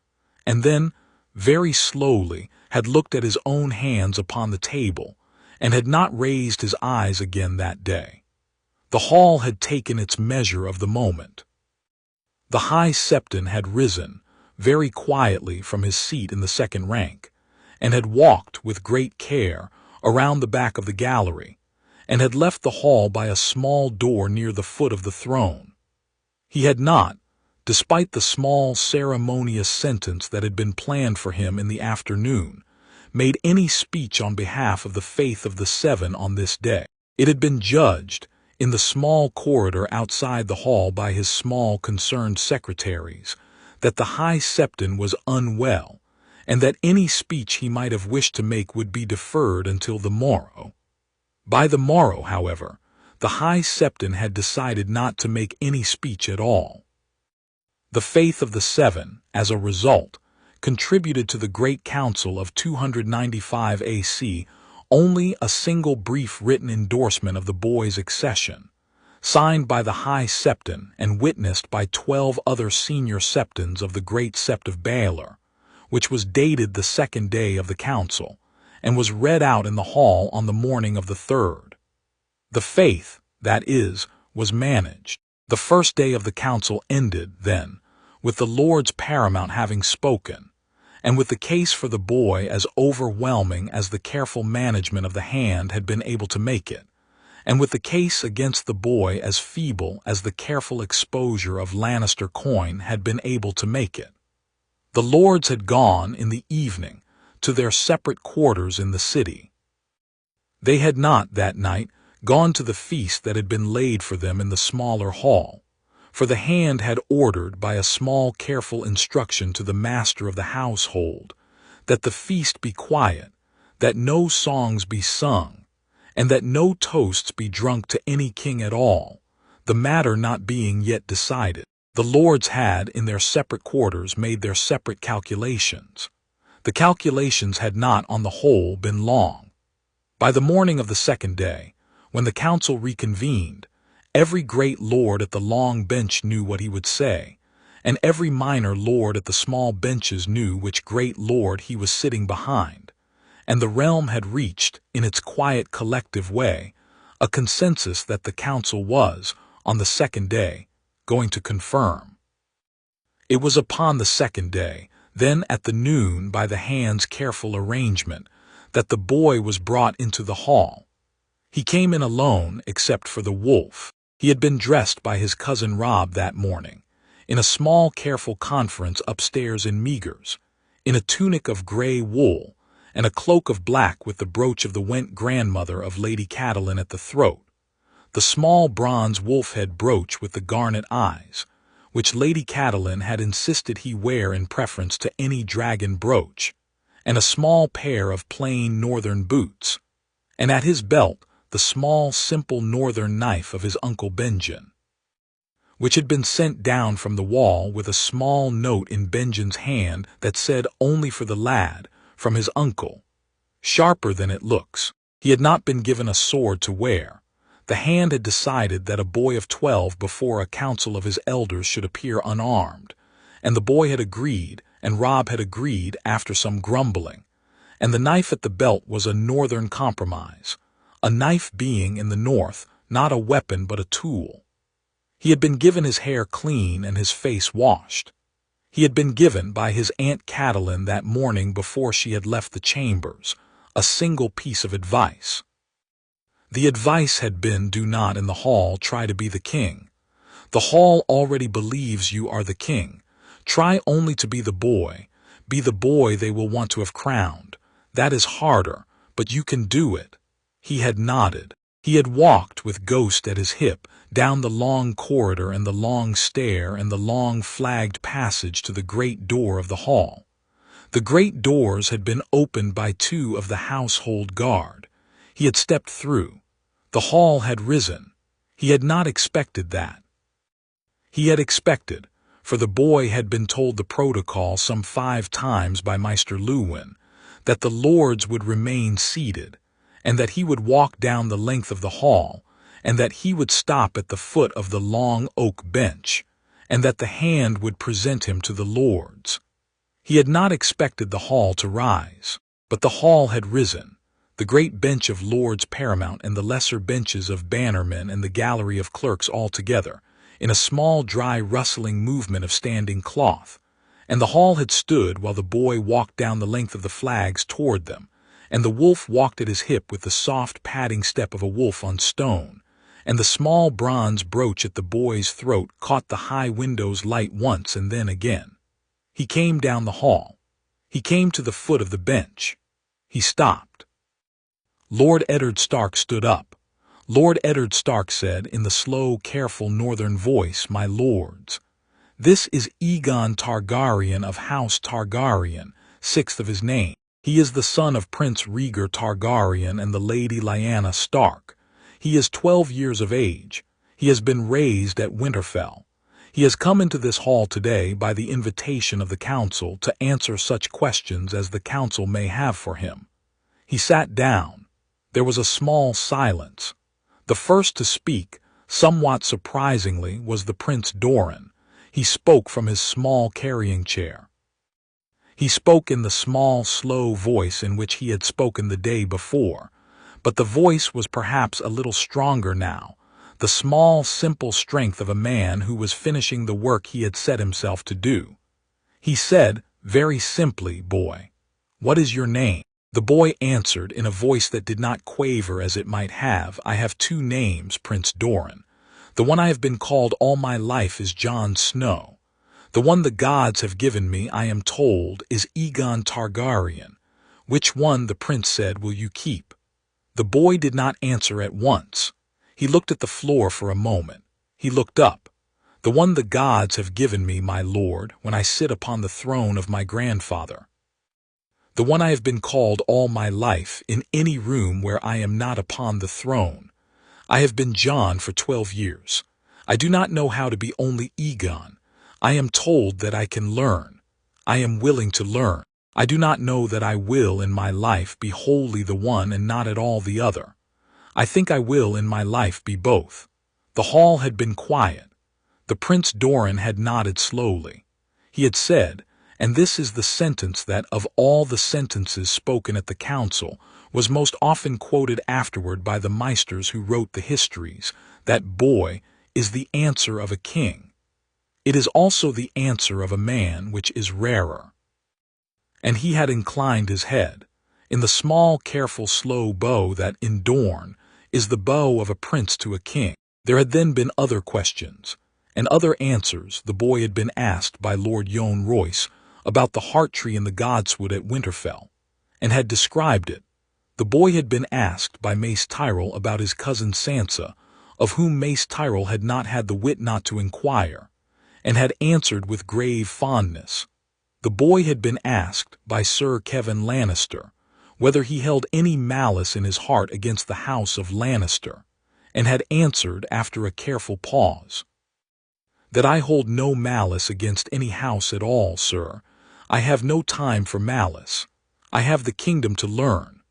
and then, very slowly, had looked at his own hands upon the table, and had not raised his eyes again that day. The hall had taken its measure of the moment. The High Septon had risen, very quietly from his seat in the second rank, and had walked with great care around the back of the gallery, and had left the hall by a small door near the foot of the throne. He had not, despite the small ceremonious sentence that had been planned for him in the afternoon, made any speech on behalf of the faith of the Seven on this day. It had been judged, in the small corridor outside the hall by his small concerned secretaries, that the High Septon was unwell, and that any speech he might have wished to make would be deferred until the morrow. By the morrow, however, the High Septon had decided not to make any speech at all. The faith of the Seven, as a result, contributed to the Great Council of 295 AC only a single brief written endorsement of the boy's accession, signed by the High Septon and witnessed by 12 other senior Septons of the Great Sept of Baelor, which was dated the second day of the council, and was read out in the hall on the morning of the third. The faith, that is, was managed. The first day of the council ended, then, with the lords paramount having spoken, and with the case for the boy as overwhelming as the careful management of the hand had been able to make it, and with the case against the boy as feeble as the careful exposure of Lannister coin had been able to make it. The lords had gone, in the evening, to their separate quarters in the city. They had not, that night, gone to the feast that had been laid for them in the smaller hall, for the hand had ordered by a small careful instruction to the master of the household that the feast be quiet, that no songs be sung, and that no toasts be drunk to any king at all, the matter not being yet decided. The lords had, in their separate quarters, made their separate calculations. The calculations had not, on the whole, been long. By the morning of the second day, when the council reconvened, every great lord at the long bench knew what he would say, and every minor lord at the small benches knew which great lord he was sitting behind, and the realm had reached, in its quiet collective way, a consensus that the council was, on the second day, going to confirm. It was upon the second day, then at the noon, by the hand's careful arrangement, that the boy was brought into the hall. He came in alone, except for the wolf. He had been dressed by his cousin Rob that morning, in a small careful conference upstairs in Meagher's, in a tunic of grey wool, and a cloak of black with the brooch of the went grandmother of Lady Catelyn at the throat. the small bronze wolf-head brooch with the garnet eyes, which Lady Catelyn had insisted he wear in preference to any dragon brooch, and a small pair of plain northern boots, and at his belt the small, simple northern knife of his Uncle Benjen, which had been sent down from the wall with a small note in Benjen's hand that said, "Only for the lad, from his uncle." Sharper than it looks. He had not been given a sword to wear. The hand had decided that a boy of 12 before a council of his elders should appear unarmed, and the boy had agreed, and Robb had agreed after some grumbling, and the knife at the belt was a northern compromise, a knife being in the north not a weapon but a tool. He had been given his hair clean and his face washed. He had been given by his Aunt Catelyn that morning before she had left the chambers a single piece of advice. The advice had been, do not in the hall try to be the king. The hall already believes you are the king. Try only to be the boy. Be the boy they will want to have crowned. That is harder, but you can do it. He had nodded. He had walked with Ghost at his hip down the long corridor and the long stair and the long flagged passage to the great door of the hall. The great doors had been opened by 2 of the household guard. He had stepped through. The hall had risen. He had not expected that. He had expected, for the boy had been told the protocol some 5 times by Maester Luwin, that the lords would remain seated, and that he would walk down the length of the hall, and that he would stop at the foot of the long oak bench, and that the hand would present him to the lords. He had not expected the hall to rise, but the hall had risen, the great bench of lords paramount and the lesser benches of bannermen and the gallery of clerks all together, in a small dry rustling movement of standing cloth, and the hall had stood while the boy walked down the length of the flags toward them, and the wolf walked at his hip with the soft padding step of a wolf on stone, and the small bronze brooch at the boy's throat caught the high window's light once and then again. He came down the hall. He came to the foot of the bench. He stopped. Lord Eddard Stark stood up. Lord Eddard Stark said in the slow, careful northern voice, "My lords, this is Aegon Targaryen of House Targaryen, 6th of his name. He is the son of Prince Rhaegar Targaryen and the Lady Lyanna Stark. He is 12 years of age. He has been raised at Winterfell. He has come into this hall today by the invitation of the council to answer such questions as the council may have for him." He sat down. There was a small silence. The first to speak, somewhat surprisingly, was the Prince Doran. He spoke from his small carrying chair. He spoke in the small, slow voice in which he had spoken the day before, but the voice was perhaps a little stronger now, the small, simple strength of a man who was finishing the work he had set himself to do. He said, very simply, "Boy, what is your name?" The boy answered in a voice that did not quaver as it might have, "I have 2 names, Prince Doran. The one I have been called all my life is Jon Snow. The one the gods have given me, I am told, is Aegon Targaryen. Which one," the prince said, "will you keep?" The boy did not answer at once. He looked at the floor for a moment. He looked up. "The one the gods have given me, my lord, when I sit upon the throne of my grandfather. The one I have been called all my life, in any room where I am not upon the throne. I have been Jon for 12 years. I do not know how to be only Aegon. I am told that I can learn. I am willing to learn. I do not know that I will in my life be wholly the one and not at all the other. I think I will in my life be both." The hall had been quiet. The Prince Doran had nodded slowly. He had said, and this is the sentence that, of all the sentences spoken at the council, was most often quoted afterward by the maesters who wrote the histories, that "boy" is the answer of a king. It is also the answer of a man, which is rarer. And he had inclined his head, in the small, careful, slow bow that, in Dorne, is the bow of a prince to a king. There had then been other questions, and other answers. The boy had been asked by Lord Jon Royce about the heart tree in the godswood at Winterfell, and had described it. The boy had been asked by Mace Tyrell about his cousin Sansa, of whom Mace Tyrell had not had the wit not to inquire, and had answered with grave fondness. The boy had been asked by Sir Kevin Lannister whether he held any malice in his heart against the house of Lannister, and had answered after a careful pause, "That I hold no malice against any house at all, sir. I have no time for malice. I have the kingdom to learn."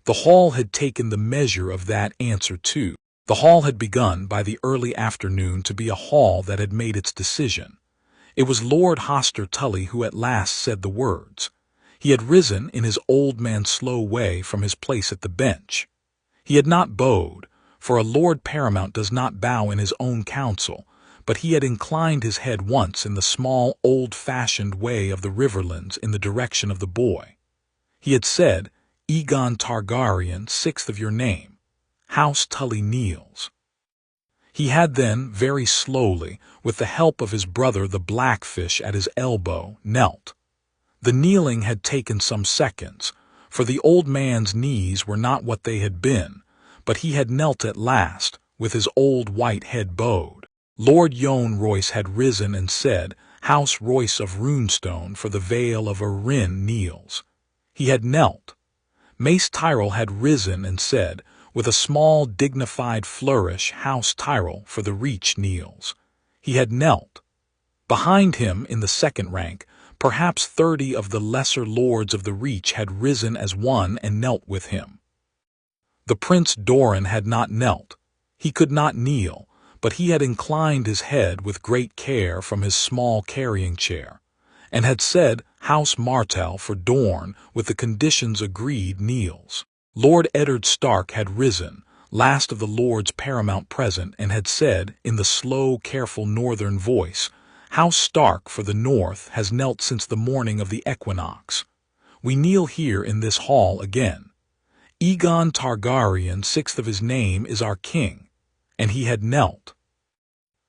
The hall had taken the measure of that answer too. The hall had begun by the early afternoon to be a hall that had made its decision. It was Lord Hoster Tully who at last said the words. He had risen in his old man slow way from his place at the bench. He had not bowed, for a lord paramount does not bow in his own council, but he had inclined his head once in the small, old-fashioned way of the Riverlands in the direction of the boy. He had said, "Aegon Targaryen, sixth of your name, House Tully kneels." He had then, very slowly, with the help of his brother the Blackfish at his elbow, knelt. The kneeling had taken some seconds, for the old man's knees were not what they had been, but he had knelt at last, with his old white head bowed. Lord Jon Royce had risen and said, "House Royce of Runestone, for the Vale of Arryn kneels." He had knelt. Mace Tyrell had risen and said, with a small dignified flourish, "House Tyrell, for the Reach kneels." He had knelt. Behind him, in the second rank, perhaps 30 of the lesser lords of the Reach had risen as one and knelt with him. The Prince Doran had not knelt. He could not kneel, but he had inclined his head with great care from his small carrying chair, and had said, "House Martell for Dorne, with the conditions agreed, kneels." Lord Eddard Stark had risen, last of the lords paramount present, and had said, in the slow, careful northern voice, "House Stark for the North has knelt since the morning of the equinox. We kneel here in this hall again. Aegon Targaryen, sixth of his name, is our king," and he had knelt.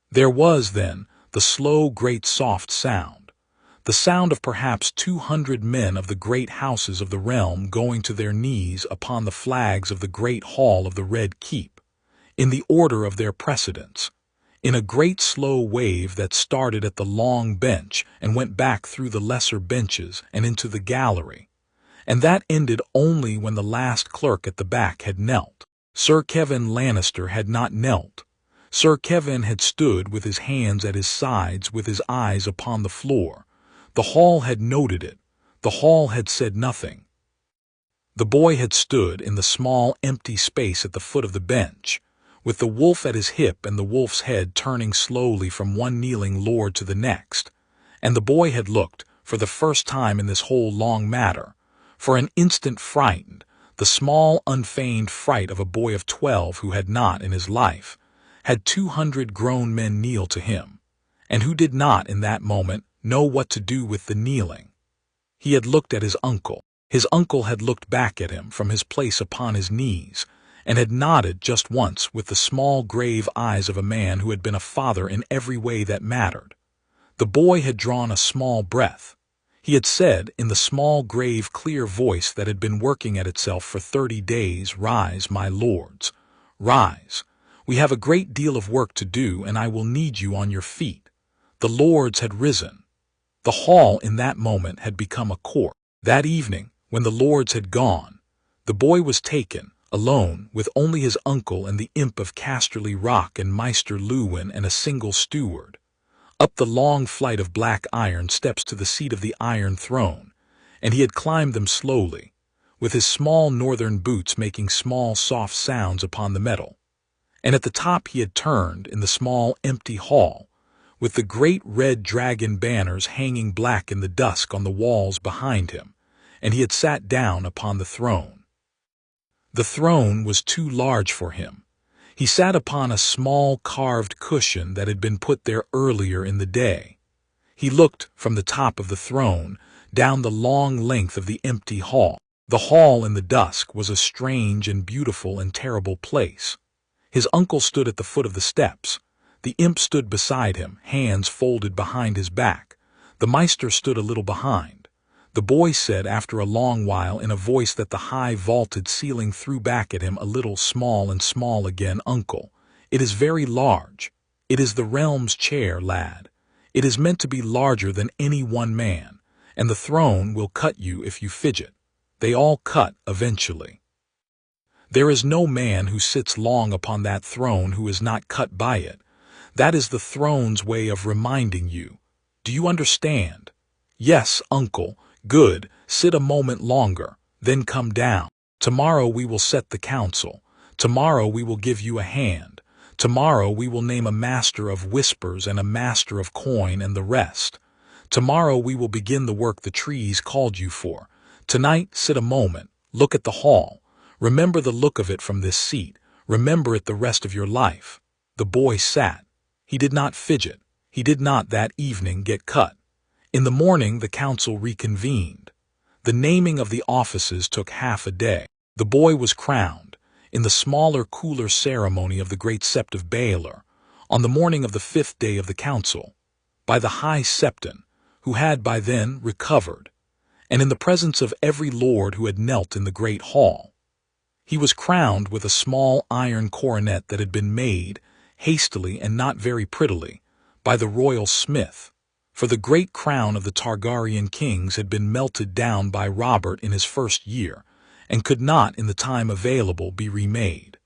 There was, then, the slow, great, soft sound, the sound of perhaps 200 men of the great houses of the realm going to their knees upon the flags of the great hall of the Red Keep, in the order of their precedence, in a great slow wave that started at the long bench and went back through the lesser benches and into the gallery, and that ended only when the last clerk at the back had knelt. Sir Kevin Lannister had not knelt. Sir Kevin had stood with his hands at his sides, with his eyes upon the floor. The hall had noted it. The hall had said nothing. The boy had stood in the small, empty space at the foot of the bench, with the wolf at his hip and the wolf's head turning slowly from one kneeling lord to the next, and the boy had looked, for the first time in this whole long matter, for an instant frightened, the small, unfeigned fright of a boy of 12 who had not, in his life, had 200 grown men kneel to him, and who did not, in that moment, know what to do with the kneeling. He had looked at his uncle. His uncle had looked back at him from his place upon his knees, and had nodded just once with the small grave eyes of a man who had been a father in every way that mattered. The boy had drawn a small breath. He had said, in the small, grave, clear voice that had been working at itself for 30 days, "Rise, my lords, rise. We have a great deal of work to do, and I will need you on your feet." The lords had risen. The hall in that moment had become a court. That evening, when the lords had gone, the boy was taken, alone, with only his uncle and the imp of Casterly Rock and Maester Luwin and a single steward, up the long flight of black iron steps to the seat of the Iron Throne, and he had climbed them slowly, with his small northern boots making small soft sounds upon the metal, and at the top he had turned in the small empty hall, with the great red dragon banners hanging black in the dusk on the walls behind him, and he had sat down upon the throne. The throne was too large for him. He sat upon a small carved cushion that had been put there earlier in the day. He looked from the top of the throne down the long length of the empty hall. The hall in the dusk was a strange and beautiful and terrible place. His uncle stood at the foot of the steps. The imp stood beside him, hands folded behind his back. The Maester stood a little behind. The boy said after a long while in a voice that the high vaulted ceiling threw back at him a little, small and small again, "Uncle, It is very large. It is the realm's chair, lad. It is meant to be larger than any one man, and the throne will cut you if you fidget. They all cut eventually. There is no man who sits long upon that throne who is not cut by it. That is the throne's way of reminding you. Do you understand? Yes, uncle. Good. Sit a moment longer, then come down. Tomorrow we will set the council. Tomorrow we will give you a hand. Tomorrow we will name a master of whispers and a master of coin and the rest. Tomorrow we will begin the work the trees called you for. Tonight, sit a moment. Look at the hall. Remember the look of it from this seat. Remember it the rest of your life. The boy sat. He did not fidget. He did not that evening get cut. In the morning the council reconvened. The naming of the offices took half a day. The boy was crowned, in the smaller, cooler ceremony of the great sept of Baelor, on the morning of the 5th day of the council, by the high septon, who had by then recovered, and in the presence of every lord who had knelt in the great hall. He was crowned with a small iron coronet that had been made, hastily and not very prettily, by the royal smith, for the great crown of the Targaryen kings had been melted down by Robert in his first year, and could not in the time available be remade.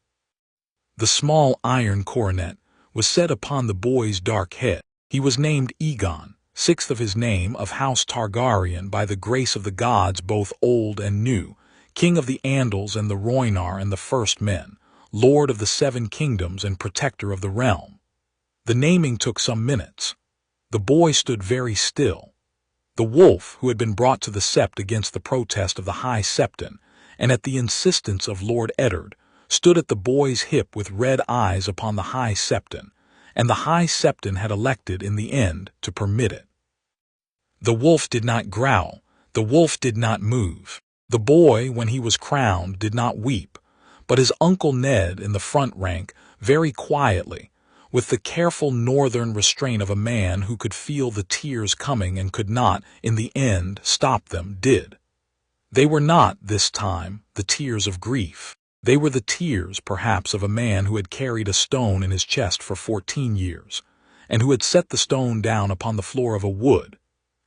The small iron coronet was set upon the boy's dark head. He was named Aegon, 6th of his name, of House Targaryen, by the grace of the gods both old and new, King of the Andals and the Rhoynar and the First Men, Lord of the 7 Kingdoms and Protector of the Realm. The naming took some minutes. The boy stood very still. The wolf, who had been brought to the sept against the protest of the High Septon, and at the insistence of Lord Eddard, stood at the boy's hip with red eyes upon the High Septon, and the High Septon had elected in the end to permit it. The wolf did not growl. The wolf did not move. The boy, when he was crowned, did not weep, but his Uncle Ned in the front rank, very quietly, with the careful northern restraint of a man who could feel the tears coming and could not, in the end, stop them, did. They were not, this time, the tears of grief. They were the tears, perhaps, of a man who had carried a stone in his chest for 14 years, and who had set the stone down upon the floor of a wood,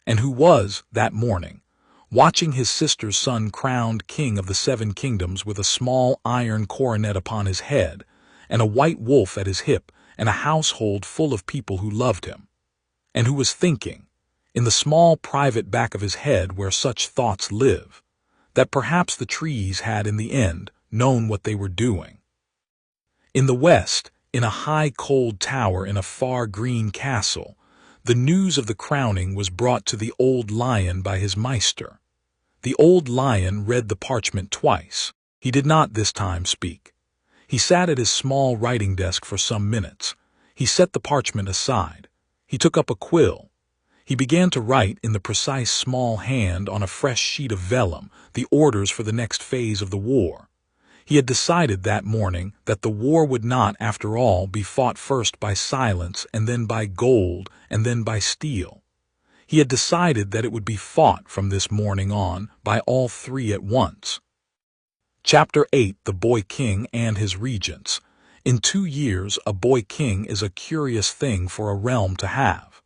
and who was, that morning, watching his sister's son crowned king of the 7 kingdoms with a small iron coronet upon his head, and a white wolf at his hip, and a household full of people who loved him, and who was thinking, in the small private back of his head where such thoughts live, that perhaps the trees had in the end known what they were doing. In the west, in a high cold tower in a far green castle, the news of the crowning was brought to the old lion by his maester. The old lion read the parchment twice. He did not this time speak. He sat at his small writing desk for some minutes. He set the parchment aside. He took up a quill. He began to write in the precise small hand on a fresh sheet of vellum the orders for the next phase of the war. He had decided that morning that the war would not, after all, be fought first by silence and then by gold and then by steel. He had decided that it would be fought from this morning on by all 3 at once. Chapter 8: The Boy King and His Regents. In 2 years, a boy king is a curious thing for a realm to have.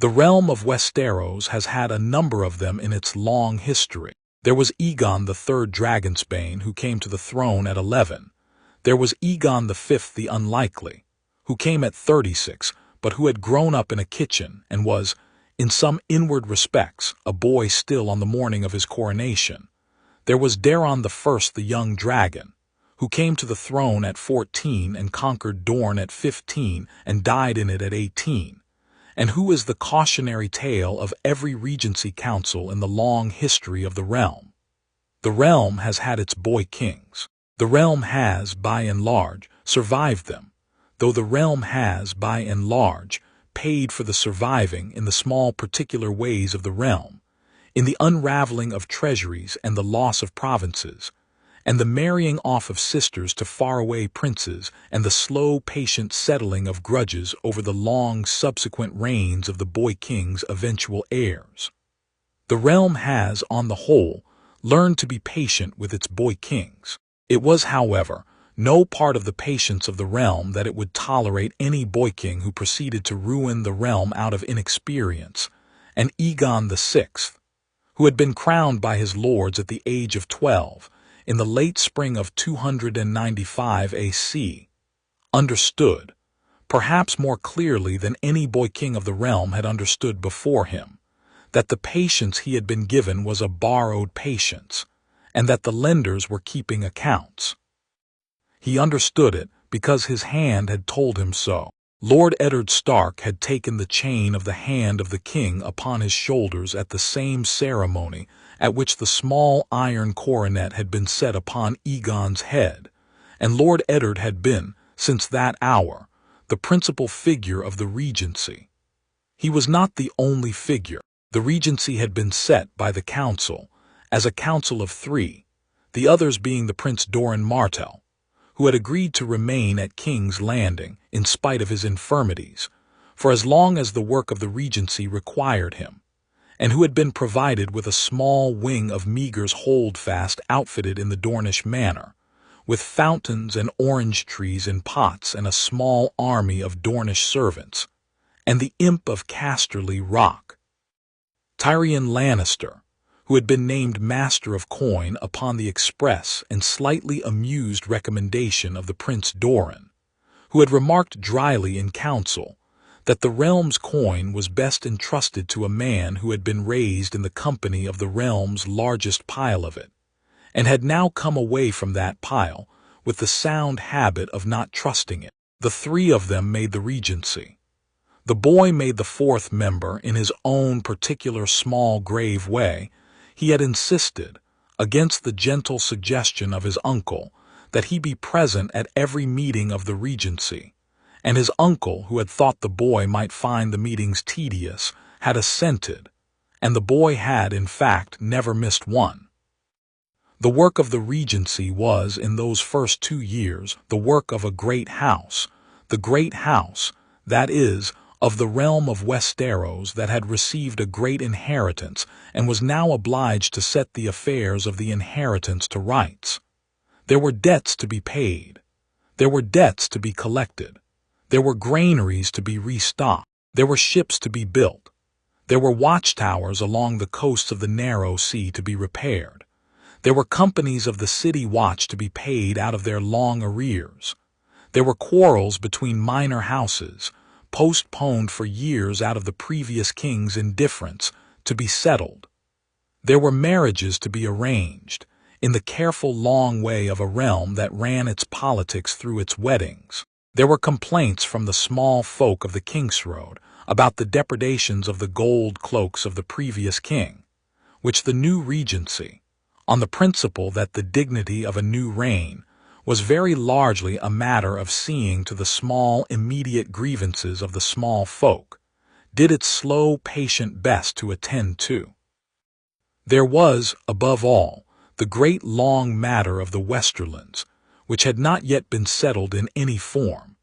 The realm of Westeros has had a number of them in its long history. There was Aegon III Dragonsbane, who came to the throne at 11. There was Aegon V the Unlikely, who came at 36, but who had grown up in a kitchen and was, in some inward respects, a boy still on the morning of his coronation. There was Daeron I the Young Dragon, who came to the throne at 14 and conquered Dorne at 15 and died in it at 18, and who is the cautionary tale of every regency council in the long history of the realm. The realm has had its boy kings. The realm has, by and large, survived them, though the realm has, by and large, paid for the surviving in the small particular ways of the realm, in the unraveling of treasuries and the loss of provinces, and the marrying off of sisters to faraway princes, and the slow, patient settling of grudges over the long subsequent reigns of the boy king's eventual heirs. The realm has, on the whole, learned to be patient with its boy kings. It was, however, no part of the patience of the realm that it would tolerate any boy king who proceeded to ruin the realm out of inexperience, and Aegon VI, who had been crowned by his lords at the age of 12 in the late spring of 295 AC, understood, perhaps more clearly than any boy king of the realm had understood before him, that the patience he had been given was a borrowed patience, and that the lenders were keeping accounts. He understood it because his hand had told him so. Lord Eddard Stark had taken the chain of the hand of the king upon his shoulders at the same ceremony at which the small iron coronet had been set upon Aegon's head, and Lord Eddard had been, since that hour, the principal figure of the regency. He was not the only figure. The regency had been set by the council, as a council of three, the others being the Prince Doran Martell, who had agreed to remain at King's Landing in spite of his infirmities, for as long as the work of the regency required him, and who had been provided with a small wing of Meagher's holdfast outfitted in the Dornish manner, with fountains and orange trees in pots and a small army of Dornish servants, and the imp of Casterly Rock, Tyrion Lannister, who had been named Master of Coin upon the express and slightly amused recommendation of the Prince Doran, who had remarked dryly in council that the realm's coin was best entrusted to a man who had been raised in the company of the realm's largest pile of it, and had now come away from that pile with the sound habit of not trusting it. The three of them made the regency. The boy made the fourth member in his own particular small grave way. He had insisted, against the gentle suggestion of his uncle, that he be present at every meeting of the regency, and his uncle, who had thought the boy might find the meetings tedious, had assented, and the boy had, in fact, never missed one. The work of the regency was, in those first 2 years, the work of a great house, the great house, that is, of the realm of Westeros that had received a great inheritance and was now obliged to set the affairs of the inheritance to rights. There were debts to be paid. There were debts to be collected. There were granaries to be restocked. There were ships to be built. There were watchtowers along the coasts of the narrow sea to be repaired. There were companies of the city watch to be paid out of their long arrears. There were quarrels between minor houses, postponed for years out of the previous king's indifference, to be settled. There were marriages to be arranged, in the careful long way of a realm that ran its politics through its weddings. There were complaints from the small folk of the Kingsroad about the depredations of the gold cloaks of the previous king, which the new regency, on the principle that the dignity of a new reign was very largely a matter of seeing to the small immediate grievances of the small folk, did its slow patient best to attend to. There was, above all, the great long matter of the Westerlands, which had not yet been settled in any form,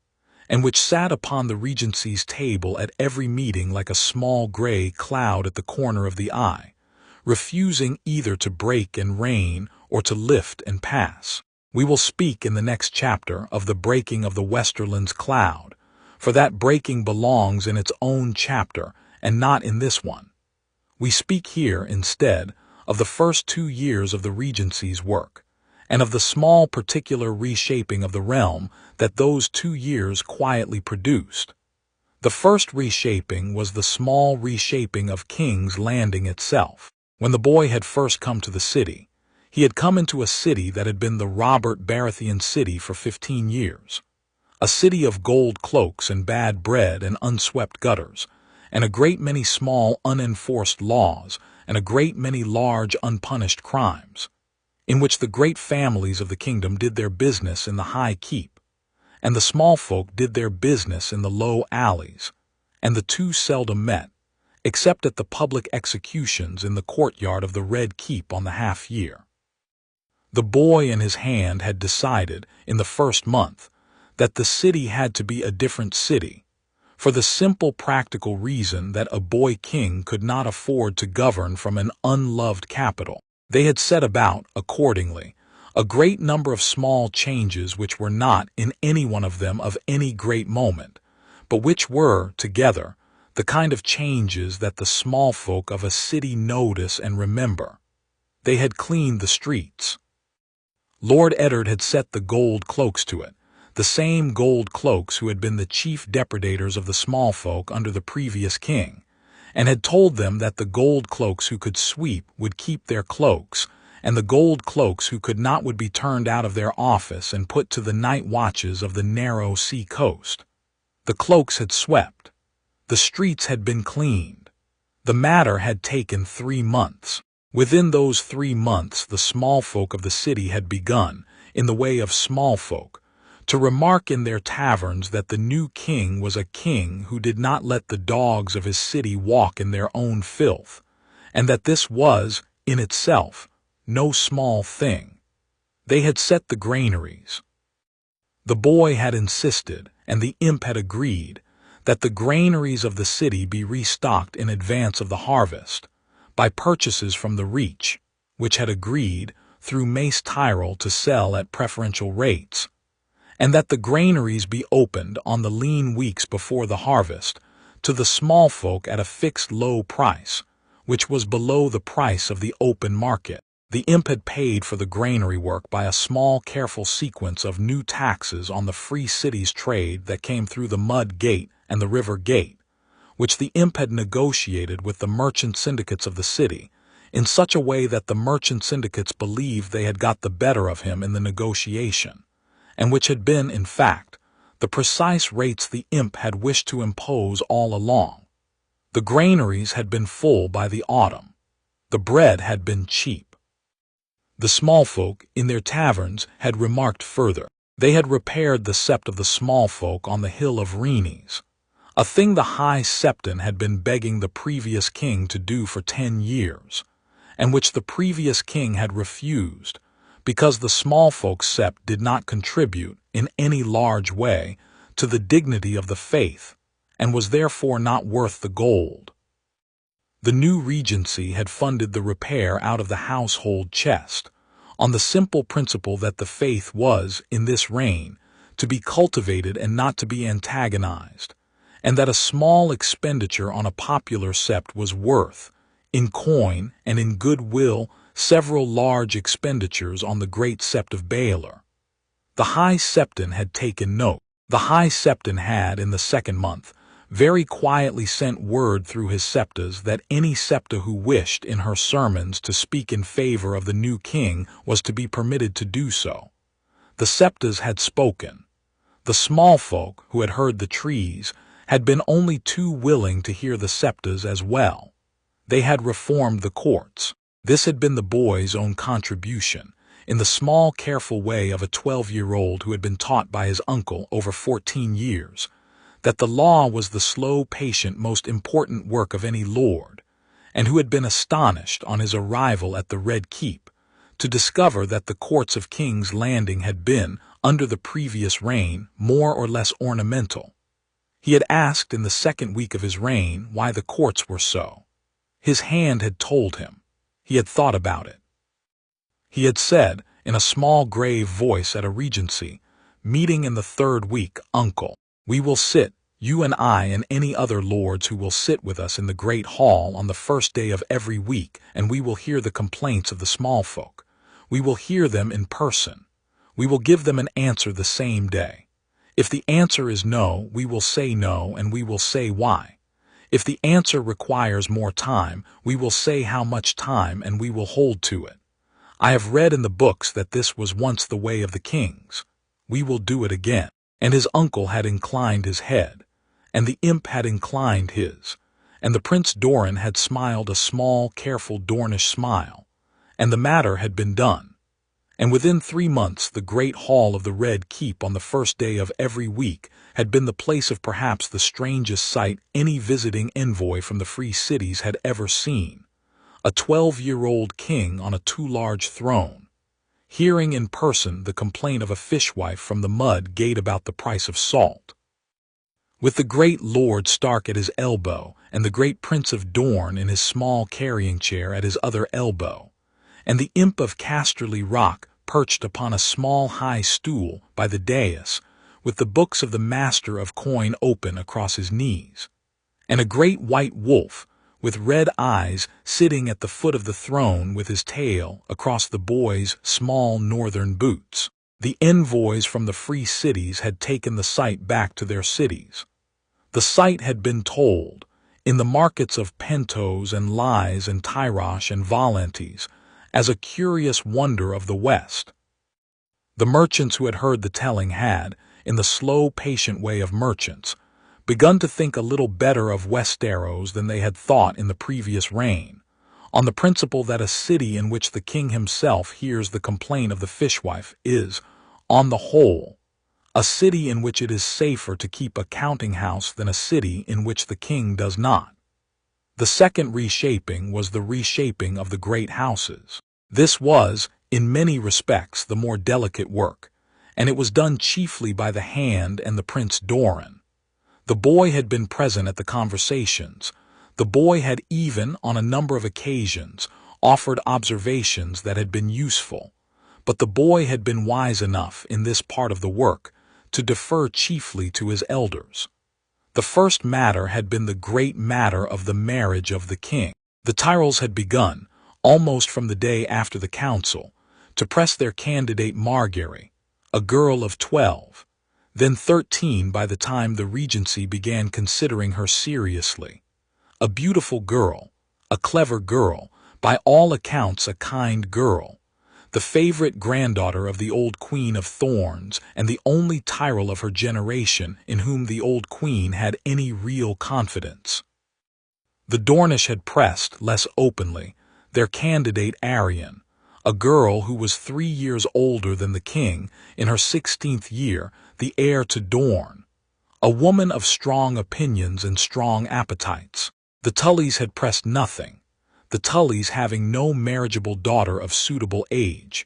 and which sat upon the regency's table at every meeting like a small gray cloud at the corner of the eye, refusing either to break and reign or to lift and pass. We will speak in the next chapter of the breaking of the Westerlands cloud, for that breaking belongs in its own chapter and not in this one. We speak here, instead, of the first 2 years of the regency's work, and of the small particular reshaping of the realm that those 2 years quietly produced. The first reshaping was the small reshaping of King's Landing itself. When the boy had first come to the city, he had come into a city that had been the Robert Baratheon city for 15 years, a city of gold cloaks and bad bread and unswept gutters, and a great many small unenforced laws and a great many large unpunished crimes, in which the great families of the kingdom did their business in the high keep, and the small folk did their business in the low alleys, and the two seldom met, except at the public executions in the courtyard of the Red Keep on the half-year. The boy and his hand had decided, in the first month, that the city had to be a different city, for the simple practical reason that a boy king could not afford to govern from an unloved capital. They had set about, accordingly, A great number of small changes which were not, in any one of them, of any great moment, but which were, together, the kind of changes that the small folk of a city notice and remember. They had cleaned the streets. Lord Eddard had set the gold cloaks to it, the same gold cloaks who had been the chief depredators of the small folk under the previous king, and had told them that the gold cloaks who could sweep would keep their cloaks, and the gold cloaks who could not would be turned out of their office and put to the night watches of the narrow sea coast. The cloaks had swept. The streets had been cleaned. The matter had taken 3 months. Within those 3 months the small folk of the city had begun, in the way of small folk, to remark in their taverns that the new king was a king who did not let the dogs of his city walk in their own filth, and that this was, in itself, no small thing. They had set the granaries. The boy had insisted, and the imp had agreed, that the granaries of the city be restocked in advance of the harvest, by purchases from the Reach, which had agreed, through Mace Tyrell, to sell at preferential rates, and that the granaries be opened on the lean weeks before the harvest, to the small folk at a fixed low price, which was below the price of the open market. The imp had paid for the granary work by a small careful sequence of new taxes on the free city's trade that came through the Mud Gate and the River Gate, which the imp had negotiated with the merchant syndicates of the city, in such a way that the merchant syndicates believed they had got the better of him in the negotiation, and which had been, in fact, the precise rates the imp had wished to impose all along. The granaries had been full by the autumn. The bread had been cheap. The small folk, in their taverns, had remarked further. They had repaired the sept of the small folk on the hill of Rhenes, a thing the High Septon had been begging the previous king to do for 10 years, and which the previous king had refused, because the small folk's sept did not contribute, in any large way, to the dignity of the faith, and was therefore not worth the gold. The new regency had funded the repair out of the household chest, on the simple principle that the faith was, in this reign, to be cultivated and not to be antagonized, and that a small expenditure on a popular sept was worth, in coin and in goodwill, several large expenditures on the great sept of Baelor. The High Septon had taken note. The High Septon had, in the 2nd month, very quietly sent word through his septas that any septa who wished in her sermons to speak in favor of the new king was to be permitted to do so. The septas had spoken. The small folk, who had heard the trees, had been only too willing to hear the septas as well. They had reformed the courts. This had been the boy's own contribution, in the small, careful way of a 12-year-old who had been taught by his uncle over 14 years, that the law was the slow, patient, most important work of any lord, and who had been astonished, on his arrival at the Red Keep, to discover that the courts of King's Landing had been, under the previous reign, more or less ornamental. He had asked in the 2nd week of his reign why the courts were so. His hand had told him. He had thought about it. He had said, in a small grave voice at a regency, meeting in the 3rd week, "Uncle, we will sit, you and I and any other lords who will sit with us in the great hall on the 1st day of every week, and we will hear the complaints of the small folk. We will hear them in person. We will give them an answer the same day. If the answer is no, we will say no, and we will say why. If the answer requires more time, we will say how much time, and we will hold to it. I have read in the books that this was once the way of the kings. We will do it again." And his uncle had inclined his head, and the imp had inclined his, and the Prince Doran had smiled a small, careful Dornish smile, and the matter had been done. And within 3 months the great hall of the Red Keep on the 1st day of every week had been the place of perhaps the strangest sight any visiting envoy from the free cities had ever seen. A 12-year-old king on a too large throne, hearing in person the complaint of a fishwife from the Mud Gate about the price of salt, with the great Lord Stark at his elbow, and the great Prince of Dorne in his small carrying chair at his other elbow, and the imp of Casterly Rock perched upon a small high stool by the dais, with the books of the Master of Coin open across his knees, and a great white wolf, with red eyes, sitting at the foot of the throne with his tail across the boy's small northern boots. The envoys from the free cities had taken the sight back to their cities. The sight had been told, in the markets of Pentos and Lies and Tyrosh and Valentes, as a curious wonder of the West. The merchants who had heard the telling had, in the slow, patient way of merchants, begun to think a little better of Westeros than they had thought in the previous reign, on the principle that a city in which the king himself hears the complaint of the fishwife is, on the whole, a city in which it is safer to keep a counting-house than a city in which the king does not. The second reshaping was the reshaping of the great houses. This was, in many respects, the more delicate work, and it was done chiefly by the hand and the Prince Doran. The boy had been present at the conversations. The boy had even, on a number of occasions, offered observations that had been useful, but the boy had been wise enough in this part of the work to defer chiefly to his elders. The first matter had been the great matter of the marriage of the king. The Tyrells had begun, almost from the day after the council, to press their candidate Margaery, a girl of 12, then 13 by the time the regency began considering her seriously. A beautiful girl, a clever girl, by all accounts a kind girl, the favorite granddaughter of the old Queen of Thorns and the only Tyrell of her generation in whom the old queen had any real confidence. The Dornish had pressed, less openly, their candidate Arianne, a girl who was 3 years older than the king, in her 16th year, the heir to Dorne, a woman of strong opinions and strong appetites. The Tullys had pressed nothing, the Tullys having no marriageable daughter of suitable age.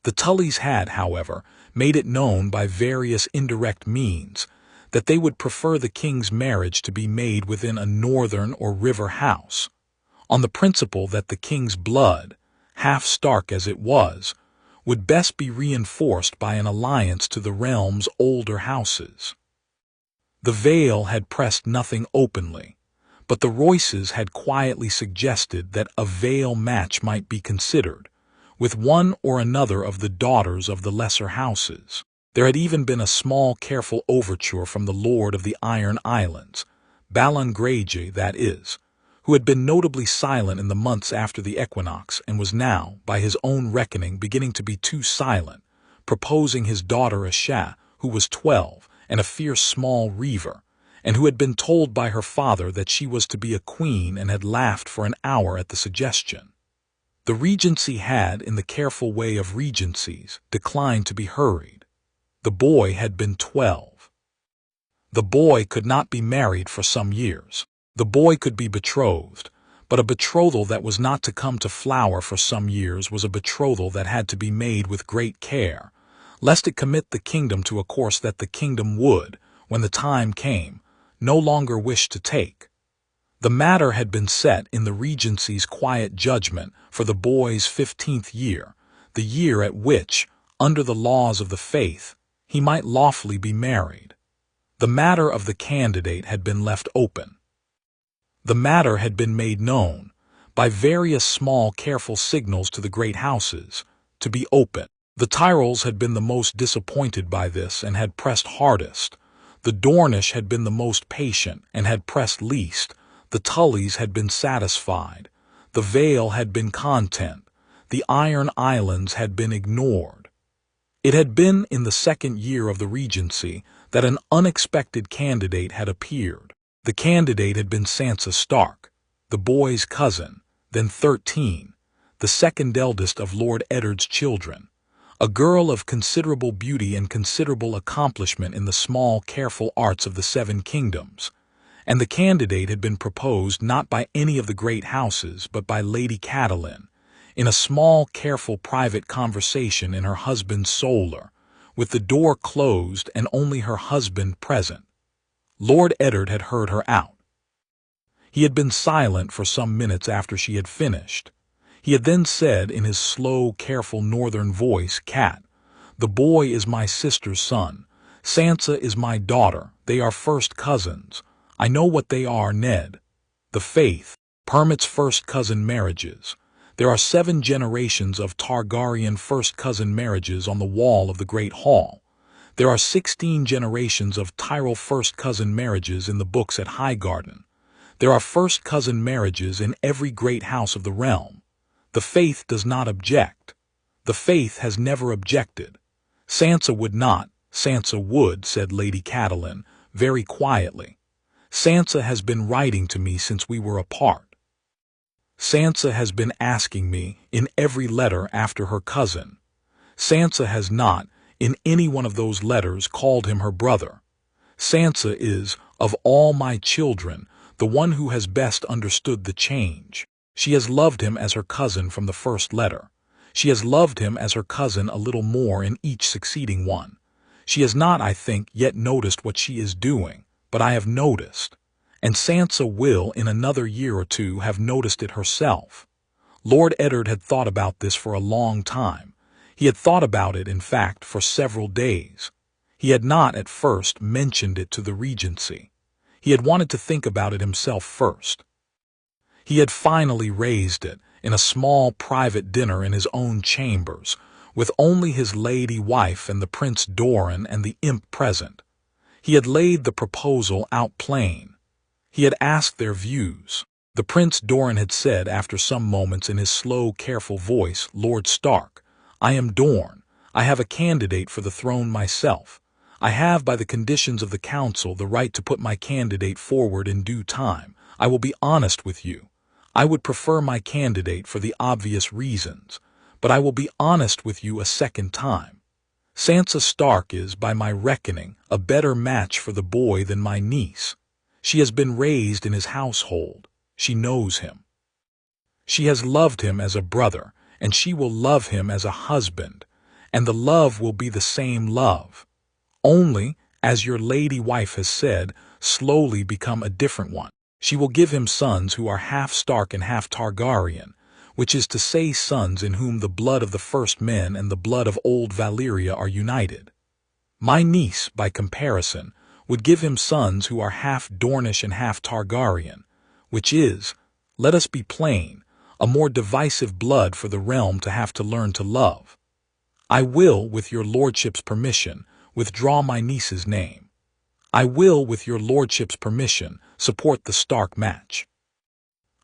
The Tullys had, however, made it known by various indirect means that they would prefer the king's marriage to be made within a northern or river house, on the principle that the king's blood, half Stark as it was, would best be reinforced by an alliance to the realm's older houses. The Vale had pressed nothing openly, but the Royces had quietly suggested that a Vale match might be considered, with one or another of the daughters of the lesser houses. There had even been a small careful overture from the Lord of the Iron Islands, Balon Greyjoy that is, who had been notably silent in the months after the equinox and was now, by his own reckoning, beginning to be too silent, proposing his daughter Asha, who was 12 and a fierce small reaver, and who had been told by her father that she was to be a queen and had laughed for an hour at the suggestion. The regency had, in the careful way of regencies, declined to be hurried. The boy had been 12. The boy could not be married for some years. The boy could be betrothed, but a betrothal that was not to come to flower for some years was a betrothal that had to be made with great care, lest it commit the kingdom to a course that the kingdom would, when the time came, no longer wish to take. The matter had been set in the regency's quiet judgment for the boy's 15th year, the year at which, under the laws of the faith, he might lawfully be married. The matter of the candidate had been left open. The matter had been made known, by various small careful signals to the great houses, to be open. The Tyrells had been the most disappointed by this and had pressed hardest. The Dornish had been the most patient and had pressed least. The Tullys had been satisfied. The Vale had been content. The Iron Islands had been ignored. It had been in the second year of the regency that an unexpected candidate had appeared. The candidate had been Sansa Stark, the boy's cousin, then 13, the second eldest of Lord Eddard's children, a girl of considerable beauty and considerable accomplishment in the small, careful arts of the Seven Kingdoms, and the candidate had been proposed not by any of the great houses but by Lady Catelyn, in a small, careful private conversation in her husband's solar, with the door closed and only her husband present. Lord Eddard had heard her out. He had been silent for some minutes after she had finished. He had then said in his slow, careful northern voice, "Cat, the boy is my sister's son. Sansa is my daughter. They are first cousins. I know what they are, Ned. The faith permits first cousin marriages. There are 7 generations of Targaryen first cousin marriages on the wall of the Great Hall. There are 16 generations of Tyrell first cousin marriages in the books at Highgarden. There are first cousin marriages in every great house of the realm. The faith does not object. The faith has never objected. Sansa would not. Sansa would," said Lady Catelyn, very quietly. "Sansa has been writing to me since we were apart. Sansa has been asking me in every letter after her cousin. Sansa has not, in any one of those letters, called him her brother. Sansa is, of all my children, the one who has best understood the change. She has loved him as her cousin from the first letter. She has loved him as her cousin a little more in each succeeding one. She has not, I think, yet noticed what she is doing, but I have noticed. And Sansa will, in another year or 2, have noticed it herself." Lord Eddard had thought about this for a long time. He had thought about it, in fact, for several days. He had not, at first, mentioned it to the Regency. He had wanted to think about it himself first. He had finally raised it, in a small private dinner in his own chambers, with only his lady wife and the Prince Doran and the imp present. He had laid the proposal out plain. He had asked their views. The Prince Doran had said, after some moments, in his slow, careful voice, "Lord Stark, I am Dorn. I have a candidate for the throne myself. I have, by the conditions of the council, the right to put my candidate forward in due time. I will be honest with you. I would prefer my candidate for the obvious reasons, but I will be honest with you a second time. Sansa Stark is, by my reckoning, a better match for the boy than my niece. She has been raised in his household. She knows him. She has loved him as a brother, and she will love him as a husband, and the love will be the same love. Only, as your lady wife has said, slowly become a different one. She will give him sons who are half Stark and half Targaryen, which is to say sons in whom the blood of the first men and the blood of old Valyria are united. My niece, by comparison, would give him sons who are half Dornish and half Targaryen, which is, let us be plain, a more divisive blood for the realm to have to learn to love. I will, with your lordship's permission, withdraw my niece's name. I will, with your lordship's permission, support the Stark match.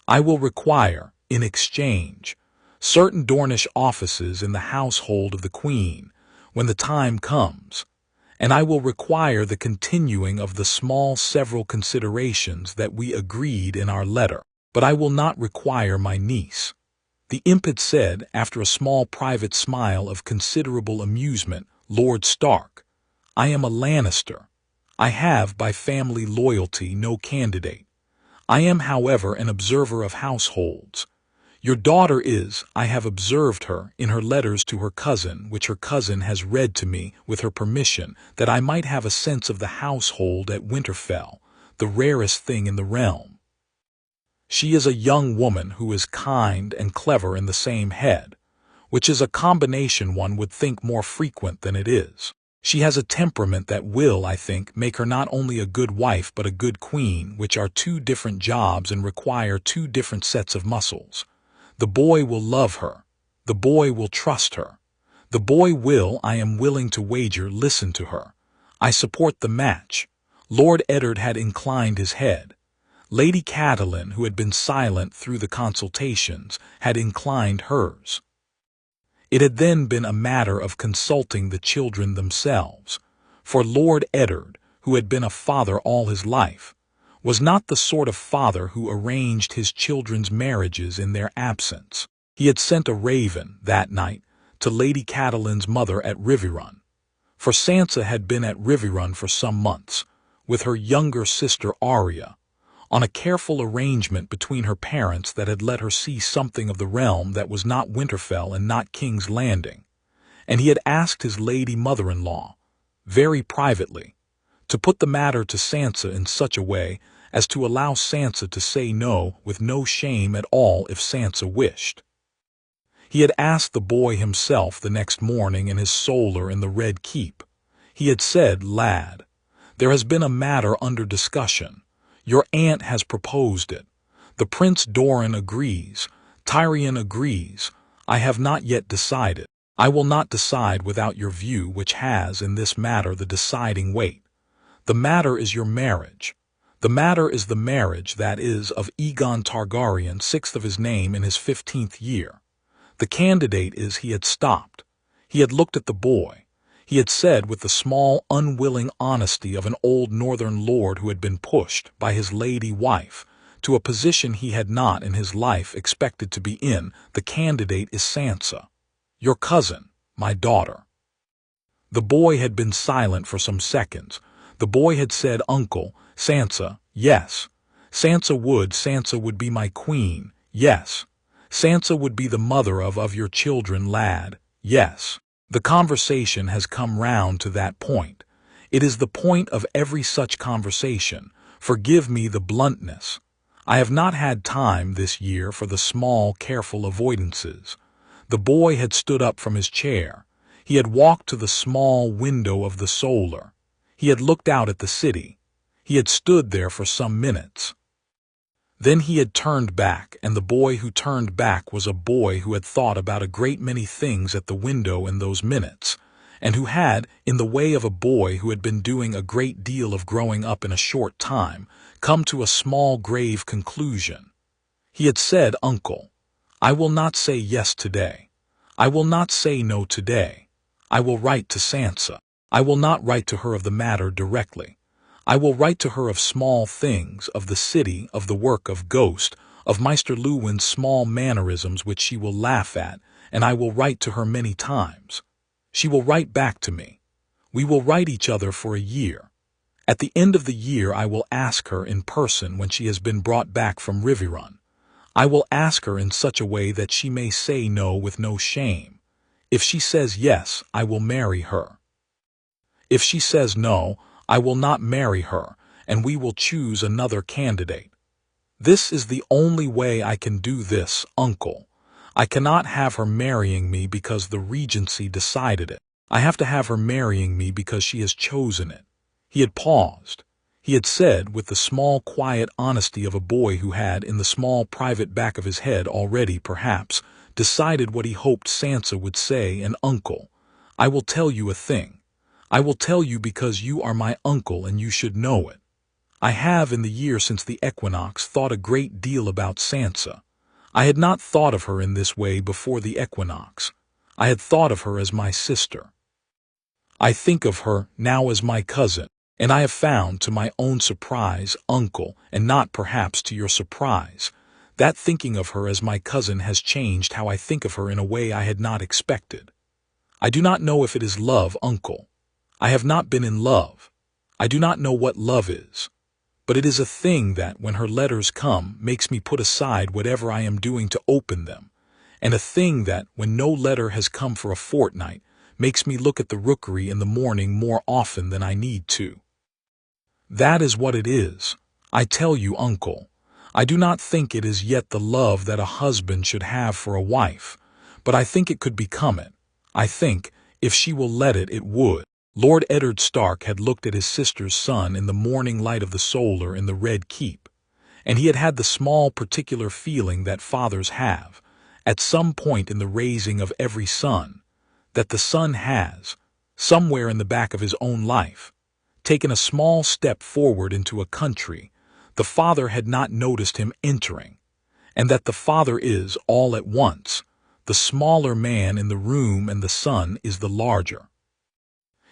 I will require, in exchange, certain Dornish offices in the household of the Queen, when the time comes, and I will require the continuing of the small several considerations that we agreed in our letter, but I will not require my niece." The imp had said, after a small private smile of considerable amusement, "Lord Stark, I am a Lannister. I have, by family loyalty, no candidate. I am, however, an observer of households. Your daughter is, I have observed her, in her letters to her cousin, which her cousin has read to me, with her permission, that I might have a sense of the household at Winterfell, the rarest thing in the realm. She is a young woman who is kind and clever in the same head, which is a combination one would think more frequent than it is. She has a temperament that will, I think, make her not only a good wife but a good queen, which are 2 different jobs and require 2 different sets of muscles. The boy will love her. The boy will trust her. The boy will, I am willing to wager, listen to her. I support the match." Lord Eddard had inclined his head. Lady Catelyn, who had been silent through the consultations, had inclined hers. It had then been a matter of consulting the children themselves, for Lord Eddard, who had been a father all his life, was not the sort of father who arranged his children's marriages in their absence. He had sent a raven, that night, to Lady Catelyn's mother at Riverrun, for Sansa had been at Riverrun for some months, with her younger sister Arya, on a careful arrangement between her parents that had let her see something of the realm that was not Winterfell and not King's Landing, and he had asked his lady mother-in-law, very privately, to put the matter to Sansa in such a way as to allow Sansa to say no with no shame at all if Sansa wished. He had asked the boy himself the next morning in his solar in the Red Keep. He had said, "Lad, there has been a matter under discussion. Your aunt has proposed it. The Prince Doran agrees. Tyrion agrees. I have not yet decided. I will not decide without your view, which has in this matter the deciding weight. The matter is your marriage. The matter is the marriage, that is, of Aegon Targaryen, 6th of his name, in his 15th year. The candidate is—" He had stopped. He had looked at the boy. He had said, with the small, unwilling honesty of an old northern lord who had been pushed by his lady wife to a position he had not in his life expected to be in, "The candidate is Sansa. Your cousin, my daughter." The boy had been silent for some seconds. The boy had said, "Uncle, Sansa, yes. Sansa would be my queen, yes. Sansa would be the mother of your children, lad, yes." The conversation has come round to that point. It is the point of every such conversation. Forgive me the bluntness. I have not had time this year for the small, careful avoidances. The boy had stood up from his chair. He had walked to the small window of the solar. He had looked out at the city. He had stood there for some minutes. Then he had turned back, and the boy who turned back was a boy who had thought about a great many things at the window in those minutes, and who had, in the way of a boy who had been doing a great deal of growing up in a short time, come to a small grave conclusion. He had said, "Uncle, I will not say yes today. I will not say no today. I will write to Sansa. I will not write to her of the matter directly. I will write to her of small things, of the city, of the work of Ghost, of Maester Luwin's small mannerisms which she will laugh at, and I will write to her many times. She will write back to me. We will write each other for a year. At the end of the year I will ask her in person when she has been brought back from Riverrun. I will ask her in such a way that she may say no with no shame. If she says yes, I will marry her. If she says no, I will not marry her, and we will choose another candidate. This is the only way I can do this, uncle. I cannot have her marrying me because the Regency decided it. I have to have her marrying me because she has chosen it." He had paused. He had said, with the small, quiet honesty of a boy who had, in the small, private back of his head already, perhaps, decided what he hoped Sansa would say, "And uncle, I will tell you a thing. I will tell you because you are my uncle and you should know it. I have, in the year since the equinox, thought a great deal about Sansa. I had not thought of her in this way before the equinox. I had thought of her as my sister. I think of her now as my cousin, and I have found, to my own surprise, uncle, and not perhaps to your surprise, that thinking of her as my cousin has changed how I think of her in a way I had not expected. I do not know if it is love, uncle. I have not been in love. I do not know what love is. But it is a thing that, when her letters come, makes me put aside whatever I am doing to open them, and a thing that, when no letter has come for a fortnight, makes me look at the rookery in the morning more often than I need to. That is what it is. I tell you, uncle, I do not think it is yet the love that a husband should have for a wife, but I think it could become it. I think, if she will let it, it would." Lord Eddard Stark had looked at his sister's son in the morning light of the solar in the Red Keep, and he had had the small particular feeling that fathers have, at some point in the raising of every son, that the son has, somewhere in the back of his own life, taken a small step forward into a country the father had not noticed him entering, and that the father is, all at once, the smaller man in the room and the son is the larger.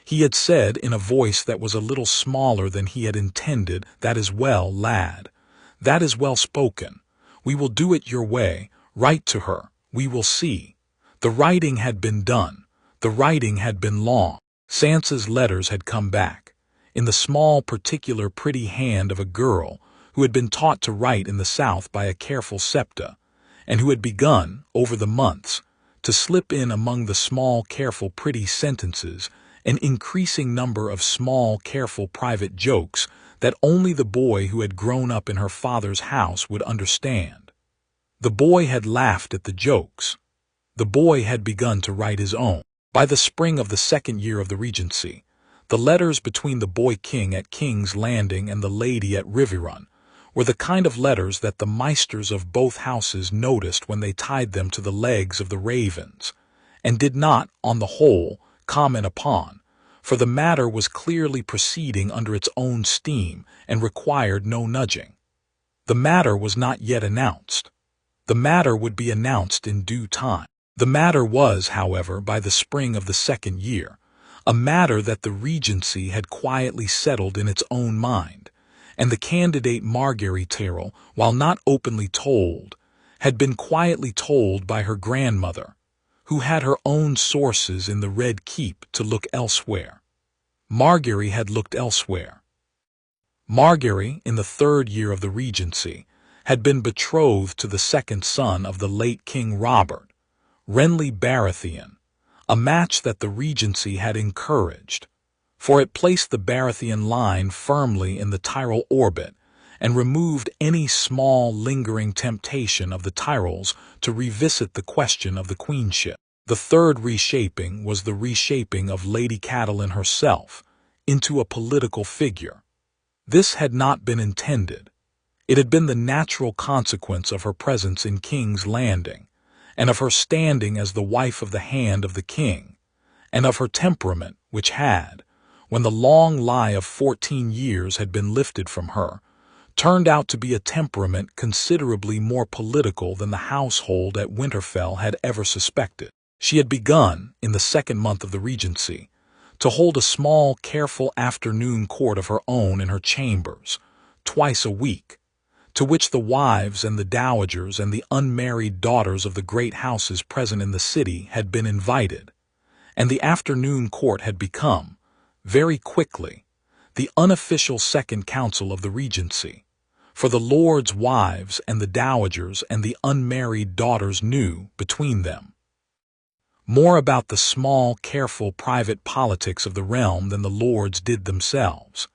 He had said, in a voice that was a little smaller than he had intended, "That is well, lad. That is well spoken. We will do it your way. Write to her. We will see." The writing had been done. The writing had been long. Sansa's letters had come back, in the small, particular, pretty hand of a girl who had been taught to write in the South by a careful septa, and who had begun, over the months, to slip in among the small, careful, pretty sentences an increasing number of small, careful, private jokes that only the boy who had grown up in her father's house would understand. The boy had laughed at the jokes. The boy had begun to write his own. By the spring of the second year of the regency, the letters between the boy king at King's Landing and the lady at Riverrun were the kind of letters that the maesters of both houses noticed when they tied them to the legs of the ravens, and did not, on the whole, comment upon, for the matter was clearly proceeding under its own steam and required no nudging. The matter was not yet announced. The matter would be announced in due time. The matter was, however, by the spring of the second year, a matter that the regency had quietly settled in its own mind, and the candidate Margaery, while not openly told, had been quietly told by her grandmother, who had her own sources in the Red Keep to look elsewhere. Margaery had looked elsewhere. Margaery, in the third year of the regency, had been betrothed to the second son of the late King Robert, Renly Baratheon, a match that the regency had encouraged, for it placed the Baratheon line firmly in the Tyrell orbit and removed any small lingering temptation of the Tyrells to revisit the question of the queenship. The third reshaping was the reshaping of Lady Catelyn herself into a political figure. This had not been intended. It had been the natural consequence of her presence in King's Landing, and of her standing as the wife of the hand of the king, and of her temperament, which had, when the long lie of 14 years had been lifted from her, turned out to be a temperament considerably more political than the household at Winterfell had ever suspected. She had begun, in the second month of the regency, to hold a small, careful afternoon court of her own in her chambers, twice a week, to which the wives and the dowagers and the unmarried daughters of the great houses present in the city had been invited, and the afternoon court had become, very quickly, the unofficial second council of the regency, for the lords' wives and the dowagers and the unmarried daughters knew, between them, more about the small, careful, private politics of the realm than the lords did themselves,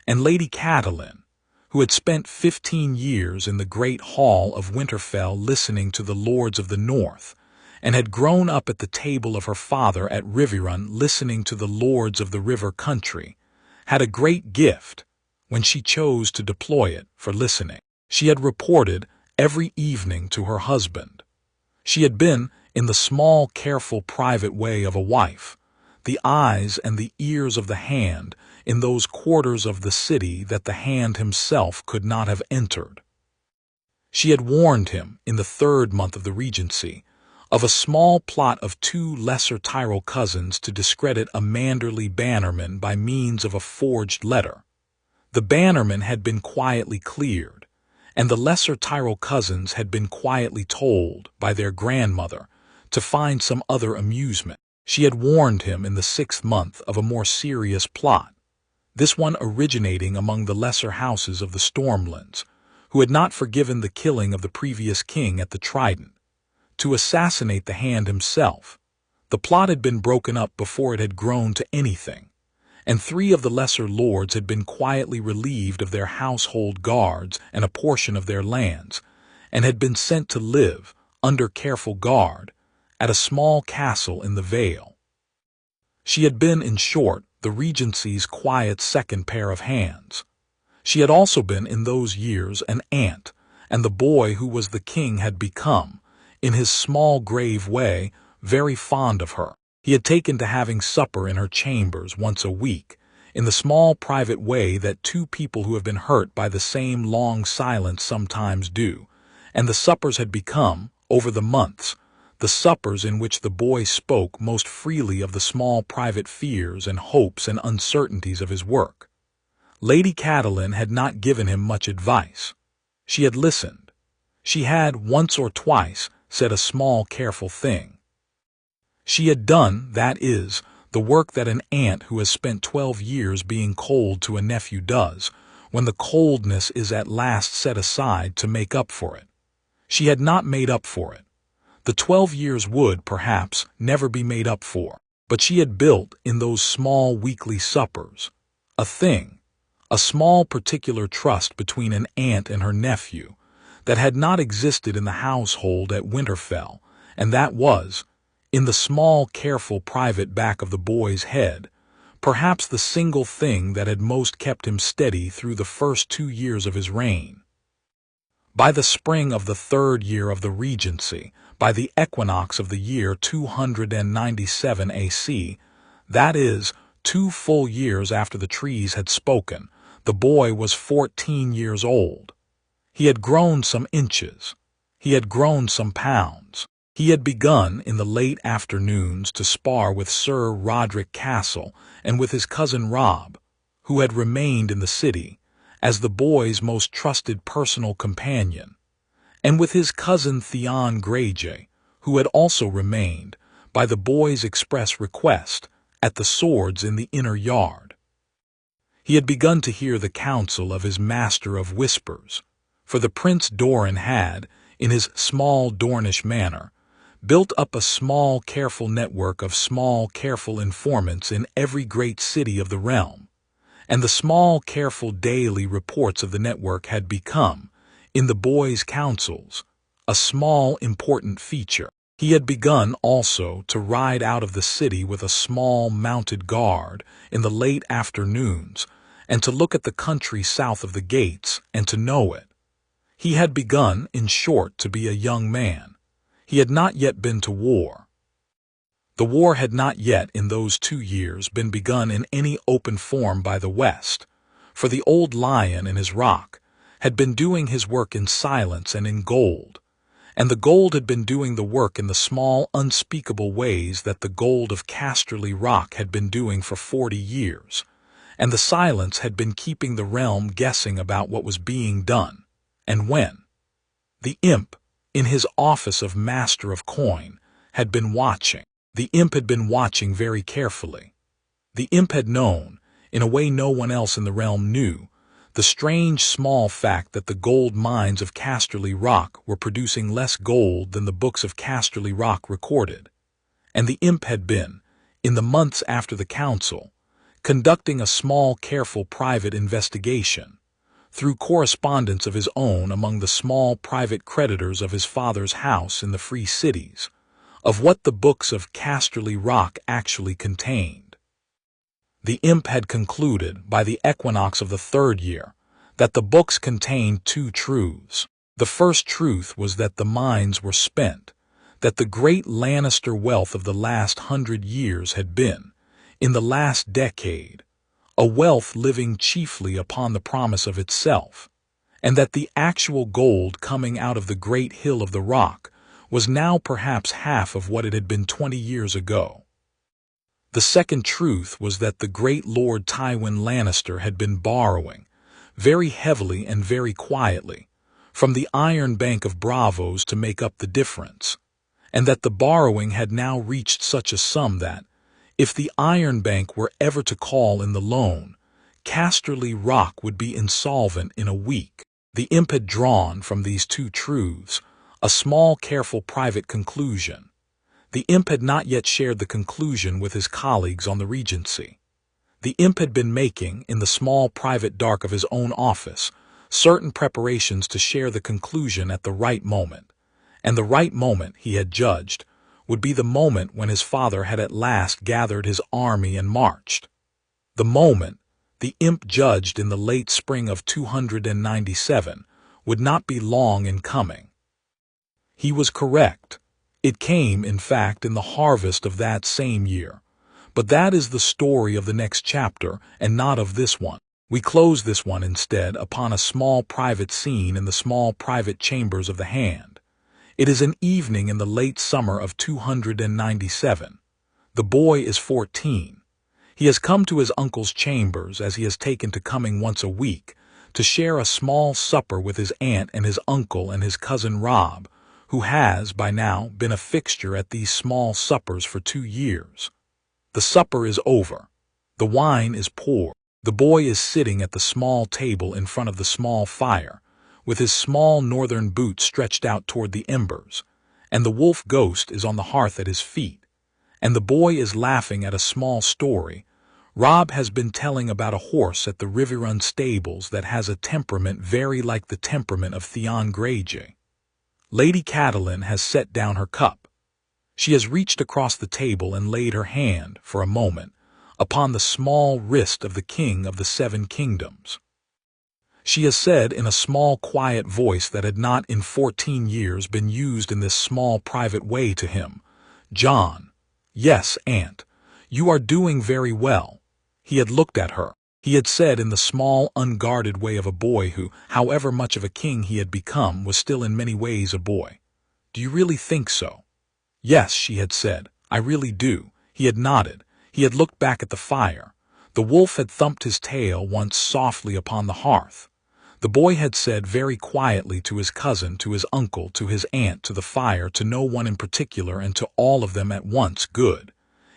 and Lady Catelyn, who had spent 15 years in the great hall of Winterfell listening to the lords of the north, and had grown up at the table of her father at Riverrun listening to the lords of the river country, had a great gift, when she chose to deploy it, for listening. She had reported every evening to her husband. She had been, in the small, careful, private way of a wife, the eyes and the ears of the hand in those quarters of the city that the hand himself could not have entered. She had warned him, in the third month of the regency, of a small plot of 2 lesser Tyrell cousins to discredit a Manderly bannerman by means of a forged letter. The bannerman had been quietly cleared, and the lesser Tyrell cousins had been quietly told, by their grandmother, to find some other amusement. She had warned him in the 6th month of a more serious plot, this one originating among the lesser houses of the Stormlands, who had not forgiven the killing of the previous king at the Trident, to assassinate the hand himself. The plot had been broken up before it had grown to anything, and 3 of the lesser lords had been quietly relieved of their household guards and a portion of their lands, and had been sent to live, under careful guard, at a small castle in the Vale. She had been, in short, the regency's quiet second pair of hands. She had also been, in those years, an aunt, and the boy who was the king had become, in his small grave way, very fond of her. He had taken to having supper in her chambers once a week, in the small private way that 2 people who have been hurt by the same long silence sometimes do, and the suppers had become, over the months, the suppers in which the boy spoke most freely of the small private fears and hopes and uncertainties of his work. Lady Catelyn had not given him much advice. She had listened. She had, once or twice, said a small careful thing. She had done, that is, the work that an aunt who has spent 12 years being cold to a nephew does, when the coldness is at last set aside to make up for it. She had not made up for it. The 12 years would, perhaps, never be made up for, but she had built, in those small weekly suppers, a thing, a small particular trust between an aunt and her nephew, that had not existed in the household at Winterfell, and that was, In the small, careful, private back of the boy's head, perhaps the single thing that had most kept him steady through the first 2 years of his reign. By the spring of the 3rd year of the regency, by the equinox of the year 297 AC, that is, 2 full years after the trees had spoken, the boy was 14 years old. He had grown some inches. He had grown some pounds. He had begun in the late afternoons to spar with Sir Roderick Castle and with his cousin Rob, who had remained in the city, as the boy's most trusted personal companion, and with his cousin Theon Greyjoy, who had also remained, by the boy's express request, at the swords in the inner yard. He had begun to hear the counsel of his master of whispers, for the Prince Doran had, in his small Dornish manner, built up a small, careful network of small, careful informants in every great city of the realm, and the small, careful daily reports of the network had become, in the boy's counsels, a small, important feature. He had begun also to ride out of the city with a small mounted guard in the late afternoons, and to look at the country south of the gates and to know it. He had begun, in short, to be a young man. He had not yet been to war. The war had not yet in those 2 years been begun in any open form by the West, for the old lion in his rock had been doing his work in silence and in gold, and the gold had been doing the work in the small, unspeakable ways that the gold of Casterly Rock had been doing for 40 years, and the silence had been keeping the realm guessing about what was being done, and when. The imp, in his office of Master of Coin, had been watching. The imp had been watching very carefully. The imp had known, in a way no one else in the realm knew, the strange small fact that the gold mines of Casterly Rock were producing less gold than the books of Casterly Rock recorded. And the imp had been, in the months after the council, conducting a small, careful private investigation, through correspondence of his own among the small private creditors of his father's house in the free cities, of what the books of Casterly Rock actually contained. The imp had concluded, by the equinox of the 3rd year, that the books contained 2 truths. The first truth was that the mines were spent, that the great Lannister wealth of the last 100 years had been, in the last decade, a wealth living chiefly upon the promise of itself, and that the actual gold coming out of the great hill of the rock was now perhaps half of what it had been 20 years ago. The second truth was that the great Lord Tywin Lannister had been borrowing, very heavily and very quietly, from the Iron Bank of Bravos to make up the difference, and that the borrowing had now reached such a sum that, if the Iron Bank were ever to call in the loan, Casterly Rock would be insolvent in a week. The imp had drawn from these 2 truths a small, careful private conclusion. The imp had not yet shared the conclusion with his colleagues on the Regency. The imp had been making, in the small private dark of his own office, certain preparations to share the conclusion at the right moment, and the right moment, he had judged, would be the moment when his father had at last gathered his army and marched. The moment, the imp judged in the late spring of 297, would not be long in coming. He was correct. It came, in fact, in the harvest of that same year. But that is the story of the next chapter, and not of this one. We close this one, instead, upon a small private scene in the small private chambers of the Hand. It is an evening in the late summer of 297. The boy is 14. He has come to his uncle's chambers, as he has taken to coming once a week, to share a small supper with his aunt and his uncle and his cousin Rob, who has, by now, been a fixture at these small suppers for 2 years. The supper is over. The wine is poured. The boy is sitting at the small table in front of the small fire, with his small northern boot stretched out toward the embers, and the wolf ghost is on the hearth at his feet, and the boy is laughing at a small story Rob has been telling about a horse at the Riverrun stables that has a temperament very like the temperament of Theon Greyjoy. Lady Catelyn has set down her cup. She has reached across the table and laid her hand, for a moment, upon the small wrist of the King of the Seven Kingdoms. She has said in a small quiet voice that had not in 14 years been used in this small private way to him, "Jon, yes, Aunt, you are doing very well." He had looked at her. He had said in the small, unguarded way of a boy who, however much of a king he had become, was still in many ways a boy. "Do you really think so?" "Yes," she had said, "I really do." He had nodded. He had looked back at the fire. The wolf had thumped his tail once softly upon the hearth. The boy had said very quietly to his cousin, to his uncle, to his aunt, to the fire, to no one in particular, and to all of them at once, "Good."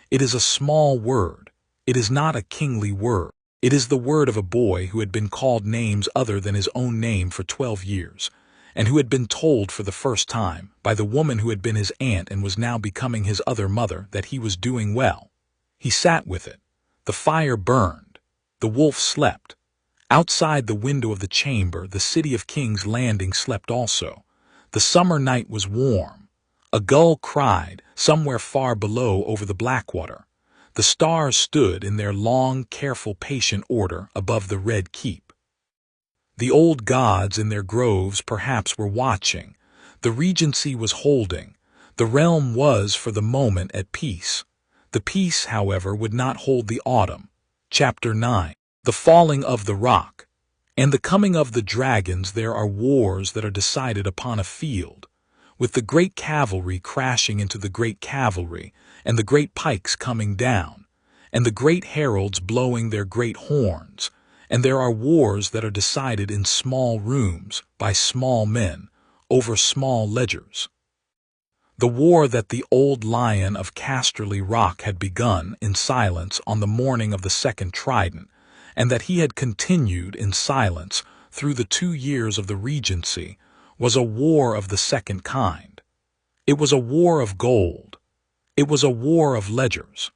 It is a small word. It is not a kingly word. It is the word of a boy who had been called names other than his own name for 12 years, and who had been told for the first time, by the woman who had been his aunt and was now becoming his other mother, that he was doing well. He sat with it. The fire burned. The wolf slept. Outside the window of the chamber, the City of Kings Landing slept also. The summer night was warm. A gull cried, somewhere far below over the Blackwater. The stars stood in their long, careful, patient order above the Red Keep. The old gods in their groves perhaps were watching. The regency was holding. The realm was, for the moment, at peace. The peace, however, would not hold the autumn. Chapter 9. The falling of the rock. And the coming of the dragons. There are wars that are decided upon a field, with the great cavalry crashing into the great cavalry, and the great pikes coming down, and the great heralds blowing their great horns. And there are wars that are decided in small rooms, by small men, over small ledgers. The war that the old lion of Casterly Rock had begun in silence on the morning of the second trident, and that he had continued in silence through the 2 years of the regency, was a war of the second kind. It was a war of gold. It was a war of ledgers.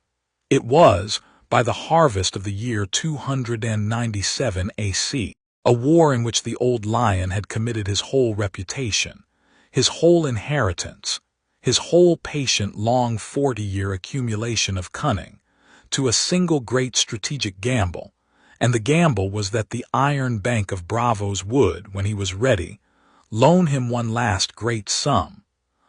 It was, by the harvest of the year 297 AC, a war in which the old lion had committed his whole reputation, his whole inheritance, his whole patient, long 40-year accumulation of cunning, to a single great strategic gamble, and the gamble was that the Iron Bank of Bravos would, when he was ready, loan him one last great sum,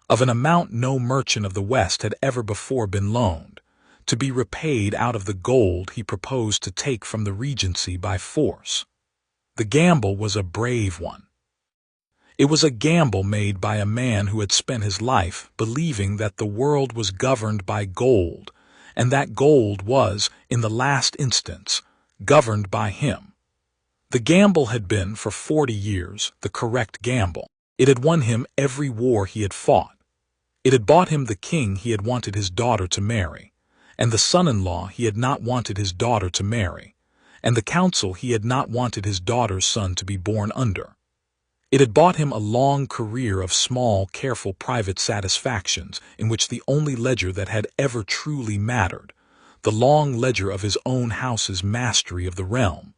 of an amount no merchant of the West had ever before been loaned, to be repaid out of the gold he proposed to take from the regency by force. The gamble was a brave one. It was a gamble made by a man who had spent his life believing that the world was governed by gold, and that gold was, in the last instance, governed by him. The gamble had been, for 40 years, the correct gamble. It had won him every war he had fought. It had bought him the king he had wanted his daughter to marry, and the son-in-law he had not wanted his daughter to marry, and the council he had not wanted his daughter's son to be born under. It had bought him a long career of small, careful private satisfactions in which the only ledger that had ever truly mattered, the long ledger of his own house's mastery of the realm,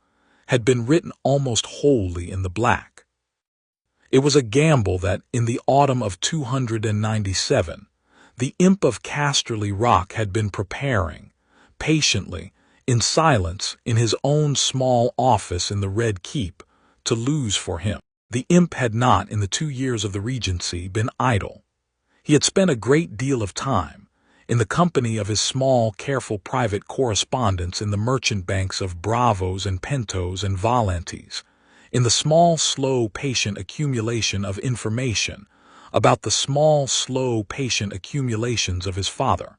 had been written almost wholly in the black. It was a gamble that, in the autumn of 297, the imp of Casterly Rock had been preparing, patiently, in silence, in his own small office in the Red Keep, to lose for him. The imp had not, in the 2 years of the regency, been idle. He had spent a great deal of time, in the company of his small, careful private correspondence in the merchant banks of Bravos and Pentos and Valantes, in the small, slow, patient accumulation of information about the small, slow, patient accumulations of his father.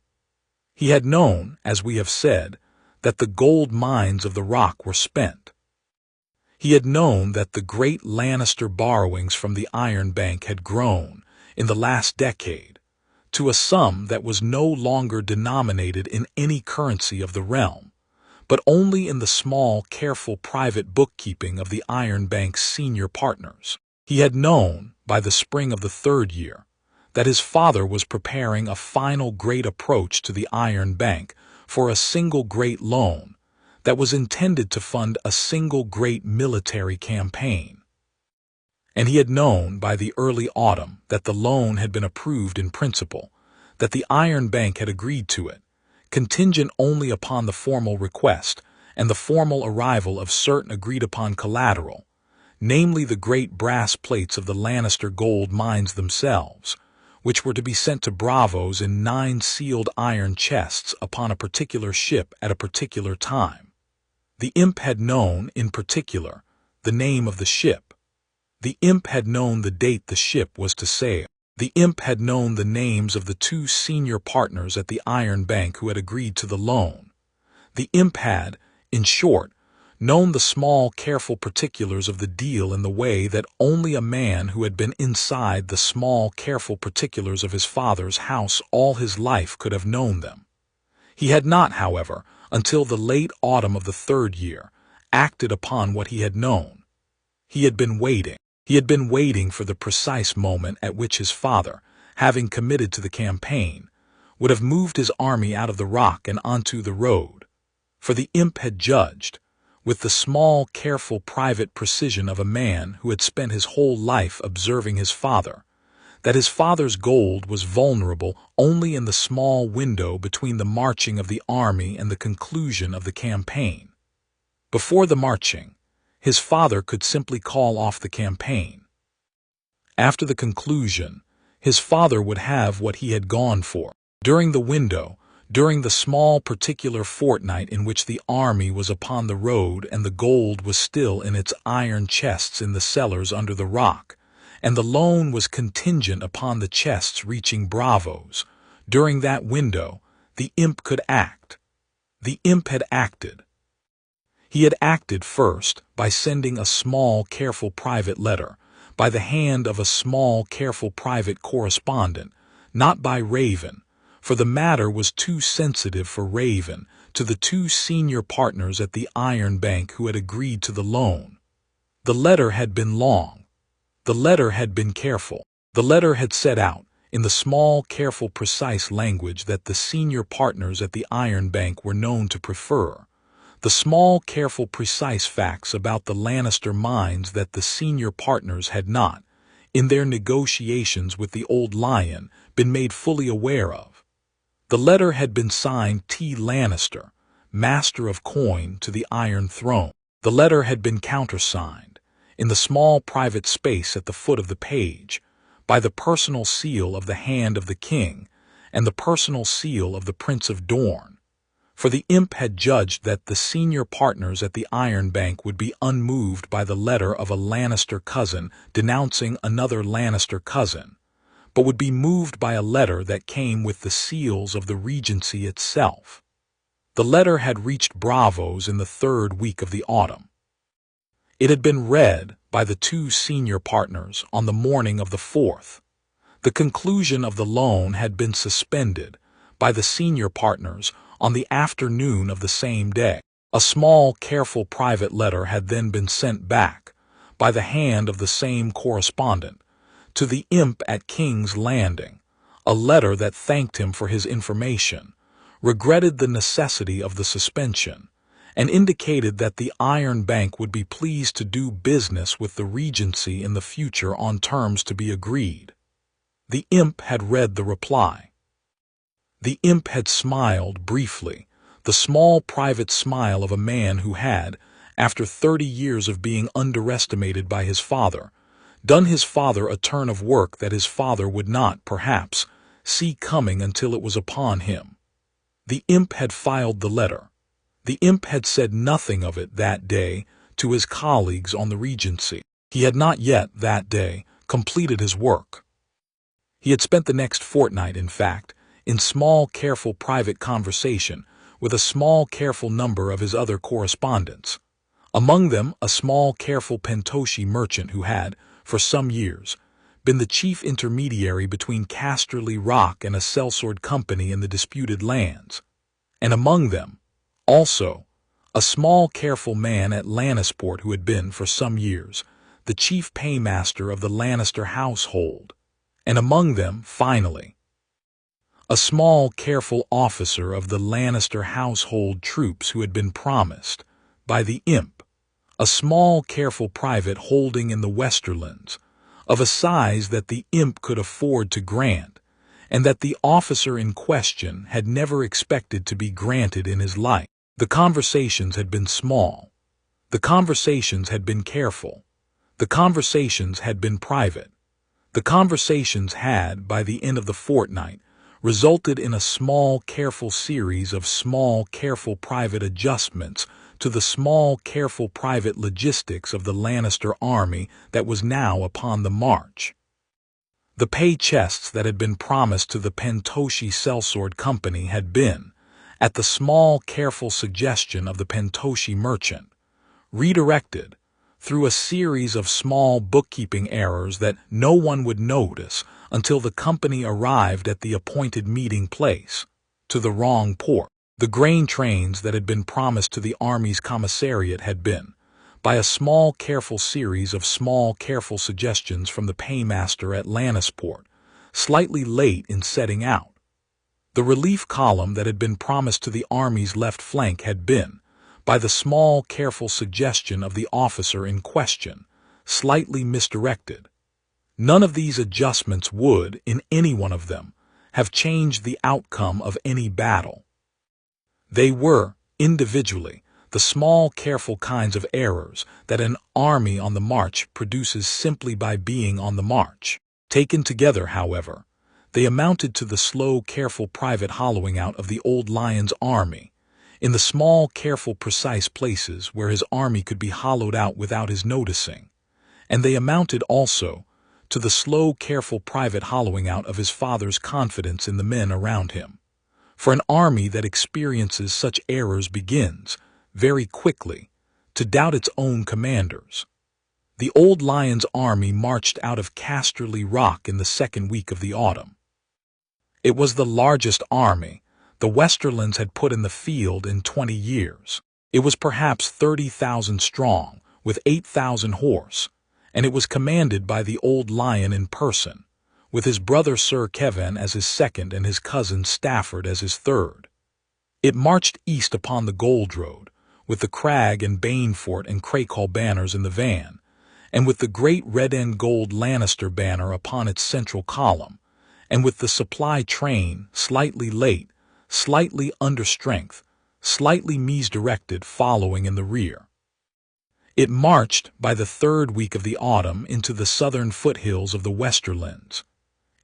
He had known, as we have said, that the gold mines of the rock were spent. He had known that the great Lannister borrowings from the Iron Bank had grown, in the last decade, to a sum that was no longer denominated in any currency of the realm, but only in the small, careful private bookkeeping of the Iron Bank's senior partners. He had known, by the spring of the 3rd year, that his father was preparing a final great approach to the Iron Bank for a single great loan that was intended to fund a single great military campaign. And he had known by the early autumn that the loan had been approved in principle, that the Iron Bank had agreed to it, contingent only upon the formal request and the formal arrival of certain agreed-upon collateral, namely the great brass plates of the Lannister gold mines themselves, which were to be sent to Braavos in 9 sealed iron chests upon a particular ship at a particular time. The imp had known, in particular, the name of the ship. The imp had known the date the ship was to sail. The imp had known the names of the 2 senior partners at the Iron Bank who had agreed to the loan. The imp had, in short, known the small, careful particulars of the deal in the way that only a man who had been inside the small, careful particulars of his father's house all his life could have known them. He had not, however, until the late autumn of the 3rd year, acted upon what he had known. He had been waiting. He had been waiting for the precise moment at which his father, having committed to the campaign, would have moved his army out of the rock and onto the road. For the imp had judged, with the small, careful, private precision of a man who had spent his whole life observing his father, that his father's gold was vulnerable only in the small window between the marching of the army and the conclusion of the campaign. Before the marching, his father could simply call off the campaign. After the conclusion, his father would have what he had gone for. During the window, during the small particular fortnight in which the army was upon the road and the gold was still in its iron chests in the cellars under the rock, and the loan was contingent upon the chests reaching Braavos, during that window, the imp could act. The imp had acted. He had acted first by sending a small, careful private letter, by the hand of a small, careful private correspondent, not by Raven, for the matter was too sensitive for Raven, to the 2 senior partners at the Iron Bank who had agreed to the loan. The letter had been long. The letter had been careful. The letter had set out, in the small, careful, precise language that the senior partners at the Iron Bank were known to prefer, the small, careful, precise facts about the Lannister mines that the senior partners had not, in their negotiations with the Old Lion, been made fully aware of. The letter had been signed T. Lannister, Master of Coin to the Iron Throne. The letter had been countersigned, in the small private space at the foot of the page, by the personal seal of the hand of the king and the personal seal of the Prince of Dorne. For the imp had judged that the senior partners at the Iron Bank would be unmoved by the letter of a Lannister cousin denouncing another Lannister cousin, but would be moved by a letter that came with the seals of the Regency itself. The letter had reached Braavos in the 3rd week of the autumn. It had been read by the 2 senior partners on the morning of the 4th. The conclusion of the loan had been suspended by the senior partners on the afternoon of the same day. A small, careful private letter had then been sent back, by the hand of the same correspondent, to the imp at King's Landing, a letter that thanked him for his information, regretted the necessity of the suspension, and indicated that the Iron Bank would be pleased to do business with the Regency in the future on terms to be agreed. The imp had read the reply. The imp had smiled briefly, the small private smile of a man who had, after 30 years of being underestimated by his father, done his father a turn of work that his father would not, perhaps, see coming until it was upon him. The imp had filed the letter. The imp had said nothing of it that day to his colleagues on the Regency. He had not yet, that day, completed his work. He had spent the next fortnight, in fact, in small, careful private conversation with a small, careful number of his other correspondents, among them a small, careful Pentoshi merchant who had, for some years, been the chief intermediary between Casterly Rock and a sellsword company in the disputed lands, and among them, also, a small, careful man at Lannisport who had been, for some years, the chief paymaster of the Lannister household, and among them, finally, a small, careful officer of the Lannister household troops who had been promised, by the imp, a small, careful private holding in the Westerlands, of a size that the imp could afford to grant, and that the officer in question had never expected to be granted in his life. The conversations had been small. The conversations had been careful. The conversations had been private. The conversations had, by the end of the fortnight, resulted in a small, careful series of small, careful private adjustments to the small, careful private logistics of the Lannister army that was now upon the march. The pay chests that had been promised to the Pentoshi Sellsword Company had been, at the small, careful suggestion of the Pentoshi merchant, redirected through a series of small bookkeeping errors that no one would notice until the company arrived at the appointed meeting place, to the wrong port. The grain trains that had been promised to the army's commissariat had been, by a small, careful series of small, careful suggestions from the paymaster at Lannisport, slightly late in setting out. The relief column that had been promised to the army's left flank had been, by the small, careful suggestion of the officer in question, slightly misdirected. None of these adjustments would, in any one of them, have changed the outcome of any battle. They were, individually, the small, careful kinds of errors that an army on the march produces simply by being on the march. Taken together, however, they amounted to the slow, careful private hollowing out of the old lion's army, in the small, careful, precise places where his army could be hollowed out without his noticing, and they amounted also to the slow, careful private hollowing out of his father's confidence in the men around him. For an army that experiences such errors begins, very quickly, to doubt its own commanders. The old lion's army marched out of Casterly Rock in the second week of the autumn. It was the largest army the Westerlands had put in the field in 20 years. It was perhaps 30,000 strong, with 8,000 horse, and it was commanded by the old lion in person, with his brother Sir Kevin as his second and his cousin Stafford as his third. It marched east upon the Gold Road, with the Crag and Banefort and Crakehall banners in the van, and with the great red and gold Lannister banner upon its central column, and with the supply train, slightly late, slightly under strength, slightly misdirected, following in the rear. It marched by the third week of the autumn into the southern foothills of the Westerlands.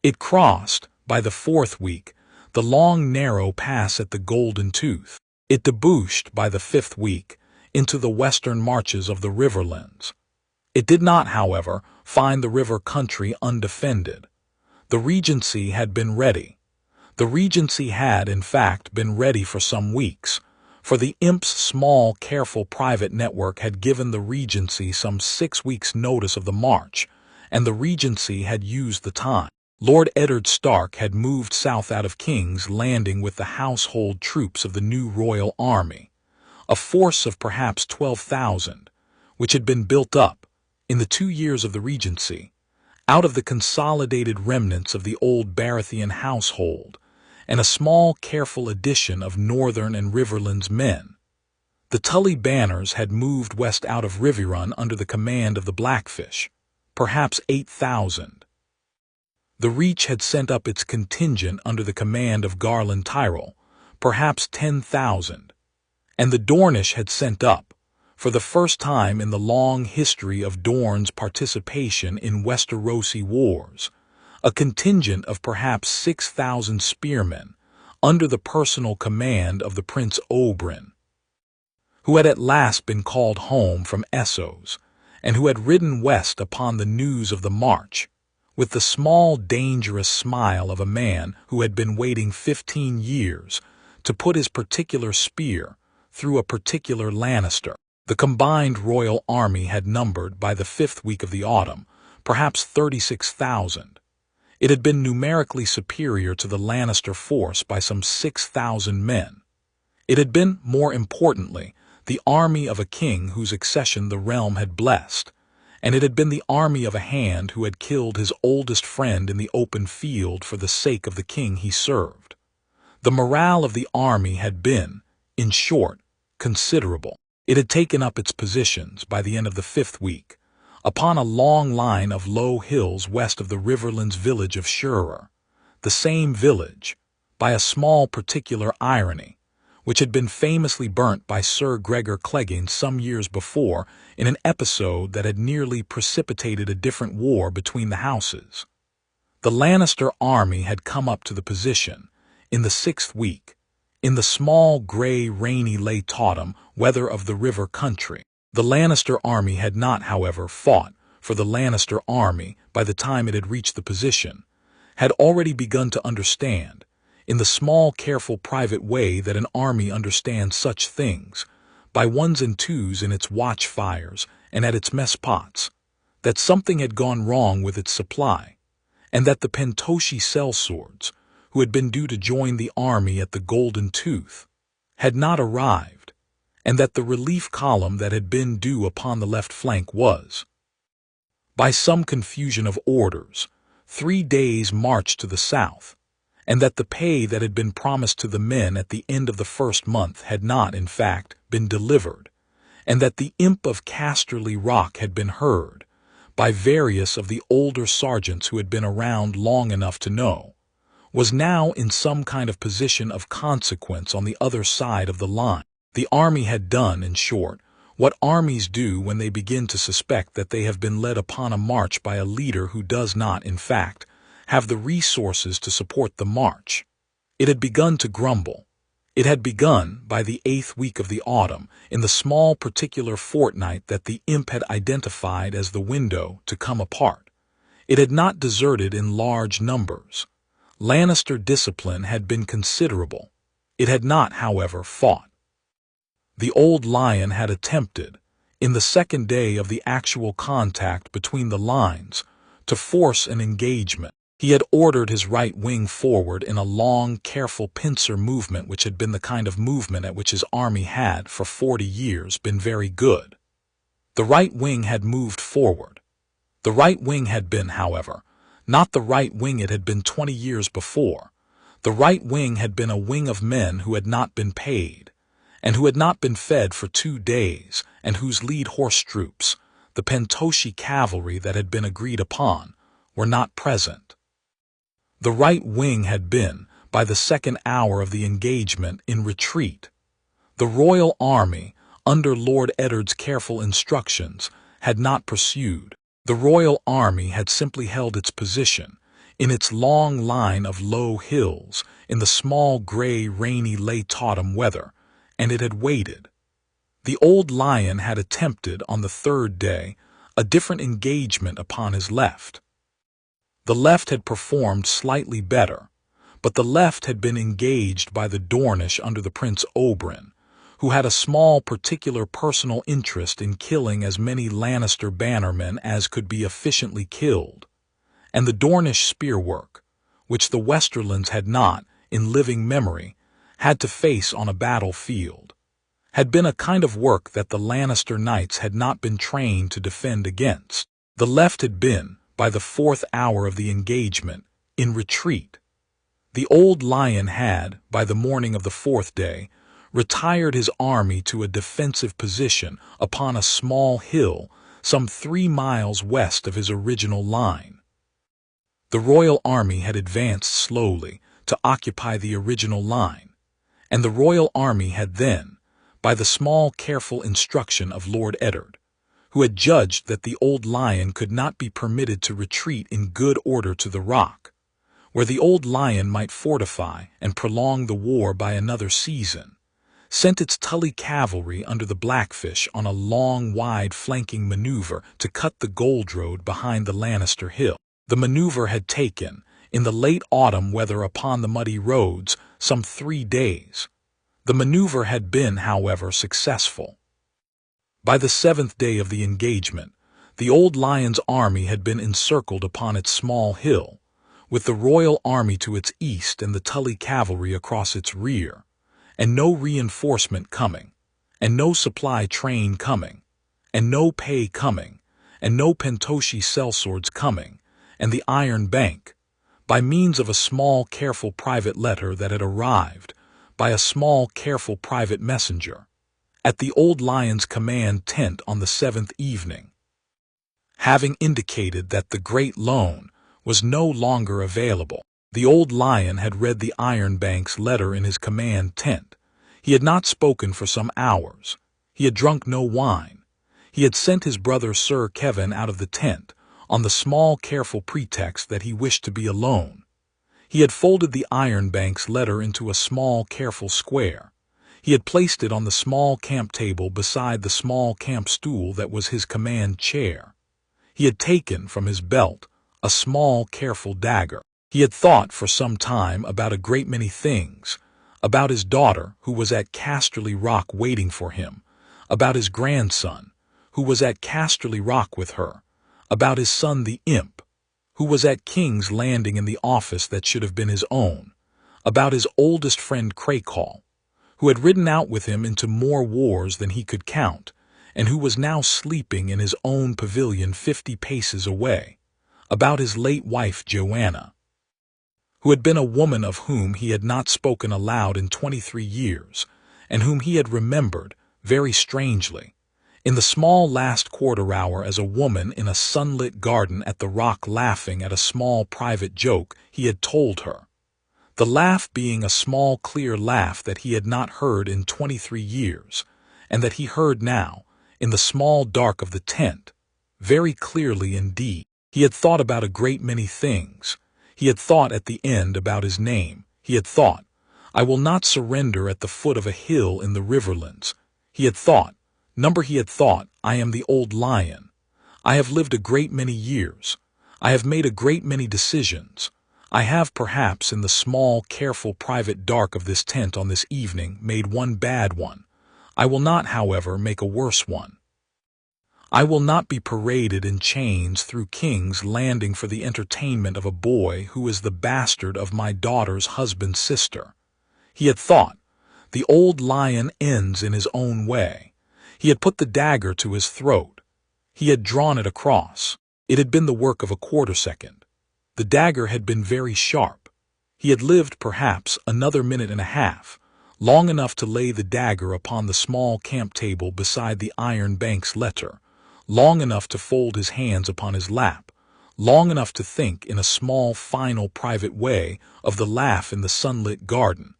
It crossed, by the fourth week, the long narrow pass at the Golden Tooth. It debouched, by the fifth week, into the western marches of the Riverlands. It did not, however, find the river country undefended. The Regency had been ready. The Regency had, in fact, been ready for some weeks, for the Imp's small, careful private network had given the Regency some 6 weeks' notice of the march, and the Regency had used the time. Lord Eddard Stark had moved south out of King's Landing with the household troops of the new royal army, a force of perhaps 12,000, which had been built up, in the 2 years of the Regency, out of the consolidated remnants of the old Baratheon household, and a small, careful addition of Northern and Riverlands men. The Tully banners had moved west out of Riverrun under the command of the Blackfish, perhaps 8,000. The Reach had sent up its contingent under the command of Garland Tyrell, perhaps 10,000, and the Dornish had sent up, for the first time in the long history of Dorne's participation in Westerosi wars, a contingent of perhaps 6,000 spearmen under the personal command of the Prince Oberyn, who had at last been called home from Essos, and who had ridden west upon the news of the march, with the small, dangerous smile of a man who had been waiting 15 years to put his particular spear through a particular Lannister. The combined royal army had numbered, by the fifth week of the autumn, perhaps 36,000. It had been numerically superior to the Lannister force by some 6,000 men. It had been, more importantly, the army of a king whose accession the realm had blessed, and it had been the army of a hand who had killed his oldest friend in the open field for the sake of the king he served. The morale of the army had been, in short, considerable. It had taken up its positions, by the end of the fifth week, upon a long line of low hills west of the Riverlands village of Shurer, the same village, by a small particular irony, which had been famously burnt by Sir Gregor Clegane some years before in an episode that had nearly precipitated a different war between the houses. The Lannister army had come up to the position, in the 6th week, in the small, gray, rainy late autumn weather of the river country. The Lannister army had not, however, fought, for the Lannister army, by the time it had reached the position, had already begun to understand, in the small, careful, private way that an army understands such things, by ones and twos in its watch fires and at its mess pots, that something had gone wrong with its supply, and that the Pentoshi sellswords, who had been due to join the army at the Golden Tooth, had not arrived, and that the relief column that had been due upon the left flank was, by some confusion of orders, 3 days' march to the south, and that the pay that had been promised to the men at the end of the first month had not, in fact, been delivered, and that the imp of Casterly Rock had been heard, by various of the older sergeants who had been around long enough to know, was now in some kind of position of consequence on the other side of the line. The army had done, in short, what armies do when they begin to suspect that they have been led upon a march by a leader who does not, in fact, have the resources to support the march. It had begun to grumble. It had begun, by the 8th week of the autumn, in the small particular fortnight that the imp had identified as the window to come apart. It had not deserted in large numbers. Lannister discipline had been considerable. It had not, however, fought. The old lion had attempted, in the 2nd day of the actual contact between the lines, to force an engagement. He had ordered his right wing forward in a long, careful pincer movement which had been the kind of movement at which his army had, for 40 years, been very good. The right wing had moved forward. The right wing had been, however, not the right wing it had been 20 years before. The right wing had been a wing of men who had not been paid, and who had not been fed for 2 days, and whose lead horse troops, the Pentoshi cavalry that had been agreed upon, were not present. The right wing had been, by the 2nd hour of the engagement, in retreat. The royal army, under Lord Eddard's careful instructions, had not pursued. The royal army had simply held its position, in its long line of low hills, in the small, gray, rainy late autumn weather, and it had waited. The old lion had attempted, on the 3rd day, a different engagement upon his left. The left had performed slightly better, but the left had been engaged by the Dornish under the Prince Oberyn, who had a small particular personal interest in killing as many Lannister bannermen as could be efficiently killed, and the Dornish spearwork, which the Westerlands had not, in living memory, had to face on a battlefield, had been a kind of work that the Lannister knights had not been trained to defend against. The left had been, by the 4th hour of the engagement, in retreat. The old lion had, by the morning of the 4th day, retired his army to a defensive position upon a small hill some 3 miles west of his original line. The royal army had advanced slowly to occupy the original line, and the royal army had then, by the small careful instruction of Lord Eddard, who had judged that the old lion could not be permitted to retreat in good order to the rock, where the old lion might fortify and prolong the war by another season, sent its Tully cavalry under the Blackfish on a long, wide flanking maneuver to cut the Gold Road behind the Lannister Hill. The maneuver had taken, in the late autumn weather upon the muddy roads, some 3 days. The maneuver had been, however, successful. By the 7th day of the engagement, the old lion's army had been encircled upon its small hill, with the royal army to its east and the Tully cavalry across its rear, and no reinforcement coming, and no supply train coming, and no pay coming, and no Pentoshi sellswords coming, and the Iron Bank, by means of a small careful private letter that had arrived, by a small careful private messenger, at the old lion's command tent on the 7th evening, having indicated that the great loan was no longer available. The old lion had read the Iron Bank's letter in his command tent. He had not spoken for some hours. He had drunk no wine. He had sent his brother Sir Kevin out of the tent, on the small careful pretext that he wished to be alone. He had folded the Iron Bank's letter into a small careful square. He had placed it on the small camp table beside the small camp stool that was his command chair. He had taken from his belt a small careful dagger. He had thought for some time about a great many things, about his daughter who was at Casterly Rock waiting for him, about his grandson who was at Casterly Rock with her, about his son the imp, who was at King's Landing in the office that should have been his own, about his oldest friend Crakehall, who had ridden out with him into more wars than he could count, and who was now sleeping in his own pavilion 50 paces away, about his late wife Joanna, who had been a woman of whom he had not spoken aloud in 23 years, and whom he had remembered, very strangely, in the small last quarter hour as a woman in a sunlit garden at the Rock laughing at a small private joke he had told her. The laugh being a small clear laugh that he had not heard in 23 years, and that he heard now, in the small dark of the tent, very clearly indeed. He had thought about a great many things. He had thought at the end about his name. He had thought, I will not surrender at the foot of a hill in the Riverlands. He had thought, I am the old lion. I have lived a great many years. I have made a great many decisions. I have perhaps in the small, careful, private dark of this tent on this evening made one bad one. I will not, however, make a worse one. I will not be paraded in chains through King's Landing for the entertainment of a boy who is the bastard of my daughter's husband's sister. He had thought, the old lion ends in his own way. He had put the dagger to his throat. He had drawn it across. It had been the work of a quarter-second. The dagger had been very sharp. He had lived, perhaps, another minute and a half, long enough to lay the dagger upon the small camp table beside the Iron Bank's letter, long enough to fold his hands upon his lap, long enough to think in a small, final, private way of the laugh in the sunlit garden,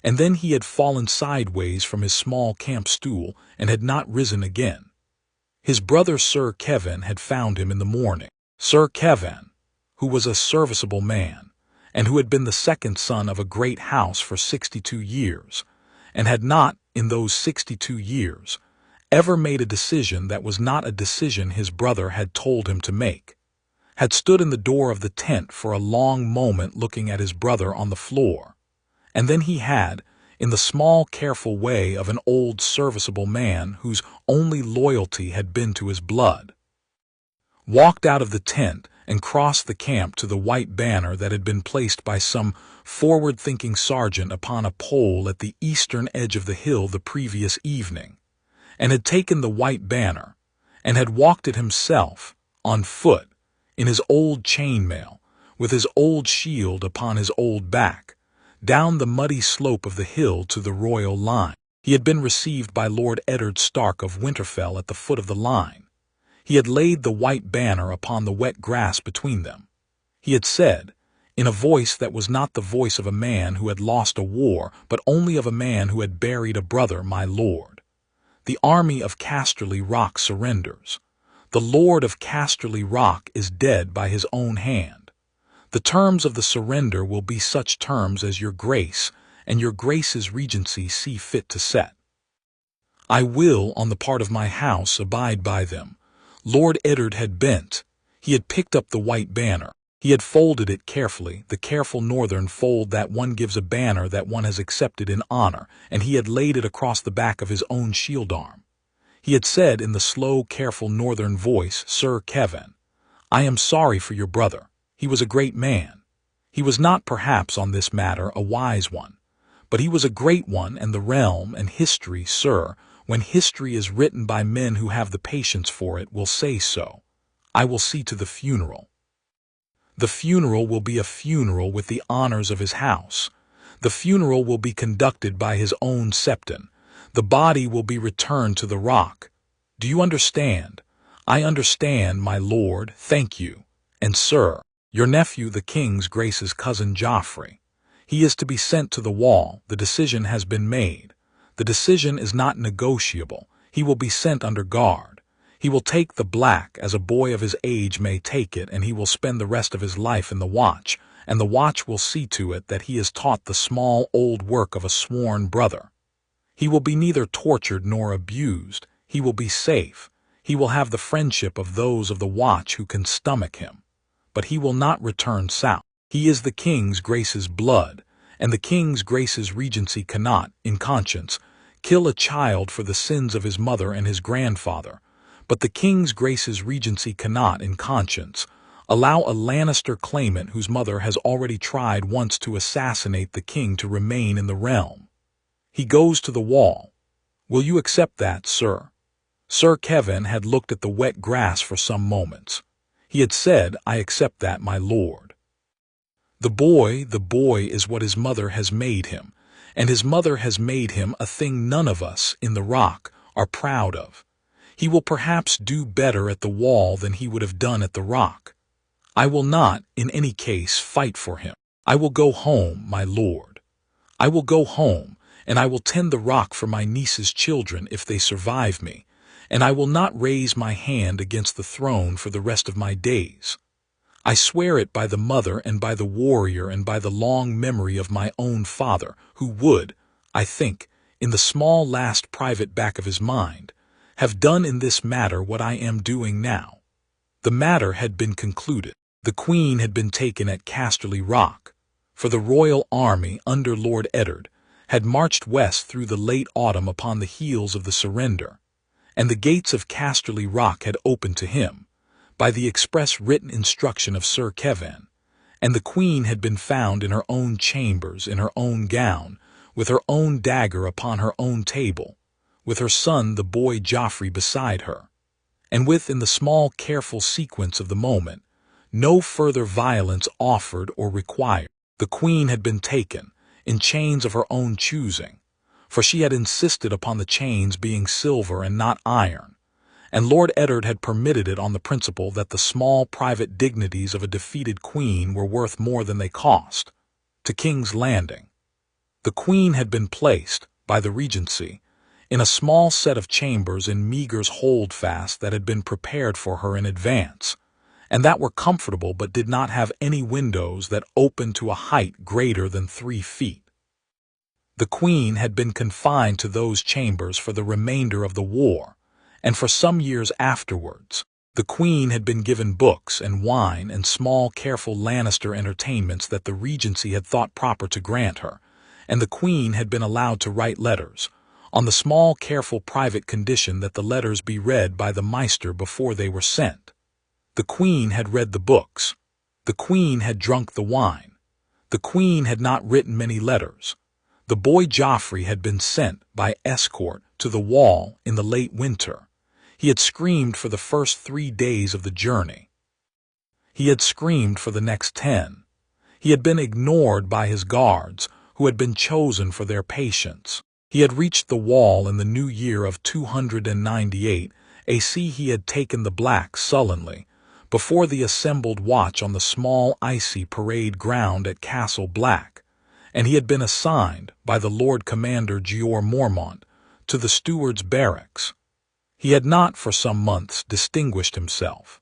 and then he had fallen sideways from his small camp stool and had not risen again. His brother Sir Kevin had found him in the morning. Sir Kevin, who was a serviceable man, and who had been the second son of a great house for 62 years, and had not, in those 62 years, ever made a decision that was not a decision his brother had told him to make, had stood in the door of the tent for a long moment looking at his brother on the floor, and then he had, in the small careful way of an old serviceable man whose only loyalty had been to his blood, walked out of the tent and crossed the camp to the white banner that had been placed by some forward-thinking sergeant upon a pole at the eastern edge of the hill the previous evening, and had taken the white banner, and had walked it himself, on foot, in his old chainmail, with his old shield upon his old back, down the muddy slope of the hill to the royal line. He had been received by Lord Ned Stark of Winterfell at the foot of the line. He had laid the white banner upon the wet grass between them. He had said, in a voice that was not the voice of a man who had lost a war, but only of a man who had buried a brother, my lord, the army of Casterly Rock surrenders. The Lord of Casterly Rock is dead by his own hand. The terms of the surrender will be such terms as your grace and your grace's regency see fit to set. I will, on the part of my house, abide by them. Lord Eddard had bent. He had picked up the white banner. He had folded it carefully, the careful northern fold that one gives a banner that one has accepted in honor, and he had laid it across the back of his own shield arm. He had said in the slow, careful northern voice, Sir Kevin, I am sorry for your brother. He was a great man. He was not perhaps on this matter a wise one, but he was a great one, and the realm and history, sir, when history is written by men who have the patience for it, will say so. I will see to the funeral. The funeral will be a funeral with the honors of his house. The funeral will be conducted by his own septon. The body will be returned to the rock. Do you understand? I understand, my lord, thank you. And, sir, Your nephew, the king's grace's cousin Joffrey. He is to be sent to the wall. The decision has been made. The decision is not negotiable. He will be sent under guard. He will take the black as a boy of his age may take it, and he will spend the rest of his life in the watch, and the watch will see to it that he is taught the small old work of a sworn brother. He will be neither tortured nor abused. He will be safe. He will have the friendship of those of the watch who can stomach him. But he will not return south. He is the king's grace's blood, and the king's grace's regency cannot, in conscience, kill a child for the sins of his mother and his grandfather. But the king's grace's regency cannot, in conscience, allow a Lannister claimant whose mother has already tried once to assassinate the king to remain in the realm. He goes to the wall. Will you accept that, sir? Sir Kevin had looked at the wet grass for some moments. He had said, "I accept that, my lord." The boy is what his mother has made him, and his mother has made him a thing none of us in the Rock are proud of. He will perhaps do better at the wall than he would have done at the Rock. I will not, in any case, fight for him. I will go home, my lord. I will go home, and I will tend the Rock for my niece's children if they survive me, and I will not raise my hand against the throne for the rest of my days. I swear it by the mother and by the warrior and by the long memory of my own father, who would, I think, in the small last private back of his mind, have done in this matter what I am doing now. The matter had been concluded. The queen had been taken at Casterly Rock, for the royal army under Lord Eddard had marched west through the late autumn upon the heels of the surrender, and the gates of Casterly Rock had opened to him, by the express written instruction of Sir Kevin, and the queen had been found in her own chambers, in her own gown, with her own dagger upon her own table, with her son the boy Joffrey beside her, and with, in the small careful sequence of the moment, no further violence offered or required. The queen had been taken, in chains of her own choosing, for she had insisted upon the chains being silver and not iron, and Lord Eddard had permitted it on the principle that the small private dignities of a defeated queen were worth more than they cost, to King's Landing. The queen had been placed, by the Regency, in a small set of chambers in Meagher's holdfast that had been prepared for her in advance, and that were comfortable but did not have any windows that opened to a height greater than 3 feet. The queen had been confined to those chambers for the remainder of the war, and for some years afterwards. The queen had been given books and wine and small careful Lannister entertainments that the Regency had thought proper to grant her, and the queen had been allowed to write letters, on the small careful private condition that the letters be read by the Maester before they were sent. The queen had read the books. The queen had drunk the wine. The queen had not written many letters. The boy Joffrey had been sent, by escort, to the wall in the late winter. He had screamed for the first 3 days of the journey. He had screamed for the next 10. He had been ignored by his guards, who had been chosen for their patience. He had reached the wall in the new year of 298 AC. He had taken the black sullenly, before the assembled watch on the small icy parade ground at Castle Black, and he had been assigned, by the Lord Commander Jeor Mormont, to the steward's barracks. He had not, for some months, distinguished himself.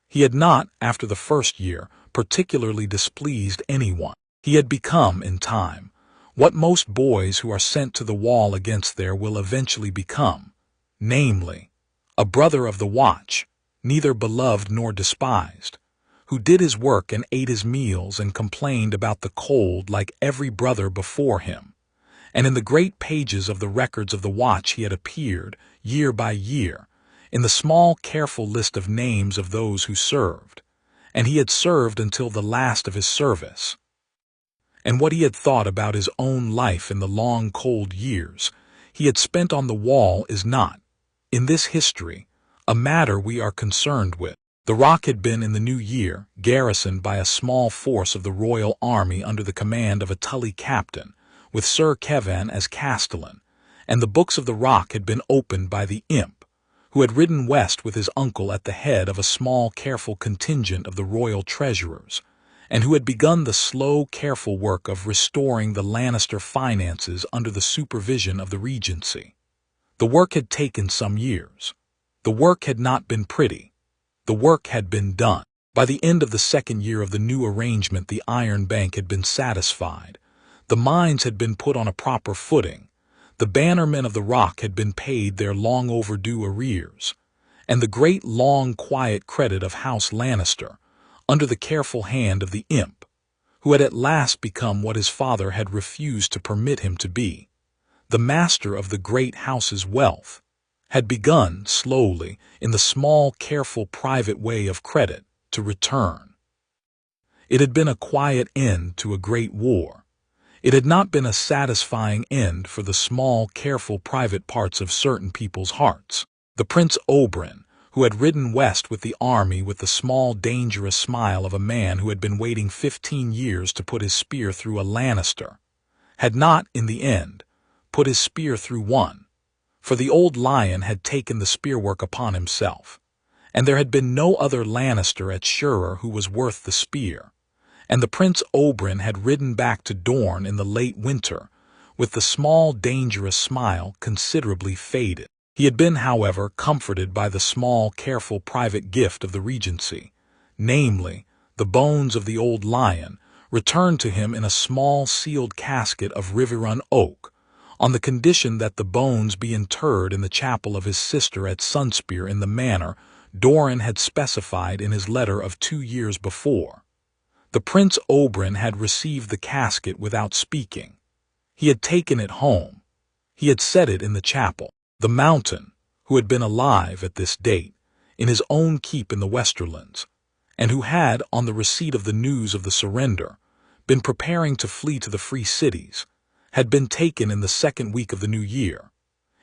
He had not, after the first year, particularly displeased anyone. He had become, in time, what most boys who are sent to the wall against their will eventually become, namely, a brother of the watch, neither beloved nor despised, who did his work and ate his meals and complained about the cold like every brother before him. And in the great pages of the records of the watch he had appeared, year by year, in the small careful list of names of those who served, and he had served until the last of his service. And what he had thought about his own life in the long cold years he had spent on the wall is not, in this history, a matter we are concerned with. The Rock had been in the new year garrisoned by a small force of the royal army under the command of a Tully captain, with Sir Kevin as castellan, and the books of the Rock had been opened by the imp, who had ridden west with his uncle at the head of a small careful contingent of the royal treasurers, and who had begun the slow, careful work of restoring the Lannister finances under the supervision of the Regency. The work had taken some years. The work had not been pretty. The work had been done. By the end of the second year of the new arrangement, the Iron Bank had been satisfied. The mines had been put on a proper footing. The bannermen of the Rock had been paid their long-overdue arrears. And the great, long, quiet credit of House Lannister, under the careful hand of the imp, who had at last become what his father had refused to permit him to be, the master of the great house's wealth, had begun, slowly, in the small, careful, private way of credit, to return. It had been a quiet end to a great war. It had not been a satisfying end for the small, careful, private parts of certain people's hearts. The Prince Oberyn, who had ridden west with the army with the small, dangerous smile of a man who had been waiting 15 years to put his spear through a Lannister, had not, in the end, put his spear through one, for the old lion had taken the spearwork upon himself, and there had been no other Lannister at Shura who was worth the spear, and the Prince Oberyn had ridden back to Dorne in the late winter, with the small, dangerous smile considerably faded. He had been, however, comforted by the small, careful, private gift of the Regency, namely, the bones of the old lion, returned to him in a small sealed casket of Riverrun oak, on the condition that the bones be interred in the chapel of his sister at Sunspear in the manner Doran had specified in his letter of 2 years before. The Prince Oberyn had received the casket without speaking. He had taken it home. He had set it in the chapel. The Mountain, who had been alive at this date, in his own keep in the Westerlands, and who had, on the receipt of the news of the surrender, been preparing to flee to the free cities, had been taken in the second week of the new year,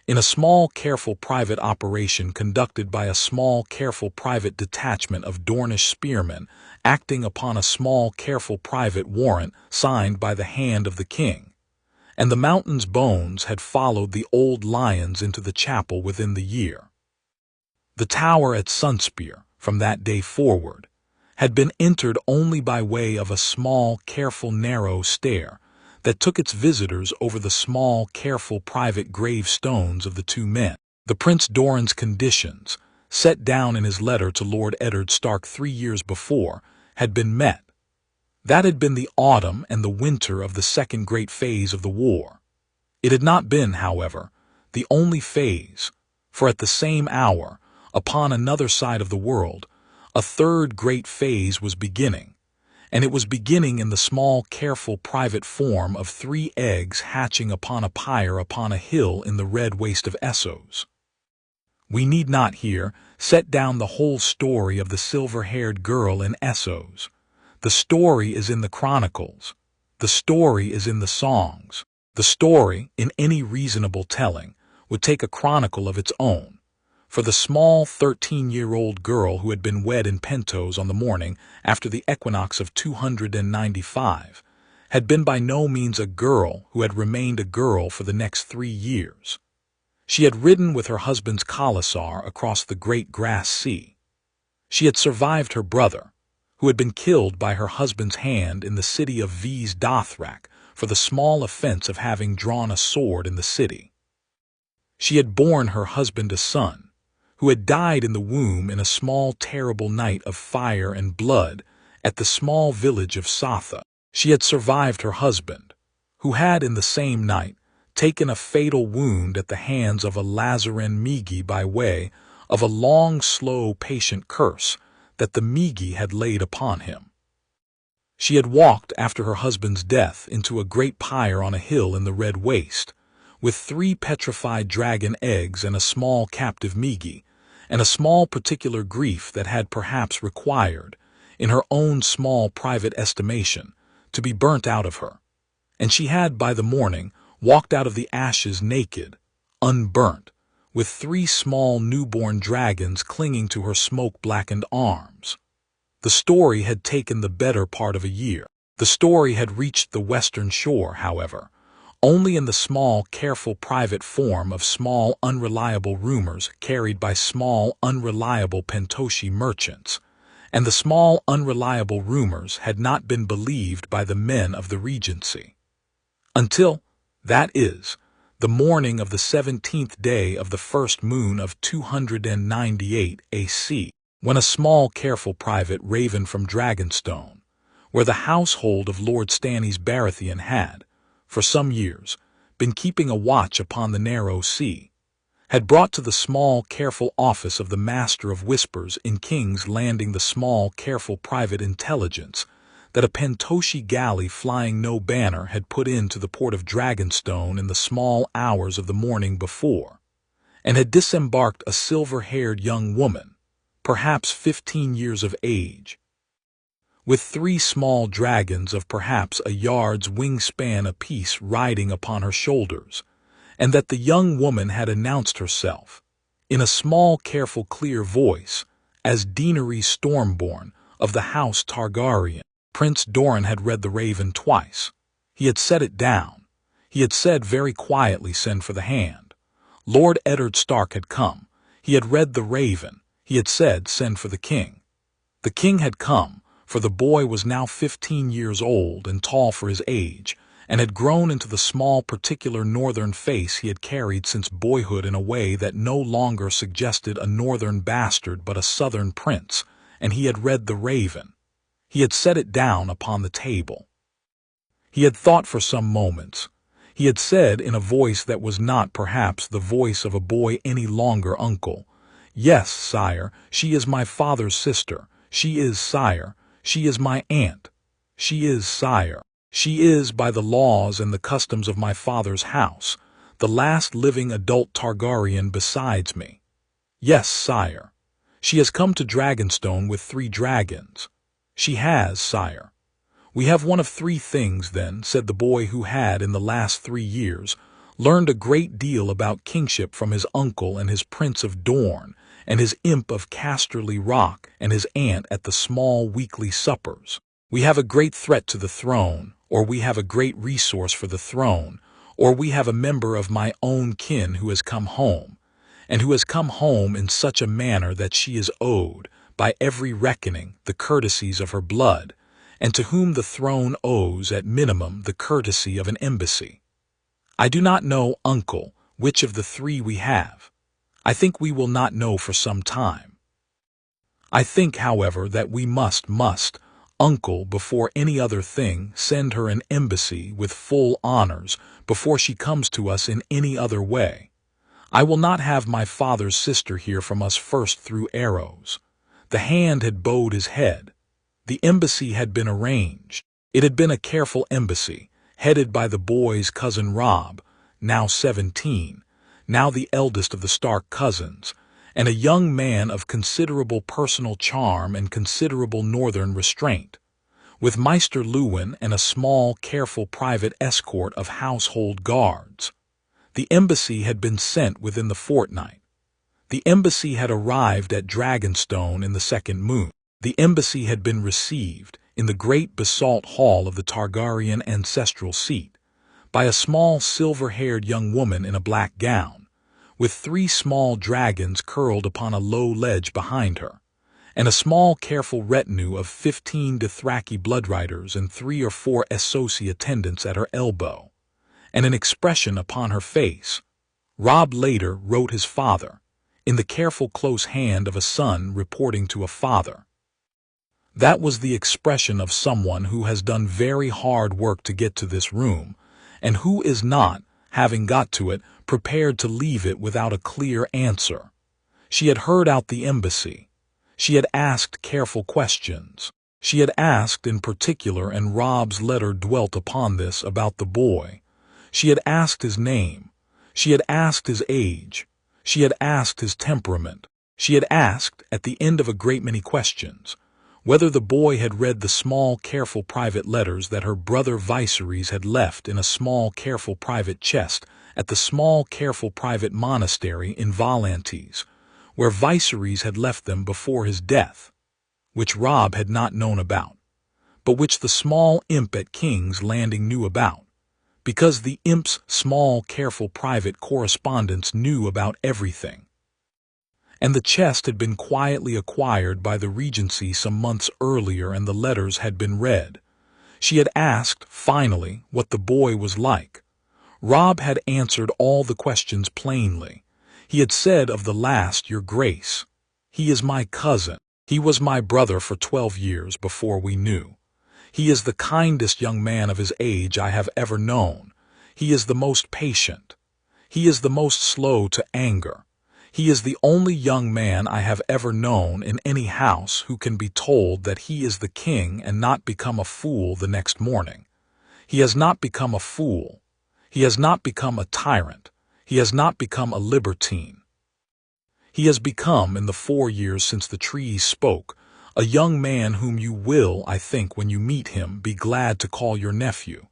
in a small, careful private operation conducted by a small, careful private detachment of Dornish spearmen, acting upon a small, careful private warrant signed by the hand of the king. And the Mountain's bones had followed the old lions into the chapel within the year. The tower at Sunspear, from that day forward, had been entered only by way of a small, careful, narrow stair that took its visitors over the small, careful, private gravestones of the two men. The Prince Doran's conditions, set down in his letter to Lord Eddard Stark 3 years before, had been met. That had been the autumn and the winter of the second great phase of the war. It had not been, however, the only phase, for at the same hour, upon another side of the world, a third great phase was beginning, and it was beginning in the small, careful, private form of 3 eggs hatching upon a pyre upon a hill in the red waste of Essos. We need not here set down the whole story of the silver-haired girl in Essos. The story is in the chronicles. The story is in the songs. The story, in any reasonable telling, would take a chronicle of its own. For the small 13-year-old girl who had been wed in Pentos on the morning after the equinox of 295 had been by no means a girl who had remained a girl for the next 3 years. She had ridden with her husband's Khalasar across the great grass sea. She had survived her brother, who had been killed by her husband's hand in the city of V's Dothrak for the small offense of having drawn a sword in the city. She had borne her husband a son, who had died in the womb in a small terrible night of fire and blood at the small village of Satha. She had survived her husband, who had in the same night taken a fatal wound at the hands of a Lazaran Migi by way of a long, slow, patient curse that the Migi had laid upon him. She had walked after her husband's death into a great pyre on a hill in the red waste, with 3 petrified dragon eggs and a small captive Migi, and a small particular grief that had perhaps required, in her own small private estimation, to be burnt out of her, and she had by the morning walked out of the ashes naked, unburnt, with 3 small newborn dragons clinging to her smoke-blackened arms. The story had taken the better part of a year. The story had reached the western shore, however, only in the small, careful private form of small, unreliable rumors carried by small, unreliable Pentoshi merchants, and the small, unreliable rumors had not been believed by the men of the Regency. Until, that is, the morning of the 17th day of the first moon of 298 AC, when a small, careful private raven from Dragonstone, where the household of Lord Stannis Baratheon had, for some years, been keeping a watch upon the narrow sea, had brought to the small, careful office of the Master of Whispers in King's Landing the small, careful private intelligence that a Pentoshi galley flying no banner had put into the port of Dragonstone in the small hours of the morning before, and had disembarked a silver-haired young woman, perhaps 15 years of age, with 3 small dragons of perhaps a yard's wingspan apiece riding upon her shoulders, and that the young woman had announced herself, in a small, careful, clear voice, as Daenerys Stormborn of the House Targaryen. Prince Doran had read the Raven twice. He had set it down. He had said very quietly, "Send for the hand." Lord Eddard Stark had come. He had read the Raven. He had said, "Send for the king." The king had come, for the boy was now 15 years old and tall for his age, and had grown into the small, particular northern face he had carried since boyhood in a way that no longer suggested a northern bastard but a southern prince, and he had read the Raven. He had set it down upon the table. He had thought for some moments. He had said in a voice that was not perhaps the voice of a boy any longer, "Uncle, yes, sire, she is my father's sister. She is, sire. She is my aunt. She is, sire. She is, by the laws and the customs of my father's house, the last living adult Targaryen besides me. Yes, sire. She has come to Dragonstone with 3 dragons. She has, sire." "We have one of 3 things, then," said the boy who had, in the last 3 years, learned a great deal about kingship from his uncle and his Prince of Dorne, and his imp of Casterly Rock and his aunt at the small weekly suppers. "We have a great threat to the throne, or we have a great resource for the throne, or we have a member of my own kin who has come home, and who has come home in such a manner that she is owed, by every reckoning, the courtesies of her blood, and to whom the throne owes at minimum the courtesy of an embassy. I do not know, uncle, which of the 3 we have. I think we will not know for some time. I think, however, that we must, uncle, before any other thing, send her an embassy with full honors before she comes to us in any other way. I will not have my father's sister hear from us first through arrows." The hand had bowed his head. The embassy had been arranged. It had been a careful embassy, headed by the boy's cousin Robb, now 17, now the eldest of the Stark cousins, and a young man of considerable personal charm and considerable northern restraint, with Maester Luwin and a small, careful private escort of household guards. The embassy had been sent within the fortnight. The embassy had arrived at Dragonstone in the 2nd moon. The embassy had been received, in the great basalt hall of the Targaryen ancestral seat, by a small silver-haired young woman in a black gown, with 3 small dragons curled upon a low ledge behind her, and a small careful retinue of 15 Dothraki bloodriders and 3 or 4 Essosi attendants at her elbow, and an expression upon her face. Robb later wrote his father, in the careful close hand of a son reporting to a father. That was the expression of someone who has done very hard work to get to this room, and who is not, having got to it, prepared to leave it without a clear answer. She had heard out the embassy. She had asked careful questions. She had asked in particular, and Robb's letter dwelt upon this, about the boy. She had asked his name. She had asked his age. She had asked his temperament. She had asked, at the end of a great many questions, whether the boy had read the small, careful private letters that her brother Viserys had left in a small, careful private chest at the small, careful private monastery in Volantes, where Viserys had left them before his death, which Robb had not known about, but which the small imp at King's Landing knew about, because the imp's small, careful private correspondence knew about everything. and the chest had been quietly acquired by the Regency some months earlier, and the letters had been read. She had asked, finally, what the boy was like. Robb had answered all the questions plainly. He had said of the last, "Your Grace, he is my cousin. He was my brother for 12 years before we knew. He is the kindest young man of his age I have ever known. He is the most patient. He is the most slow to anger. He is the only young man I have ever known in any house who can be told that he is the king and not become a fool the next morning. He has not become a fool. He has not become a tyrant. He has not become a libertine. He has become, in the 4 years since the trees spoke, a young man whom you will, I think, when you meet him, be glad to call your nephew.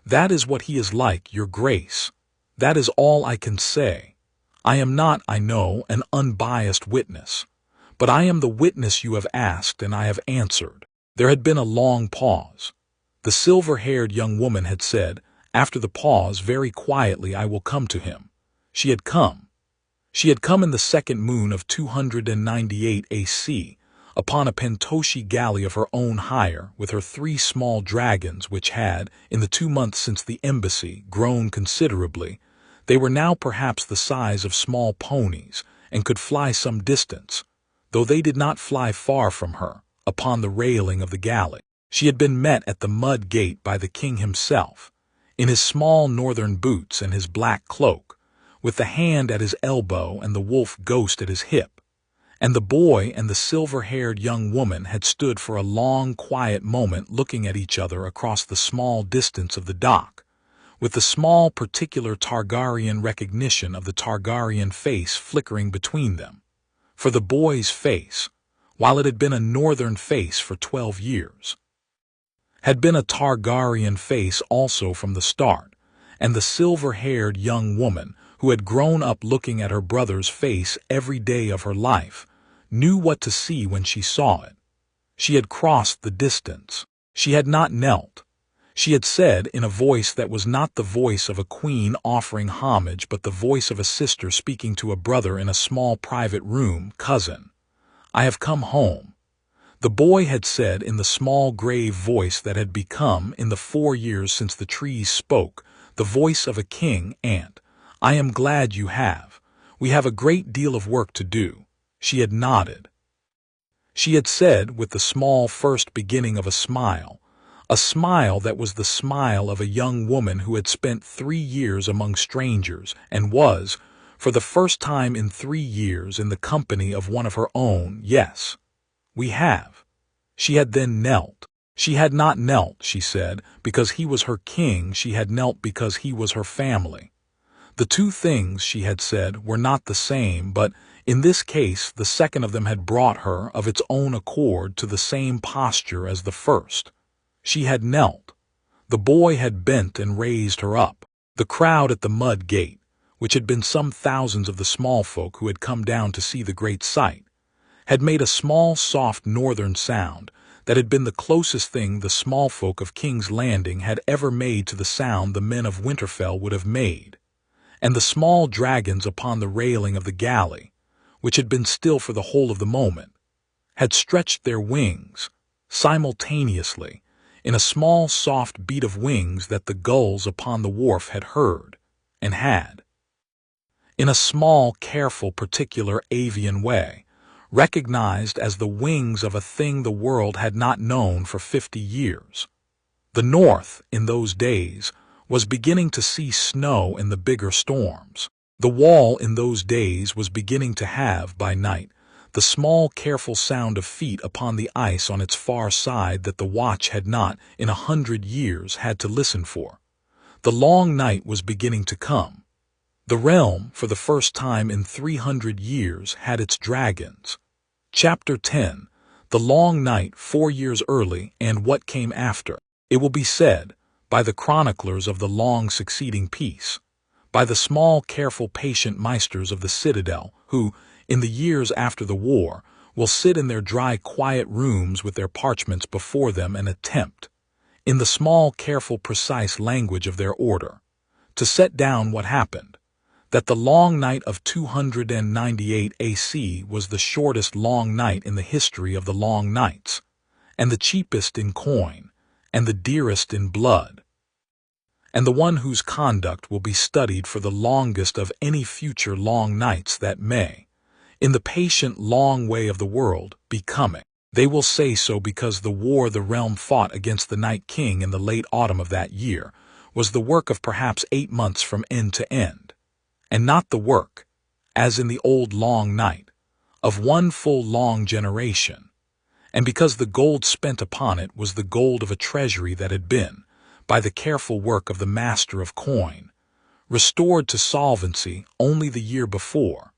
That is what he is like, Your Grace. That is all I can say. I am not, I know, an unbiased witness, but I am the witness you have asked, and I have answered." There had been a long pause. The silver-haired young woman had said, after the pause, very quietly, "I will come to him." She had come. She had come in the second moon of 298 AC, upon a Pentoshi galley of her own hire, with her 3 small dragons, which had, in the 2 months since the embassy, grown considerably. They were now perhaps the size of small ponies, and could fly some distance, though they did not fly far from her, upon the railing of the galley. She had been met at the mud gate by the king himself, in his small northern boots and his black cloak, with the hand at his elbow and the wolf ghost at his hip, and the boy and the silver-haired young woman had stood for a long, quiet moment looking at each other across the small distance of the dock, with the small particular Targaryen recognition of the Targaryen face flickering between them. For the boy's face, while it had been a northern face for 12 years, had been a Targaryen face also from the start, and the silver-haired young woman, who had grown up looking at her brother's face every day of her life, knew what to see when she saw it. She had crossed the distance. She had not knelt. She had said, in a voice that was not the voice of a queen offering homage, but the voice of a sister speaking to a brother in a small private room, "Cousin, I have come home." The boy had said, in the small grave voice that had become, in the 4 years since the trees spoke, the voice of a king, "Aunt, I am glad you have. We have a great deal of work to do." She had nodded. She had said, with the small first beginning of a smile that was the smile of a young woman who had spent 3 years among strangers and was, for the first time in 3 years, in the company of one of her own, "Yes, we have." She had then knelt. She had not knelt, she said, because he was her king. She had knelt because he was her family. The 2 things, she had said, were not the same, but in this case the second of them had brought her, of its own accord, to the same posture as the first. She had knelt. The boy had bent and raised her up. The crowd at the mud gate, which had been some thousands of the small folk who had come down to see the great sight, had made a small, soft northern sound that had been the closest thing the small folk of King's Landing had ever made to the sound the men of Winterfell would have made. And the small dragons upon the railing of the galley, which had been still for the whole of the moment, had stretched their wings, simultaneously, in a small soft beat of wings that the gulls upon the wharf had heard, and had, in a small, careful, particular avian way, recognized as the wings of a thing the world had not known for 50 years. The North, in those days, was beginning to see snow in the bigger storms. The Wall in those days was beginning to have, by night, the small careful sound of feet upon the ice on its far side that the watch had not, in 100 years, had to listen for. The long night was beginning to come. The realm, for the first time in 300 years, had its dragons. Chapter 10. The Long Night, 4 years early, and What Came After. It will be said, by the chroniclers of the long succeeding peace, by the small careful patient meisters of the citadel, who, in the years after the war, will sit in their dry quiet rooms with their parchments before them and attempt, in the small careful precise language of their order, to set down what happened, that the long night of 298 AC was the shortest long night in the history of the long nights, and the cheapest in coin, and the dearest in blood, and the one whose conduct will be studied for the longest of any future long nights that may, in the patient long way of the world, be coming. They will say so because the war the realm fought against the Night King in the late autumn of that year was the work of perhaps 8 months from end to end, and not the work, as in the old long night, of one full long generation, and because the gold spent upon it was the gold of a treasury that had been, by the careful work of the master of coin, restored to solvency only the year before,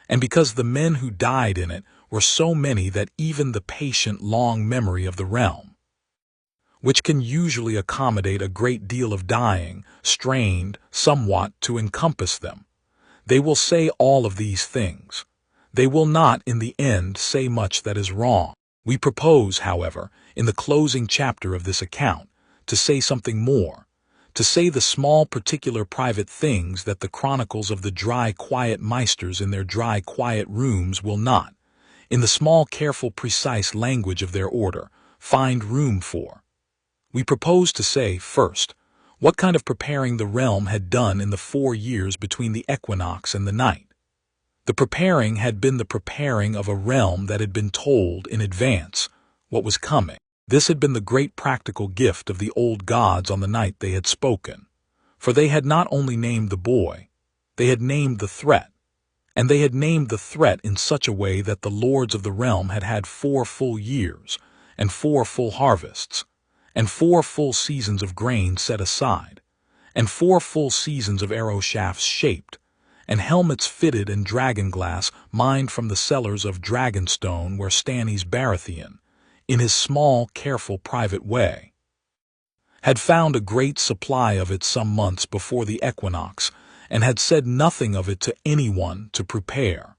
and because the men who died in it were so many that even the patient long memory of the realm, which can usually accommodate a great deal of dying, strained somewhat to encompass them. They will say all of these things. They will not, in the end, say much that is wrong. We propose, however, in the closing chapter of this account, to say something more, to say the small particular private things that the chronicles of the dry quiet meisters in their dry quiet rooms will not, in the small careful precise language of their order, find room for. We propose to say, first, what kind of preparing the realm had done in the 4 years between the equinox and the night. The preparing had been the preparing of a realm that had been told in advance what was coming. This had been the great practical gift of the old gods on the night they had spoken, for they had not only named the boy, they had named the threat, and they had named the threat in such a way that the lords of the realm had had 4 full years, and 4 full harvests, and 4 full seasons of grain set aside, and 4 full seasons of arrow shafts shaped, and helmets fitted and dragonglass mined from the cellars of Dragonstone where Stannis Baratheon, in his small, careful, private way, had found a great supply of it some months before the equinox, and had said nothing of it to anyone to prepare.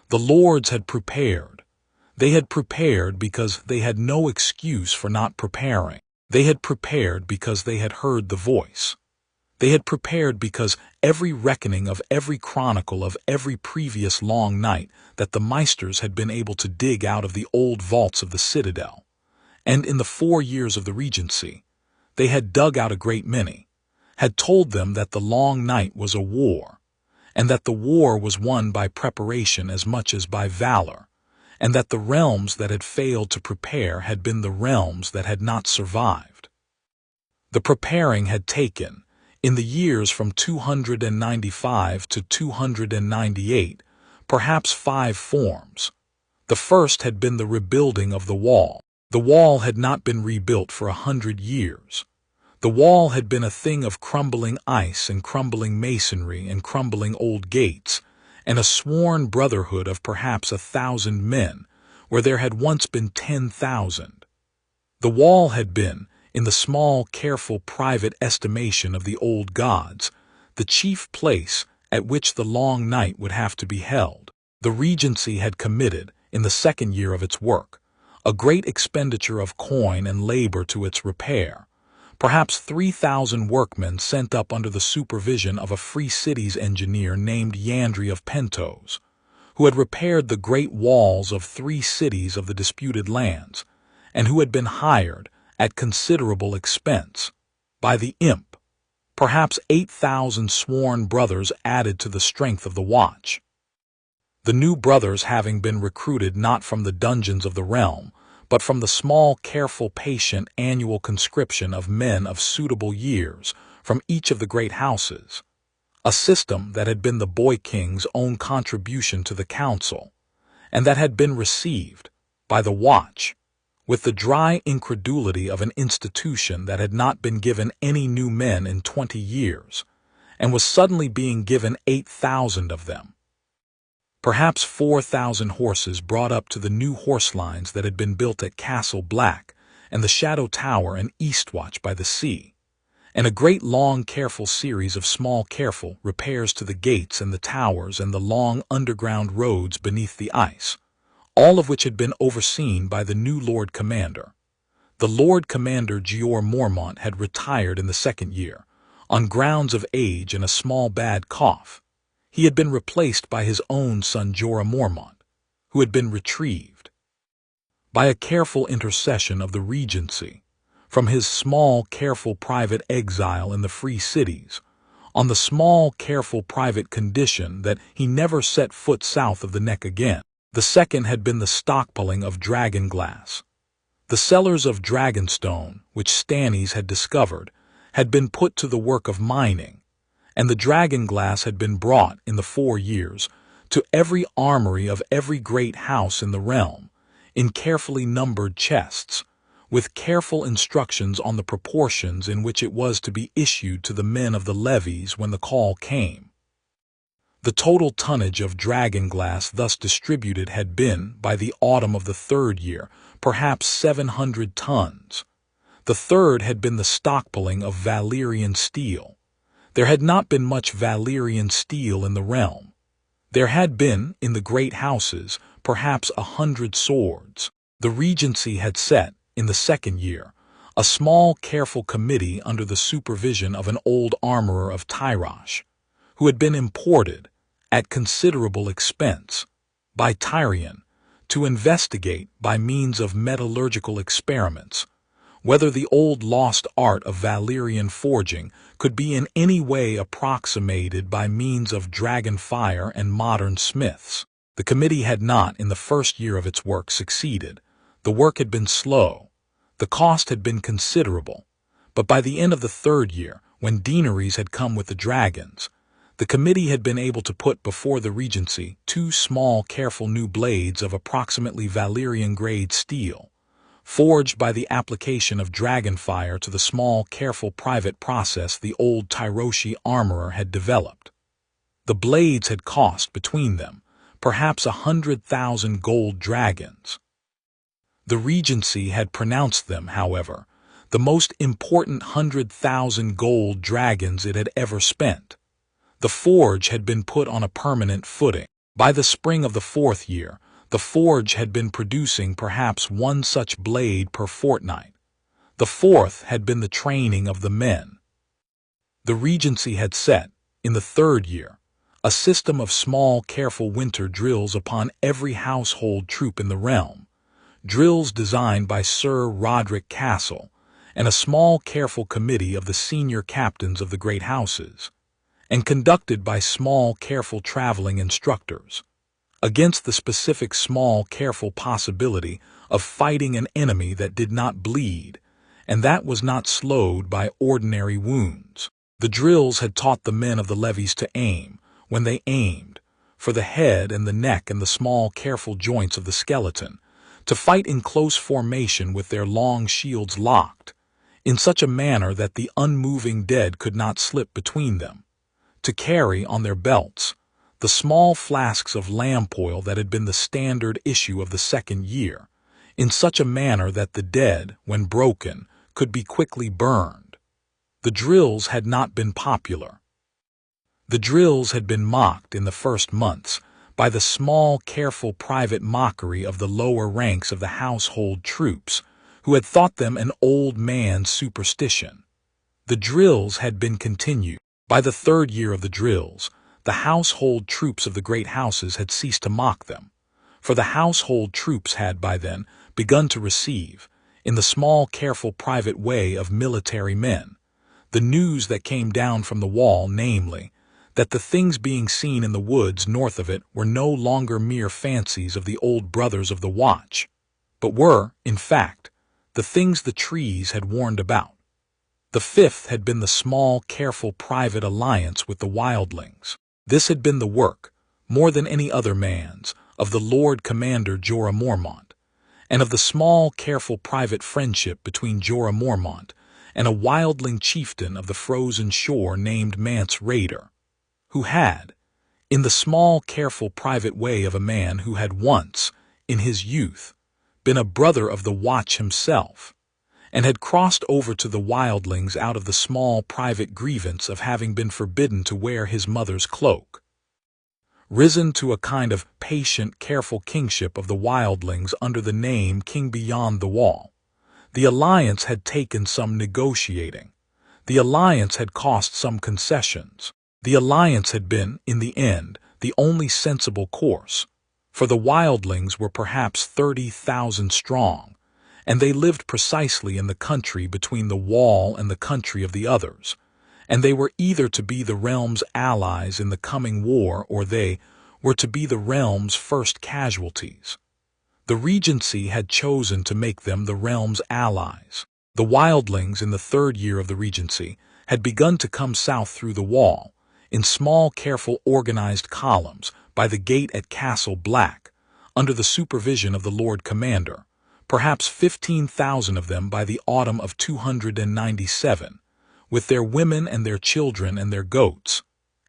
The lords had prepared. They had prepared because they had no excuse for not preparing. They had prepared because they had heard the voice. They had prepared because every reckoning of every chronicle of every previous long night that the meisters had been able to dig out of the old vaults of the citadel, and in the 4 years of the regency, they had dug out a great many, had told them that the long night was a war, and that the war was won by preparation as much as by valor, and that the realms that had failed to prepare had been the realms that had not survived. The preparing had taken, in the years from 295 to 298, perhaps 5 forms. The first had been the rebuilding of the wall. The wall had not been rebuilt for 100 years. The wall had been a thing of crumbling ice and crumbling masonry and crumbling old gates, and a sworn brotherhood of perhaps 1,000 men, where there had once been 10,000. The wall had been, in the small, careful, private estimation of the old gods, the chief place at which the long night would have to be held. The regency had committed, in the 2nd year of its work, a great expenditure of coin and labor to its repair. Perhaps 3,000 workmen sent up under the supervision of a free cities engineer named Yandri of Pentos, who had repaired the great walls of 3 cities of the disputed lands, and who had been hired, at considerable expense, by the imp. Perhaps 8,000 sworn brothers added to the strength of the watch. The new brothers having been recruited not from the dungeons of the realm, but from the small, careful, patient annual conscription of men of suitable years from each of the great houses, a system that had been the boy king's own contribution to the council, and that had been received, by the watch, with the dry incredulity of an institution that had not been given any new men in 20 years, and was suddenly being given 8,000 of them. Perhaps 4,000 horses brought up to the new horse lines that had been built at Castle Black and the Shadow Tower and Eastwatch by the sea, and a great long careful series of small careful repairs to the gates and the towers and the long underground roads beneath the ice, all of which had been overseen by the new Lord Commander. The Lord Commander Jeor Mormont had retired in the 2nd year, on grounds of age and a small bad cough. he had been replaced by his own son Jorah Mormont, who had been retrieved by a careful intercession of the Regency from his small, careful private exile in the free cities, on the small, careful private condition that he never set foot south of the Neck again. The second had been the stockpiling of dragon glass. The cellars of dragonstone, which Stannis had discovered, had been put to the work of mining, and the dragon glass had been brought in the 4 years to every armory of every great house in the realm, in carefully numbered chests, with careful instructions on the proportions in which it was to be issued to the men of the levies when the call came. The total tonnage of dragon glass thus distributed had been, by the autumn of the 3rd year, perhaps 700 tons. The third had been the stockpiling of Valyrian steel. There had not been much Valyrian steel in the realm. There had been, in the great houses, perhaps 100 swords. The Regency had set, in the 2nd year, a small, careful committee under the supervision of an old armorer of Tyrosh, who had been imported, at considerable expense, by Tyrion, to investigate, by means of metallurgical experiments, whether the old lost art of Valyrian forging could be in any way approximated by means of dragon fire and modern smiths. The committee had not, in the 1st year of its work, succeeded. The work had been slow. The cost had been considerable. But by the end of the 3rd year, when Daenerys had come with the dragons, the committee had been able to put before the Regency 2 small, careful new blades of approximately Valyrian-grade steel, forged by the application of dragon fire to the small, careful private process the old Tyroshi armorer had developed. The blades had cost, between them, perhaps 100,000 gold dragons. The Regency had pronounced them, however, the most important 100,000 gold dragons it had ever spent. The forge had been put on a permanent footing. By the spring of the 4th year, the forge had been producing perhaps 1 such blade per fortnight. The 4th had been the training of the men. The Regency had set, in the 3rd year, a system of small, careful winter drills upon every household troop in the realm, drills designed by Sir Roderick Castle and a small, careful committee of the senior captains of the great houses, and conducted by small, careful traveling instructors, against the specific small, careful possibility of fighting an enemy that did not bleed, and that was not slowed by ordinary wounds. The drills had taught the men of the levies to aim, when they aimed, for the head and the neck and the small, careful joints of the skeleton, to fight in close formation with their long shields locked, in such a manner that the unmoving dead could not slip between them, to carry on their belts the small flasks of lamp oil that had been the standard issue of the 2nd year, in such a manner that the dead, when broken, could be quickly burned. The drills had not been popular. The drills had been mocked in the first months by the small, careful private mockery of the lower ranks of the household troops, who had thought them an old man's superstition. The drills had been continued. By the 3rd year of the drills, the household troops of the great houses had ceased to mock them, for the household troops had by then begun to receive, in the small, careful private way of military men, the news that came down from the wall, namely, that the things being seen in the woods north of it were no longer mere fancies of the old brothers of the watch, but were, in fact, the things the trees had warned about. The 5th had been the small, careful private alliance with the wildlings. This had been the work, more than any other man's, of the Lord Commander Jorah Mormont, and of the small, careful private friendship between Jorah Mormont and a wildling chieftain of the frozen shore named Mance Rayder, who had, in the small, careful private way of a man who had once, in his youth, been a brother of the Watch himself, and had crossed over to the wildlings out of the small private grievance of having been forbidden to wear his mother's cloak, risen to a kind of patient, careful kingship of the wildlings under the name King Beyond the Wall. The alliance had taken some negotiating. The alliance had cost some concessions. The alliance had been, in the end, the only sensible course, for the wildlings were perhaps 30,000 strong, and they lived precisely in the country between the wall and the country of the others, and they were either to be the realm's allies in the coming war or they were to be the realm's first casualties. The Regency had chosen to make them the realm's allies. The wildlings in the third year of the Regency had begun to come south through the wall, in small, careful, organized columns by the gate at Castle Black, under the supervision of the Lord Commander, perhaps 15,000 of them by the autumn of 297, with their women and their children and their goats,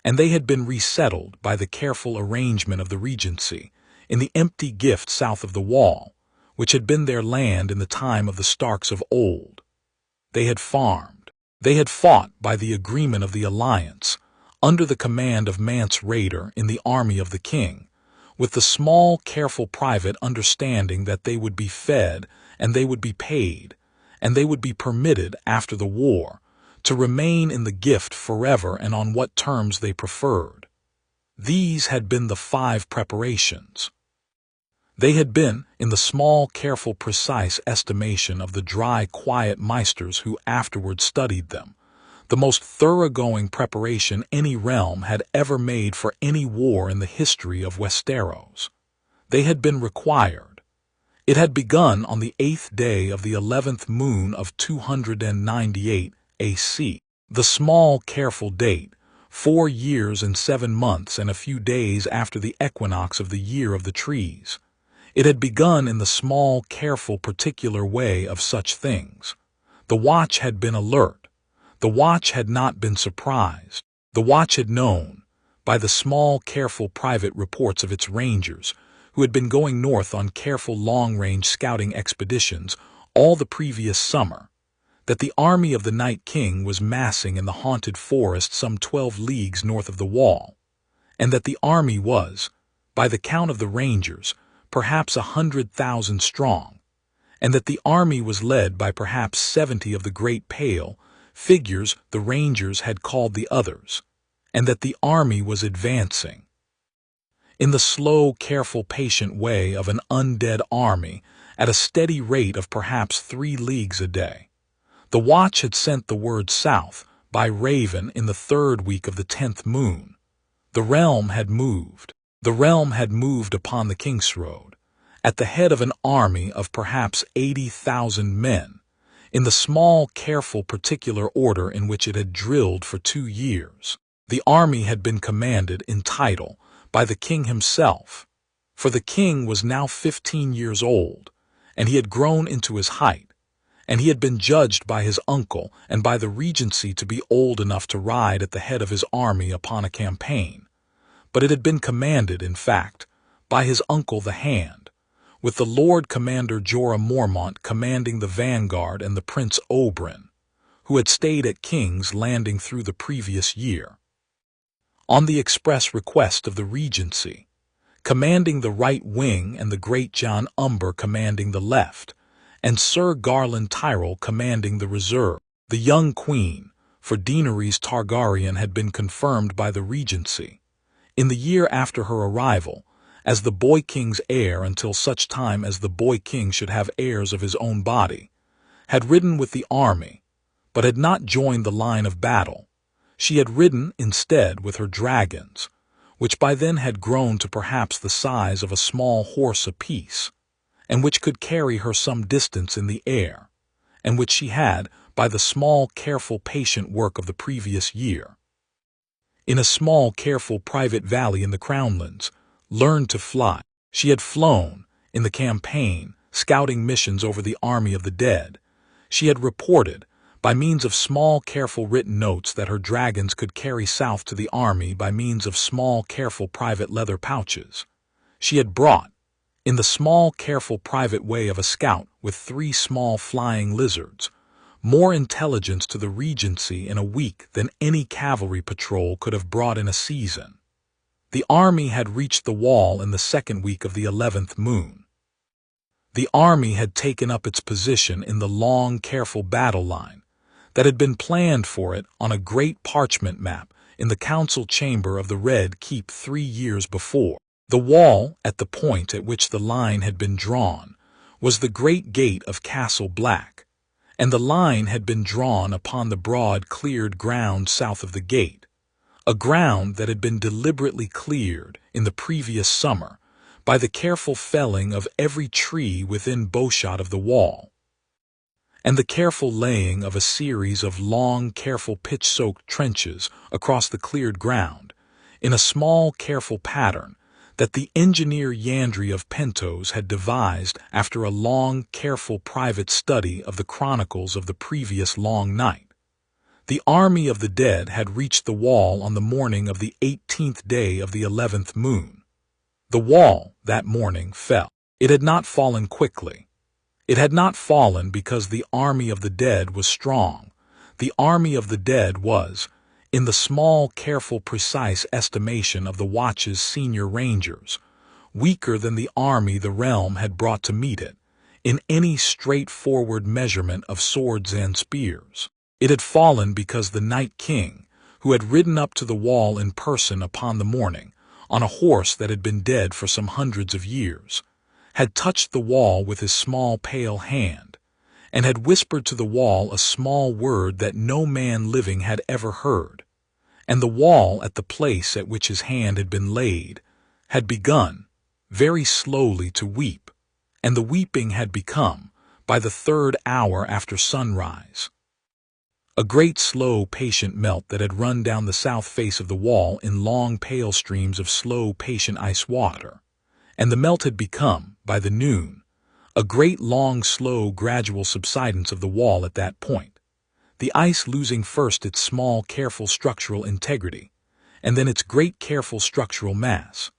and they had been resettled by the careful arrangement of the Regency in the empty gift south of the wall, which had been their land in the time of the Starks of old. They had farmed. They had fought by the agreement of the alliance, under the command of Mance Rayder in the army of the king, with the small, careful private understanding that they would be fed and they would be paid, and they would be permitted, after the war, to remain in the gift forever and on what terms they preferred. These had been the 5 preparations. They had been, in the small, careful, precise estimation of the dry, quiet meisters who afterward studied them, the most thoroughgoing preparation any realm had ever made for any war in the history of Westeros. They had been required. It had begun on the 8th day of the 11th moon of 298 AC. The small, careful date, 4 years and 7 months and a few days after the equinox of the year of the trees. It had begun in the small, careful, particular way of such things. The watch had been alert. The watch had not been surprised. The watch had known, by the small, careful private reports of its rangers, who had been going north on careful long-range scouting expeditions all the previous summer, that the army of the Night King was massing in the haunted forest some 12 leagues north of the wall, and that the army was, by the count of the rangers, perhaps 100,000 strong, and that the army was led by perhaps 70 of the great pale figures the rangers had called the others, and that the army was advancing in the slow, careful, patient way of an undead army at a steady rate of perhaps 3 leagues a day. The watch had sent the word south by raven in the 3rd week of the 10th moon. The realm had moved. The realm had moved upon the Kingsroad, at the head of an army of perhaps 80,000 men, in the small, careful, particular order in which it had drilled for 2 years. The army had been commanded in title by the king himself, for the king was now 15 years old, and he had grown into his height, and he had been judged by his uncle and by the Regency to be old enough to ride at the head of his army upon a campaign. But it had been commanded, in fact, by his uncle the Hand, with the Lord Commander Jorah Mormont commanding the vanguard and the Prince Oberyn, who had stayed at King's Landing through the previous year, on the express request of the Regency, commanding the right wing and the great John Umber commanding the left, and Sir Garland Tyrell commanding the reserve. The young queen, for Daenerys Targaryen, had been confirmed by the Regency, in the year after her arrival, as the Boy King's heir until such time as the Boy King should have heirs of his own body, had ridden with the army, but had not joined the line of battle. She had ridden, instead, with her dragons, which by then had grown to perhaps the size of a small horse apiece, and which could carry her some distance in the air, and which she had, by the small, careful, patient work of the previous year, in a small, careful, private valley in the Crownlands, learned to fly. She had flown, in the campaign, scouting missions over the army of the dead. She had reported, by means of small, careful written notes that her dragons could carry south to the army by means of small, careful private leather pouches. She had brought, in the small, careful private way of a scout with 3 small flying lizards, more intelligence to the Regency in a week than any cavalry patrol could have brought in a season. The army had reached the wall in the 2nd week of the 11th moon. The army had taken up its position in the long, careful battle line that had been planned for it on a great parchment map in the council chamber of the Red Keep 3 years before. The wall, at the point at which the line had been drawn, was the great gate of Castle Black, and the line had been drawn upon the broad cleared ground south of the gate, a ground that had been deliberately cleared in the previous summer by the careful felling of every tree within bowshot of the wall, and the careful laying of a series of long, careful pitch-soaked trenches across the cleared ground, in a small, careful pattern that the engineer Yandri of Pentos had devised after a long, careful private study of the chronicles of the previous long night. The army of the dead had reached the wall on the morning of the 18th day of the 11th moon. The wall, that morning, fell. It had not fallen quickly. It had not fallen because the army of the dead was strong. The army of the dead was, in the small, careful, precise estimation of the Watch's senior rangers, weaker than the army the realm had brought to meet it, in any straightforward measurement of swords and spears. It had fallen because the Night King, who had ridden up to the wall in person upon the morning, on a horse that had been dead for some hundreds of years, had touched the wall with his small pale hand, and had whispered to the wall a small word that no man living had ever heard, and the wall at the place at which his hand had been laid had begun, very slowly, to weep, and the weeping had become, by the 3rd hour after sunrise, a great slow patient melt that had run down the south face of the wall in long pale streams of slow patient ice water, and the melt had become, by the noon, a great long slow gradual subsidence of the wall at that point, the ice losing first its small careful structural integrity, and then its great careful structural mass,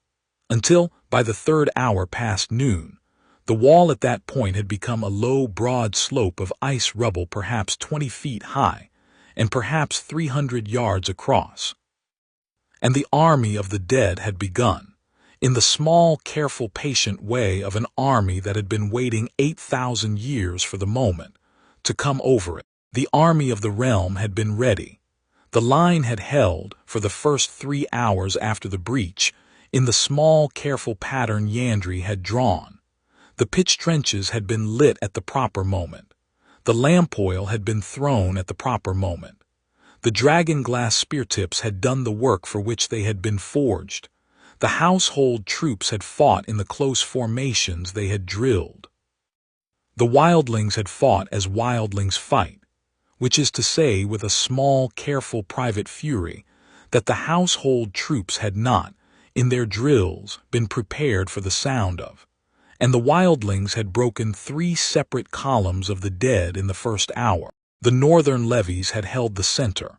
until, by the 3rd hour past noon, the wall at that point had become a low broad slope of ice rubble perhaps 20 feet high and perhaps 300 yards across. And the army of the dead had begun, in the small, careful, patient way of an army that had been waiting 8,000 years for the moment, to come over it. The army of the realm had been ready. The line had held, for the first 3 hours after the breach, in the small, careful pattern Yandri had drawn. The pitch trenches had been lit at the proper moment. The lamp oil had been thrown at the proper moment. The dragon glass spear tips had done the work for which they had been forged. The household troops had fought in the close formations they had drilled. The wildlings had fought as wildlings fight, which is to say with a small, careful private fury that the household troops had not, in their drills, been prepared for the sound of, and the wildlings had broken 3 separate columns of the dead in the first hour. The northern levies had held the center.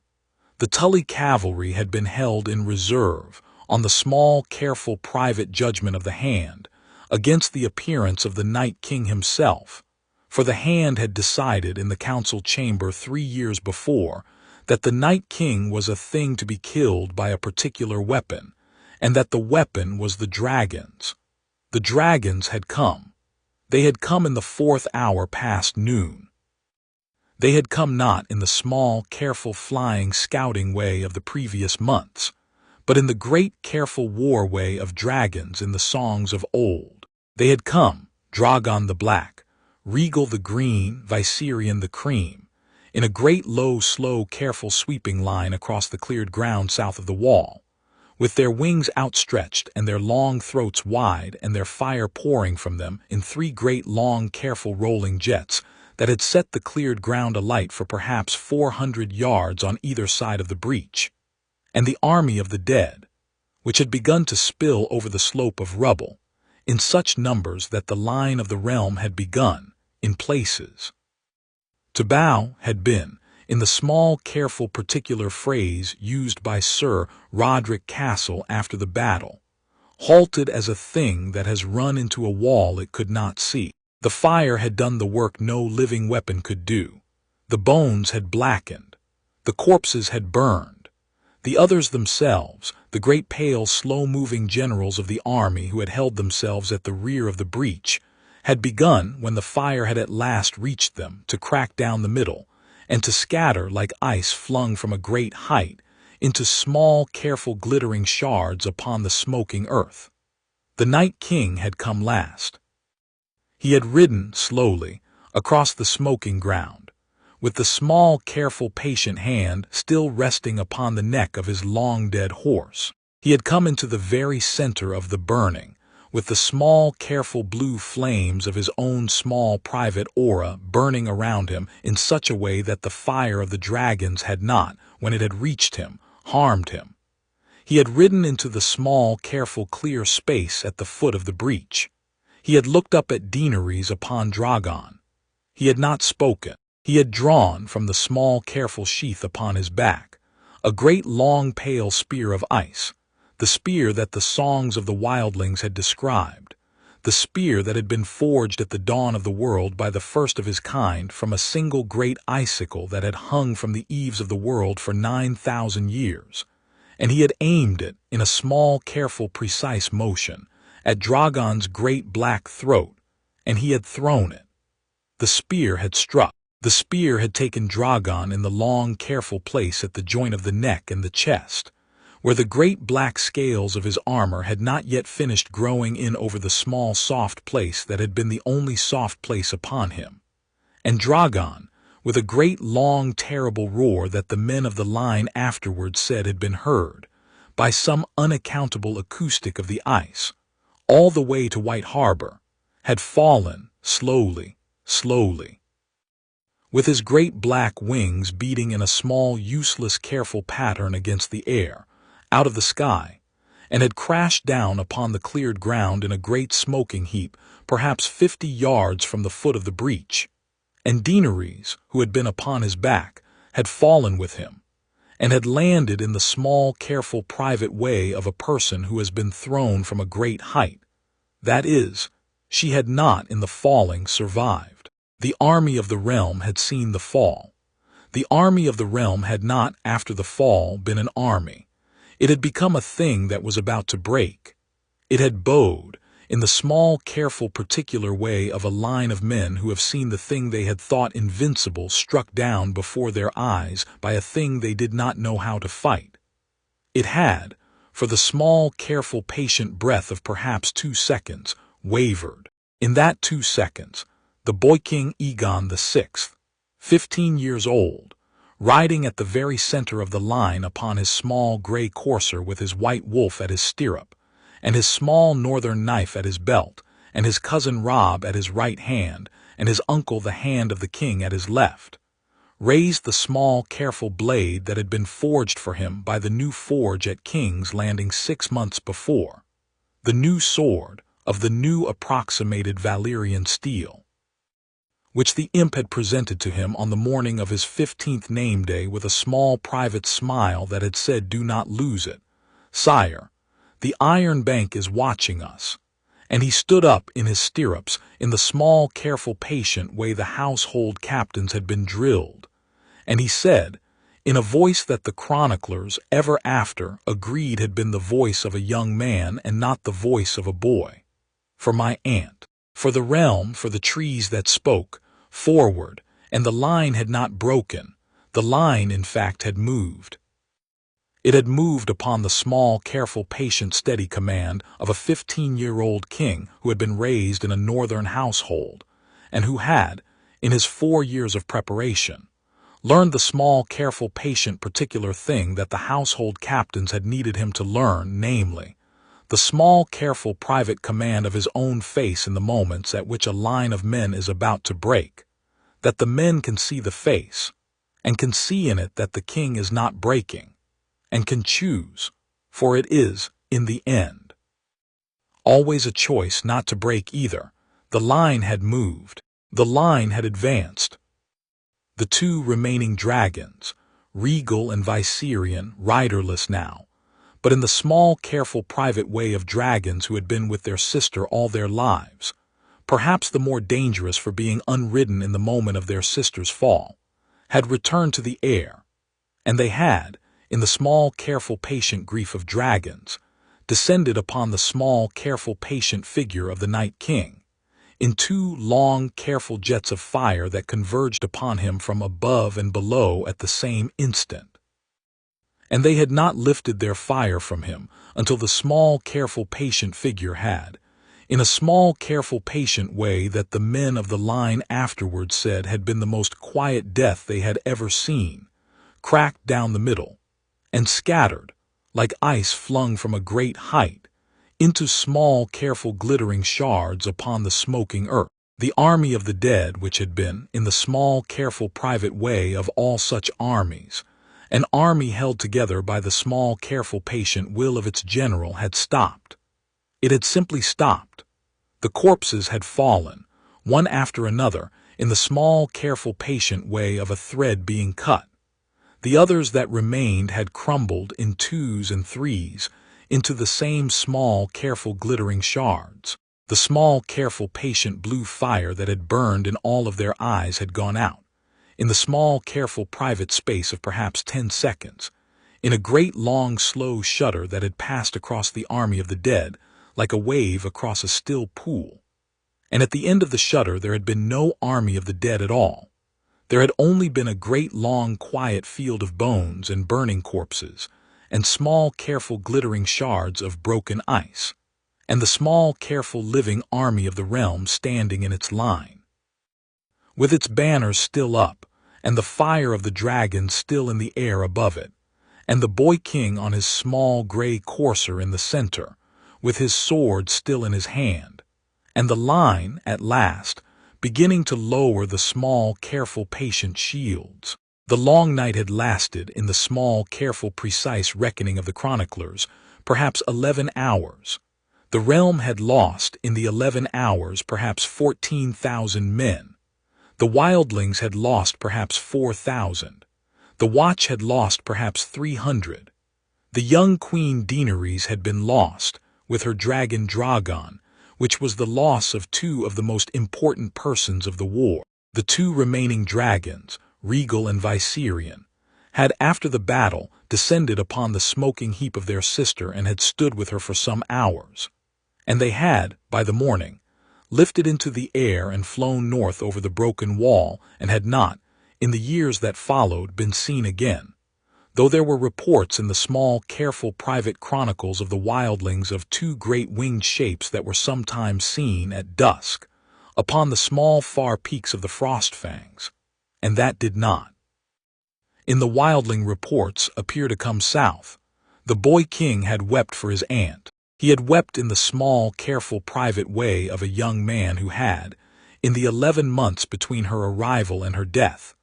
The Tully cavalry had been held in reserve, on the small, careful private judgment of the hand, against the appearance of the Night King himself, for the hand had decided in the council chamber 3 years before that the Night King was a thing to be killed by a particular weapon, and that the weapon was the dragons. The dragons had come. They had come in the 4th hour past noon. They had come not in the small, careful flying, scouting way of the previous months, but in the great, careful war way of dragons in the songs of old. They had come, Drogon the Black, Regal the Green, Viserion the Cream, in a great, low, slow, careful sweeping line across the cleared ground south of the wall, with their wings outstretched and their long throats wide and their fire pouring from them in 3 great, long, careful rolling jets that had set the cleared ground alight for perhaps 400 yards on either side of the breach. And the army of the dead, which had begun to spill over the slope of rubble, in such numbers that the line of the realm had begun, in places, to bow, had been, in the small, careful, particular phrase used by Sir Roderick Castle after the battle, halted as a thing that has run into a wall it could not see. The fire had done the work no living weapon could do. The bones had blackened. The corpses had burned. The others themselves, the great pale, slow-moving generals of the army who had held themselves at the rear of the breach, had begun, when the fire had at last reached them, to crack down the middle, and to scatter like ice flung from a great height, into small, careful, glittering shards upon the smoking earth. The Night King had come last. He had ridden, slowly, across the smoking ground, with the small, careful, patient hand still resting upon the neck of his long-dead horse. He had come into the very center of the burning, with the small, careful blue flames of his own small private aura burning around him in such a way that the fire of the dragons had not, when it had reached him, harmed him. He had ridden into the small, careful, clear space at the foot of the breach. He had looked up at Daenerys upon Drogon. He had not spoken. He had drawn from the small, careful sheath upon his back a great long pale spear of ice, the spear that the songs of the wildlings had described, the spear that had been forged at the dawn of the world by the first of his kind from a single great icicle that had hung from the eaves of the world for 9,000 years, and he had aimed it in a small, careful, precise motion at Drogon's great black throat, and he had thrown it. The spear had struck. The spear had taken Drogon in the long, careful place at the joint of the neck and the chest, where the great black scales of his armor had not yet finished growing in over the small, soft place that had been the only soft place upon him. And Drogon, with a great, long, terrible roar that the men of the line afterwards said had been heard, by some unaccountable acoustic of the ice, all the way to White Harbor, had fallen, slowly, slowly, with his great black wings beating in a small, useless, careful pattern against the air, out of the sky, and had crashed down upon the cleared ground in a great smoking heap, perhaps 50 yards from the foot of the breach. And Daenerys, who had been upon his back, had fallen with him, and had landed in the small, careful, private way of a person who has been thrown from a great height. That is, she had not in the falling survived. The army of the realm had seen the fall. The army of the realm had not, after the fall, been an army. It had become a thing that was about to break. It had bowed, in the small, careful, particular way of a line of men who have seen the thing they had thought invincible struck down before their eyes by a thing they did not know how to fight. It had, for the small, careful, patient breath of perhaps 2 seconds, wavered. In that 2 seconds, the boy king Aegon VI, 15 years old, riding at the very center of the line upon his small gray courser with his white wolf at his stirrup, and his small northern knife at his belt, and his cousin Robb at his right hand, and his uncle the hand of the king at his left, raised the small, careful blade that had been forged for him by the new forge at King's Landing 6 months before, the new sword of the new approximated Valyrian steel, which the imp had presented to him on the morning of his 15th name day with a small private smile that had said, "Do not lose it, sire, the Iron Bank is watching us." And he stood up in his stirrups in the small, careful, patient way the household captains had been drilled, and he said, in a voice that the chroniclers ever after agreed had been the voice of a young man and not the voice of a boy, "For my aunt, for the realm, for the trees that spoke, forward," and the line had not broken. The line, in fact, had moved. It had moved upon the small, careful, patient, steady command of a 15-year-old king who had been raised in a northern household, and who had, in his 4 years of preparation, learned the small, careful, patient, particular thing that the household captains had needed him to learn, namely, the small, careful, private command of his own face in the moments at which a line of men is about to break, that the men can see the face, and can see in it that the king is not breaking, and can choose, for it is, in the end, always a choice not to break either. The line had moved. The line had advanced. The 2 remaining dragons, regal and Viserion, riderless now, but in the small, careful, private way of dragons who had been with their sister all their lives, perhaps the more dangerous for being unridden in the moment of their sister's fall, had returned to the air, and they had, in the small, careful, patient grief of dragons, descended upon the small, careful, patient figure of the Night King, in 2 long, careful jets of fire that converged upon him from above and below at the same instant. and they had not lifted their fire from him until the small, careful, patient figure had, in a small, careful, patient way that the men of the line afterwards said had been the most quiet death they had ever seen, cracked down the middle, and scattered, like ice flung from a great height, into small, careful, glittering shards upon the smoking earth. The army of the dead, which had been, in the small, careful, private way of all such armies, an army held together by the small, careful, patient will of its general, had stopped. It had simply stopped. The corpses had fallen, one after another, in the small, careful, patient way of a thread being cut. The others that remained had crumbled in twos and threes into the same small, careful, glittering shards. The small, careful, patient blue fire that had burned in all of their eyes had gone out, in the small, careful, private space of perhaps 10 seconds, in a great, long, slow shudder that had passed across the army of the dead like a wave across a still pool. And at the end of the shudder there had been no army of the dead at all. There had only been a great, long, quiet field of bones and burning corpses, and small, careful, glittering shards of broken ice, and the small, careful, living army of the realm standing in its line, with its banners still up, and the fire of the dragon still in the air above it, and the boy king on his small gray courser in the center, with his sword still in his hand, and the line, at last, beginning to lower the small, careful, patient shields. The long night had lasted, in the small, careful, precise reckoning of the chroniclers, perhaps 11 hours. The realm had lost, in the 11 hours, perhaps 14,000 men. The wildlings had lost perhaps 4,000. The watch had lost perhaps 300. The young Queen Daenerys had been lost, with her dragon Drogon, which was the loss of 2 of the most important persons of the war. The 2 remaining dragons, Regal and Viserion, had after the battle descended upon the smoking heap of their sister and had stood with her for some hours. And they had, by the morning, lifted into the air and flown north over the broken wall, and had not, in the years that followed, been seen again, though there were reports in the small, careful, private chronicles of the wildlings of 2 great winged shapes that were sometimes seen at dusk upon the small, far peaks of the Frostfangs, and that did not, in the wildling reports, appear to come south. The boy king had wept for his aunt. He had wept in the small, careful, private way of a young man who had, in the 11 months between her arrival and her death,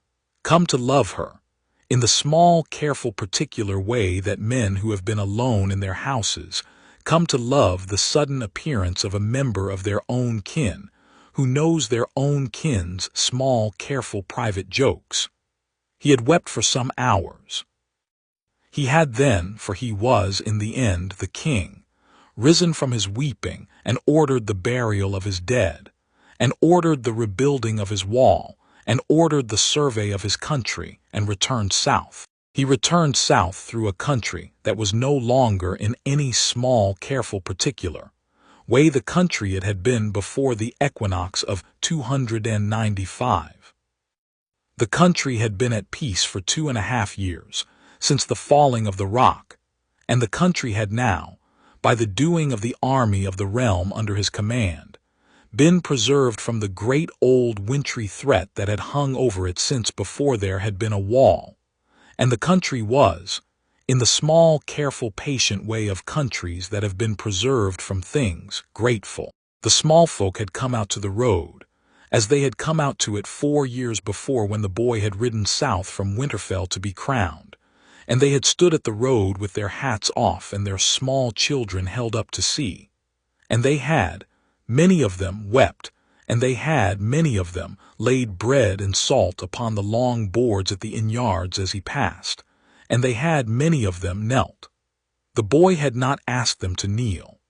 come to love her, in the small, careful, particular way that men who have been alone in their houses come to love the sudden appearance of a member of their own kin, who knows their own kin's small, careful, private jokes. He had wept for some hours. He had then, for he was, in the end, the king, risen from his weeping, and ordered the burial of his dead, and ordered the rebuilding of his wall, and ordered the survey of his country, and returned south. He returned south through a country that was no longer in any small, careful particular way the country it had been before the equinox of 295. The country had been at peace for 2.5 years, since the falling of the rock, and the country had now, by the doing of the army of the realm under his command, been preserved from the great old wintry threat that had hung over it since before there had been a wall, and the country was, in the small, careful, patient way of countries that have been preserved from things, grateful. The small folk had come out to the road, as they had come out to it 4 years before when the boy had ridden south from Winterfell to be crowned, and they had stood at the road with their hats off and their small children held up to see, and they had, many of them, wept, and they had, many of them, laid bread and salt upon the long boards at the inn-yards as he passed, and they had, many of them, knelt. The boy had not asked them to kneel.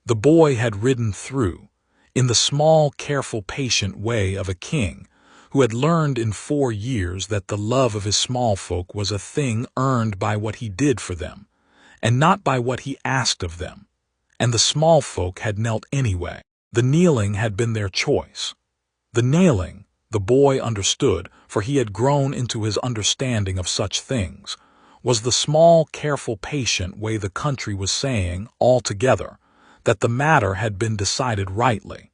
The boy had ridden through, in the small, careful, patient way of a king who had learned in 4 years that the love of his small folk was a thing earned by what he did for them, and not by what he asked of them, and the small folk had knelt anyway. The kneeling had been their choice. The nailing, the boy understood, for he had grown into his understanding of such things, was the small, careful, patient way the country was saying, altogether, that the matter had been decided rightly.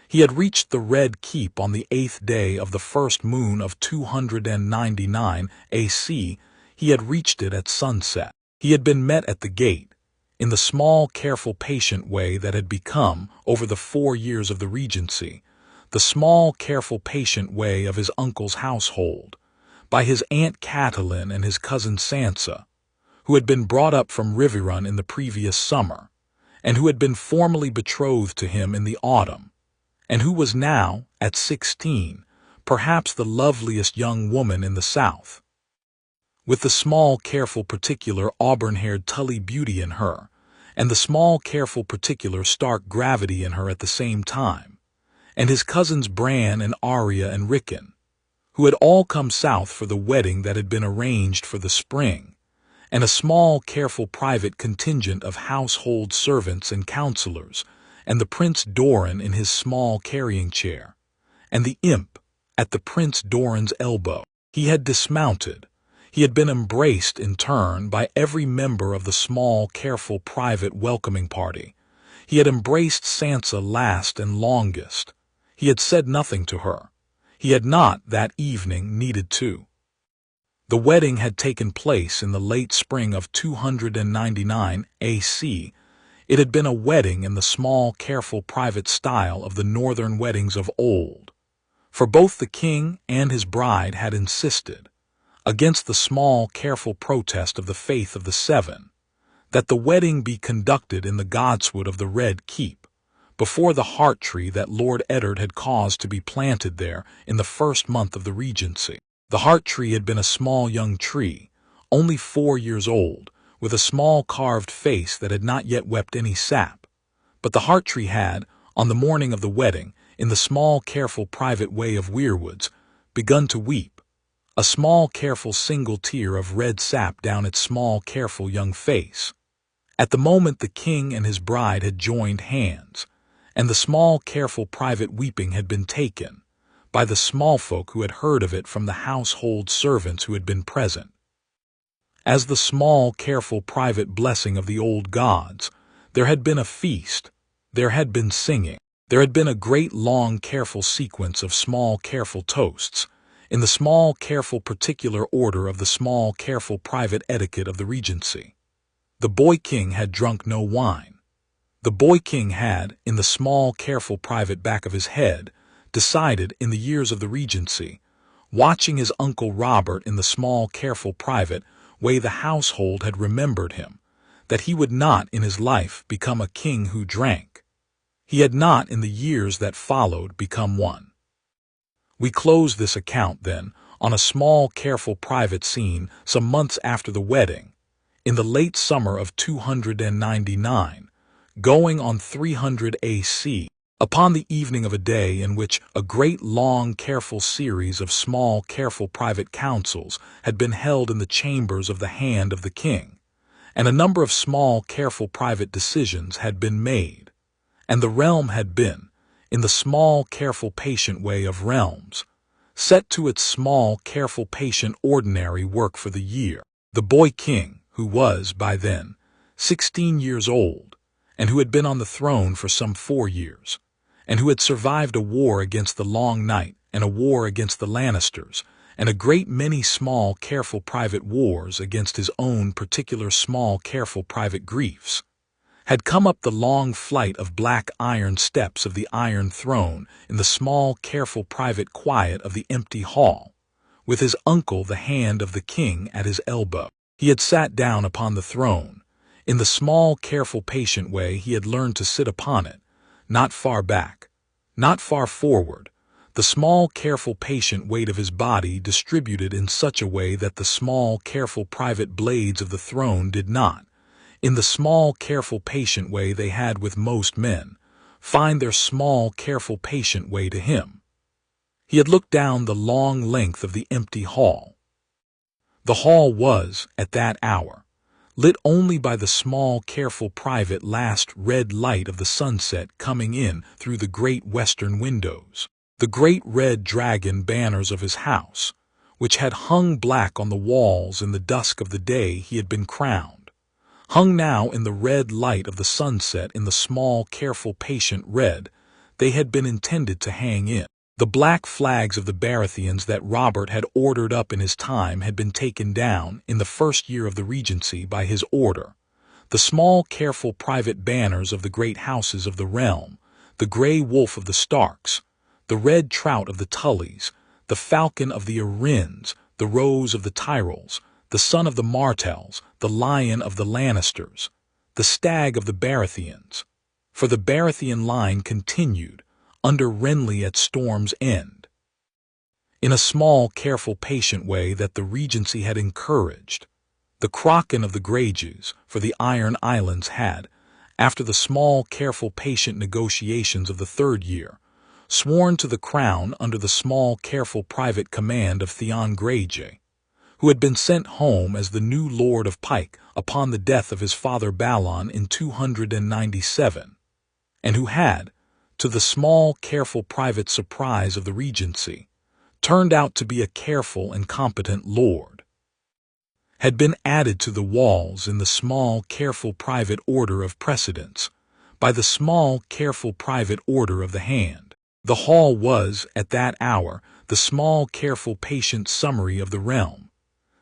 He had reached the Red Keep on the 8th day of the first moon of 299 AC. He had reached it at sunset. He had been met at the gate, in the small, careful, patient way that had become, over the 4 years of the Regency, the small, careful, patient way of his uncle's household, by his Aunt Catelyn and his cousin Sansa, who had been brought up from Riverrun in the previous summer, and who had been formally betrothed to him in the autumn, and who was now, at 16, perhaps the loveliest young woman in the South, with the small, careful, particular auburn-haired Tully beauty in her, and the small, careful, particular Stark gravity in her at the same time, and his cousins Bran and Arya and Rickon, who had all come south for the wedding that had been arranged for the spring, and a small, careful, private contingent of household servants and counselors, and the Prince Doran in his small carrying chair, and the imp at the Prince Doran's elbow. He had dismounted. He had been embraced in turn by every member of the small, careful, private welcoming party. He had embraced Sansa last and longest. He had said nothing to her. He had not, that evening, needed to. The wedding had taken place in the late spring of 299 AC. It had been a wedding in the small, careful, private style of the northern weddings of old, for both the king and his bride had insisted, against the small, careful protest of the Faith of the Seven, that the wedding be conducted in the godswood of the Red Keep, before the heart tree that Lord Eddard had caused to be planted there in the first month of the Regency. The heart tree had been a small young tree, only 4 years old, with a small carved face that had not yet wept any sap. But the heart tree had, on the morning of the wedding, in the small, careful, private way of weirwoods, begun to weep, a small, careful, single tear of red sap down its small, careful young face. At the moment the king and his bride had joined hands, and the small, careful, private weeping had been taken, by the small folk who had heard of it from the household servants who had been present, as the small, careful, private blessing of the old gods. There had been a feast, there had been singing, there had been a great long careful sequence of small careful toasts, in the small careful particular order of the small careful private etiquette of the Regency. The boy king had drunk no wine. The boy king had, in the small careful private back of his head, decided in the years of the Regency, watching his uncle Robert in the small careful private way the household had remembered him, that he would not in his life become a king who drank. He had not in the years that followed become one. We close this account, then, on a small careful private scene some months after the wedding, in the late summer of 299, going on 300 AC, upon the evening of a day in which a great long careful series of small careful private councils had been held in the chambers of the hand of the king, and a number of small careful private decisions had been made, and the realm had been, in the small careful patient way of realms, set to its small careful patient ordinary work for the year. The boy king, who was, by then, 16 years old, and who had been on the throne for some 4 years, and who had survived a war against the Long Night and a war against the Lannisters, and a great many small careful private wars against his own particular small careful private griefs, had come up the long flight of black iron steps of the Iron Throne in the small careful private quiet of the empty hall, with his uncle the hand of the king at his elbow. He had sat down upon the throne. In the small, careful, patient way he had learned to sit upon it, not far back, not far forward, the small, careful, patient weight of his body distributed in such a way that the small, careful, private blades of the throne did not, in the small, careful, patient way they had with most men, find their small, careful, patient way to him. He had looked down the long length of the empty hall. The hall was, at that hour, lit only by the small, careful, private last red light of the sunset coming in through the great western windows. The great red dragon banners of his house, which had hung black on the walls in the dusk of the day he had been crowned, hung now in the red light of the sunset in the small, careful, patient red they had been intended to hang in. The black flags of the Baratheons that Robert had ordered up in his time had been taken down in the first year of the Regency by his order. The small, careful, private banners of the great houses of the realm, the grey wolf of the Starks, the red trout of the Tullys, the falcon of the Arryns, the rose of the Tyrells, the son of the Martells, the lion of the Lannisters, the stag of the Baratheons. For the Baratheon line continued, under Renly at Storm's End, in a small, careful, patient way that the Regency had encouraged. The Kraken of the Greyjoys, for the Iron Islands had, after the small, careful, patient negotiations of the third year, sworn to the crown under the small, careful, private command of Theon Greyjoy, who had been sent home as the new Lord of Pike upon the death of his father Balon in 297, and who had, to the small, careful, private surprise of the Regency, turned out to be a careful and competent lord, had been added to the walls in the small, careful, private order of precedence, by the small, careful, private order of the hand. The hall was, at that hour, the small, careful, patient summary of the realm.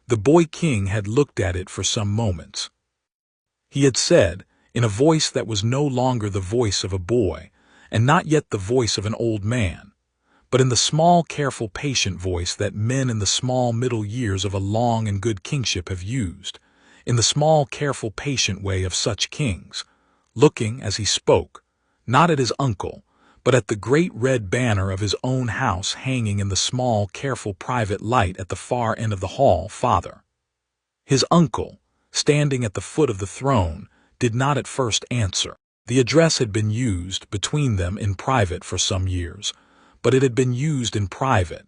The boy king had looked at it for some moments. He had said, in a voice that was no longer the voice of a boy, and not yet the voice of an old man, but in the small, careful, patient voice that men in the small middle years of a long and good kingship have used, in the small, careful, patient way of such kings, looking, as he spoke, not at his uncle, but at the great red banner of his own house hanging in the small, careful, private light at the far end of the hall. Father, his uncle, standing at the foot of the throne, did not at first answer. The address had been used between them in private for some years, but it had been used in private,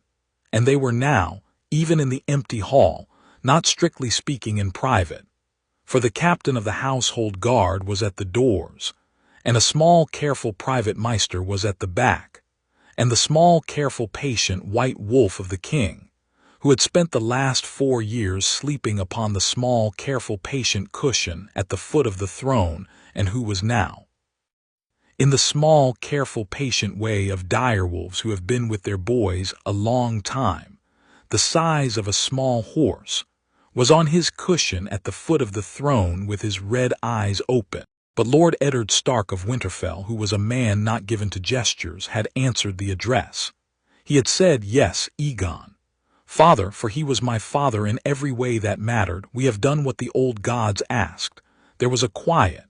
and they were now, even in the empty hall, not strictly speaking in private, for the captain of the household guard was at the doors, and a small, careful, private maester was at the back, and the small, careful, patient white wolf of the king, who had spent the last 4 years sleeping upon the small, careful, patient cushion at the foot of the throne, and who was now, in the small, careful, patient way of direwolves who have been with their boys a long time, the size of a small horse, was on his cushion at the foot of the throne with his red eyes open. But Lord Eddard Stark of Winterfell, who was a man not given to gestures, had answered the address. He had said, "Yes, Aegon. Father, for he was my father in every way that mattered. We have done what the old gods asked." There was a quiet.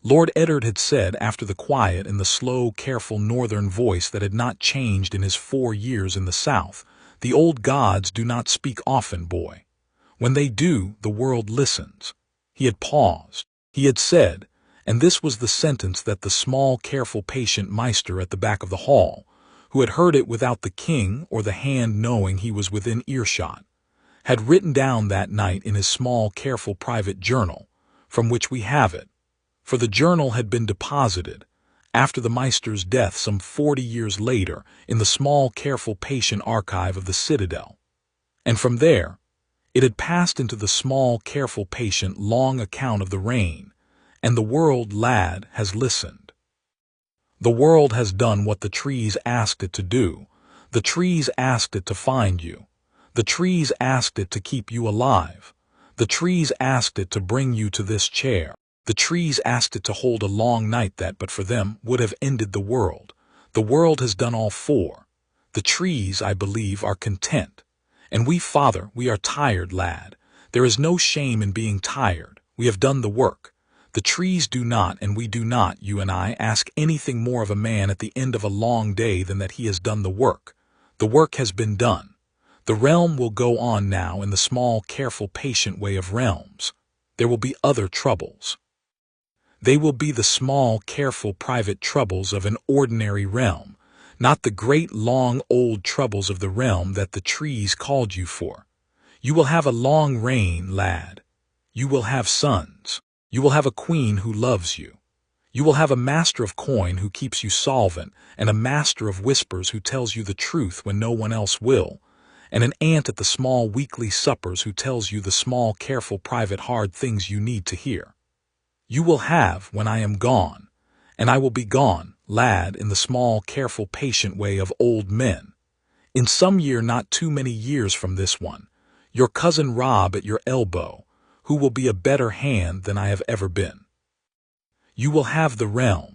Lord Eddard had said after the quiet in the slow, careful northern voice that had not changed in his 4 years in the south, "The old gods do not speak often, boy. When they do, the world listens." He had paused. He had said, and this was the sentence that the small, careful, patient maester at the back of the hall, who had heard it without the king or the hand knowing he was within earshot, had written down that night in his small, careful, private journal, from which we have it. For the journal had been deposited, after the maester's death some 40 years later, in the small, careful, patient archive of the citadel. And from there, it had passed into the small, careful, patient long account of the reign, and the world, lad, has listened. The world has done what the trees asked it to do. The trees asked it to find you. The trees asked it to keep you alive. The trees asked it to bring you to this chair. The trees asked it to hold a long night that, but for them, would have ended the world. The world has done all 4. The trees, I believe, are content. And we, father, we are tired, lad. There is no shame in being tired. We have done the work. The trees do not, and we do not, you and I, ask anything more of a man at the end of a long day than that he has done the work. The work has been done. The realm will go on now in the small, careful, patient way of realms. There will be other troubles. They will be the small, careful, private troubles of an ordinary realm, not the great, long, old troubles of the realm that the trees called you for. You will have a long reign, lad. You will have sons. You will have a queen who loves you. You will have a master of coin who keeps you solvent, and a master of whispers who tells you the truth when no one else will, and an aunt at the small weekly suppers who tells you the small, careful, private, hard things you need to hear. You will have when I am gone, and I will be gone, lad, in the small, careful, patient way of old men. In some year not too many years from this one, your cousin Rob at your elbow, who will be a better hand than I have ever been. You will have the realm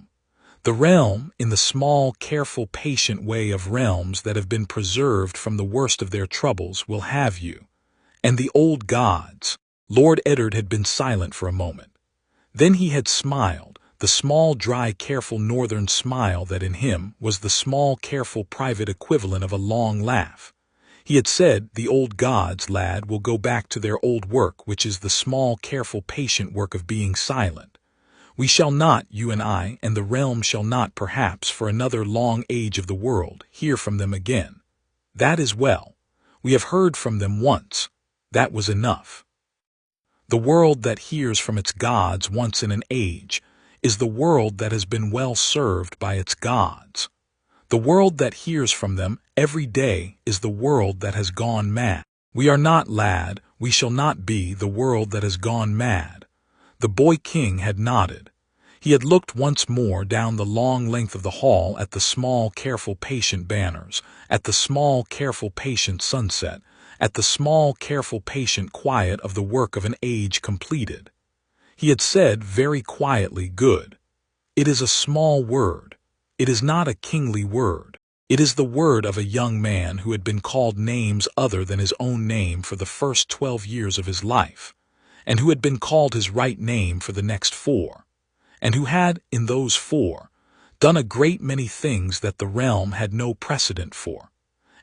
in the small, careful, patient way of realms that have been preserved from the worst of their troubles will have you. And the old gods. Lord Eddard had been silent for a moment. Then he had smiled, the small, dry, careful northern smile that in him was the small, careful, private equivalent of a long laugh. He had said, the old gods, lad, will go back to their old work, which is the small, careful, patient work of being silent. We shall not, you and I, and the realm shall not, perhaps, for another long age of the world, hear from them again. That is well. We have heard from them once. That was enough. The world that hears from its gods once in an age is the world that has been well served by its gods. The world that hears from them every day is the world that has gone mad. We are not, lad, we shall not be the world that has gone mad. The boy king had nodded. He had looked once more down the long length of the hall at the small, careful, patient banners, at the small, careful, patient sunset, at the small, careful, patient quiet of the work of an age completed. He had said very quietly, good. It is a small word. It is not a kingly word. It is the word of a young man who had been called names other than his own name for the first 12 years of his life, and who had been called his right name for the next 4, and who had, in those 4, done a great many things that the realm had no precedent for,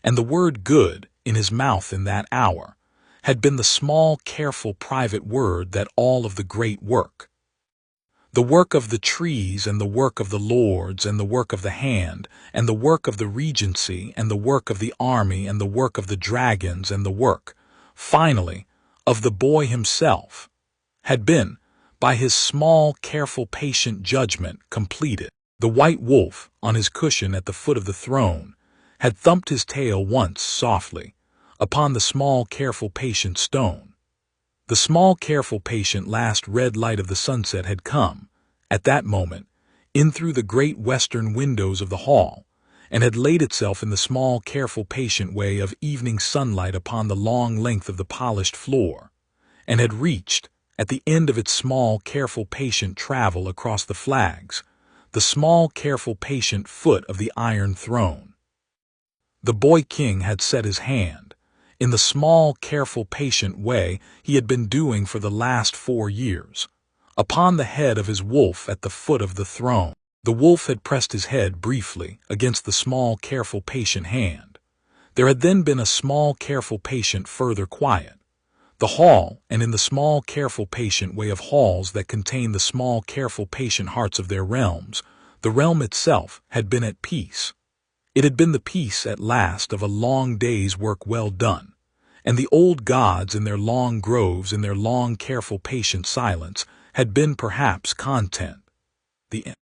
and the word good, in his mouth in that hour, had been the small, careful, private word that all of the great work, the work of the trees and the work of the lords and the work of the hand and the work of the regency and the work of the army and the work of the dragons and the work, finally, of the boy himself, had been, by his small, careful, patient judgment, completed. The white wolf, on his cushion at the foot of the throne, had thumped his tail once softly upon the small, careful, patient stone. The small, careful, patient last red light of the sunset had come, at that moment, in through the great western windows of the hall, and had laid itself in the small, careful, patient way of evening sunlight upon the long length of the polished floor, and had reached, at the end of its small, careful, patient travel across the flags, the small, careful, patient foot of the iron throne. The boy king had set his hand, in the small, careful, patient way he had been doing for the last 4 years, upon the head of his wolf at the foot of the throne. The wolf had pressed his head briefly against the small, careful, patient hand. There had then been a small, careful, patient further quiet. The hall, and in the small, careful, patient way of halls that contain the small, careful, patient hearts of their realms, the realm itself had been at peace. It had been the peace at last of a long day's work well done, and the old gods in their long groves, in their long, careful, patient silence, had been perhaps content. The end.